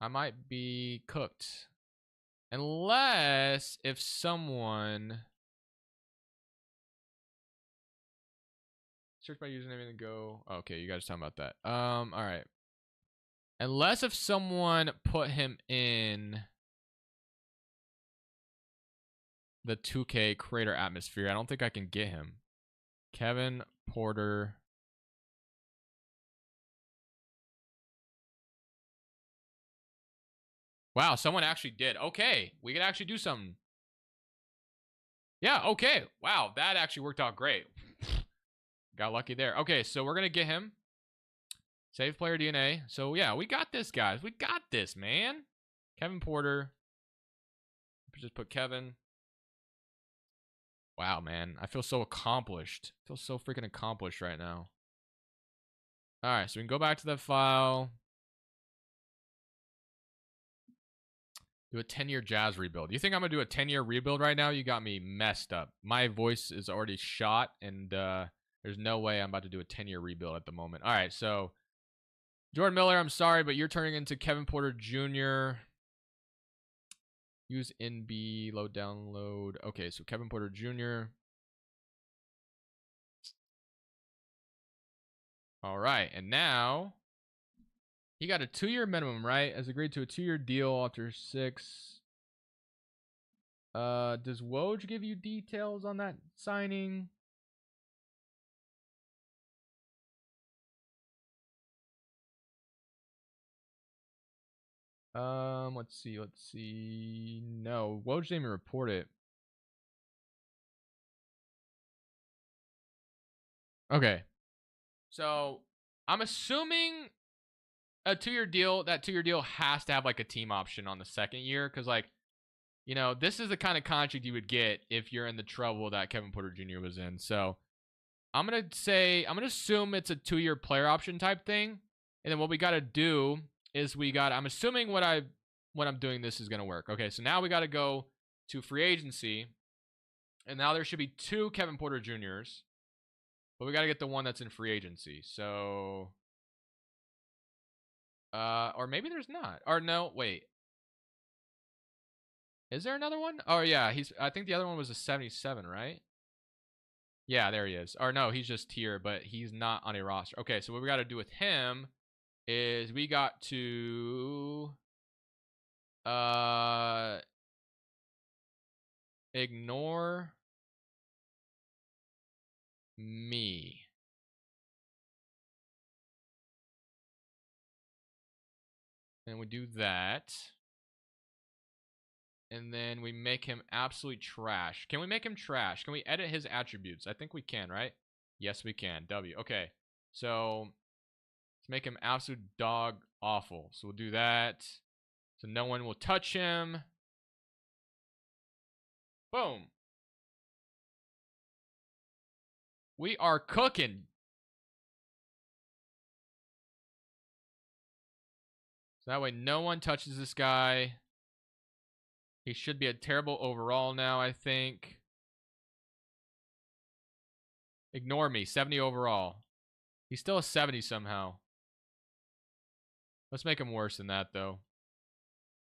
I might be cooked. Unless if someone search by username and go. Okay, you guys talking about that. All right. Unless if someone put him in the 2K creator atmosphere, I don't think I can get him. Kevin Porter. Wow, someone actually did. Okay, we could actually do something. Yeah, okay. Wow, that actually worked out great. Got lucky there. Okay, so we're going to get him. Save player DNA. So, yeah, we got this, guys. We got this, man. Kevin Porter. Just put Kevin. Wow, man. I feel so accomplished. I feel so freaking accomplished right now. All right, so we can go back to that file. Do a 10-year Jazz rebuild. You think I'm going to do a 10-year rebuild right now? You got me messed up. My voice is already shot, and there's no way I'm about to do a 10-year rebuild at the moment. All right, so Jordan Miller, I'm sorry, but you're turning into Kevin Porter Jr. Use NB, load, download. Okay, so Kevin Porter Jr. All right, and now he got a 2-year minimum, right? As agreed to a 2-year deal after 6. Does Woj give you details on that signing? Let's see. No, Woj didn't even report it. Okay. So, I'm assuming a 2-year deal, that 2-year deal has to have like a team option on the 2nd year. Cause like, you know, this is the kind of contract you would get if you're in the trouble that Kevin Porter Jr. was in. So I'm going to assume it's a 2-year player option type thing. And then what we got to do is I'm assuming what I'm doing this is going to work. Okay. So now we got to go to free agency. And now there should be 2 Kevin Porter Jr.'s. But we got to get the one that's in free agency. So, or maybe there's not. Or no, wait. Is there another one? Oh, yeah. I think the other one was a 77, right? Yeah, there he is. Or no, he's just here, but he's not on a roster. Okay, so what we got to do with him is we got to ignore me. And we do that. And then we make him absolute trash. Can we make him trash? Can we edit his attributes? I think we can, right? Yes, we can. W. Okay. So let's make him absolute dog awful. So we'll do that. So no one will touch him. Boom. We are cooking. So that way no one touches this guy. He should be a terrible overall now, I think. Ignore me. 70 overall. He's still a 70 somehow. Let's make him worse than that, though.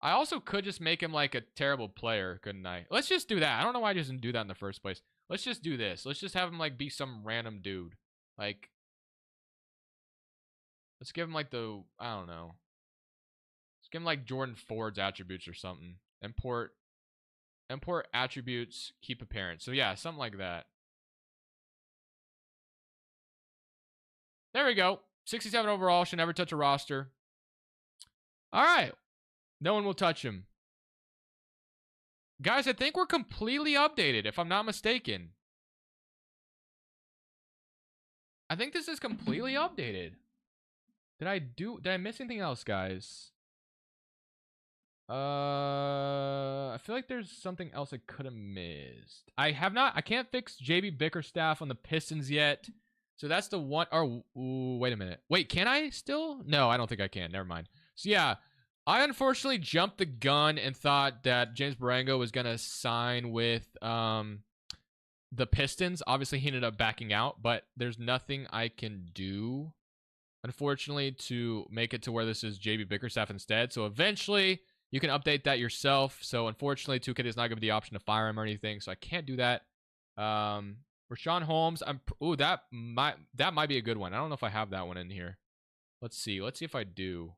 I also could just make him like a terrible player, couldn't I? Let's just do that. I don't know why I just didn't do that in the first place. Let's just do this. Let's just have him like be some random dude. Like, let's give him like the, I don't know. Let's give him like Jordan Ford's attributes or something. Import attributes, keep appearance. So yeah, something like that. There we go. 67 overall. Should never touch a roster. All right. No one will touch him. Guys, I think we're completely updated, if I'm not mistaken. I think this is completely updated. Did I miss anything else, guys? I feel like there's something else I could have missed. I can't fix JB Bickerstaff on the Pistons yet. So that's the one. Oh, ooh, wait a minute. Wait, can I still? No, I don't think I can. Never mind. So yeah, I unfortunately jumped the gun and thought that James Barango was going to sign with the Pistons. Obviously, he ended up backing out, but there's nothing I can do unfortunately, to make it to where this is JB Bickerstaff instead. So eventually, you can update that yourself. So unfortunately, 2K does not give the option to fire him or anything, so I can't do that. Rashawn Holmes, that might be a good one. I don't know if I have that one in here. Let's see if I do.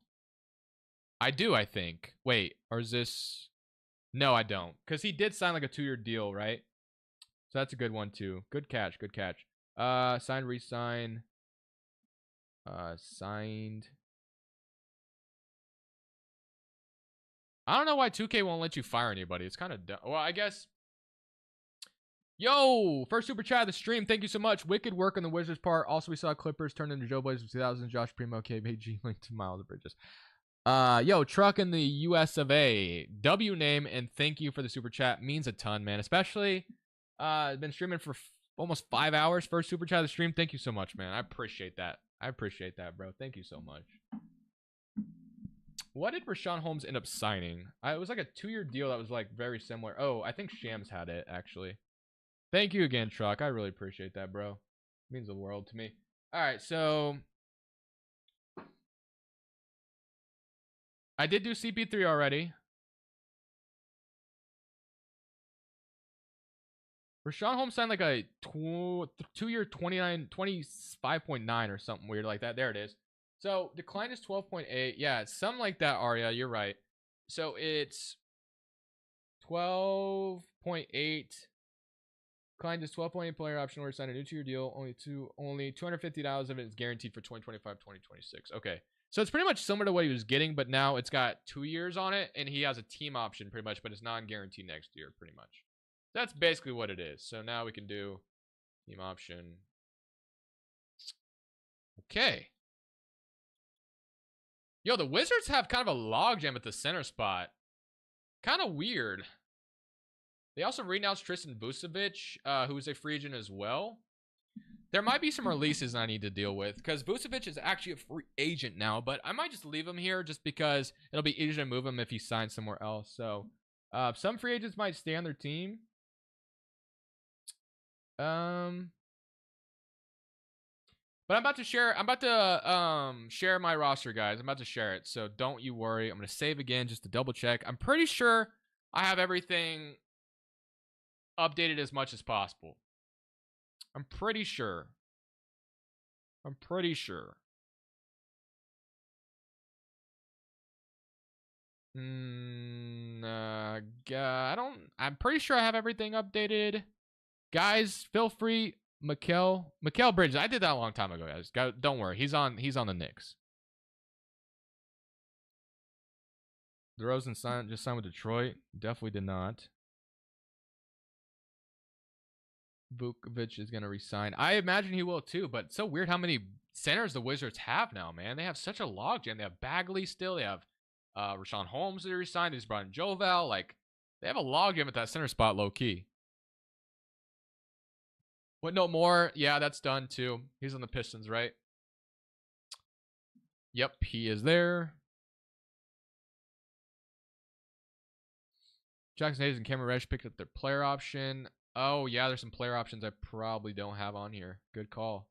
I do, I think. Wait, or is this? No, I don't, because he did sign like a 2-year deal, right? So that's a good one too. Good catch. Signed, re-sign. Signed. I don't know why 2K won't let you fire anybody. It's kind of dumb. Well, I guess. Yo, first super chat of the stream. Thank you so much. Wicked work on the Wizards part. Also, we saw Clippers turned into Joe Blazers 2000. Josh Primo, KBG, linked to Miles Bridges. Yo, truck in the US of A. W name and thank you for the super chat. Means a ton, man. Especially, been streaming for almost 5 hours. First super chat of the stream. Thank you so much, man. I appreciate that. Bro. Thank you so much. What did Rashawn Holmes end up signing? It was like a 2-year deal that was like very similar. Oh, I think Shams had it, actually. Thank you again, Truck. I really appreciate that, bro. It means the world to me. All right, so I did do CP3 already. Rashawn Holmes signed like a 2-year 25.9 or something weird like that. There it is. So decline is 12.8. Yeah, it's something like that, Arya. You're right. So it's 12.8. Declined is 12.8 player option where he signed a new 2-year deal. Only $250 of it is guaranteed for 2025, 2026. Okay. So it's pretty much similar to what he was getting, but now it's got 2 years on it, and he has a team option pretty much, but it's non-guaranteed next year pretty much. That's basically what it is. So now we can do team option. Okay. Yo, the Wizards have kind of a logjam at the center spot. Kind of weird. They also renounced Tristan Vucevic, who is a free agent as well. There might be some releases I need to deal with, because Vucevic is actually a free agent now, but I might just leave him here just because it'll be easier to move him if he signs somewhere else. So some free agents might stay on their team. But I'm about to share my roster, guys. I'm about to share it, so don't you worry. I'm going to save again just to double check. I'm pretty sure I have everything updated as much as possible. I'm pretty sure. I'm pretty sure. I'm pretty sure I have everything updated. Guys, feel free. Mikal Bridges. I did that a long time ago, guys. Don't worry. He's on the Knicks. DeRozan just signed with Detroit. Definitely did not. Vucevic is going to resign. I imagine he will too, but it's so weird how many centers the Wizards have now, man. They have such a logjam. They have Bagley still. They have Rashawn Holmes that resigned. They just brought in Joval. Like, they have a logjam at that center spot, low-key. What, no more? Yeah, that's done too. He's on the Pistons, right? Yep, he is there. Jackson Hayes and Cameron Reddish picked up their player option. Oh, yeah, there's some player options I probably don't have on here. Good call.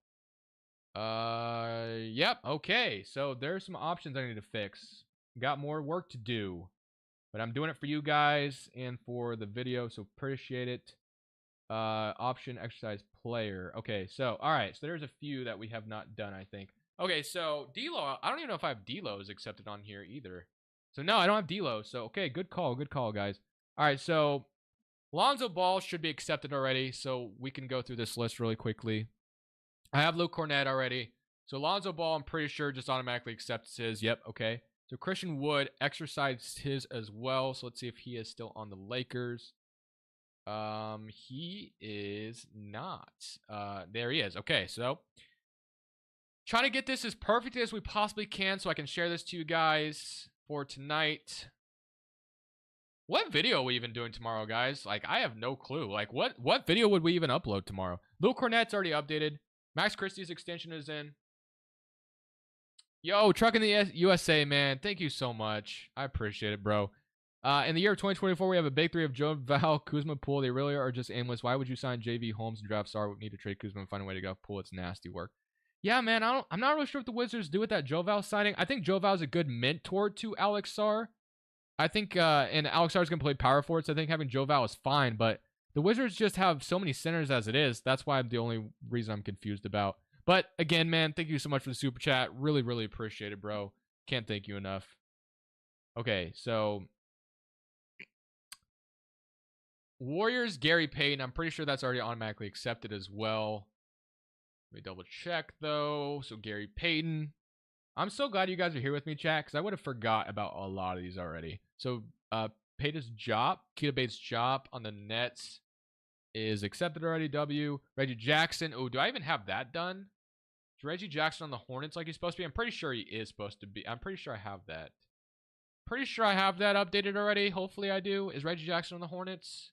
Yep, okay. So there's some options I need to fix. Got more work to do. But I'm doing it for you guys and for the video, so appreciate it. Option exercise player. Okay, so, all right. So there's a few that we have not done, I think. Okay, so D'Lo. I don't even know if I have D'Lo's accepted on here either. So, no, I don't have D'Lo. So, okay, good call, guys. All right, so Lonzo Ball should be accepted already, so we can go through this list really quickly. I have Luke Cornett already. So Lonzo Ball, I'm pretty sure just automatically accepts his. Yep, okay. So Christian Wood exercised his as well. So let's see if he is still on the Lakers. He is not. There he is. Okay, so trying to get this as perfect as we possibly can so I can share this to you guys for tonight. What video are we even doing tomorrow, guys? Like, I have no clue. Like, what video would we even upload tomorrow? Luke Cornett's already updated. Max Christie's extension is in. Yo, Truck in the USA, man. Thank you so much. I appreciate it, bro. In the year of 2024, we have a big three of Joe, Val, Kuzma, Poole. They really are just aimless. Why would you sign JV Holmes and draft Sar? We need to trade Kuzma and find a way to go. Poole, it's nasty work. Yeah, man, I'm not really sure what the Wizards do with that Joval signing. I think Joval's a good mentor to Alex Sarr. I think, and Alex Sarr's going to play power forward, so I think having Joval is fine, but the Wizards just have so many centers as it is. That's why I'm the only reason I'm confused about. But again, man, thank you so much for the super chat. Really, really appreciate it, bro. Can't thank you enough. Okay, so Warriors, Gary Payton. I'm pretty sure that's already automatically accepted as well. Let me double check, though. So Gary Payton. I'm so glad you guys are here with me, chat, because I would have forgot about a lot of these already. So Payton's job, Keita Bates' job on the Nets is accepted already, W. Reggie Jackson. Oh, do I even have that done? Is Reggie Jackson on the Hornets like he's supposed to be? I'm pretty sure he is supposed to be. I'm pretty sure I have that. Pretty sure I have that updated already. Hopefully I do. Is Reggie Jackson on the Hornets?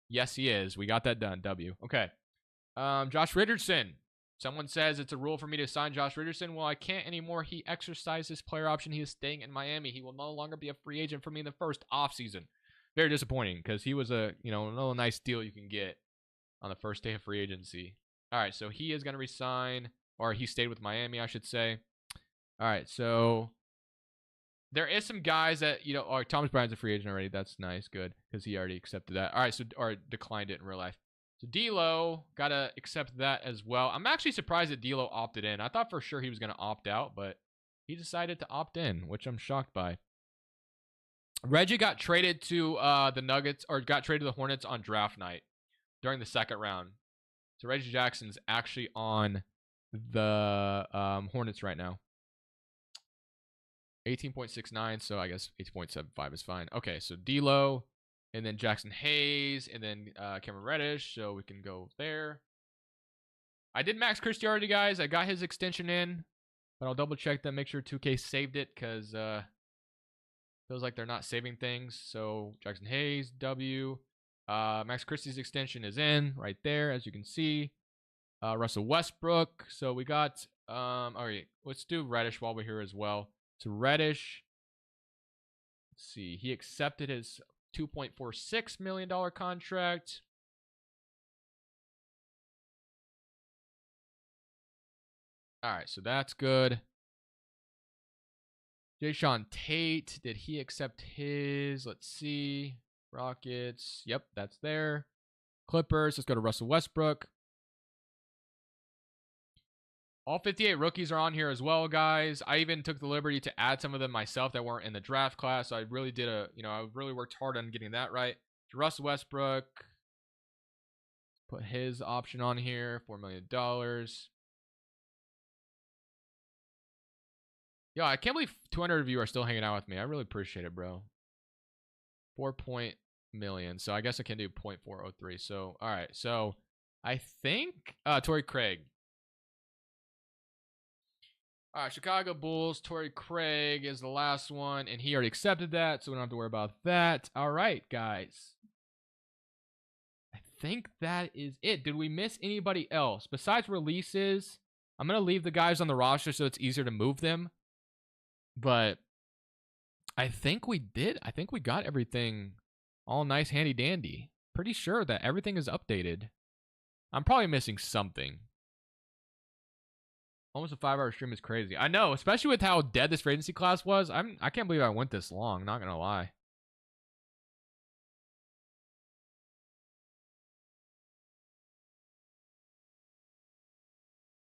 Yes, he is. We got that done, W. Okay. Josh Richardson. Someone says it's a rule for me to sign Josh Richardson. Well, I can't anymore. He exercised his player option. He is staying in Miami. He will no longer be a free agent for me in the first offseason. Very disappointing because he was a little nice deal you can get on the first day of free agency. All right, so he is going to resign, or he stayed with Miami, I should say. All right, so there is some guys that, Thomas Bryant's a free agent already. That's nice, good, because he already accepted that. All right, or declined it in real life. So D'Lo, got to accept that as well. I'm actually surprised that D'Lo opted in. I thought for sure he was going to opt out, but he decided to opt in, which I'm shocked by. Reggie got traded to the Nuggets, or got traded to the Hornets on draft night during the second round. So Reggie Jackson's actually on the Hornets right now. 18.69, so I guess 18.75 is fine. Okay, so D'Lo, and then Jackson Hayes, and then Cameron Reddish, so we can go there. I did Max Christie already, guys. I got his extension in, but I'll double check that, make sure 2K saved it, because feels like they're not saving things. So Jackson Hayes, W. Max Christie's extension is in right there, as you can see. Russell Westbrook. So we got, all right, let's do Reddish while we're here as well. So Reddish, let's see, he accepted his $2.46 million contract. All right, so that's good. Jayshawn Tate, did he accept his? Let's see. Rockets. Yep, that's there. Clippers, let's go to Russell Westbrook. All 58 rookies are on here as well, guys. I even took the liberty to add some of them myself that weren't in the draft class. So I really did I really worked hard on getting that right. Russell Westbrook. Put his option on here, $4 million. Yo, I can't believe 200 of you are still hanging out with me. I really appreciate it, bro. 4 million. So I guess I can do 0.403. So, all right. So I think Torrey Craig. All right, Chicago Bulls, Torrey Craig is the last one, and he already accepted that, so we don't have to worry about that. All right, guys. I think that is it. Did we miss anybody else? Besides releases, I'm going to leave the guys on the roster so it's easier to move them. But I think we did. I think we got everything all nice, handy, dandy. Pretty sure that everything is updated. I'm probably missing something. Almost a 5-hour stream is crazy. I know, especially with how dead this free agency class was. I can't believe I went this long, not gonna lie.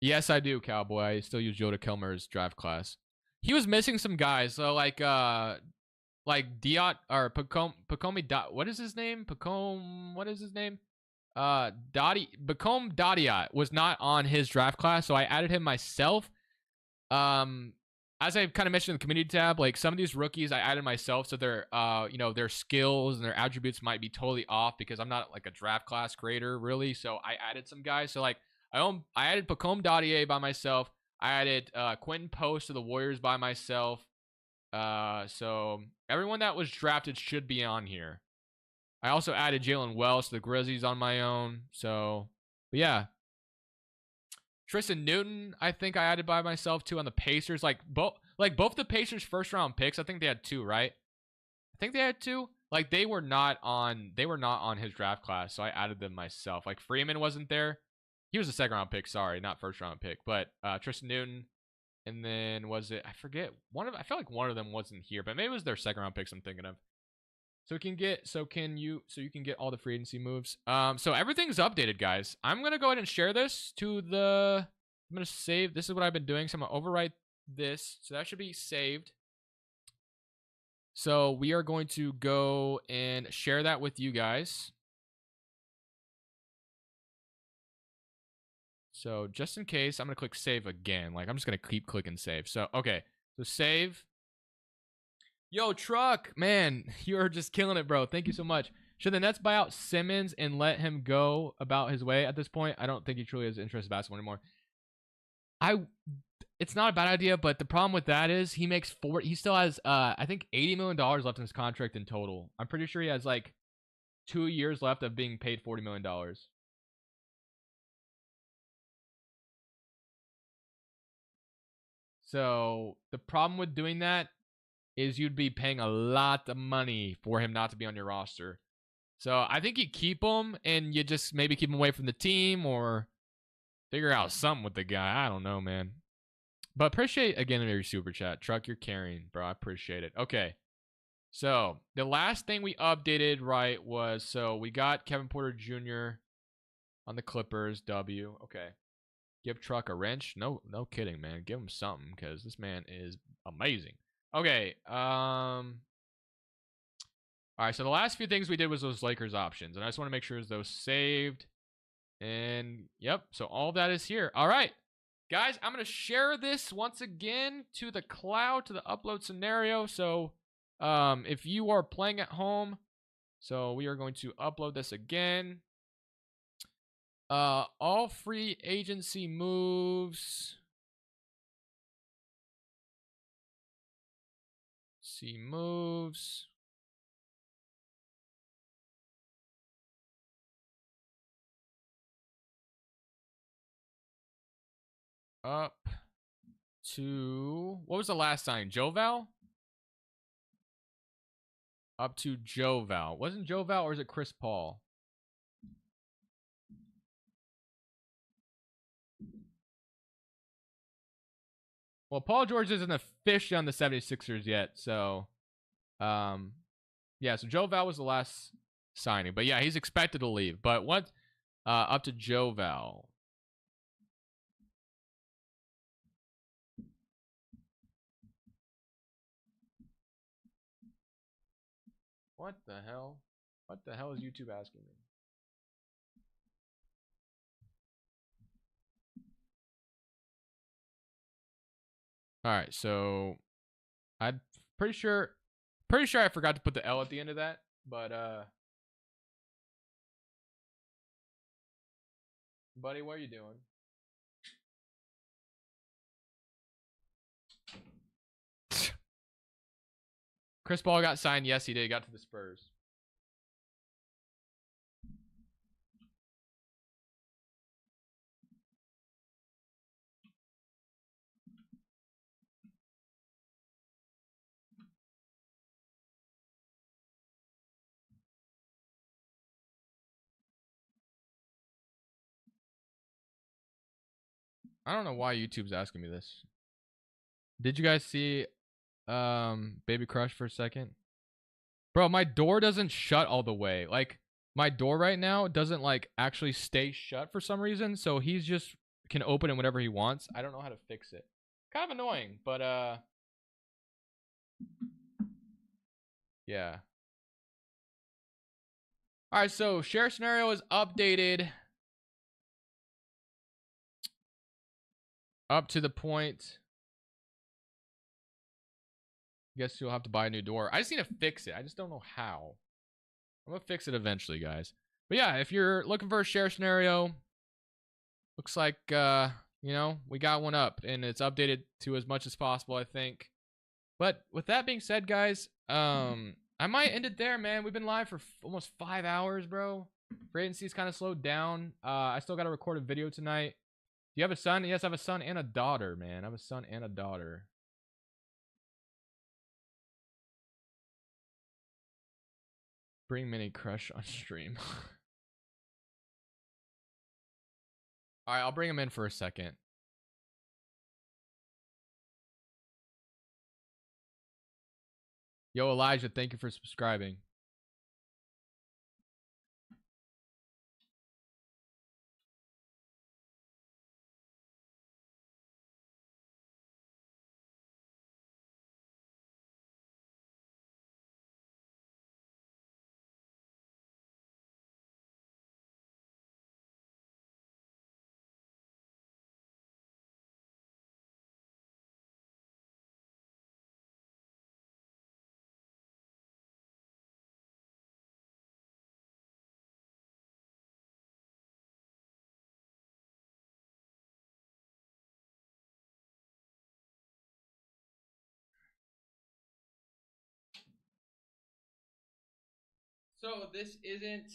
Yes, I do, Cowboy. I still use Yoda Kilmer's draft class. He was missing some guys, so like Diot or Pacomi Dot. What is his name? What is his name? Bacom Dadiot was not on his draft class, so I added him myself. As I kind of mentioned in the community tab, like some of these rookies I added myself, so their their skills and their attributes might be totally off because I'm not like a draft class creator really. So I added some guys. So like I added Pacom Dadier by myself. I added Quentin Post to the Warriors by myself. So everyone that was drafted should be on here. I also added Jalen Wells to the Grizzlies on my own. So, but yeah. Tristan Newton, I think I added by myself too on the Pacers. Like both the Pacers first round picks, I think they had 2, right? I think they had 2. Like they were not on his draft class, so I added them myself. Like Freeman wasn't there. He was a second round pick. Sorry, not first round pick. But Tristan Newton, and then was it? I forget. I feel like one of them wasn't here, but maybe it was their second round picks. I'm thinking of. So you can get all the free agency moves. So everything's updated, guys. I'm gonna go ahead and share this to the. I'm gonna save. This is what I've been doing. So I'm gonna overwrite this. So that should be saved. So we are going to go and share that with you guys. So just in case, I'm gonna click save again. Like I'm just gonna keep clicking save. So okay, so save. Yo, Truck, man, you're just killing it, bro. Thank you so much. Should the Nets buy out Simmons and let him go about his way at this point? I don't think he truly has interest in basketball anymore. It's not a bad idea, but the problem with that is he still has I think $80 million left in his contract in total. I'm pretty sure he has like 2 years left of being paid $40 million. So the problem with doing that is you'd be paying a lot of money for him not to be on your roster. So I think you keep him and you just maybe keep him away from the team or figure out something with the guy. I don't know, man. But appreciate, again, your super chat. Truck, you're carrying, bro. I appreciate it. Okay. So the last thing we updated, right, was so we got Kevin Porter Jr. on the Clippers. W. Okay. Give Truck a wrench? No kidding, man. Give him something because this man is amazing. Okay. All right. So the last few things we did was those Lakers options, and I just want to make sure those saved. And yep. So all that is here. All right, guys. I'm gonna share this once again to the cloud, to the upload scenario. So, if you are playing at home, so we are going to upload this again. All free agency moves. See moves. Up to, what was the last sign? Joval? Up to Joval. Wasn't Joval or is it Chris Paul? Well, Paul George isn't officially on the 76ers yet, so yeah, so Joval was the last signing. But yeah, he's expected to leave. But what up to Joval. What the hell? What the hell is YouTube asking me? All right, so I'm pretty sure I forgot to put the L at the end of that, but buddy, what are you doing? Chris Paul got signed. Yes, he did. He got to the Spurs. I don't know why YouTube's asking me this. Did you guys see Baby Crush for a second? Bro, my door doesn't shut all the way. Like, my door right now doesn't, like, actually stay shut for some reason. So he's just can open it whenever he wants. I don't know how to fix it. Kind of annoying, but, yeah. All right, so share scenario is updated up to the point. Guess you'll have to buy a new door. I just need to fix it. I just don't know how. I'm gonna fix it eventually, guys. But yeah, if you're looking for a share scenario, looks like you know, we got one up and it's updated to as much as possible, I think. But with that being said, guys, I might end it there, man. We've been live for almost 5 hours, bro. Free agency's kind of slowed down. I still got to record a video tonight. Do you have a son? Yes, I have a son and a daughter, man. I have a son and a daughter. Bring Mini Crush on stream. All right, I'll bring him in for a second. Yo, Elijah, thank you for subscribing. So this isn't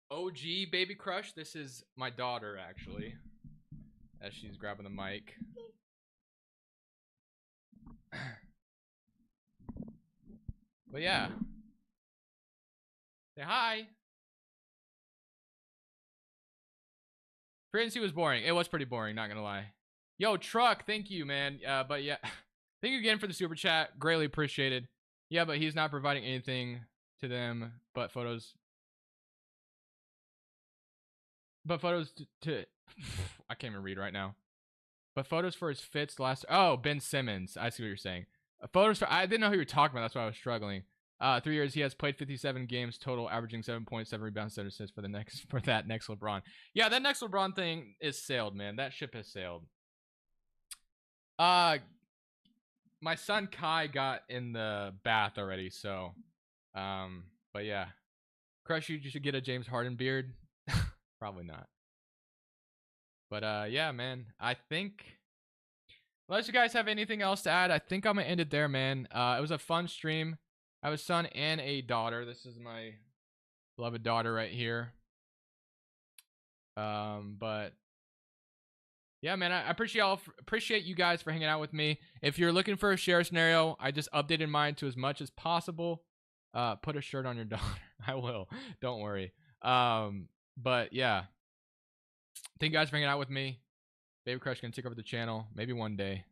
OG Baby Crush. This is my daughter actually. As she's grabbing the mic. But yeah. Say hi. Pregnancy was boring. It was pretty boring, not gonna lie. Yo, Truck, thank you, man. But yeah. Thank you again for the super chat. Greatly appreciated. Yeah, but he's not providing anything to them but photos. But photos to I can't even read right now. But photos for his fits last. Oh, Ben Simmons. I see what you're saying. Photos for. I didn't know who you were talking about. That's why I was struggling. 3 years, he has played 57 games total, averaging 7.7 rebounds, 7 assists for that next LeBron. Yeah, that next LeBron thing is sailed, man. That ship has sailed. My son Kai got in the bath already, so. But yeah, Crush, you should get a James Harden beard. Probably not. But yeah, man. I think. Unless you guys have anything else to add, I think I'm gonna end it there, man. It was a fun stream. I have a son and a daughter. This is my beloved daughter right here. But yeah, man, I appreciate you guys for hanging out with me. If you're looking for a share scenario, I just updated mine to as much as possible. Put a shirt on your daughter. I will. Don't worry. But yeah, thank you guys for hanging out with me. Baby Crush gonna take over the channel maybe one day.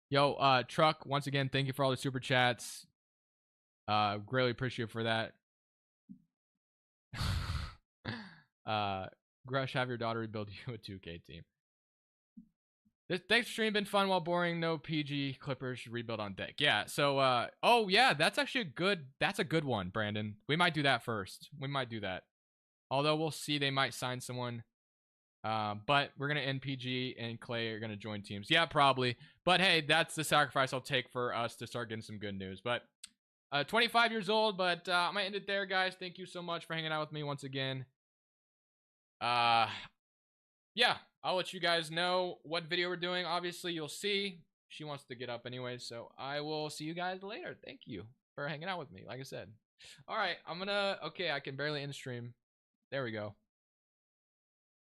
Yo, Truck, once again, thank you for all the super chats. Greatly appreciate for that. Grush, have your daughter rebuild you a 2K team. Thanks for streaming. Been fun while boring. No PG Clippers rebuild on deck. Yeah. So, oh yeah, that's actually that's a good one, Brandon. We might do that first. We might do that. Although we'll see, they might sign someone. But we're gonna end PG and Clay are gonna join teams. Yeah, probably. But hey, that's the sacrifice I'll take for us to start getting some good news. But 25 years old, but I'm gonna end it there, guys. Thank you so much for hanging out with me once again. Yeah, I'll let you guys know what video we're doing. Obviously, you'll see. She wants to get up anyway, so I will see you guys later. Thank you for hanging out with me, like I said. All right, okay, I can barely end stream. There we go.